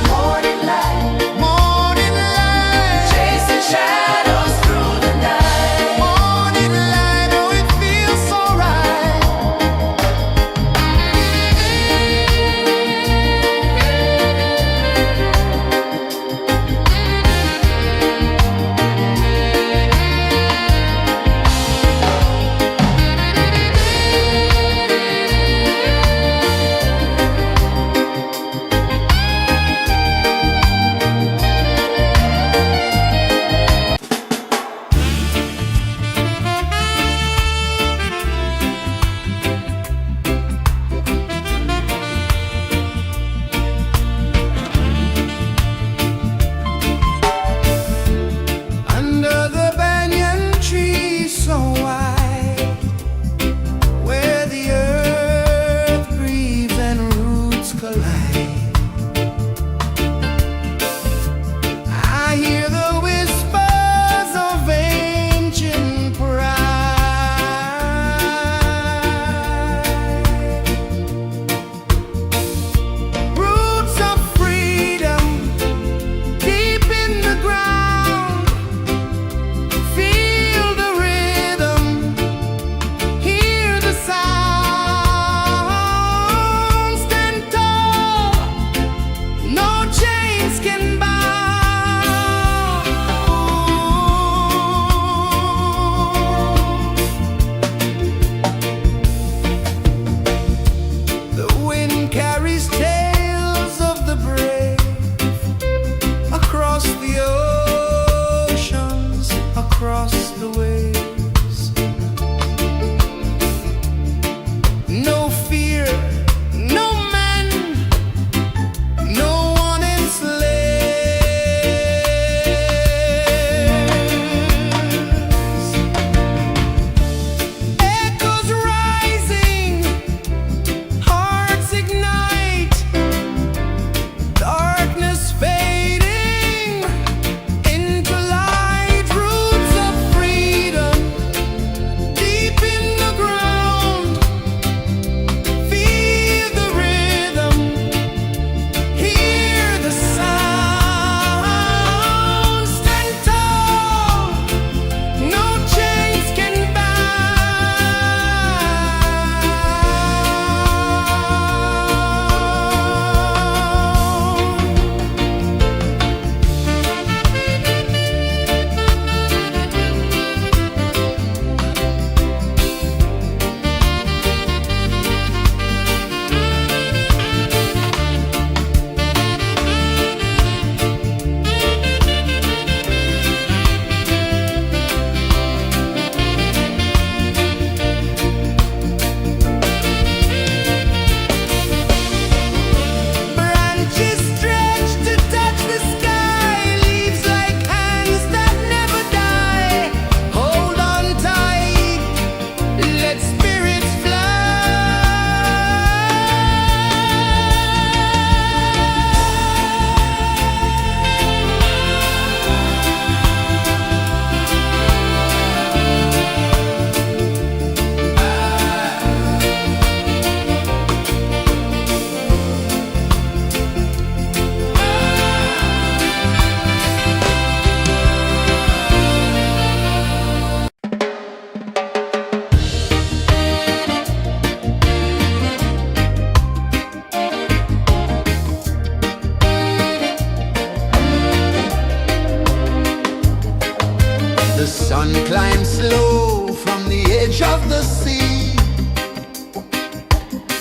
The sun climbs slow from the edge of the sea.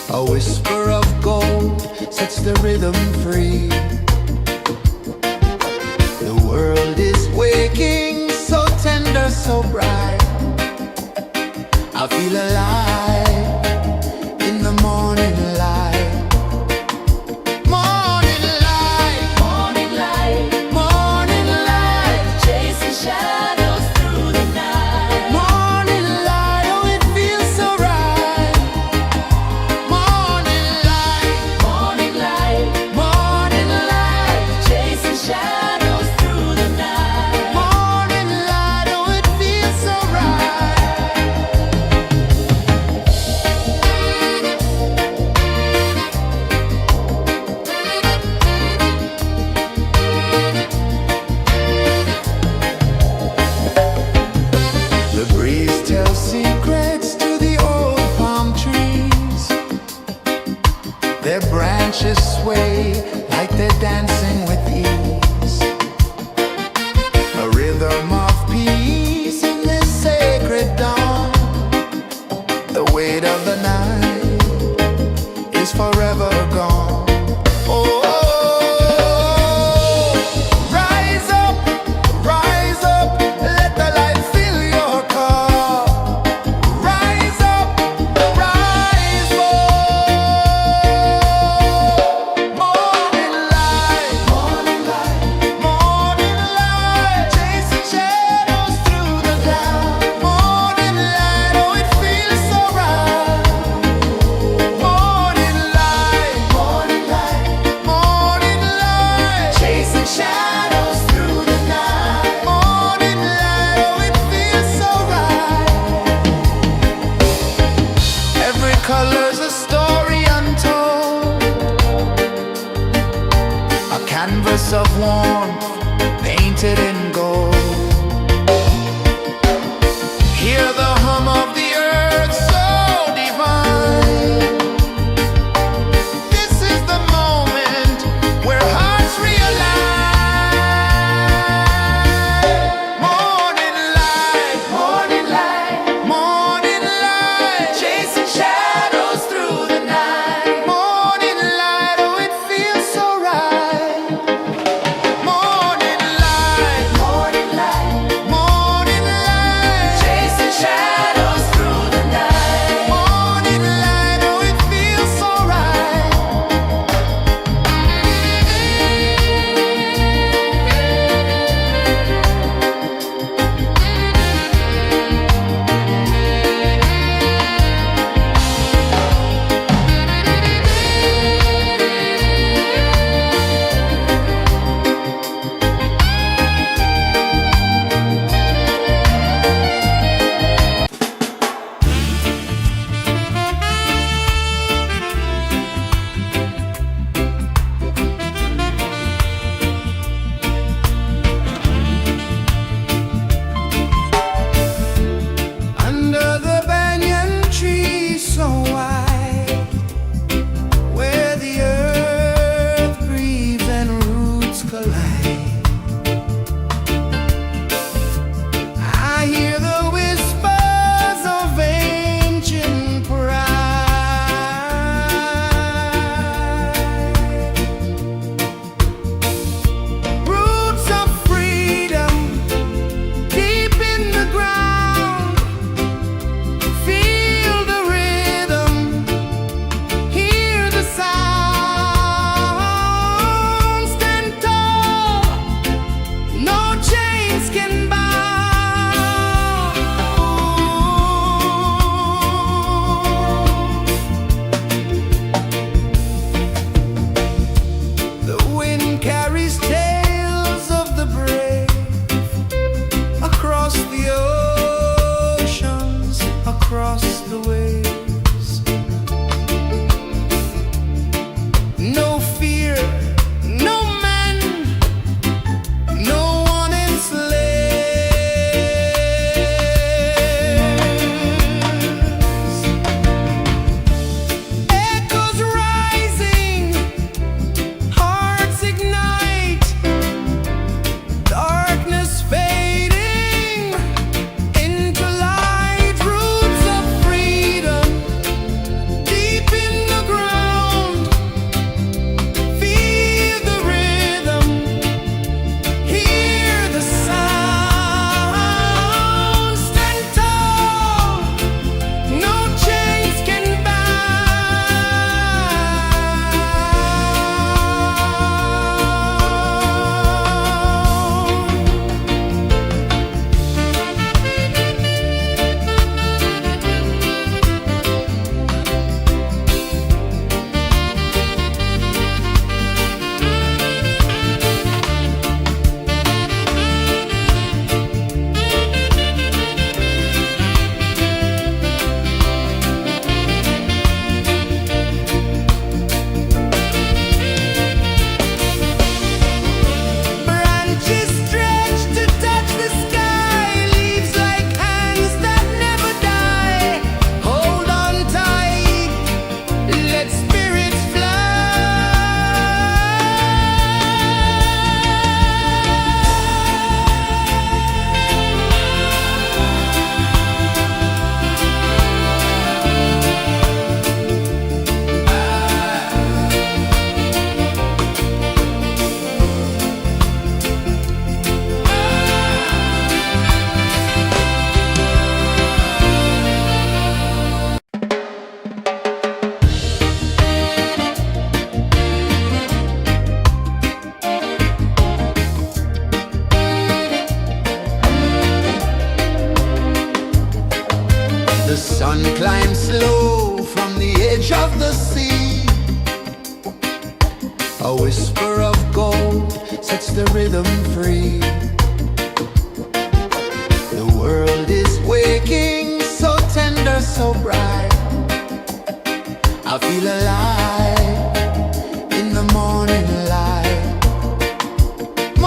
A whisper of gold sets the rhythm free. The world is waking, so tender, so bright. I feel alive in the morning light. Morning light, Morning light, morning light, chasing shadows through the night. morning light, oh it feels so right. Morning light, Morning light, morning light, chasing shadows through the night. morning light, oh it feels so right. The breeze tells secrets to the old palm trees. Their branches sway like they're dancing with ease. A rhythm of peace in this sacred dawn. The weight of the night is forever gone. Oh, rise up, let the light fill your cup. Rise up, rise up. Morning light, morning light, morning light, chasing shadows through the cloud. Morning light, oh it feels so right. Morning light, morning light, morning light, chasing shadows through the night. Morning light, oh it feels so right. Every color's a story untold, a canvas of warmth painted in gold. Hear the hum of the earth so divine. This is the moment where hearts realign. Morning light, morning light, morning light, chasing shadows through the night. Morning light, oh it feels so right. Morning light, morning light, morning light, chasing shadows through the night. Morning light, oh it feels so right. Under the banyan tree so wide, where the earth breathes and roots collide, I hear the whispers of ancient pride. Roots of freedom deep in the ground. Feel the rhythm, hear the sound. Stand tall, no chains can bound. The wind carries tales of the brave across the oceans, across the waves. No fear, no man, no one enslaves. Echoes rising, hearts ignite. sun climbs slow from the edge of the sea. A whisper of gold sets the rhythm free. The world is waking, so tender, so bright. I feel alive in the morning light.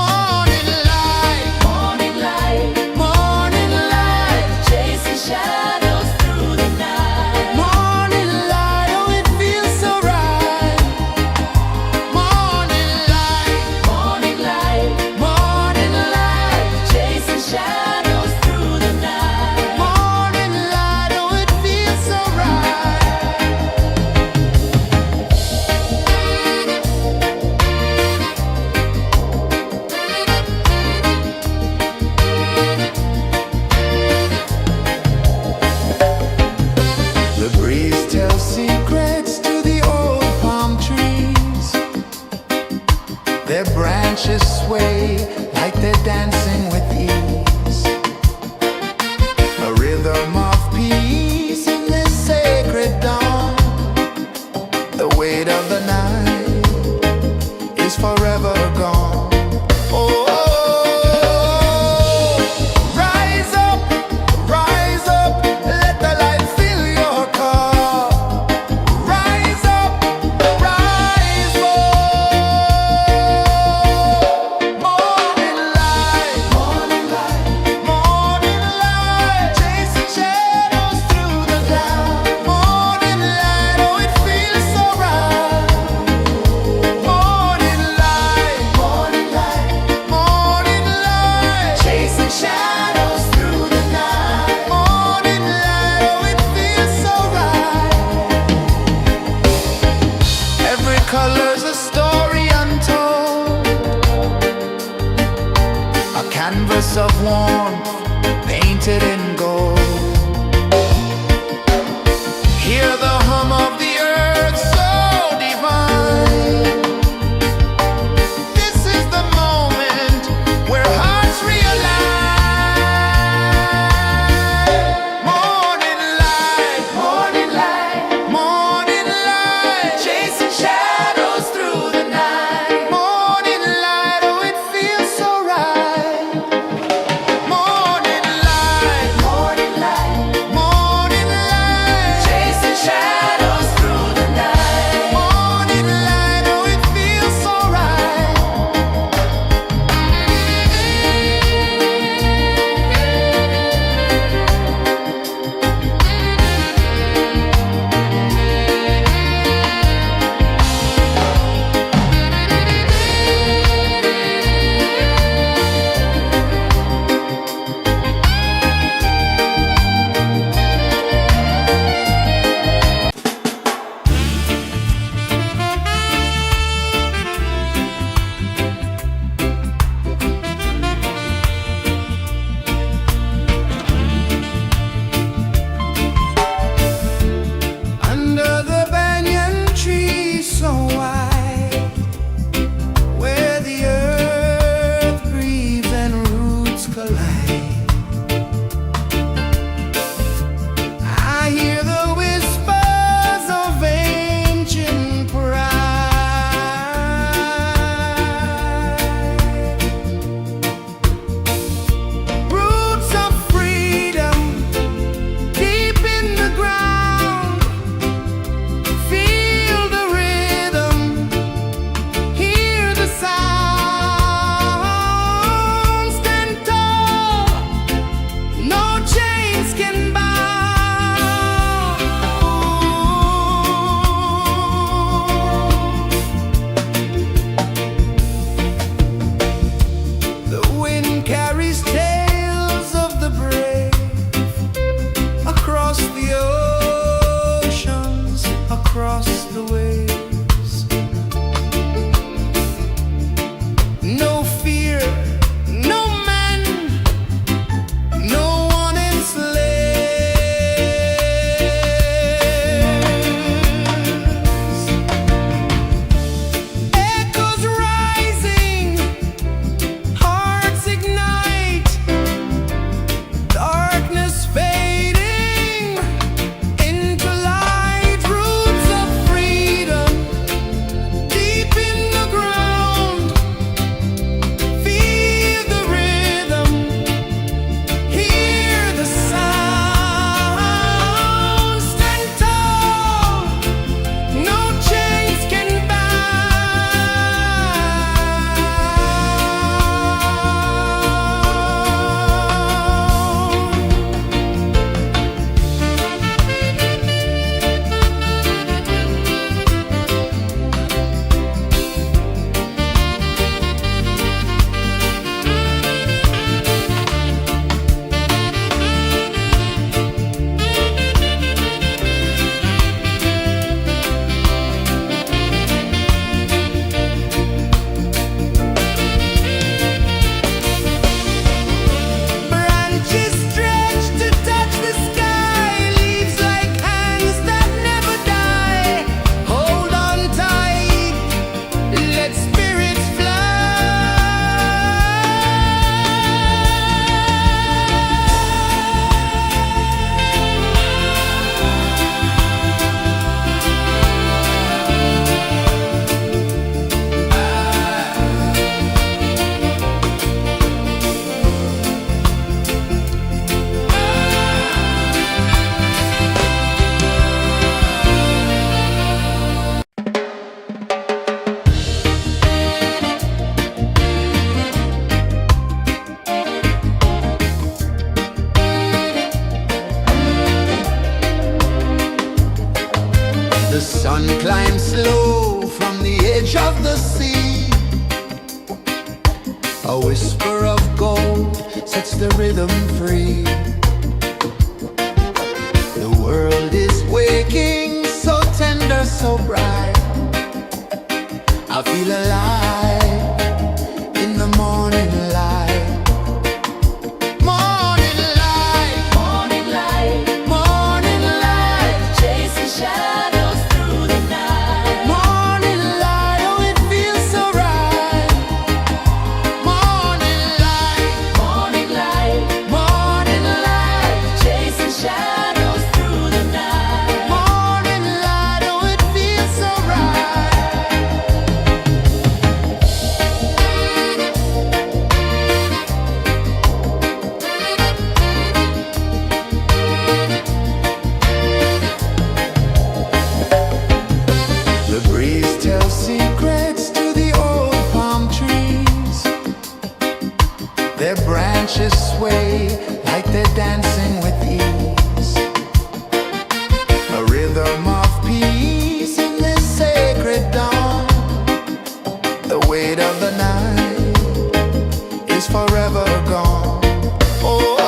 Morning light, Morning light, morning light, chasing shadows through the night. morning light, oh it feels so right. Morning light, Morning light, morning light, chasing shadows through the night. morning light, oh it feels so right. The breeze tells secrets to the old palm trees. Their branches sway like they're dancing with ease. A rhythm of peace in this sacred dawn. The weight of the night is forever gone. Oh, rise up, let the light fill your cup. Rise up, rise up. Morning light, morning light, morning light, chasing shadows through the cloud. Morning light, oh it feels so right. Morning light, morning light, morning light, chasing shadows through the night. Morning light, oh it feels so right. Every color's a story untold, a canvas of warmth painted in gold. Hear the hum of the earth so divine. This is the moment where hearts realign. Morning light, morning light, morning light, chasing shadows through the night. Morning light, oh it feels so right. Morning light, morning A whisper of gold sets the rhythm free. The world is waking, so tender, so bright. I feel alive in the morning light. Morning light, Morning light, morning light, chasing shadows through the night. morning light, oh it feels so right. Morning light, Morning light, morning light, chasing shadows through the night. morning light, oh it feels so right. The breeze tells secrets to the old palm trees. Their branches sway like they're dancing with ease. A rhythm of peace in this sacred dawn. The weight of the night is forever gone. Oh,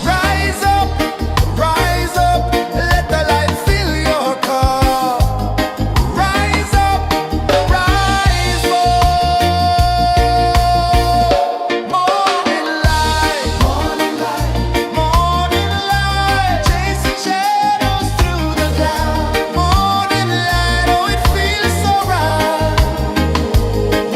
rise up, let the light fill your cup. Rise up, rise more. Morning light, morning light, morning light, chasing shadows through the cloud. Morning light, oh it feels so right.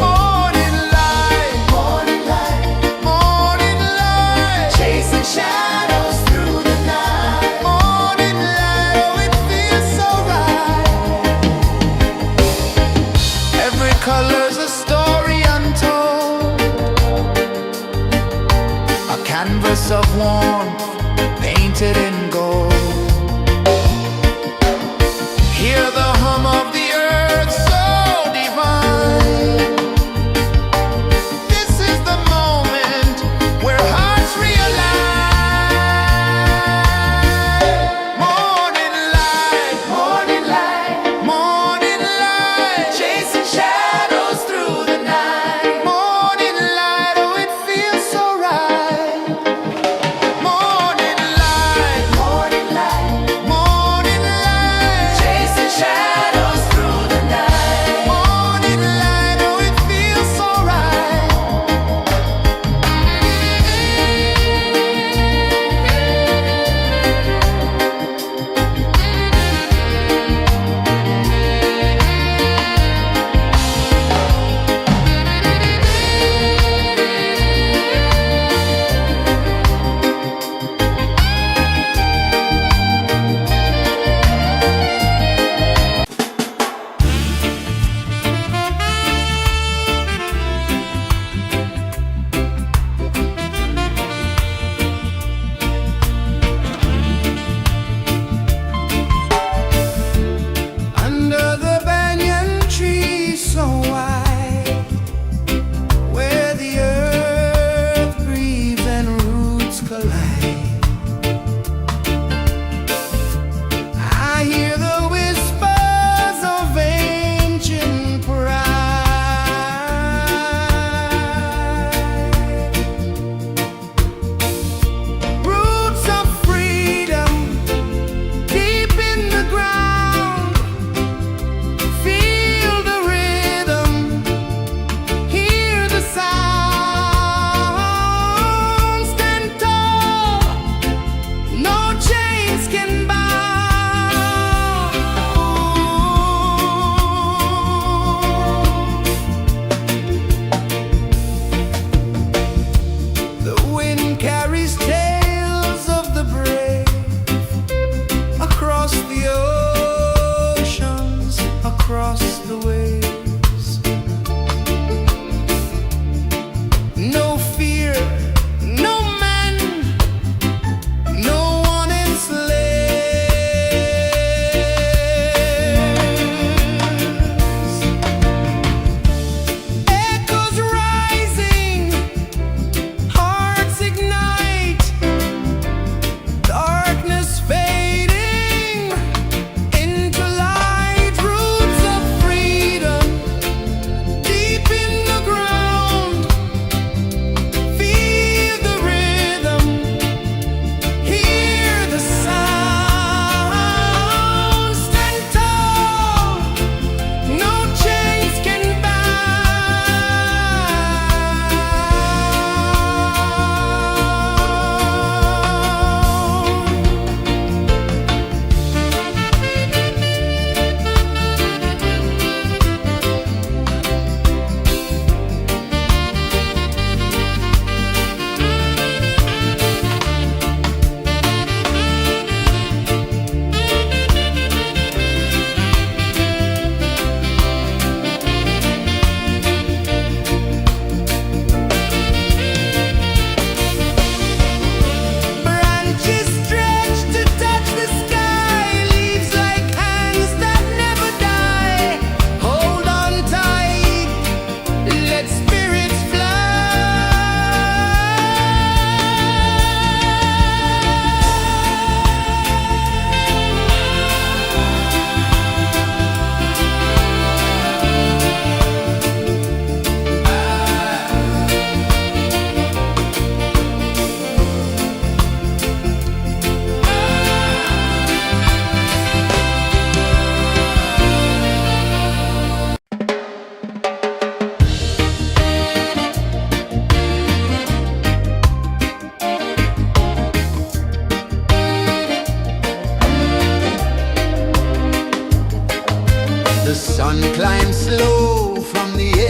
Morning light, morning light, morning light, chasing shadows through the night. Morning light, oh it feels so right. Every color's a story untold, a canvas of warmth painted in gold. Hear the hum of the earth so divine. This is the moment where hearts realign. Morning light, morning light, morning light, chasing shadows through the night. Morning light, oh it feels so right. Morning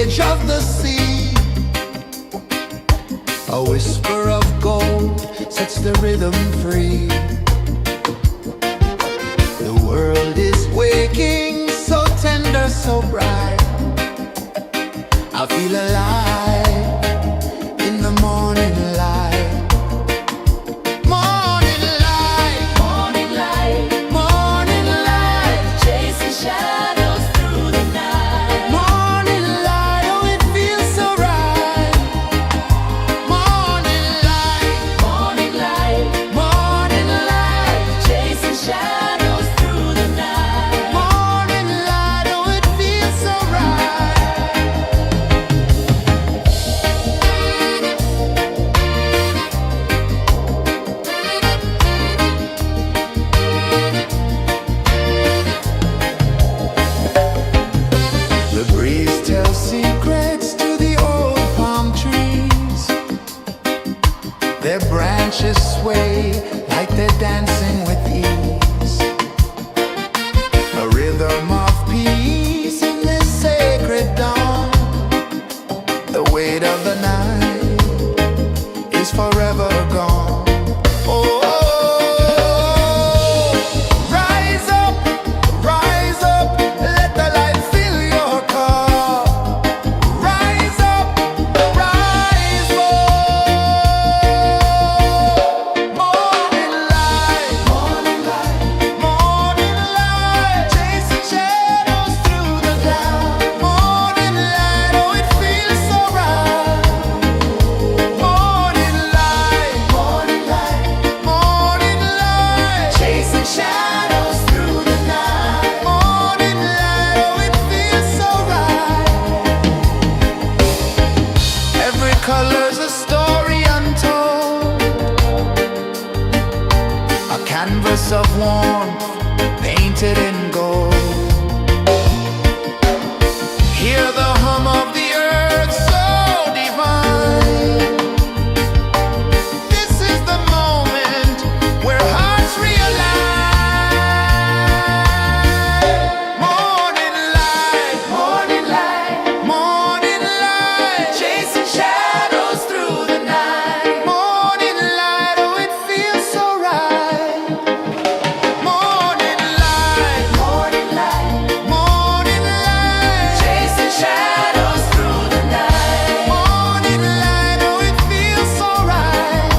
edge of the sea. A whisper of gold sets the rhythm free. The world is waking, so tender, so bright. I feel alive in the morning light. Morning light, Morning light, morning light, chasing shadows through the night. morning light, oh it feels so right. Morning light, Morning light, morning light, chasing shadows through the night. morning light, oh it feels so right. The breeze tells secrets to the old palm trees. Their branches sway like they're dancing with ease. A rhythm of peace in this sacred dawn. The weight of the night is forever gone. Oh, rise up, let the light fill your cup. Rise up, rise up. Morning light, morning light, morning light, chasing shadows through the cloud. Morning light, oh it feels so right. Morning light, morning light, morning light, chasing shadows through the night. Morning light, oh it feels so right. Every color's a story untold, a canvas of warmth painted in gold. Hear the hum of the earth so divine. This is the moment where hearts realign. Morning light, morning light, morning light, chasing shadows through the night. Morning light, oh it feels so right. Morning light, morning light, morning light, chasing shadows through the night. Morning light, oh it feels so right.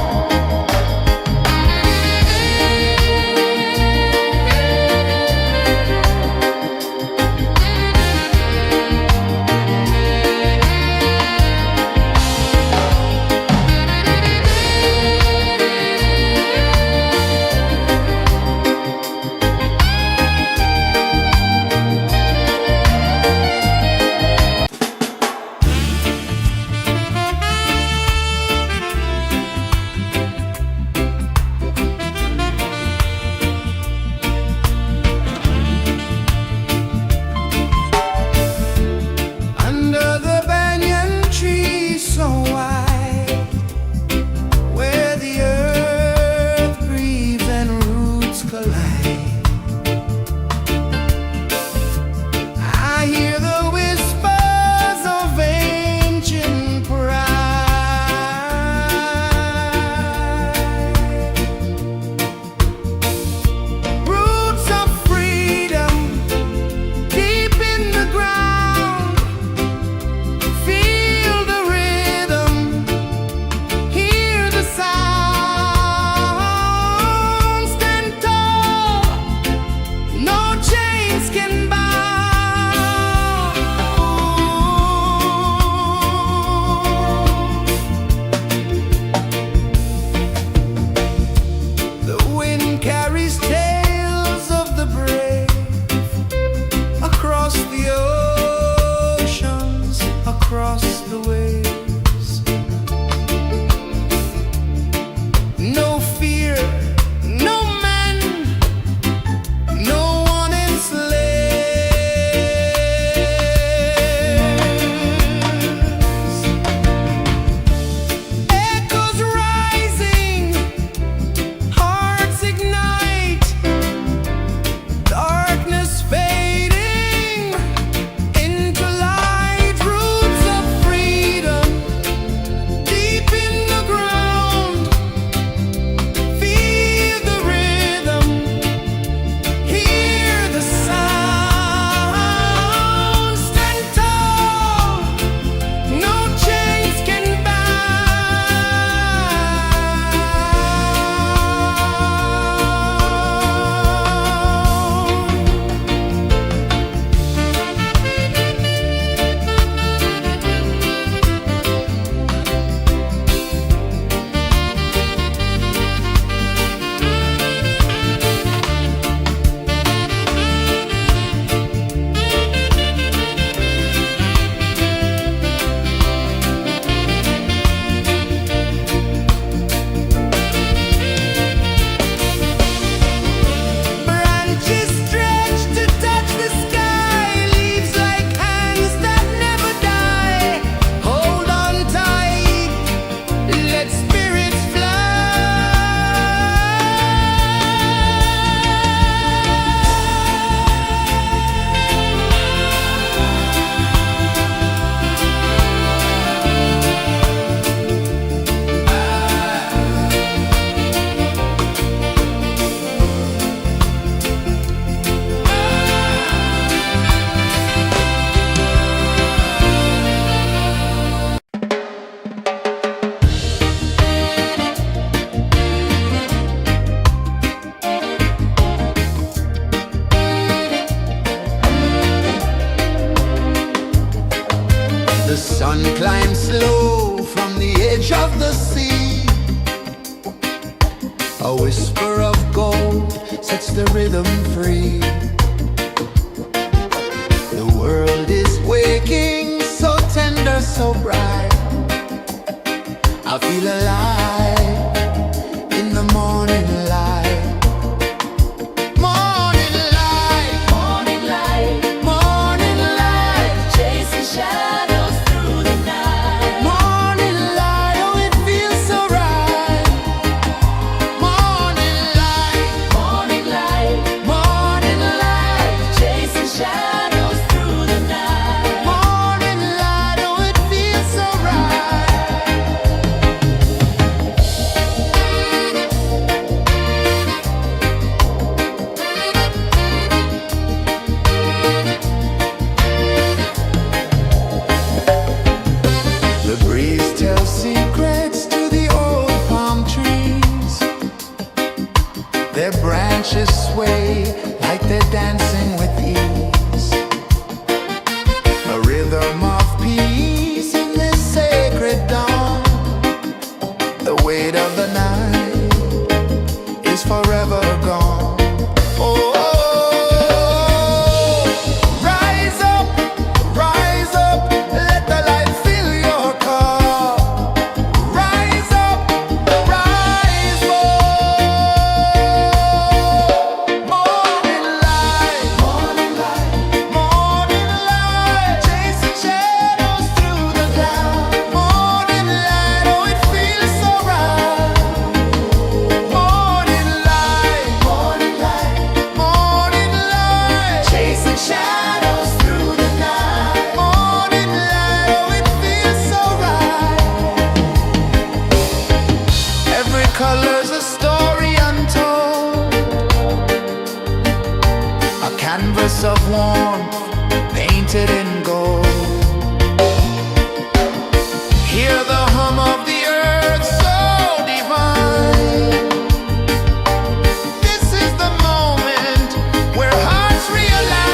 Under the banyan tree so wide, where the earth breathes and roots collide, I hear the whispers of ancient pride. Roots of freedom deep in the ground. Feel the rhythm, hear the sound. Stand tall, no chains can bound. The wind carries tales of the brave across the oceans, across the waves. No fear, no man, no one enslaves. Echoes rising, hearts ignite, darkness fading into light. Roots time slow from the edge of the sea. A whisper of gold sets the rhythm free. The world is waking, so tender, so bright. I feel alive in the morning light. Morning light, Morning light, morning light, chasing shadows through the night. morning light, oh it feels so right. Morning light, Morning light, morning light, chasing shadows through the night. morning light, oh it feels so right. The breeze tells secrets to the old palm trees. Their branches sway like they're dancing with ease. A rhythm of peace in this sacred dawn. The weight of the night is forever gone. Oh, rise up, let the light fill your cup. Rise up, rise more. Morning light, morning light, morning light, chasing shadows through the cloud. Morning light, oh it feels so right. Morning light, morning light, morning light, chasing shadows through the night. Morning light, oh it feels so right. Every color's a story untold, a canvas of warmth painted in gold. Hear the hum of the earth so divine. This is the moment where hearts realign.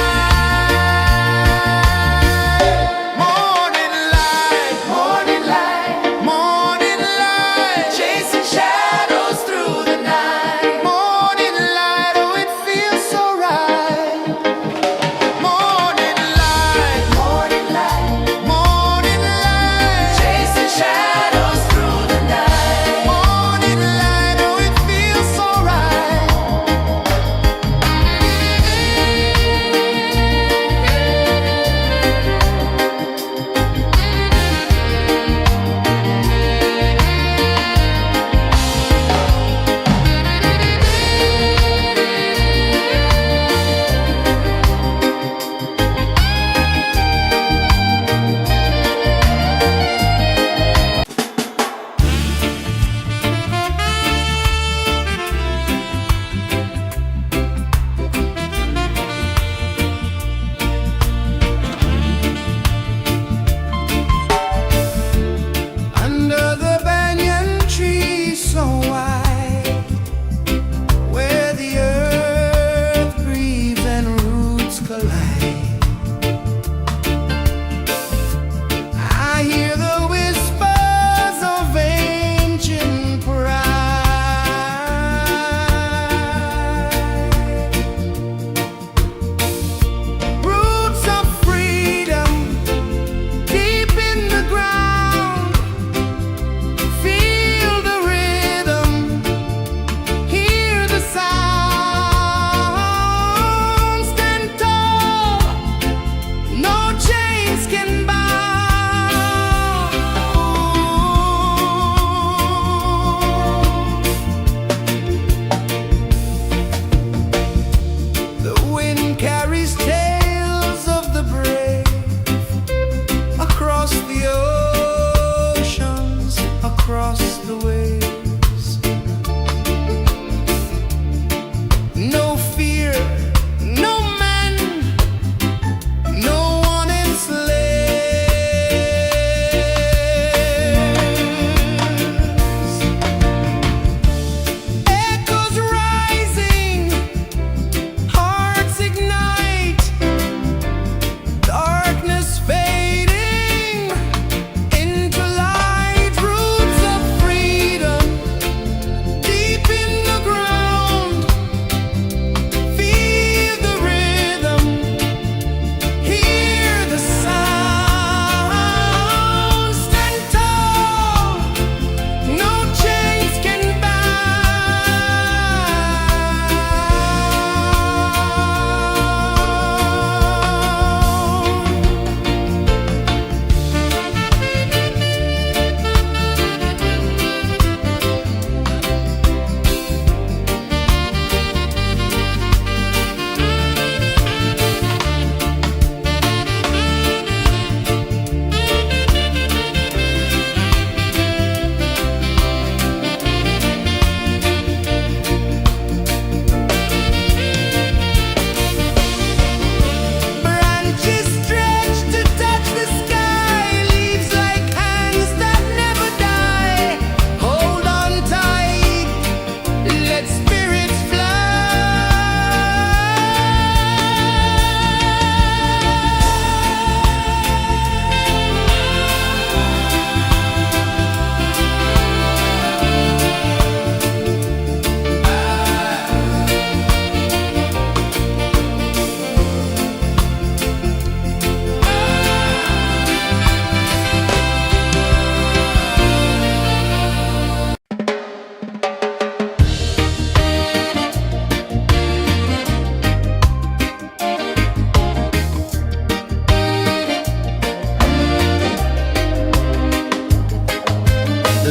Morning light, morning light, morning light, chasing shadows through the night. Morning light, oh it feels so right. Morning light,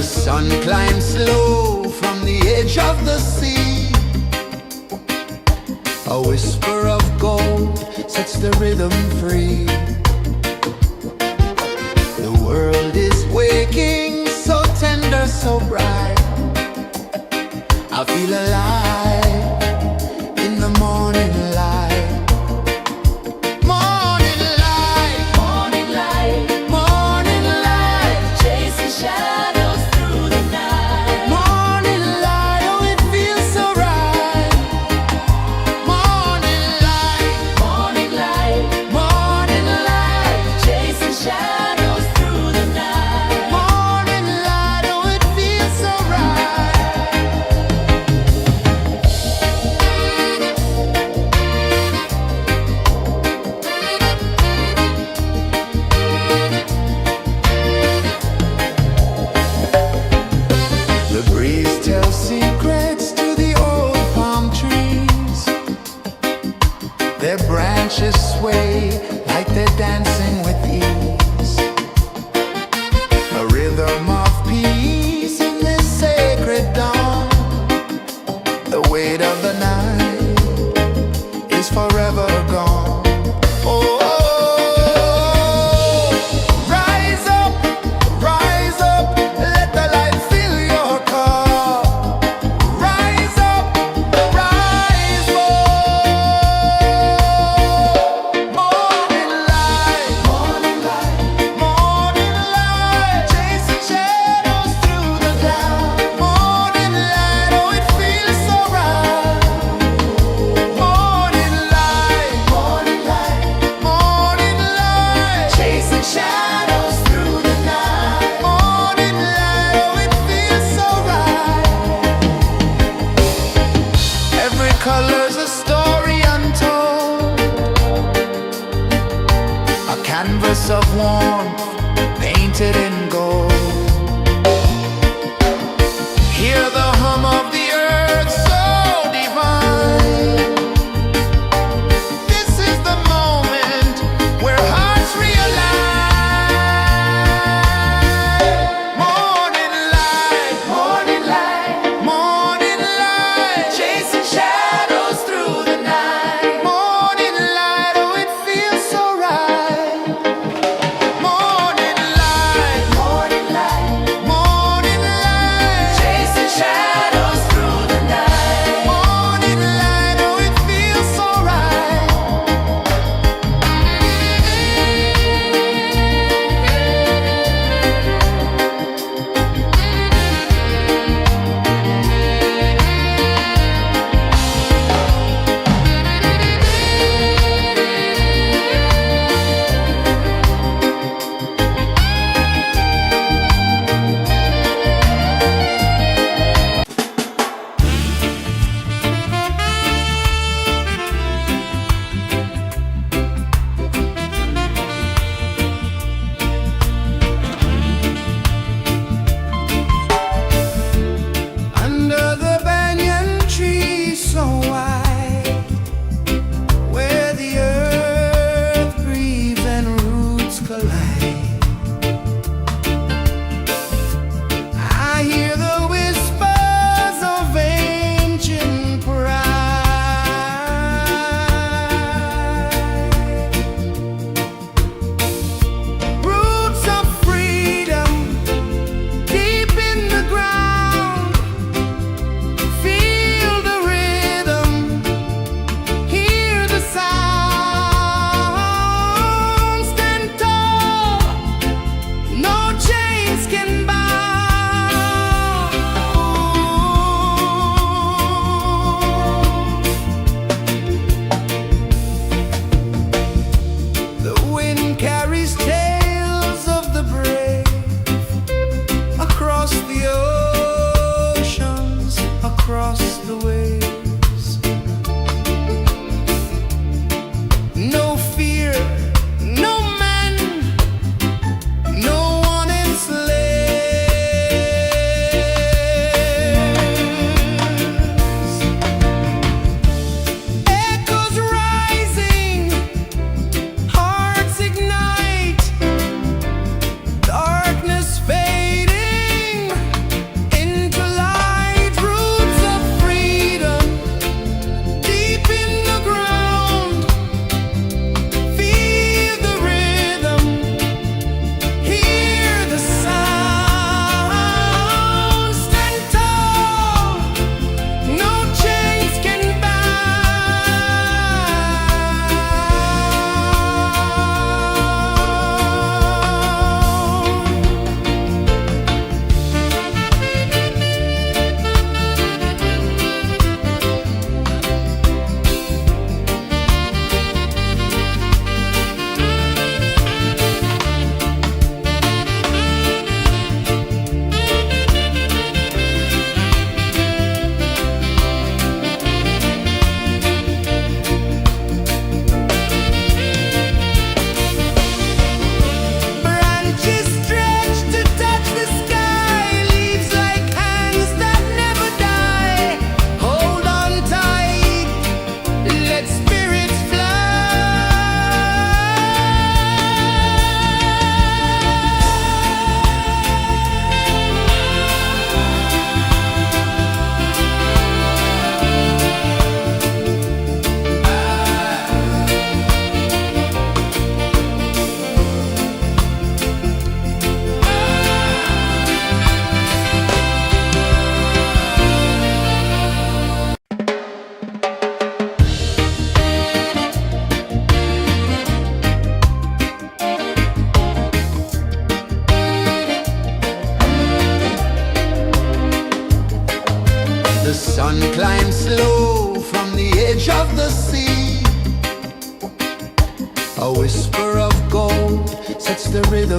The sun climbs slow from the edge of the sea. A whisper of gold sets the rhythm free. The world is waking, so tender, so bright. I feel alive in the morning light. Morning light, Morning light, morning light, chasing shadows through the night. morning light, oh it feels so right. Morning light, Morning light, morning light.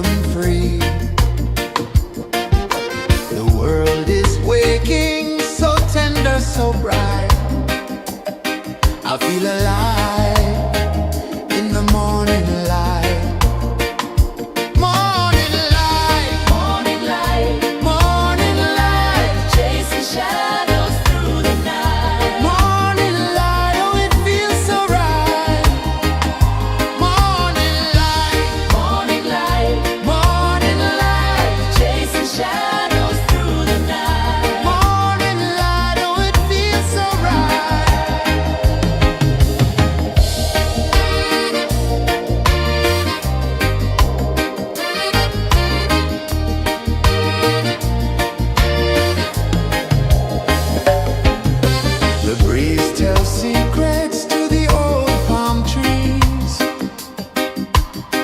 them free. The world is waking, so tender, so bright. I feel alive in the morning light. Morning light, Morning light, morning light, chasing shadows through the night. morning light, oh it feels so right. Morning light, Morning light, morning light, chasing shadows through the night. morning light, oh it feels so right. The breeze tells secrets to the old palm trees.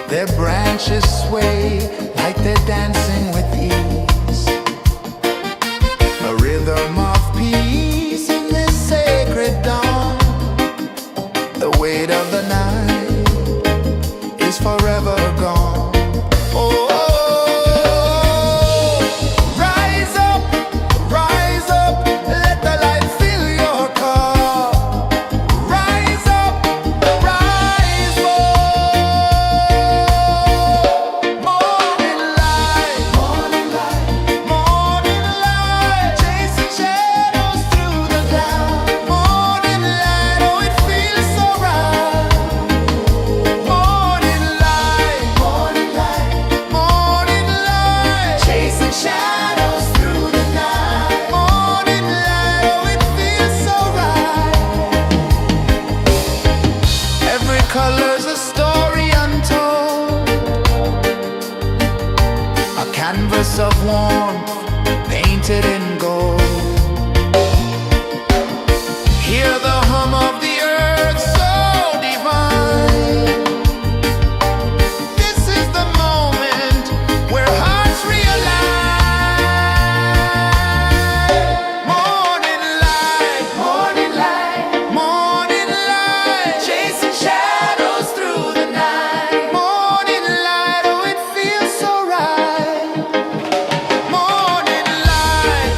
Their branches sway like they're dancing with ease. A rhythm of peace in this sacred dawn. The weight of the night is forever gone. Oh, rise up, let the light fill your cup. Rise up, rise up. Morning light, morning light, chasing shadows through the cloud. Morning light, oh it feels so right. Morning light, morning light, chasing shadows through the night. Morning light, oh it feels so right. Every color's a story untold, a canvas of warmth painted in gold. Hear the hum of the earth so divine. This is the moment where hearts realize. Morning light, morning light, chasing shadows through the night. Morning light, oh it feels so right. Morning light,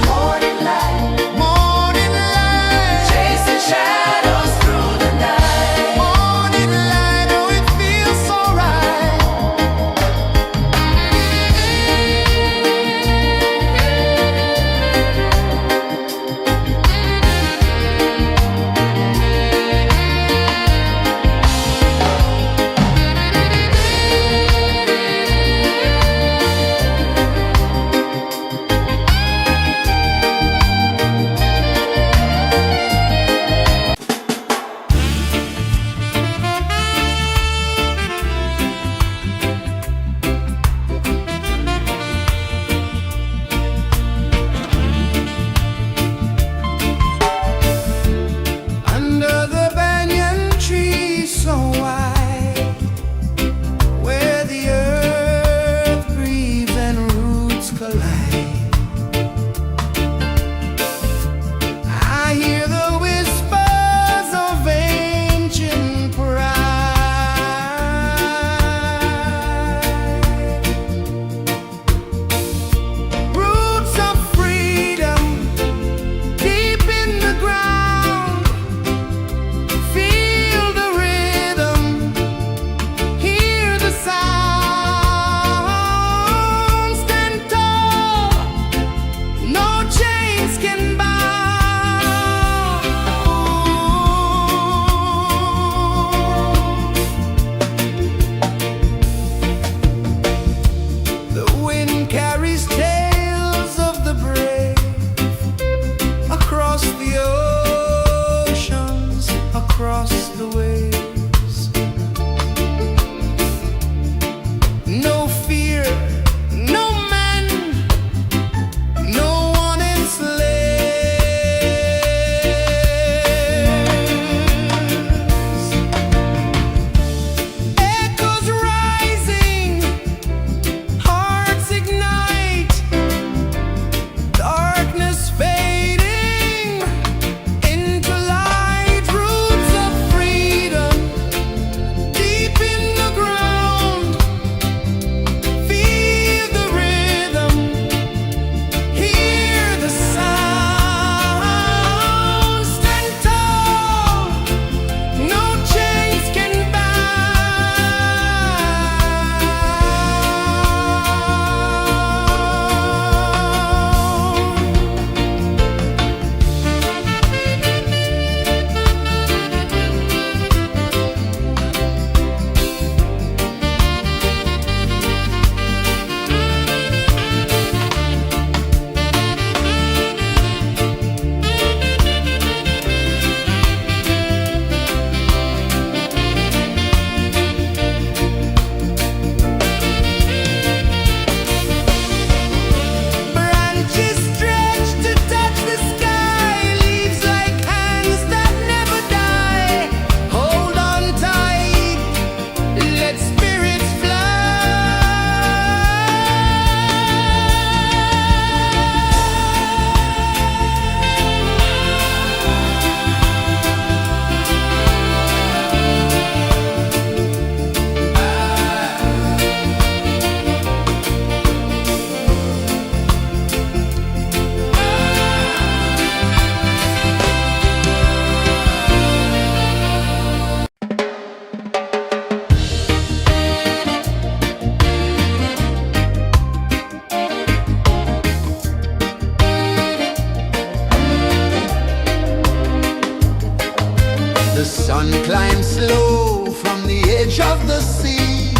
sun climbs slow from the edge of the sea.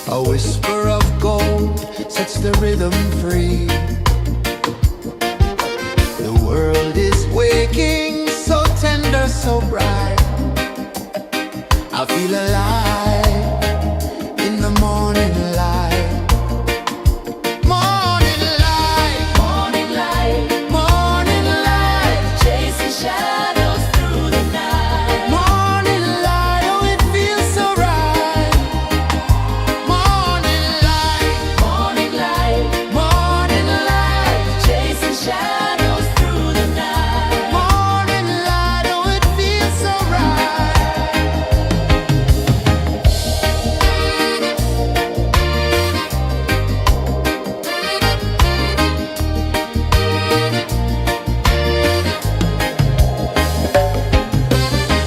A whisper of gold sets the rhythm free. The world is waking, so tender, so bright. I feel alive in the morning light. Morning light, Morning light, morning light, chasing shadows through the night. morning light, oh it feels so right. Morning light, Morning light, morning light, chasing shadows through the night. morning light, oh it feels so right.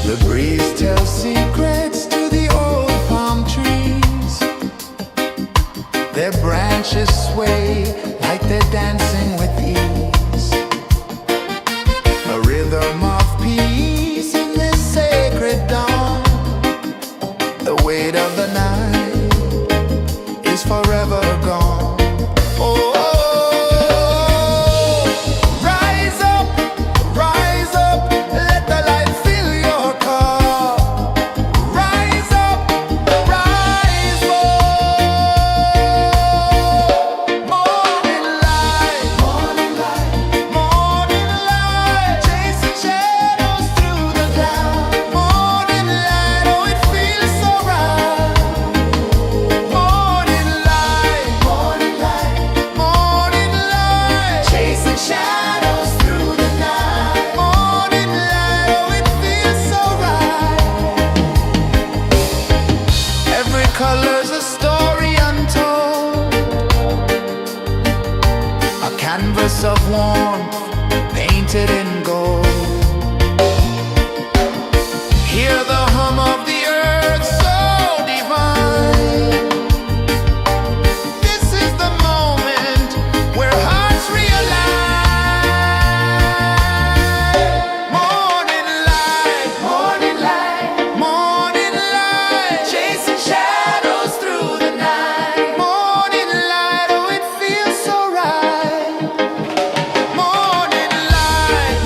The breeze tells secrets to the old palm trees. Their branches sway like they're dancing with ease. A rhythm of peace in this sacred dawn. The weight of the night is forever gone. Oh, rise up, let the light fill your cup. Rise up, rise up. Morning light, morning light, chasing shadows through the cloud. Morning light, oh it feels so right. Morning light, morning light, chasing shadows through the night. Morning light, oh it feels so right. Every color's a story untold, a canvas of warmth painted in gold. Hear the hum of the earth so divine. This is the moment where hearts realign. Morning light, morning light, chasing shadows through the night. Morning light, oh it feels so right. Morning light,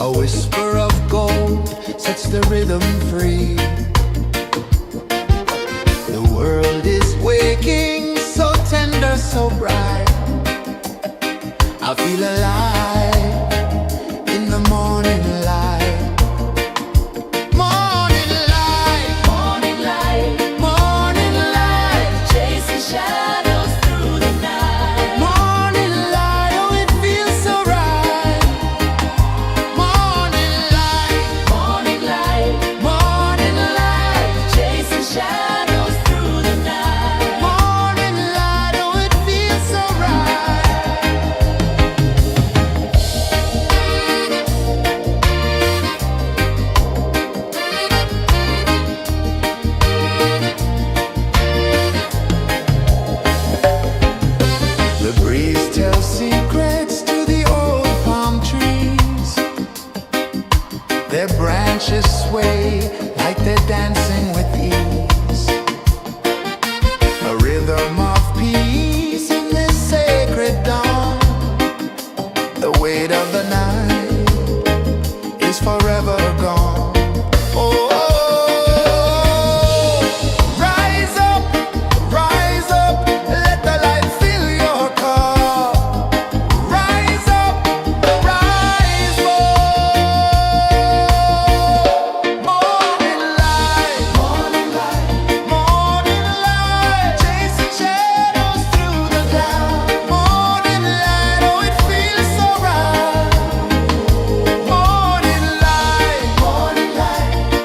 A whisper of gold sets the rhythm free. The world is waking, so tender, so bright. I feel alive in the morning light. Morning light, Morning light, morning light, chasing shadows through the night. morning light, oh it feels so right. Morning light, Morning light, morning light, chasing shadows through the night. morning light, oh it feels so right. The breeze tells secrets to the old palm trees. Their branches sway like they're dancing with ease. A rhythm of peace in this sacred dawn. The weight of the night is forever gone. Oh, rise up, let the light fill your cup. Rise up, rise up. Morning light, morning light, chasing shadows through the cloud. Morning light, oh it feels so right. Morning light,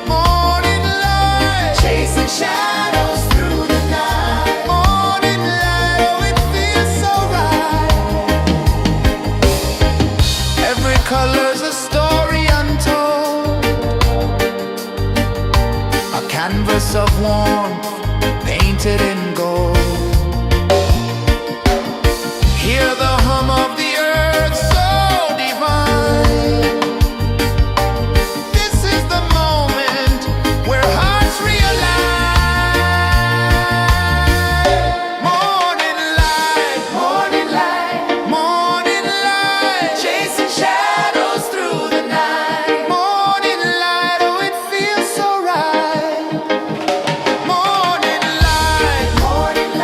morning light, chasing shadows through the night. Morning light, oh it feels so right. Every color's a story untold, a canvas of warmth painted in gold. Hear the hum of the earth so divine. This is the moment where hearts realign. Morning light, morning light, chasing shadows through the night. Morning light, oh it feels so right. Morning light, morning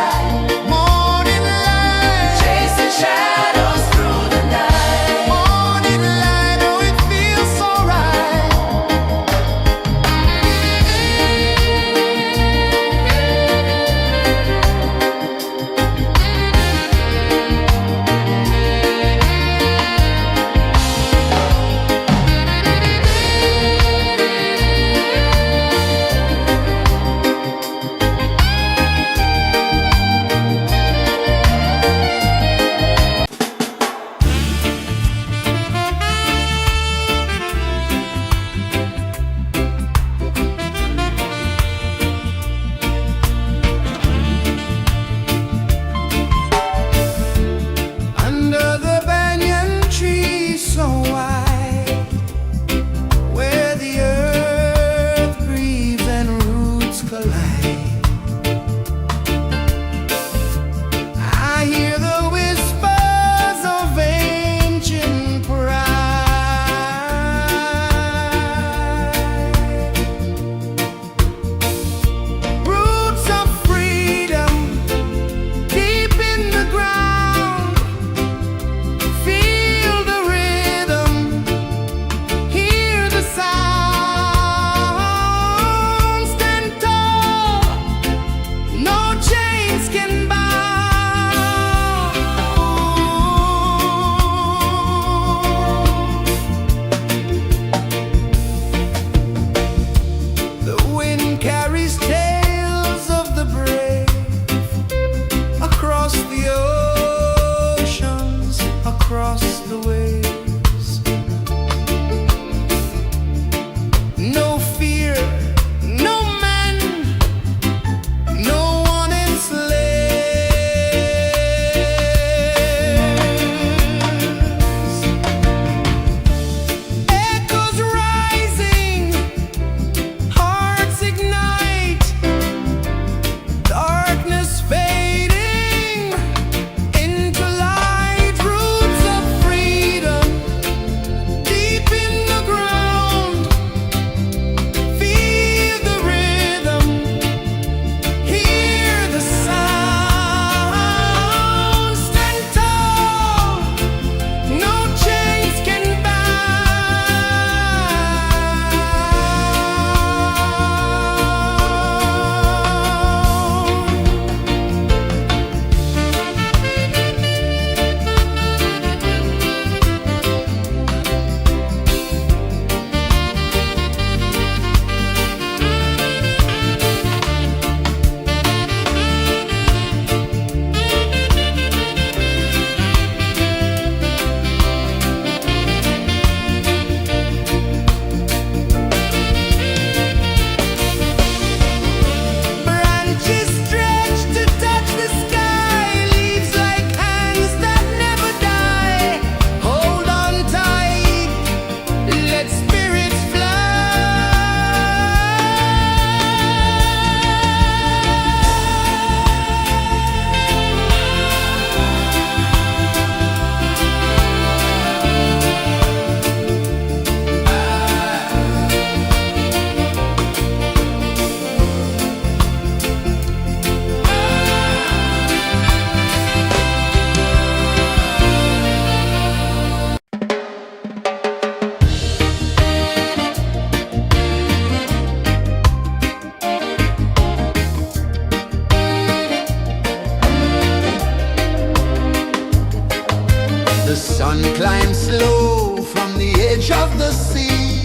sea.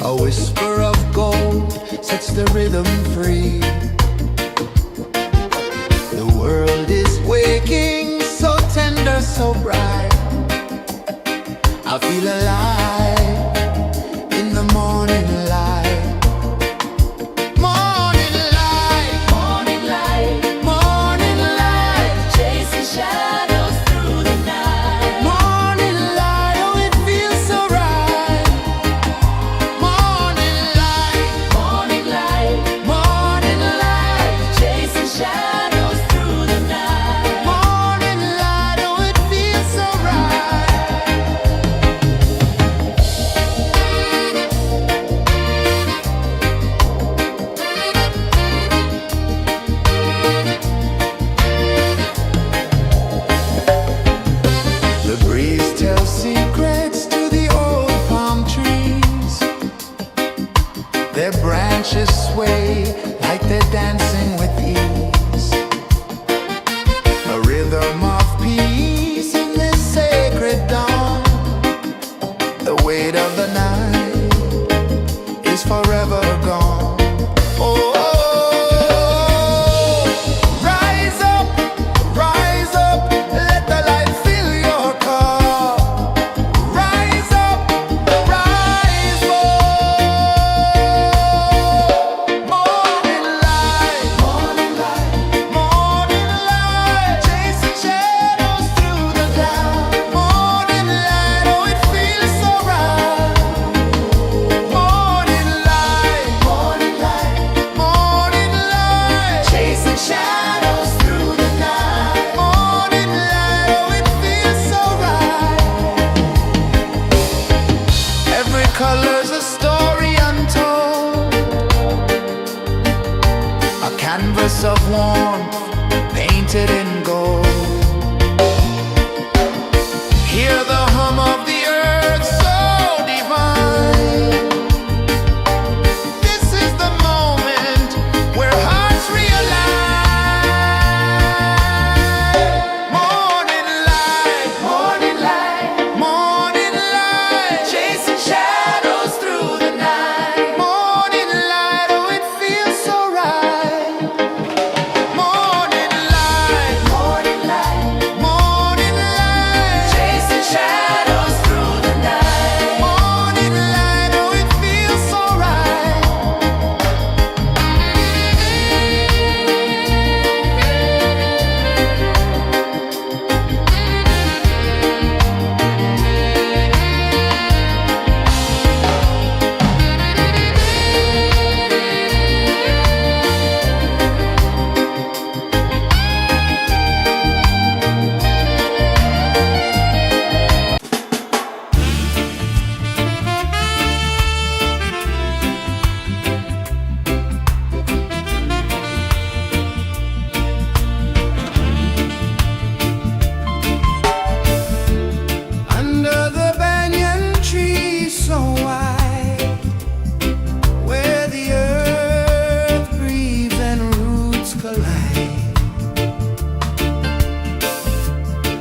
A whisper of gold sets the rhythm free. The world is waking, so tender, so bright. I feel alive in the morning light. Morning light, Morning light, morning light, chasing shadows through the night. morning light, oh it feels so right. Morning light, Morning light, morning light, chasing shadows through the night. morning light, oh it feels so right. The breeze tells secrets to the old palm trees. Their branches sway like they're dancing with ease. A rhythm of peace in this sacred dawn. The weight of the night is forever gone. Oh, rise up, let the light fill your cup. Rise up, rise up. Morning light, morning light, morning light, chasing shadows through the cloud. Morning light, oh it feels so right. Morning light, morning light, morning light, chasing shadows through the night. Morning light, oh it feels so right. Every color's a story untold, a canvas of warmth painted in gold. Hear the hum of the earth so divine. This is the moment where hearts realign. Morning light, morning light, morning light, chasing shadows through the night. Morning light, oh it feels so right. Morning light, morning light, morning light, chasing shadows through the night. Morning light, oh it feels so right. Under the banyan tree so wide, where the earth breathes and roots collide,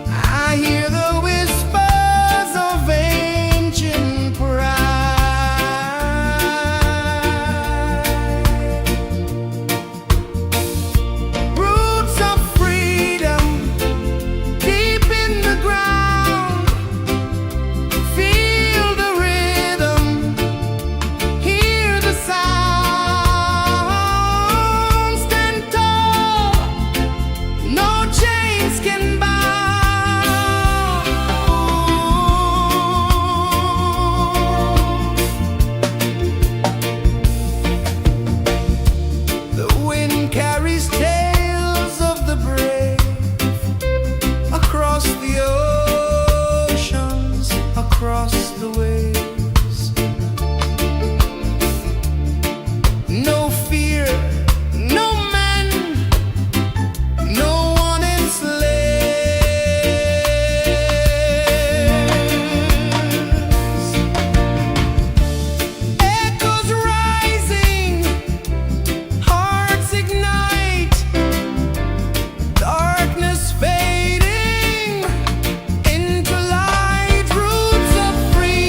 I hear the whispers of ancient pride. Roots of freedom deep in the ground. Feel the rhythm, hear the sound. Stand tall, no chains can bound. The wind carries tales of the brave across the oceans, across the waves. No fear, no man, no one enslaves. Echoes rising, hearts ignite, darkness fading into light. Roots of freedom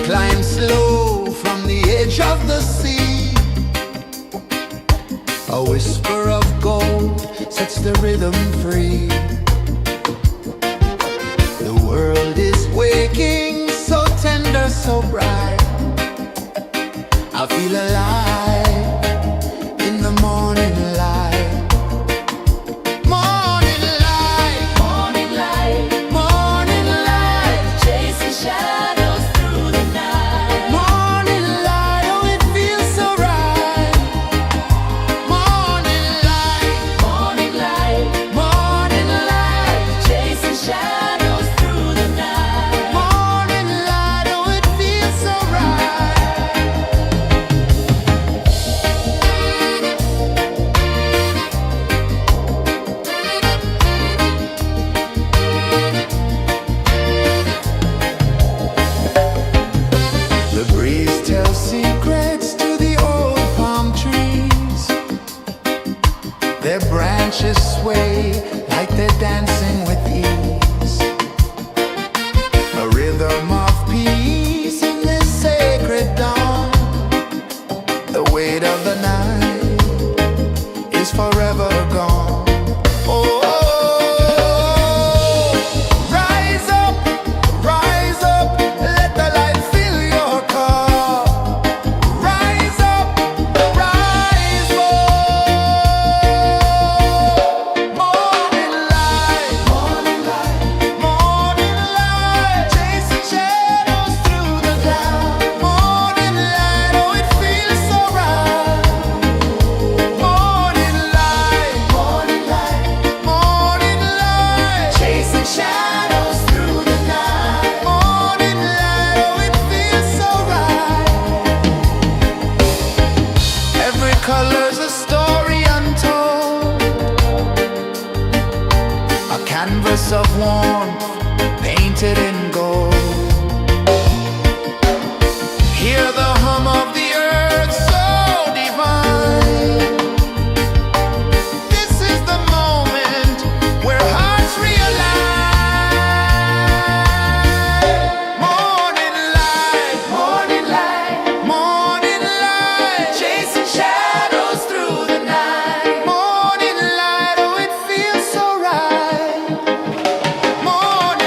climb slow from the edge of the sea. A whisper of gold sets the rhythm free. The world is waking, so tender, so bright. I feel alive in the morning light. Morning light, Morning light, morning light, chasing shadows through the night. morning light, oh it feels so right. Morning light, Morning light, morning light, chasing shadows through the night. morning light, oh it feels so right. The breeze tells secrets to the old palm trees. Their branches sway like they're dancing with ease. A rhythm of peace in this sacred dawn. The weight of the night is forever gone. Oh, rise up, let the light fill your cup. Rise up, rise up. Morning light, morning light, morning light, chasing shadows through the cloud. Morning light, oh it feels so right. Morning light, morning light, morning light, chasing shadows through the night. Morning light, oh it feels so right. Every color's a story untold, a canvas of warmth painted in gold. Hear the hum of the earth so divine. This is the moment where hearts realign. Morning light, morning light, morning light, chasing shadows through the night. Morning light, oh it feels so right. Morning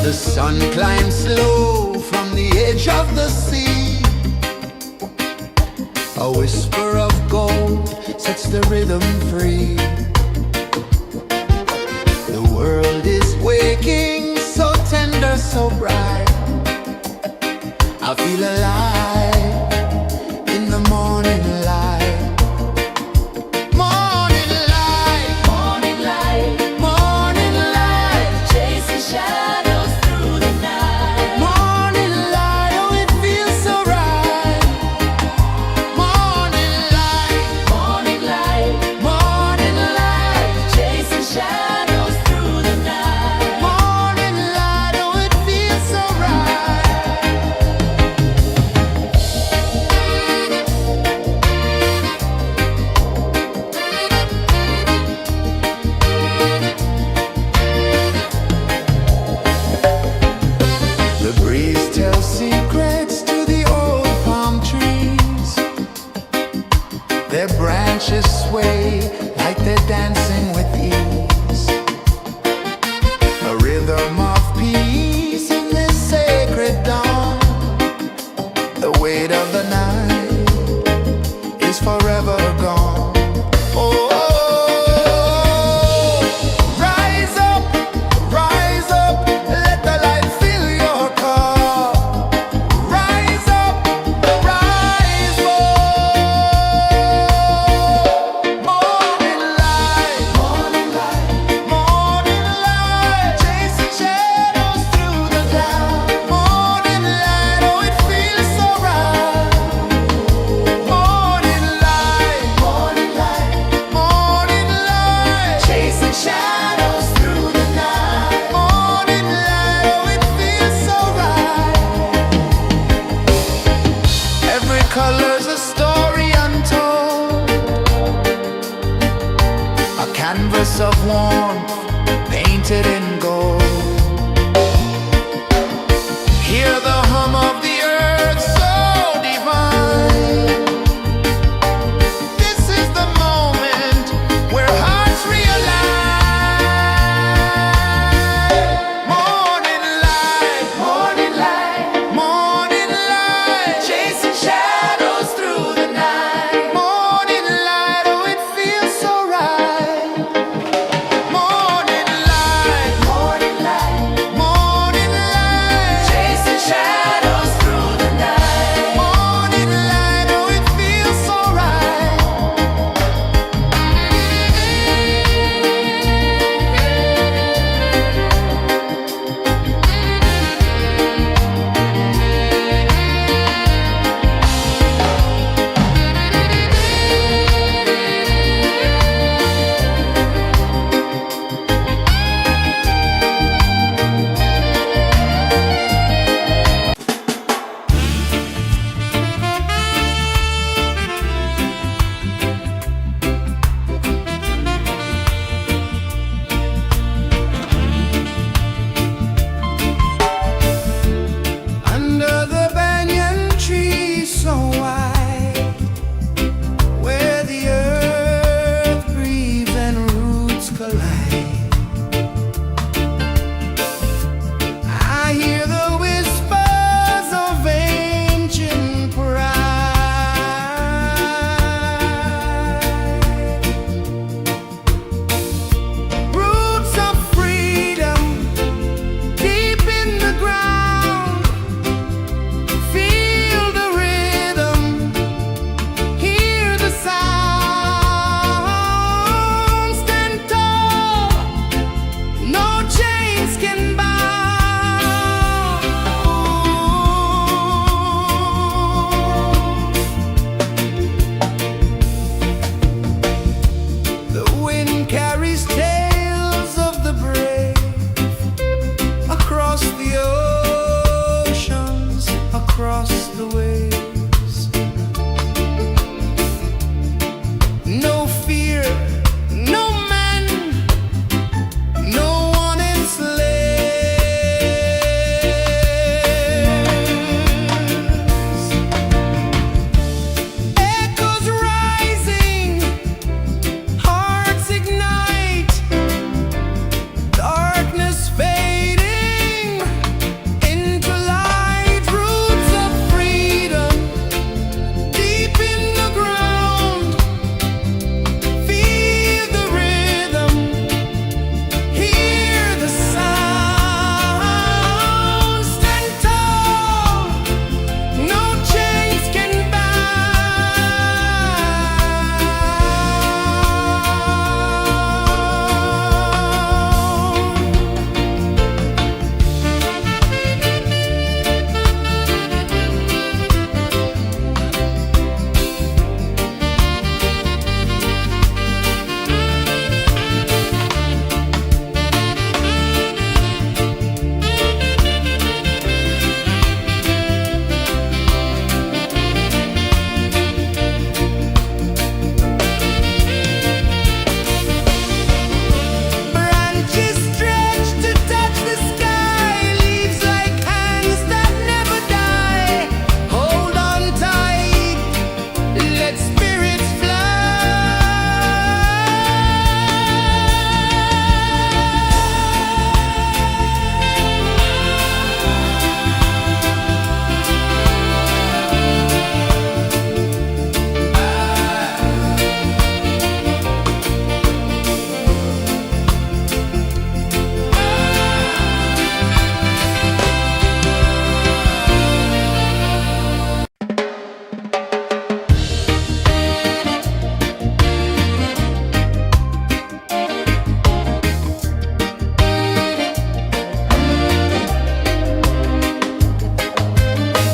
The sun climbs slow from the edge of the sea. A whisper of gold sets the rhythm free. The world is waking, so tender, so bright. I feel alive in the morning light. Morning light, Morning light, morning light, chasing shadows through the night. morning light, oh it feels so right. Morning light, Morning light, morning light, chasing shadows through the night. morning light, oh it feels so right.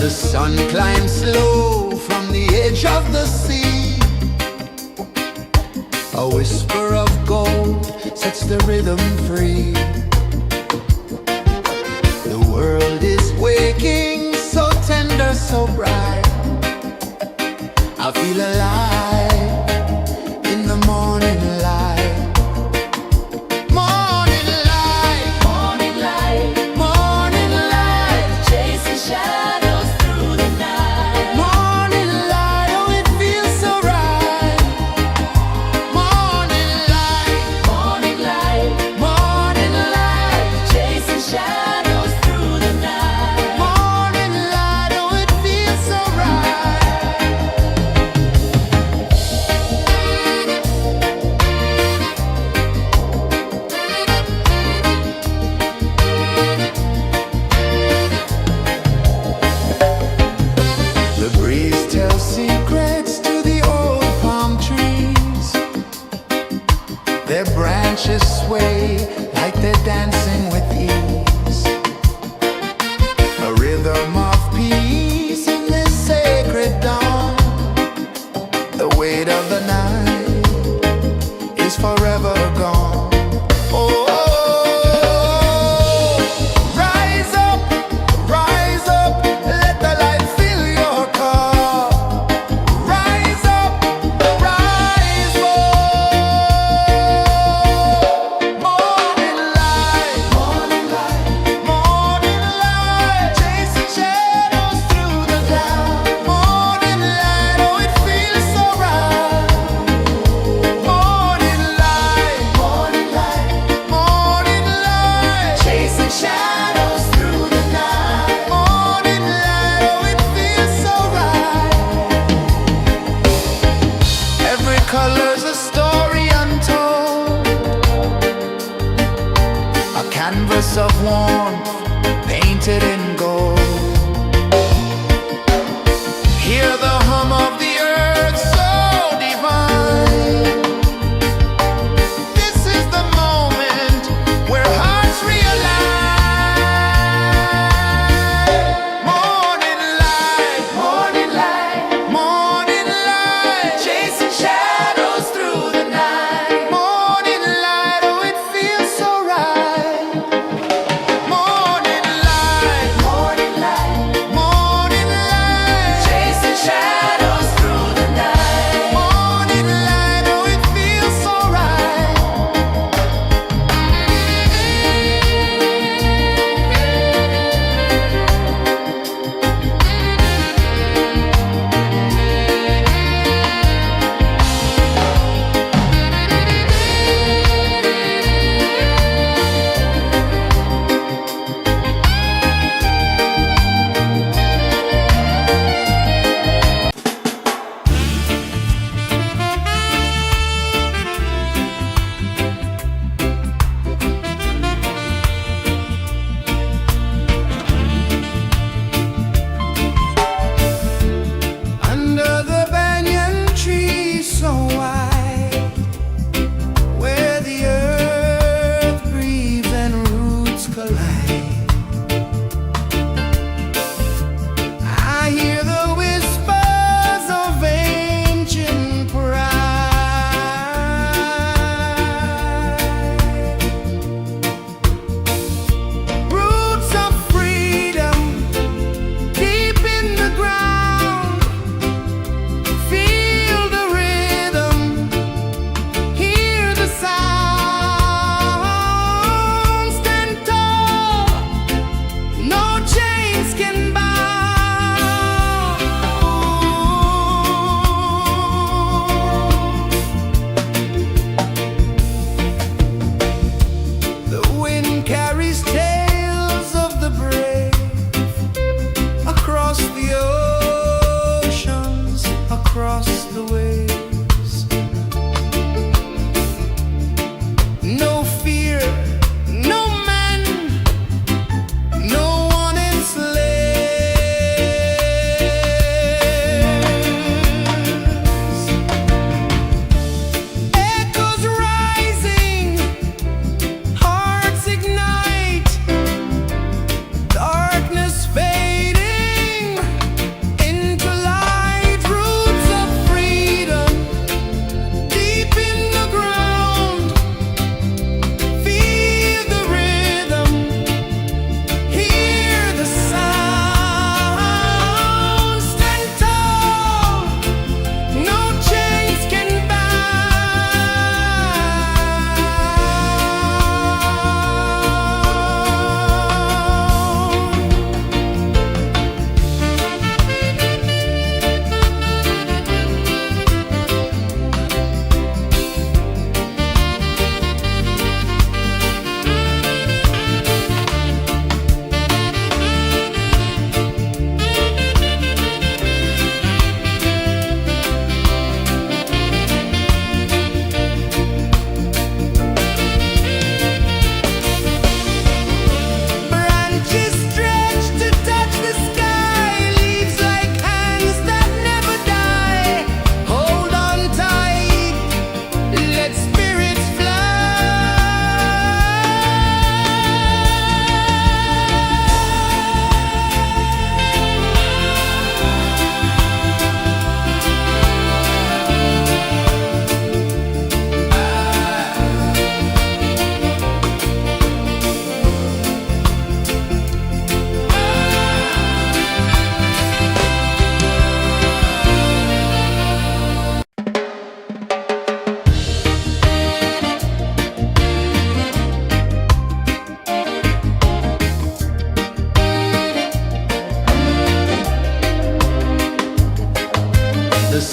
The sun climbs slow from the edge of the sea. A whisper of gold sets the rhythm free. The world is waking, so tender, so bright. I feel alive in the morning light. Morning light, Morning light, morning light, chasing shadows through the night. morning light, oh it feels so right. Morning light, Morning light, morning light, chasing shadows through the night. morning light, oh it feels so right. The breeze tells secrets to the old palm trees. Their branches sway like they're dancing with ease. A rhythm of peace in this sacred dawn. The weight of the night is forever gone. Oh, rise up, let the light fill your cup. Rise up, rise up. Morning light, morning light, morning light, chasing shadows through the cloud. Morning light, oh it feels so right. Morning light, morning light, morning light, chasing shadows through the night. Morning light, oh it feels so right. Every color's a story untold, a canvas of warmth painted in gold. Hear the hum of the earth so divine. This is the moment where hearts realign. Morning light, morning light, morning light, chasing shadows through the night. Morning light, oh it feels so right. Morning light,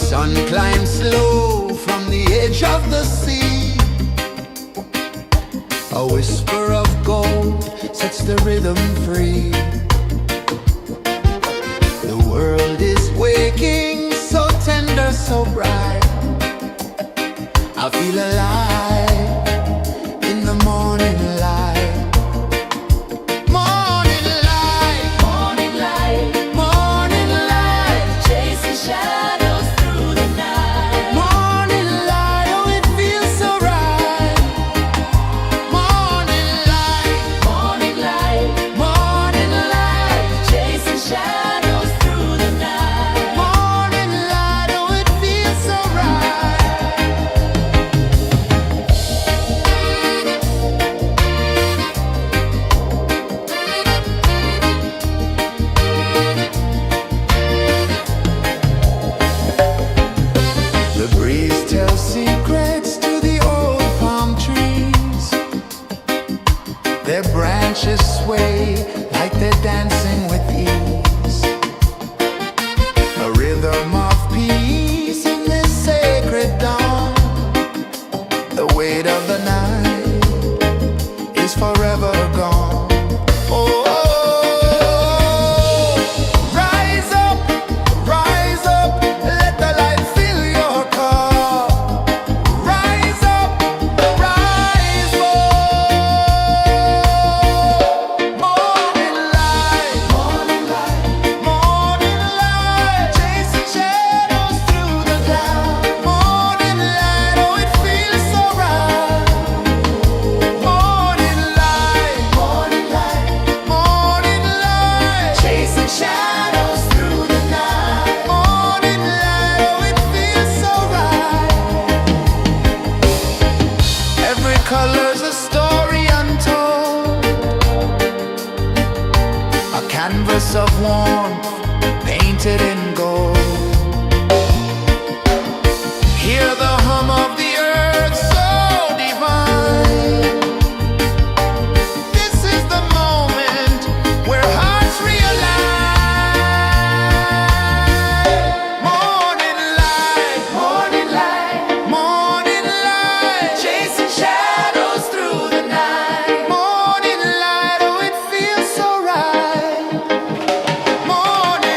sun climbs slow from the edge of the sea. A whisper of gold sets the rhythm free. The world is waking, so tender, so bright. I feel alive in the morning light. Morning light, Morning light, morning light, chasing shadows through the night. morning light, oh it feels so right. Morning light, Morning light, morning light, chasing shadows through the night. morning light, oh it feels so right. The breeze tells secrets to the old palm trees. Their branches sway like they're dancing with ease. A rhythm of peace in this sacred dawn. The weight of the night is forever gone. Oh, rise up, let the light fill your cup. Rise up, rise up. Morning light, morning light, morning light, chasing shadows through the cloud. Morning light, oh it feels so right. Morning light, morning light, morning light, chasing shadows through the night. Morning light, oh it feels so right. Every color's a story untold, a canvas of warmth painted in gold. Hear the hum of the earth so divine. This is the moment where hearts realign. Morning light, morning light, morning light, chasing shadows through the night. Morning light, oh it feels so right. Morning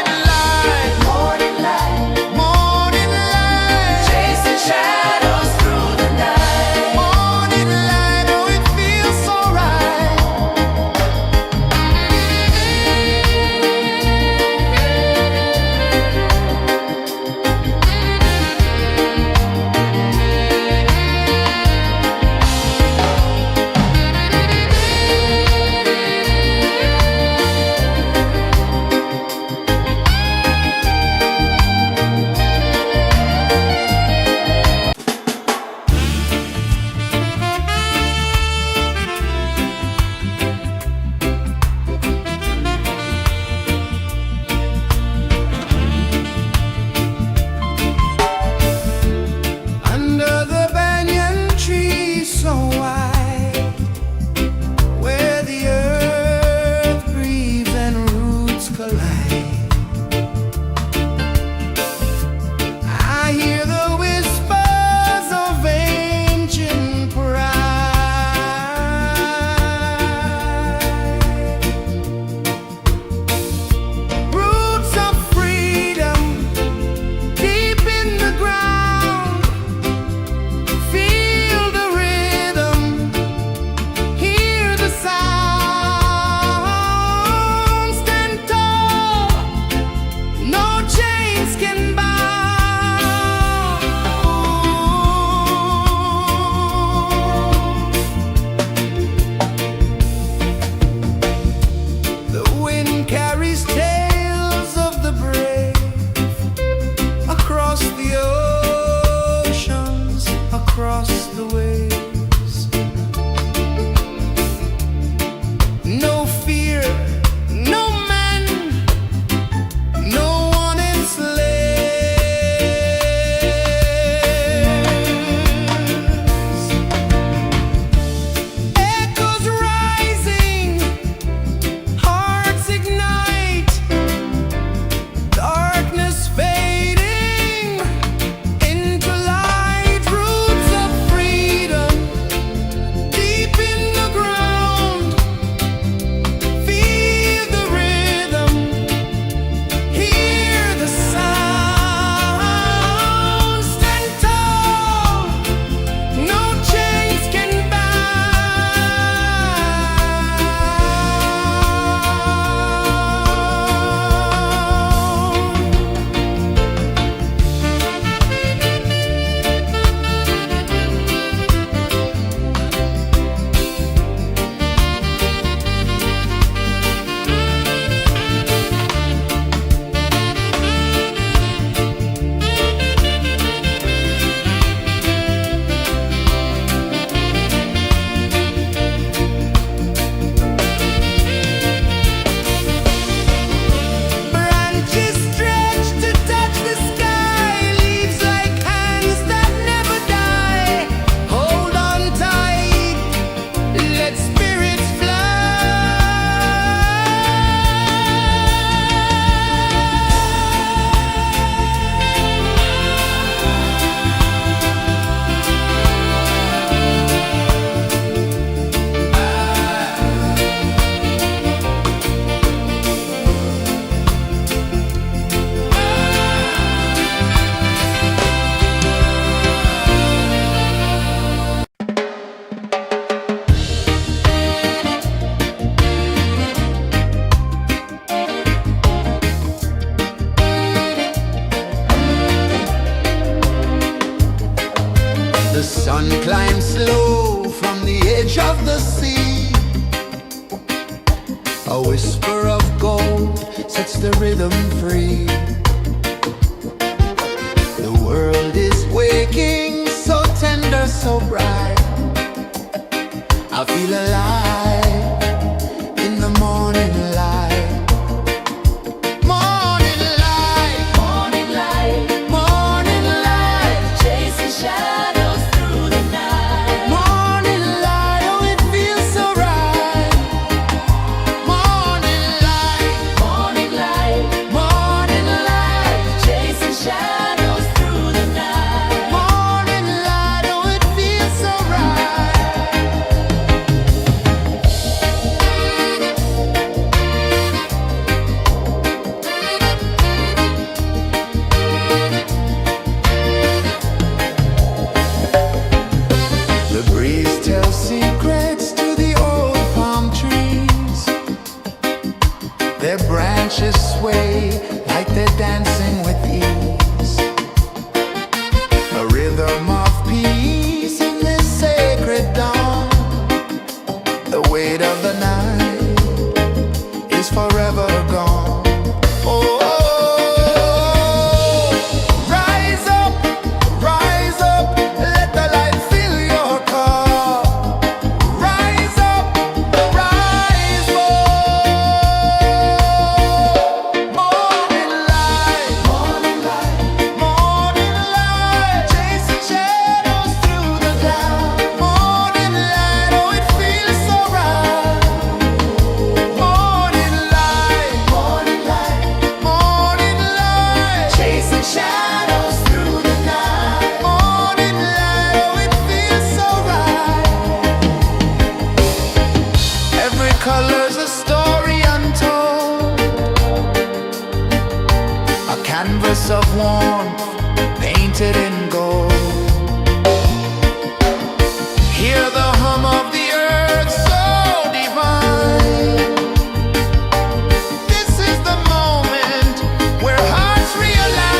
of the sea. A whisper of gold sets the rhythm free. The world is waking, so tender, so bright. I feel alive in the morning light. Morning light, Morning light, morning light, chasing shadows through the night. morning light, oh it feels so right. Morning light, Morning light, morning light, chasing shadows through the night. morning light, oh it feels so right. The breeze tells secrets to the old palm trees. Their branches sway like they're dancing with ease. A rhythm of peace in this sacred dawn. The weight of the night is forever gone. Oh, rise up, let the light fill your cup. Rise up, rise up. Morning light, morning light, morning light, chasing shadows through the cloud. Morning light, oh it feels so right. Morning light, morning light, morning light, chasing shadows through the night. Morning light, oh it feels so right. Every color's a story untold, a canvas of warmth painted in gold. Hear the hum of the earth so divine. This is the moment where hearts realign.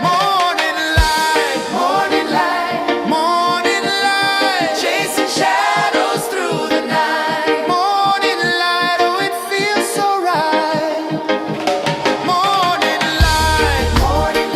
Morning light, morning light, morning light, chasing shadows through the night. Morning light, oh it feels so right. Morning light, morning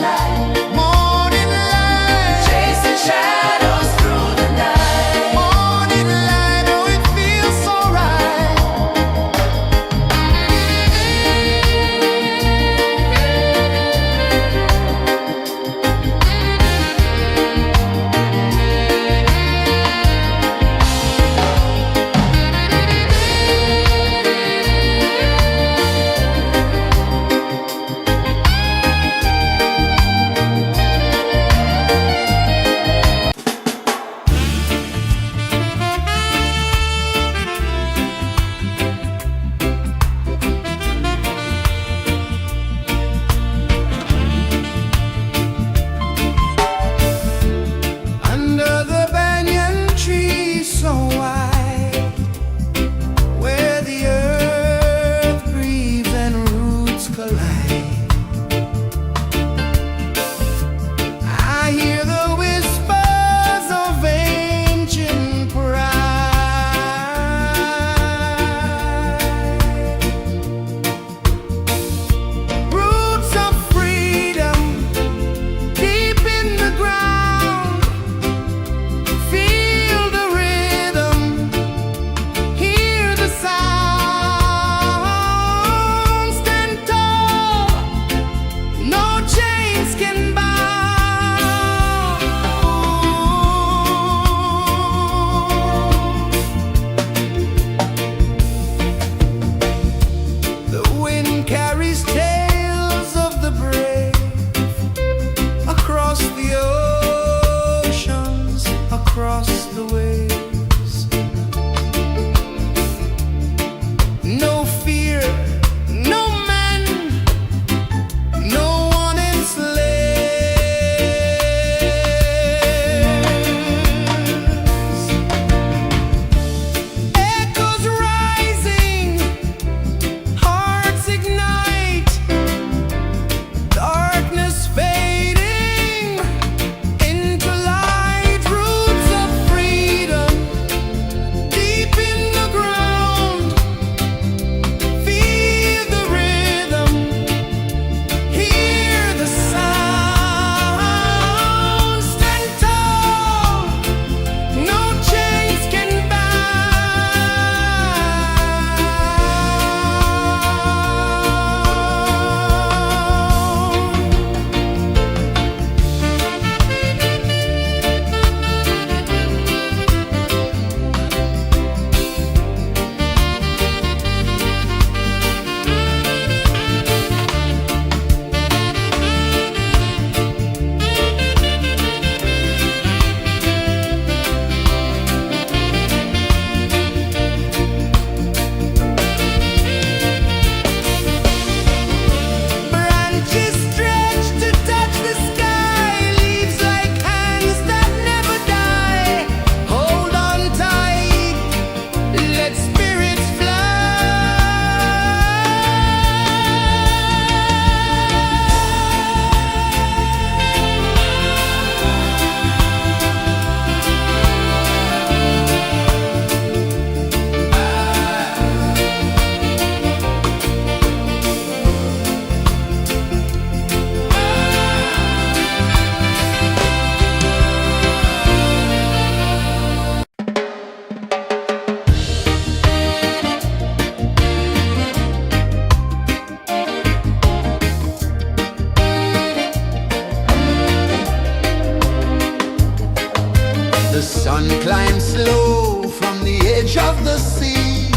the sea.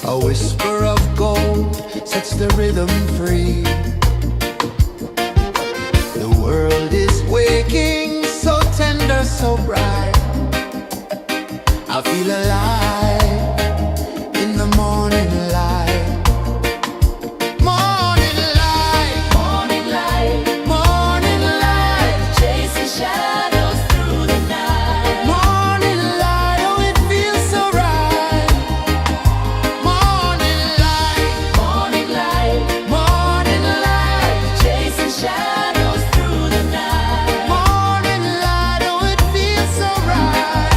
A whisper of gold sets the rhythm free. The world is waking, so tender, so bright. I feel alive in the morning light. Morning light, Morning light, morning light, chasing shadows through the night. morning light, oh it feels so right. Morning light, Morning light, morning light, chasing shadows through the night. morning light, oh it feels so right.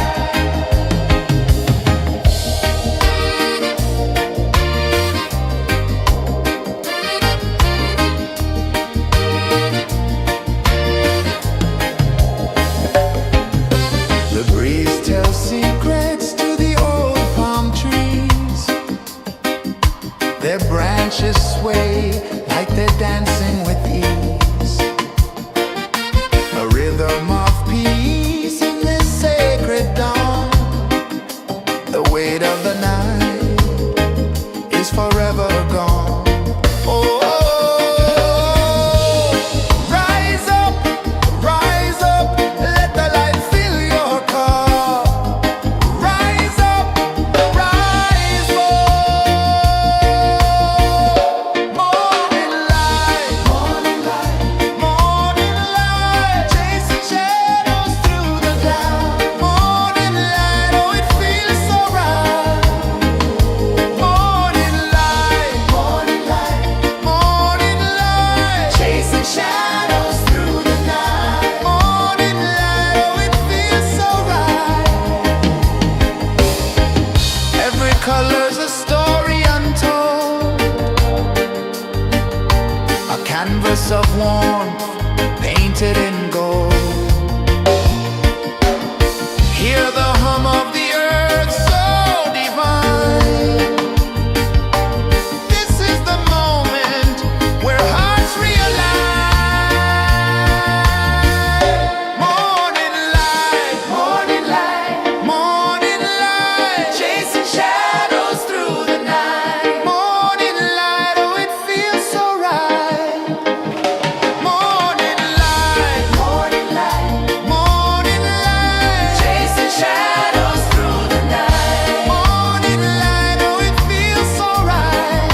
The breeze tells secrets to the old palm trees. Their branches sway like they're dancing with ease. A rhythm of peace in this sacred dawn. The weight of the night is forever gone. Oh, rise up, let the light fill your cup. Rise up, rise up. Morning light, morning light, morning light, chasing shadows through the cloud. Morning light, oh it feels so right. Morning light, morning light, morning light, chasing shadows through the night. Morning light, oh it feels so right. Every color's a story untold, a canvas of warmth painted in gold. Hear the hum of the earth so divine. This is the moment where hearts realign. Morning light, morning light, morning light, chasing shadows through the night. Morning light, oh it feels so right. Morning light, morning light, morning light, chasing shadows through the night. Morning light, oh it feels so right.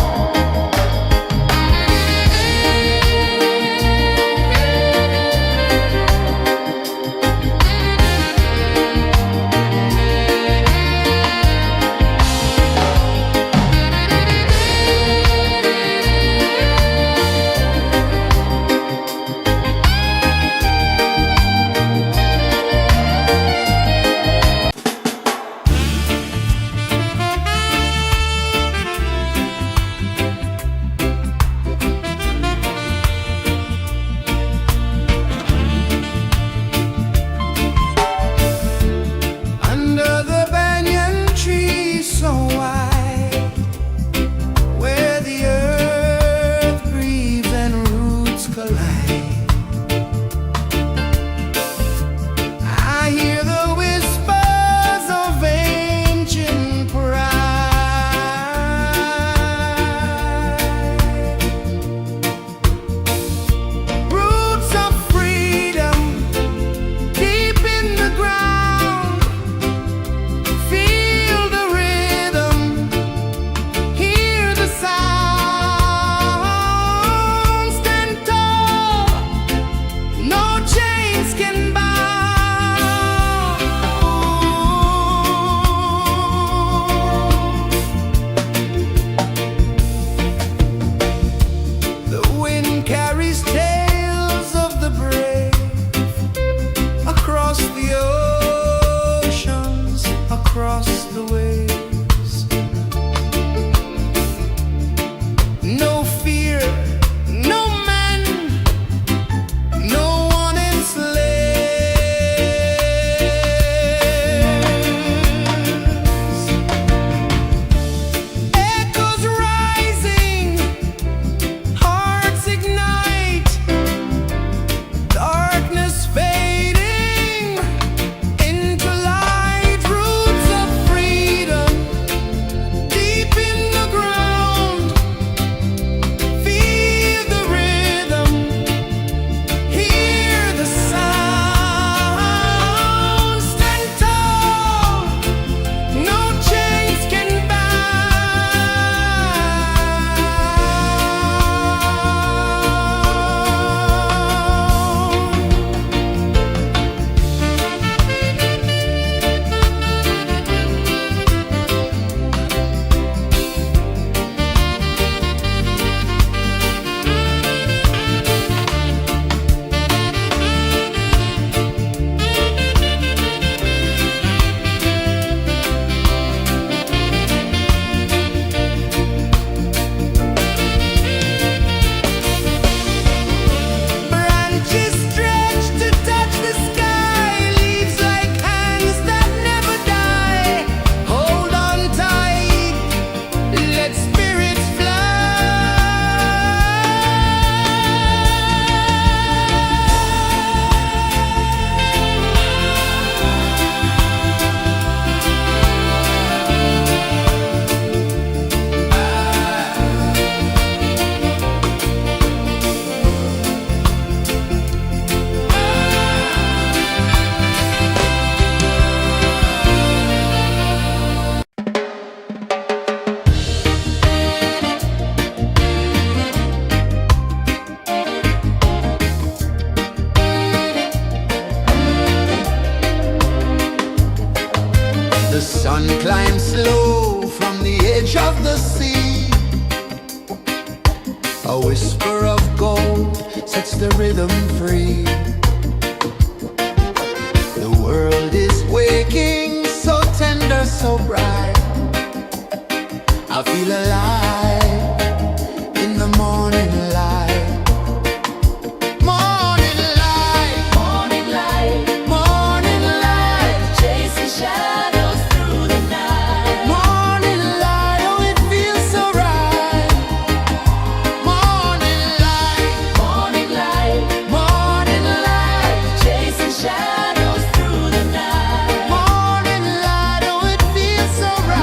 Under the banyan tree so wide, where the earth breathes and roots collide, I hear the whispers of ancient pride. Roots of freedom deep in the ground. Feel the rhythm, hear the sound. Stand tall, no chains can bound. The wind carries tales of the brave across the oceans, across the waves. No fear, no man, no one enslaves. Echoes rising, hearts ignite, darkness fading into light. Roots of Sun climbs slow from the edge of the sea. A whisper of gold sets the rhythm free. The world is waking, so tender, so bright. I feel alive in the morning light. Morning light, Morning light, morning light, chasing shadows through the night. morning light, oh it feels so right. Morning light, Morning light, morning light, chasing shadows through the night. morning light, oh it feels so right.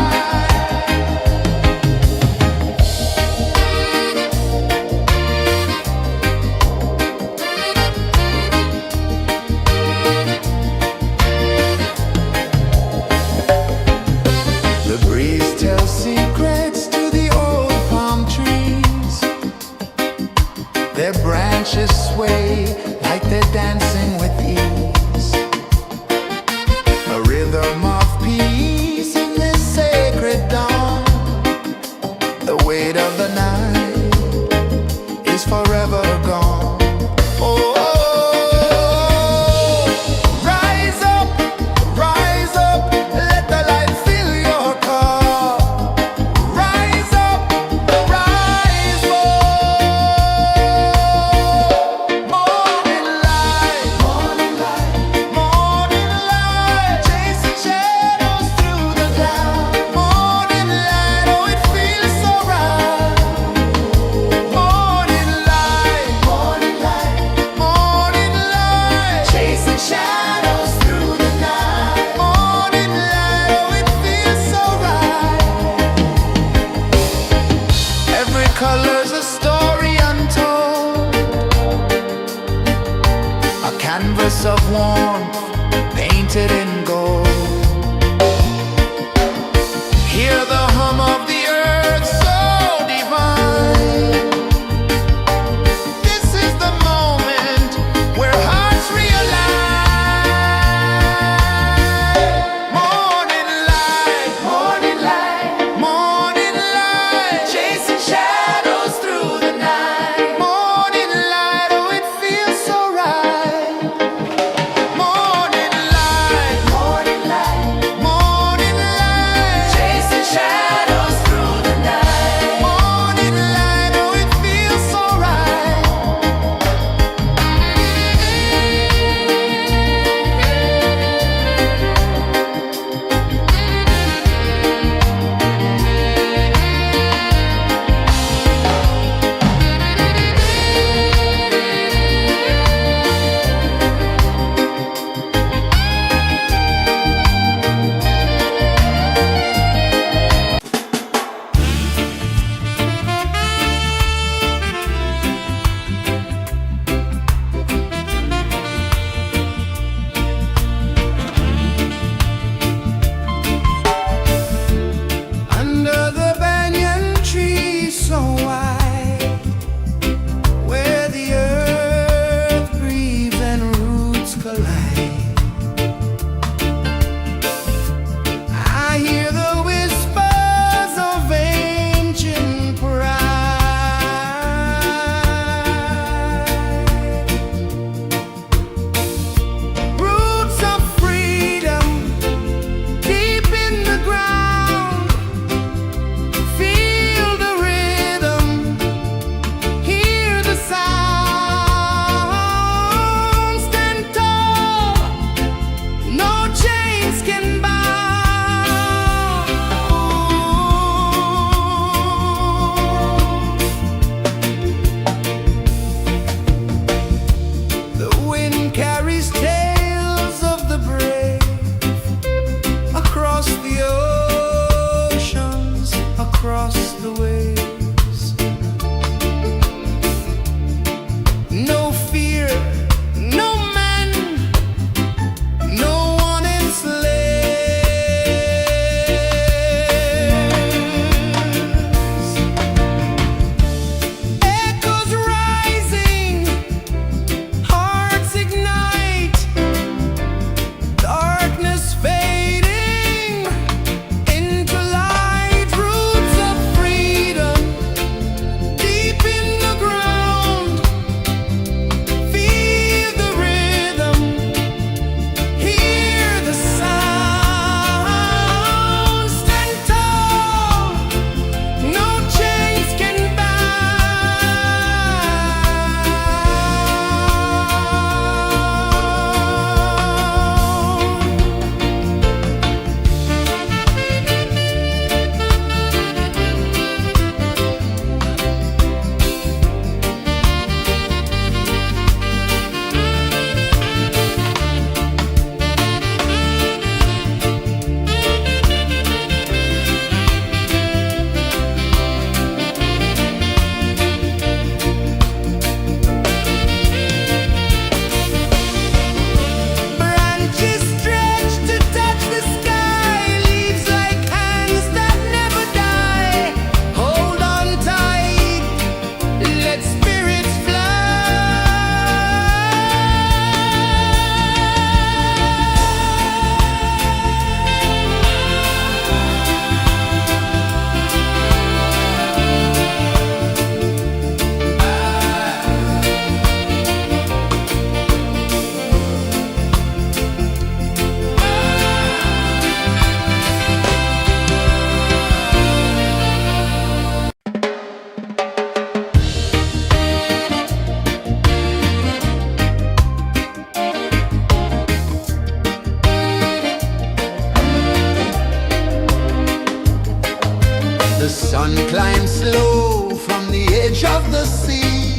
The sun climbs slow from the edge of the sea.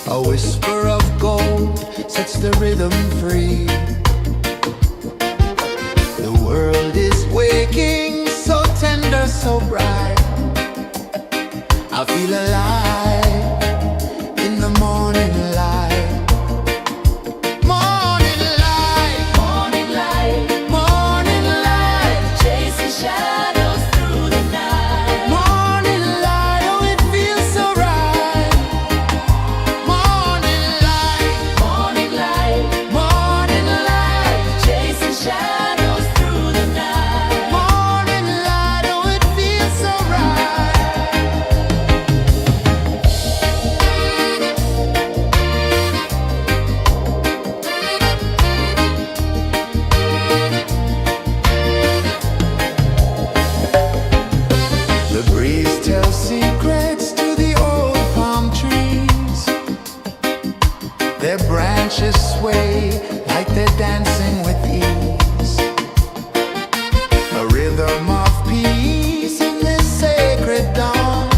A whisper of gold sets the rhythm free. The world is waking, so tender, so bright. I feel alive in the morning light. Morning light, Morning light, morning light, chasing shadows through the night. morning light, oh it feels so right. Morning light, Morning light, morning light, chasing shadows through the night. morning light, oh it feels so right. The breeze tells secrets to the old palm trees. Their branches sway like they're dancing with ease. A rhythm of peace in this sacred dawn.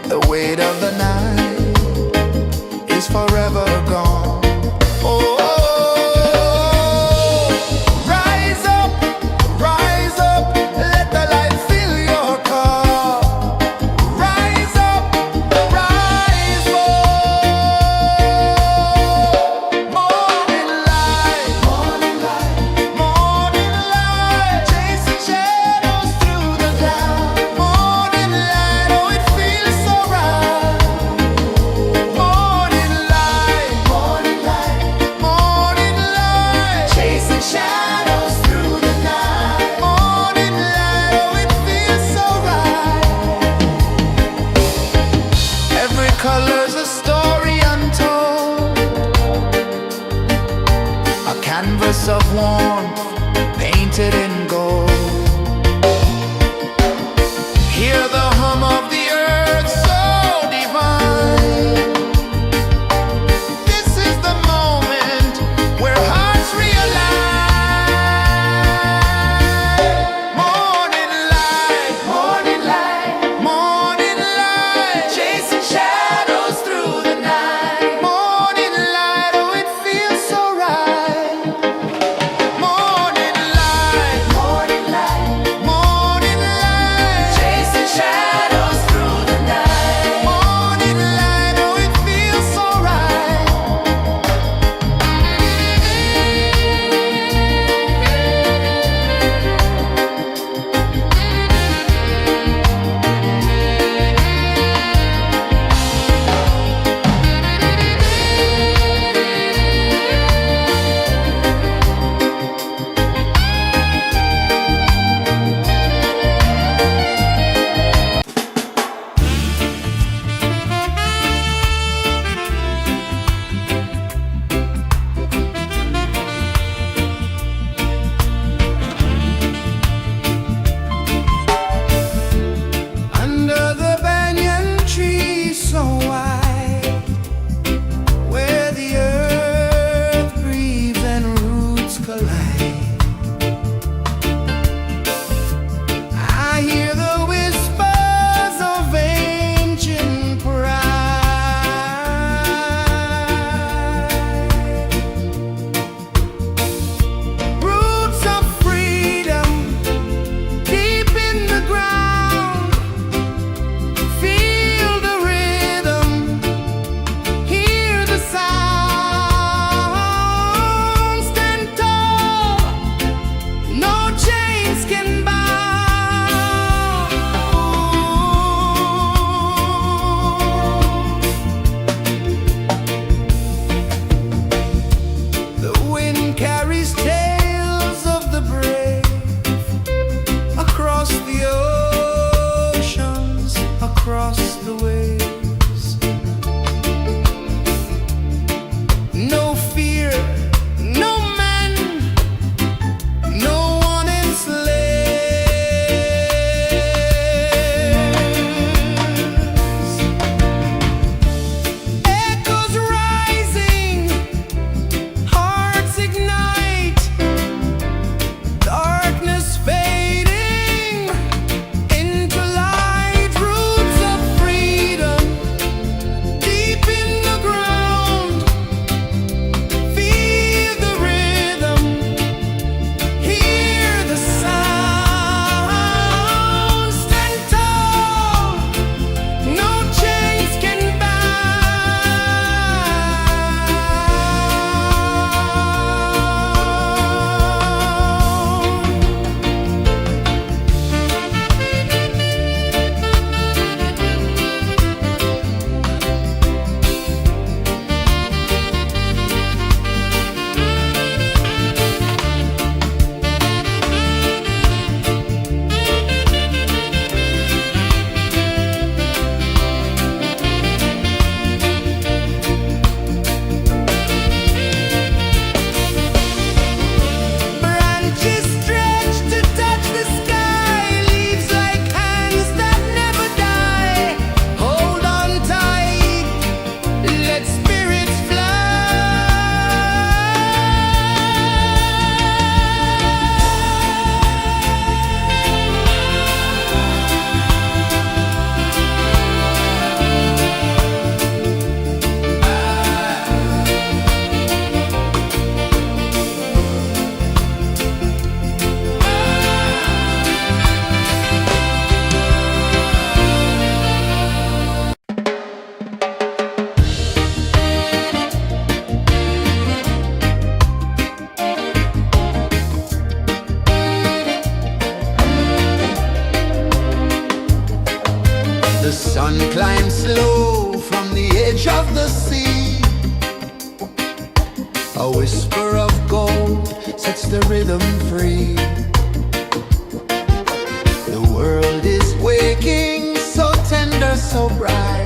The weight of the night is forever gone. Oh, rise up, let the light fill your cup. Rise up, rise up. Morning light, morning light, chasing shadows through the cloud. Morning light, oh it feels so right. Morning light, morning light, chasing shadows through the night. Morning light, oh it feels so right. Every color's a story untold, a canvas of warmth painted in gold. Hear the hum of the earth so divine. This is the moment where hearts realign. Morning light, morning light, chasing shadows through the night. Morning light, oh it feels so right. Morning light, The sun climbs slow from the edge of the sea. A whisper of gold sets the rhythm free. The world is waking, so tender, so bright.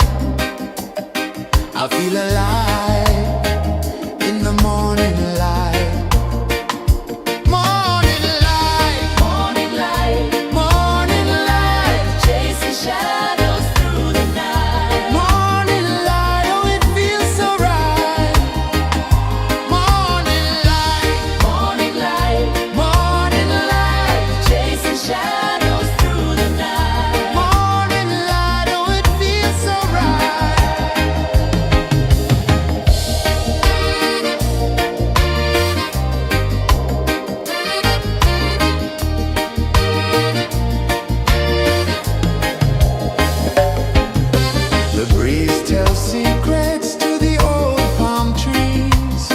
I feel alive in the morning light. Morning light, Morning light, morning light, chasing shadows through the night. morning light, oh it feels so right. Morning light, Morning light, morning light, chasing shadows through the night. morning light, oh it feels so right. The breeze tells secrets to the old palm trees.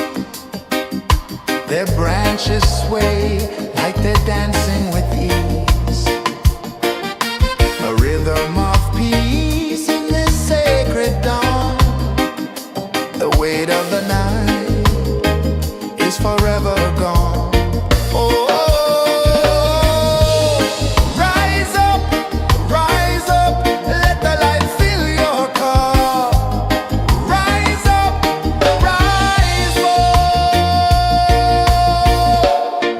Their branches sway like they're dancing with ease. A rhythm of peace in this sacred dawn. The weight of the night is forever gone. Oh, rise up, let the light fill your cup. Rise up, rise up.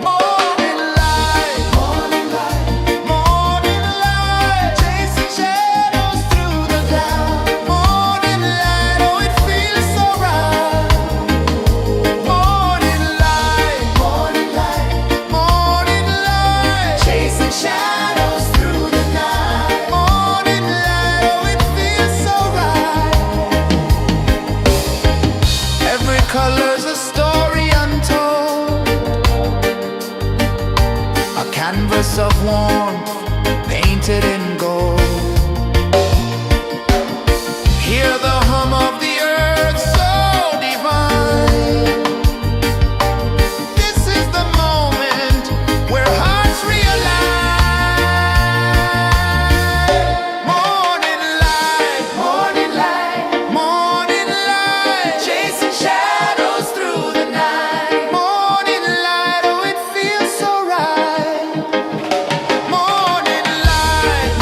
Morning light, morning light, chasing shadows through the cloud. Morning light, oh it feels so right. Morning light, chasing shadows through the night. Morning light, oh it feels so right. Every color's a story untold, a canvas of warmth painted in gold. Hear the hum of the earth so divine. This is the moment where hearts realign. Morning light, morning light, chasing shadows through the night. Morning light, oh it feels so right. Morning light,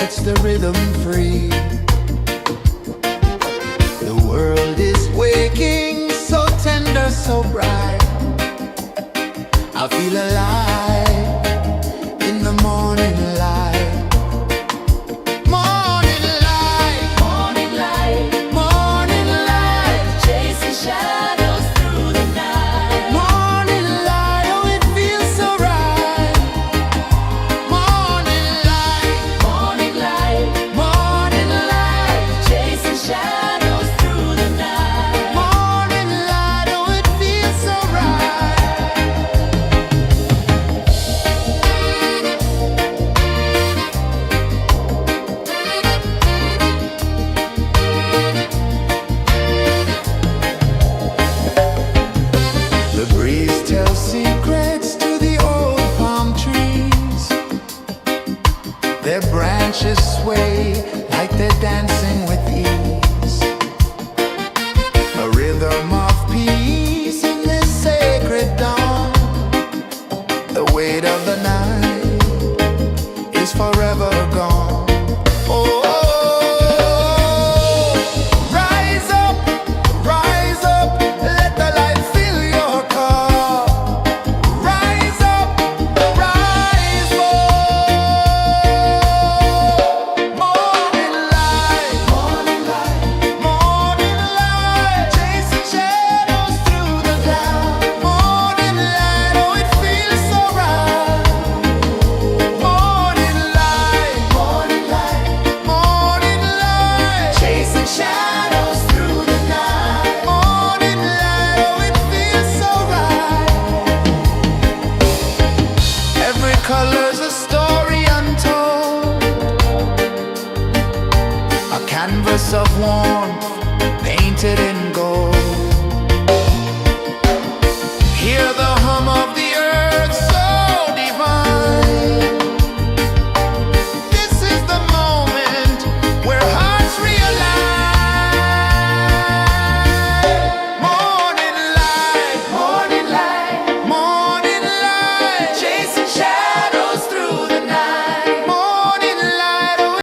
sets the rhythm free. The world is waking, so tender, so bright. I feel alive in the morning light. Morning light, Morning light, morning light, chasing shadows through the night. morning light, oh it feels so right. Morning light, Morning light, morning light, chasing shadows through the night. morning light, oh it feels so right. The breeze tells secrets to the old palm trees. Their branches sway like they're dancing with ease. A rhythm of peace in this sacred dawn. The weight of the night is forever gone. Oh, rise up, let the light fill your cup. Rise up, rise up. Morning light, morning light, morning light, chasing shadows through the cloud. Morning light, oh it feels so right. Morning light, morning light, morning light, chasing shadows through the night. Morning light, oh it feels so right. Every color's a story untold, a canvas of warmth